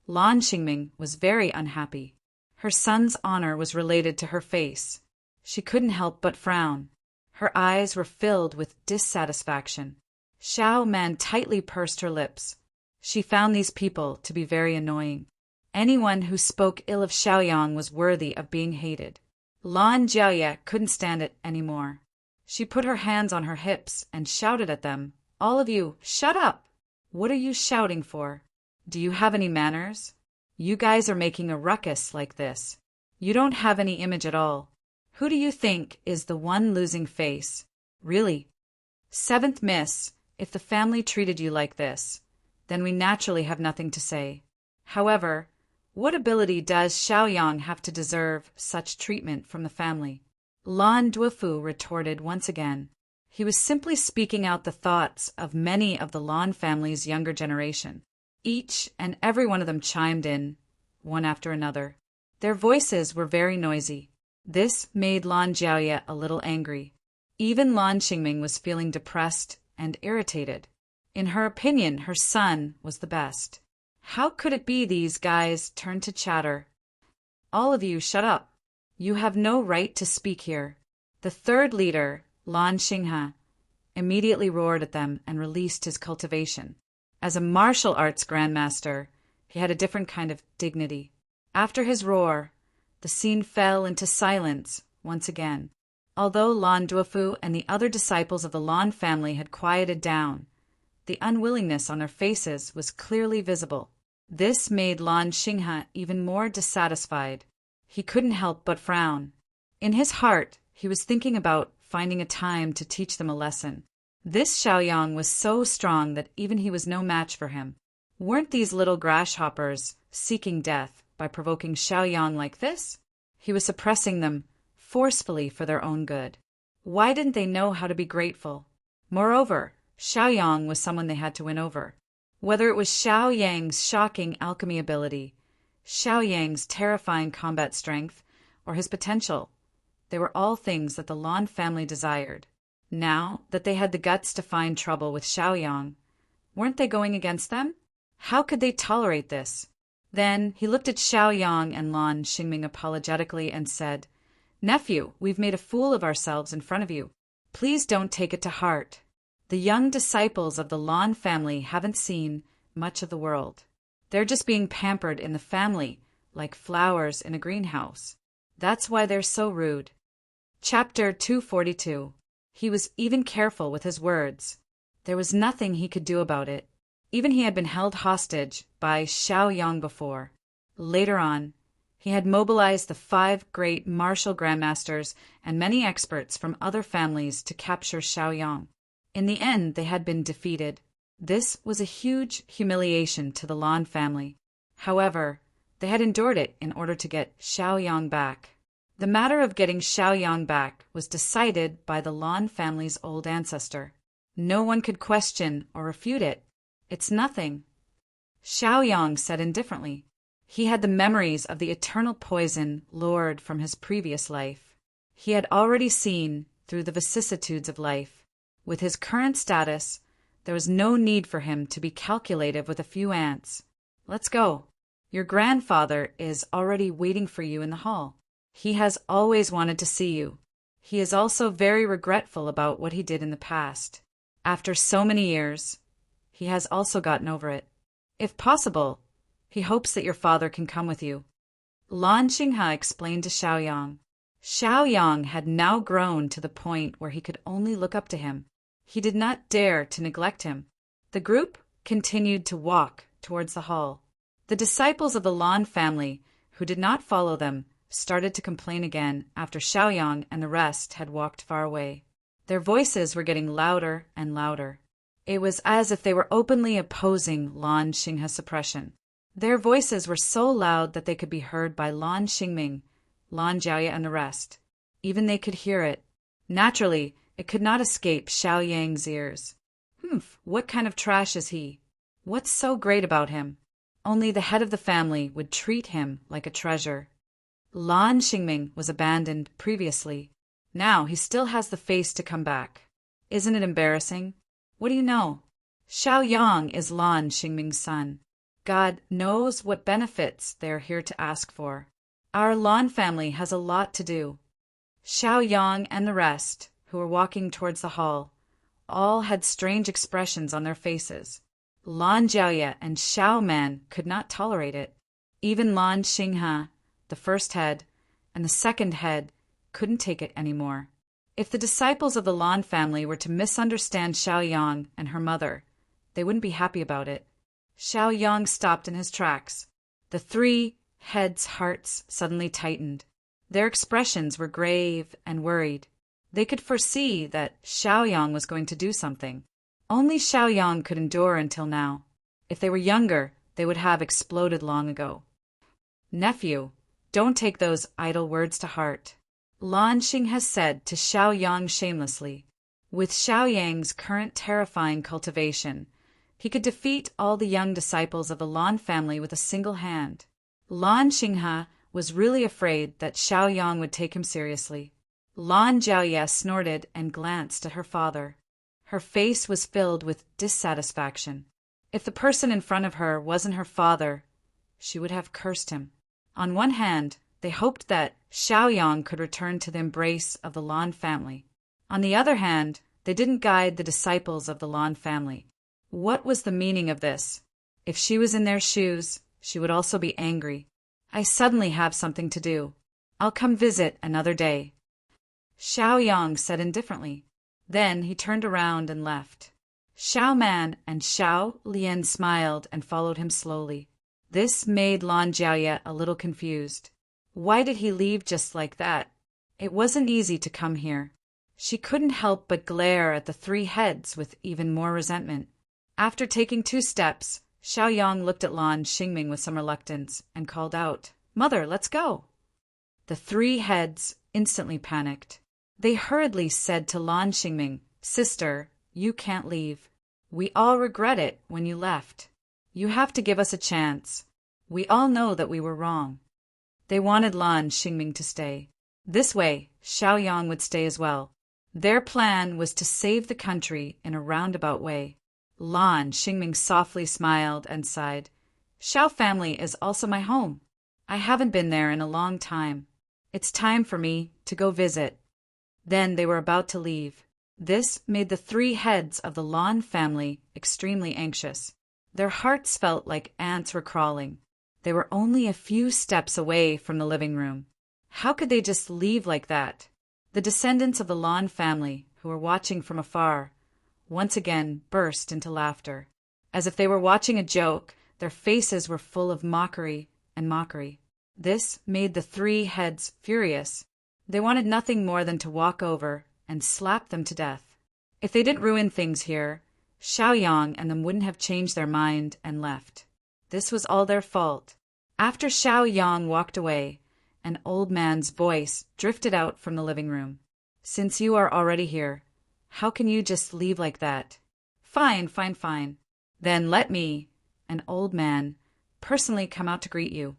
Lan Xingming was very unhappy. Her son's honor was related to her face. She couldn't help but frown. Her eyes were filled with dissatisfaction. Xiao Man tightly pursed her lips. She found these people to be very annoying. Anyone who spoke ill of Xiaoyang was worthy of being hated. Lan Jiaoye couldn't stand it anymore. She put her hands on her hips and shouted at them, "All of you, shut up! What are you shouting for? Do you have any manners? You guys are making a ruckus like this. You don't have any image at all. Who do you think is the one losing face? Really? Seventh Miss, if the family treated you like this, then we naturally have nothing to say. However, what ability does Xiaoyang have to deserve such treatment from the family?" Lan Duofu retorted once again. He was simply speaking out the thoughts of many of the Lan family's younger generation. Each and every one of them chimed in, one after another. Their voices were very noisy. This made Lan Jiaoye a little angry. Even Lan Xingming was feeling depressed and irritated. In her opinion, her son was the best. How could it be these guys turned to chatter? "All of you, shut up. You have no right to speak here." The third leader, Lan Xinghe, immediately roared at them and released his cultivation. As a martial arts grandmaster, he had a different kind of dignity. After his roar, the scene fell into silence once again. Although Lan Duofu and the other disciples of the Lan family had quieted down, the unwillingness on their faces was clearly visible. This made Lan Xinghe even more dissatisfied. He couldn't help but frown. In his heart, he was thinking about finding a time to teach them a lesson. This Xiaoyang was so strong that even he was no match for him. Weren't these little grasshoppers seeking death by provoking Xiaoyang like this? He was suppressing them forcefully for their own good. Why didn't they know how to be grateful? Moreover, Xiaoyang was someone they had to win over. Whether it was Xiaoyang's shocking alchemy ability, Xiaoyang's terrifying combat strength, or his potential, they were all things that the Lan family desired. Now that they had the guts to find trouble with Xiaoyang, weren't they going against them? How could they tolerate this? Then he looked at Xiaoyang and Lan Xingming apologetically and said, "Nephew, we've made a fool of ourselves in front of you. Please don't take it to heart. The young disciples of the Lan family haven't seen much of the world. They're just being pampered in the family like flowers in a greenhouse. That's why they're so rude." Chapter 242. He was even careful with his words. There was nothing he could do about it. Even he had been held hostage by Xiaoyang before. Later on, he had mobilized the 5 great martial grandmasters and many experts from other families to capture Xiaoyang. In the end, they had been defeated. This was a huge humiliation to the Lan family. However, they had endured it in order to get Xiaoyang back. The matter of getting Xiaoyang back was decided by the Lan family's old ancestor. No one could question or refute it. "It's nothing," Xiaoyang said indifferently. He had the memories of the eternal poison lured from his previous life. He had already seen through the vicissitudes of life. With his current status, there was no need for him to be calculative with a few ants. Let's go. Your grandfather is already waiting for you in the hall. He has always wanted to see you. He is also very regretful about what he did in the past. After so many years, he has also gotten over it. If possible, he hopes that your father can come with you. Lan Xinghe explained to Xiaoyang. Xiaoyang had now grown to the point where he could only look up to him. He did not dare to neglect him. The group continued to walk towards the hall. The disciples of the Lan family, who did not follow them, started to complain again after Xiaoyang and the rest had walked far away. Their voices were getting louder and louder. It was as if they were openly opposing Lan Xinghe's suppression. Their voices were so loud that they could be heard by Lan Xingming, Lan Jiaoye, and the rest. Even they could hear it. Naturally, it could not escape Xiaoyang's ears. What kind of trash is he? What's so great about him? Only the head of the family would treat him like a treasure. Lan Xingming was abandoned previously. Now he still has the face to come back. Isn't it embarrassing? What do you know? Xiaoyang is Lan Xingming's son. God knows what benefits they are here to ask for. Our Lan family has a lot to do. Xiaoyang and the rest, who were walking towards the hall, all had strange expressions on their faces. Lan Jiaoye and Xiao Man could not tolerate it. Even Lan Xinghe, the first head, and the second head couldn't take it anymore. If the disciples of the Lan family were to misunderstand Xiaoyang and her mother, they wouldn't be happy about it. Xiaoyang stopped in his tracks. The three heads' hearts suddenly tightened. Their expressions were grave and worried. They could foresee that Xiaoyang was going to do something. Only Xiaoyang could endure until now. If they were younger, they would have exploded long ago. Nephew, don't take those idle words to heart, Lan Xinghe said to Xiaoyang shamelessly. With Xiaoyang's current terrifying cultivation, he could defeat all the young disciples of the Lan family with a single hand. Lan Xinghe was really afraid that Xiaoyang would take him seriously. Lan Jiaoye snorted and glanced at her father. Her face was filled with dissatisfaction. If the person in front of her wasn't her father, she would have cursed him. On one hand, they hoped that Xiaoyang could return to the embrace of the Lan family. On the other hand, they didn't guide the disciples of the Lan family. What was the meaning of this? If she was in their shoes, she would also be angry. I suddenly have something to do. I'll come visit another day, Xiaoyang said indifferently. Then he turned around and left. Xiao Man and Xiao Lian smiled and followed him slowly. This made Lan Jiaoye a little confused. Why did he leave just like that? It wasn't easy to come here. She couldn't help but glare at the three heads with even more resentment. After taking 2 steps, Xiaoyang looked at Lan Xingming with some reluctance and called out, "Mother, let's go." The 3 heads instantly panicked. They hurriedly said to Lan Xingming, "Sister, you can't leave. We all regret it when you left. You have to give us a chance. We all know that we were wrong." They wanted Lan Xingming to stay. This way, Xiaoyang would stay as well. Their plan was to save the country in a roundabout way. Lan Xingming softly smiled and sighed. "Xiao family is also my home. I haven't been there in a long time. It's time for me to go visit." Then they were about to leave. This made the 3 heads of the Lan family extremely anxious. Their hearts felt like ants were crawling. They were only a few steps away from the living room. How could they just leave like that? The descendants of the Lan family, who were watching from afar, once again burst into laughter. As if they were watching a joke, their faces were full of mockery and mockery. This made the 3 heads furious. They wanted nothing more than to walk over and slap them to death. If they didn't ruin things here, Xiaoyang and them wouldn't have changed their mind and left. This was all their fault. After Xiaoyang walked away, an old man's voice drifted out from the living room. "Since you are already here, how can you just leave like that?" Fine. Then let me, an old man, personally come out to greet you."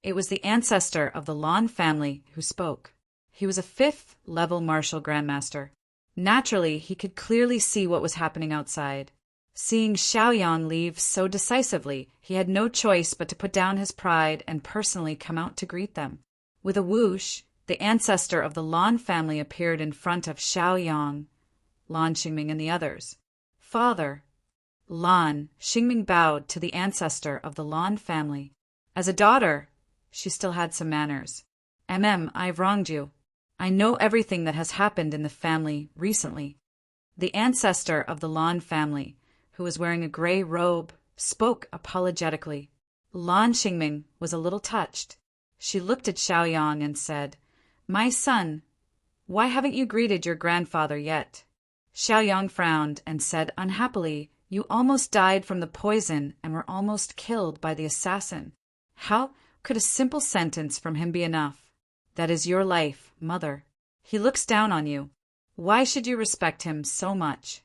It was the ancestor of the Lan family who spoke. He was a 5th-level martial grandmaster. Naturally, he could clearly see what was happening outside. Seeing Xiaoyang leave so decisively, he had no choice but to put down his pride and personally come out to greet them. With a whoosh, the ancestor of the Lan family appeared in front of Xiaoyang, Lan Xingming, and the others. Father, Lan Xingming bowed to the ancestor of the Lan family. As a daughter, she still had some manners. I've wronged you. I know everything that has happened in the family recently. The ancestor of the Lan family, who was wearing a gray robe, spoke apologetically. Lan Xingming was a little touched. She looked at Xiaoyang and said, "My son, why haven't you greeted your grandfather yet?" Xiaoyang frowned and said unhappily, "You almost died from the poison and were almost killed by the assassin. How could a simple sentence from him be enough? That is your life, mother. He looks down on you. Why should you respect him so much?"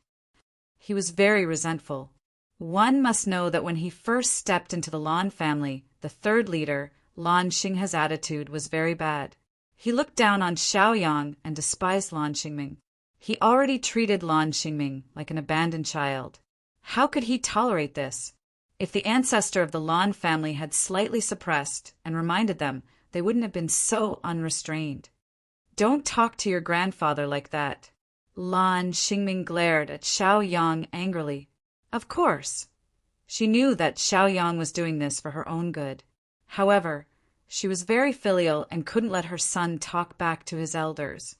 He was very resentful. One must know that when he first stepped into the Lan family, the 3rd leader, Lan Xinghe's attitude was very bad. He looked down on Xiaoyang and despised Lan Xingming. He already treated Lan Xingming like an abandoned child. How could he tolerate this? If the ancestor of the Lan family had slightly suppressed and reminded them, they wouldn't have been so unrestrained. "Don't talk to your grandfather like that." Lan Xingming glared at Xiaoyang angrily. Of course, she knew that Xiaoyang was doing this for her own good. However, she was very filial and couldn't let her son talk back to his elders.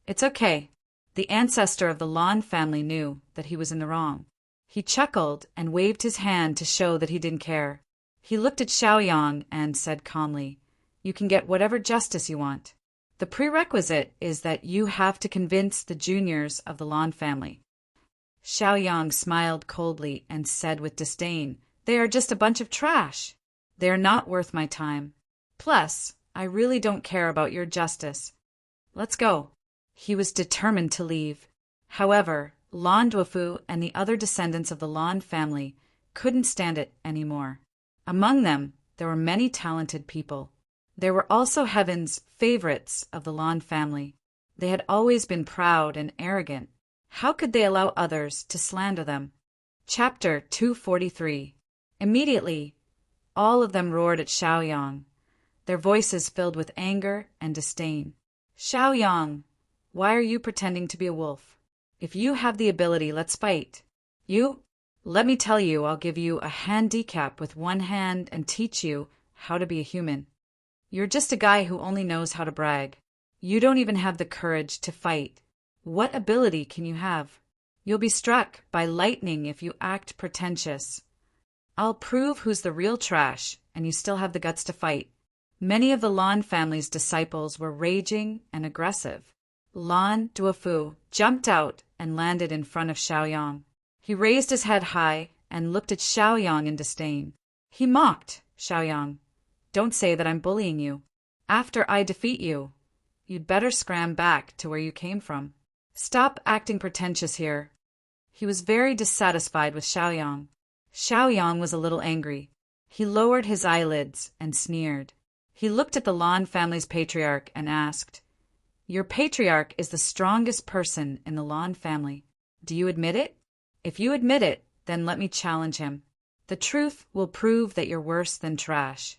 It's okay. The ancestor of the Lan family knew that he was in the wrong. He chuckled and waved his hand to show that he didn't care. He looked at Xiaoyang and said calmly, "You can get whatever justice you want. The prerequisite is that you have to convince the juniors of the Lan family." Xiaoyang smiled coldly and said with disdain, "They are just a bunch of trash. They are not worth my time. Plus, I really don't care about your justice. Let's go." He was determined to leave. However, Lan Duofu and the other descendants of the Lan family couldn't stand it anymore. Among them, there were many talented people. There were also Heaven's favorites of the Lan family. They had always been proud and arrogant. How could they allow others to slander them? Chapter 243. Immediately, all of them roared at Xiaoyang, their voices filled with anger and disdain. "Xiaoyang, why are you pretending to be a wolf? If you have the ability, let's fight. Let me tell you, I'll give you a handicap with one hand and teach you how to be a human. You're just a guy who only knows how to brag. You don't even have the courage to fight. What ability can you have? You'll be struck by lightning if you act pretentious. I'll prove who's the real trash, and you still have the guts to fight." Many of the Lan family's disciples were raging and aggressive. Lan Duofu jumped out and landed in front of Xiaoyang. He raised his head high and looked at Xiaoyang in disdain. He mocked, "Xiaoyang, don't say that I'm bullying you. After I defeat you, you'd better scram back to where you came from. Stop acting pretentious here." He was very dissatisfied with Xiaoyang. Xiaoyang was a little angry. He lowered his eyelids and sneered. He looked at the Lan family's patriarch and asked, "Your patriarch is the strongest person in the Lan family. Do you admit it? If you admit it, then let me challenge him. The truth will prove that you're worse than trash."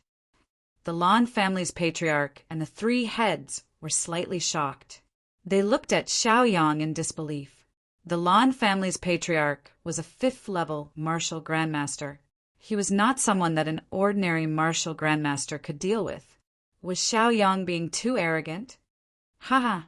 The Lan family's patriarch and the 3 heads were slightly shocked. They looked at Xiaoyang in disbelief. The Lan family's patriarch was a 5th-level martial grandmaster. He was not someone that an ordinary martial grandmaster could deal with. Was Xiaoyang being too arrogant? "Haha,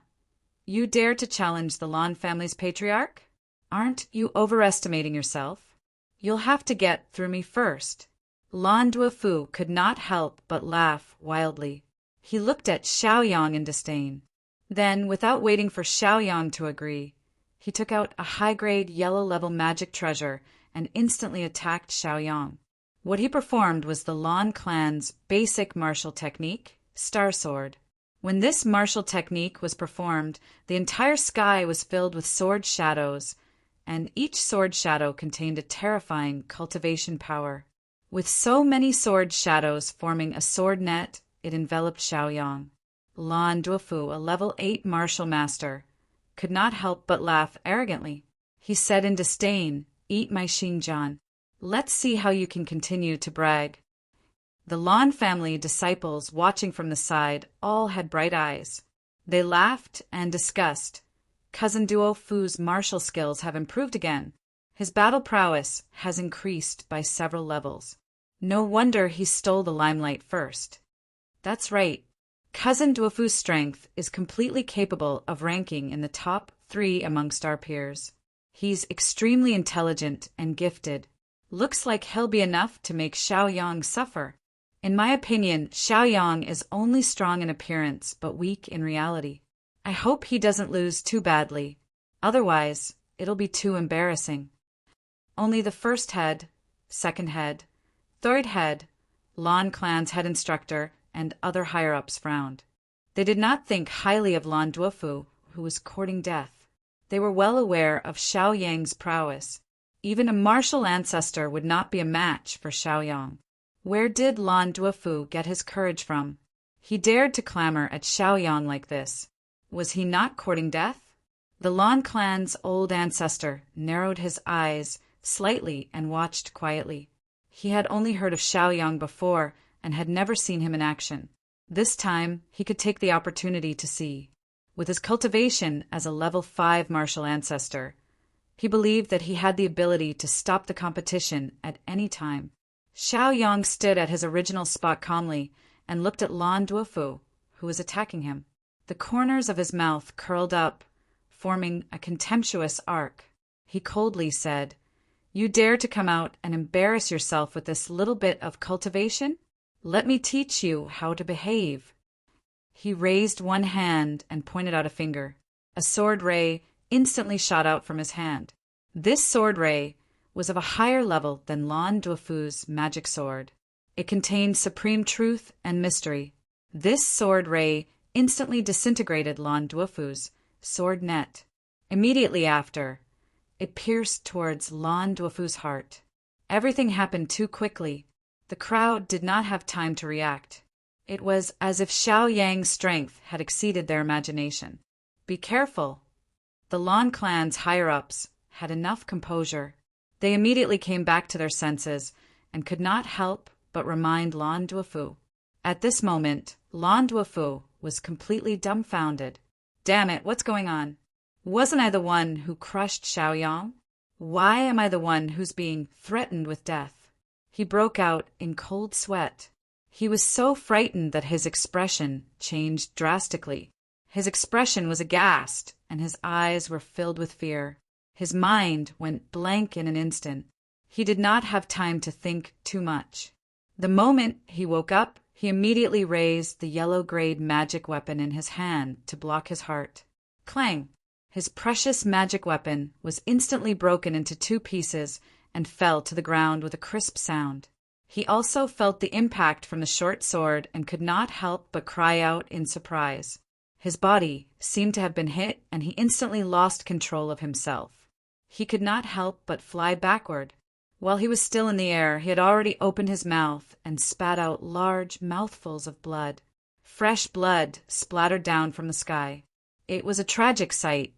you dare to challenge the Lan family's patriarch? Aren't you overestimating yourself? You'll have to get through me first." Lan Duofu could not help but laugh wildly. He looked at Xiaoyang in disdain. Then, without waiting for Xiaoyang to agree, he took out a high-grade yellow-level magic treasure and instantly attacked Xiaoyang. What he performed was the Lan clan's basic martial technique, Star Sword. When this martial technique was performed, the entire sky was filled with sword shadows, and each sword shadow contained a terrifying cultivation power. With so many sword shadows forming a sword net, it enveloped Xiaoyang. Lan Duofu, a level 8 martial master, could not help but laugh arrogantly. He said in disdain, "Eat my Xinjiang. Let's see how you can continue to brag." The Lan family disciples watching from the side all had bright eyes. They laughed and discussed. Cousin Duofu's martial skills have improved again. His battle prowess has increased by several levels. No wonder he stole the limelight first. That's right. Cousin Duofu's strength is completely capable of ranking in the top 3 amongst our peers. He's extremely intelligent and gifted. Looks like he'll be enough to make Xiaoyang suffer. In my opinion, Xiaoyang is only strong in appearance but weak in reality. I hope he doesn't lose too badly. Otherwise, it'll be too embarrassing. Only the first head, second head, third head, Lan clan's head instructor, and other higher-ups frowned. They did not think highly of Lan Duofu, who was courting death. They were well aware of Xiaoyang's prowess. Even a martial ancestor would not be a match for Xiaoyang. Where did Lan Duofu get his courage from? He dared to clamor at Xiaoyang like this. Was he not courting death? The Lan clan's old ancestor narrowed his eyes slightly and watched quietly. He had only heard of Xiaoyang before and had never seen him in action. This time, he could take the opportunity to see. With his cultivation as a level 5 martial ancestor, he believed that he had the ability to stop the competition at any time. Xiaoyang stood at his original spot calmly and looked at Lan Duofu, who was attacking him. The corners of his mouth curled up, forming a contemptuous arc. He coldly said, "You dare to come out and embarrass yourself with this little bit of cultivation? Let me teach you how to behave." He raised one hand and pointed out a finger. A sword ray instantly shot out from his hand. This sword ray was of a higher level than Lan Duofu's magic sword. It contained supreme truth and mystery. This sword ray instantly disintegrated Lan Duofu's sword net. Immediately after, it pierced towards Lan Duofu's heart. Everything happened too quickly. The crowd did not have time to react. It was as if Xiaoyang's strength had exceeded their imagination. Be careful. The Lan clan's higher-ups had enough composure. They immediately came back to their senses and could not help but remind Lan Duofu. At this moment, Lan Duofu was completely dumbfounded. Damn it, what's going on? Wasn't I the one who crushed Xiaoyang? Why am I the one who's being threatened with death? He broke out in cold sweat. He was so frightened that his expression changed drastically. His expression was aghast, and his eyes were filled with fear. His mind went blank in an instant. He did not have time to think too much. The moment he woke up, he immediately raised the yellow-grade magic weapon in his hand to block his heart. Clang! His precious magic weapon was instantly broken into 2 pieces and fell to the ground with a crisp sound. He also felt the impact from the short sword and could not help but cry out in surprise. His body seemed to have been hit, and he instantly lost control of himself. He could not help but fly backward. While he was still in the air, he had already opened his mouth and spat out large mouthfuls of blood. Fresh blood splattered down from the sky. It was a tragic sight.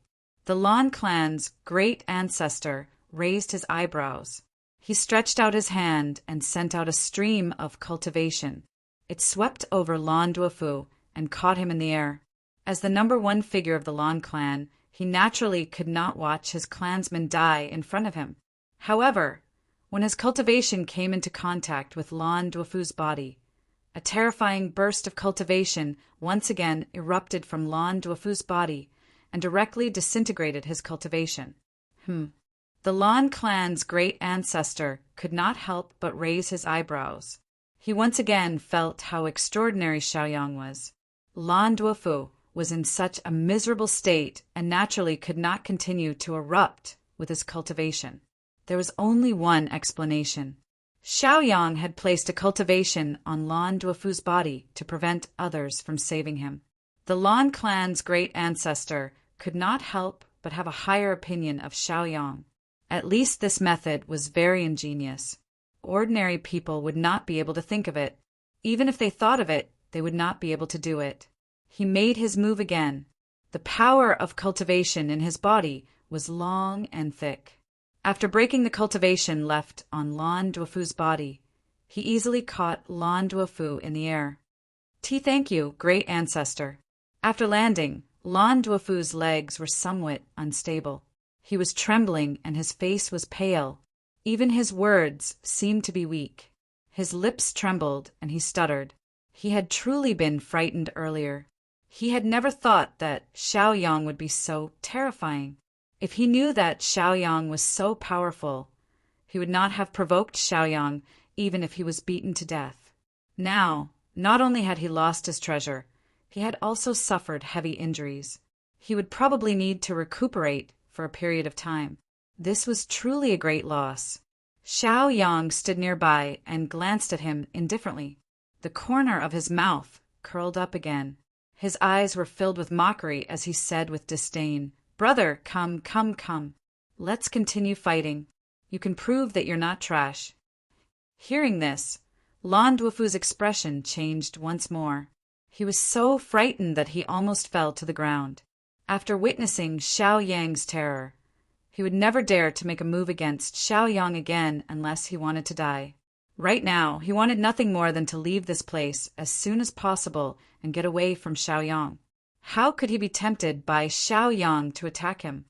The Lan clan's great ancestor raised his eyebrows. He stretched out his hand and sent out a stream of cultivation. It swept over Lan Duofu and caught him in the air. As the number 1 figure of the Lan clan, he naturally could not watch his clansmen die in front of him. However, when his cultivation came into contact with Lan Duofu's body, a terrifying burst of cultivation once again erupted from Lan Duofu's body and directly disintegrated his cultivation. The Lan clan's great ancestor could not help but raise his eyebrows. He once again felt how extraordinary Xiaoyang was. Lan Duofu was in such a miserable state and naturally could not continue to erupt with his cultivation. There was only one explanation. Xiaoyang had placed a cultivation on Lan Duofu's body to prevent others from saving him. The Lan clan's great ancestor could not help but have a higher opinion of Xiaoyang. At least this method was very ingenious. Ordinary people would not be able to think of it. Even if they thought of it, they would not be able to do it. He made his move again. The power of cultivation in his body was long and thick. After breaking the cultivation left on Lan Duofu's body, he easily caught Lan Duofu in the air. Thank you, great ancestor. After landing, Lan Duofu's legs were somewhat unstable. He was trembling and his face was pale. Even his words seemed to be weak. His lips trembled and he stuttered. He had truly been frightened earlier. He had never thought that Xiaoyang would be so terrifying. If he knew that Xiaoyang was so powerful, he would not have provoked Xiaoyang even if he was beaten to death. Now, not only had he lost his treasure, he had also suffered heavy injuries. He would probably need to recuperate for a period of time. This was truly a great loss. Xiaoyang stood nearby and glanced at him indifferently. The corner of his mouth curled up again. His eyes were filled with mockery as he said with disdain, "Brother, come, come, come. Let's continue fighting. You can prove that you're not trash." Hearing this, Lan Duofu's expression changed once more. He was so frightened that he almost fell to the ground. After witnessing Xiaoyang's terror, he would never dare to make a move against Xiaoyang again unless he wanted to die. Right now, he wanted nothing more than to leave this place as soon as possible and get away from Xiaoyang. How could he be tempted by Xiaoyang to attack him?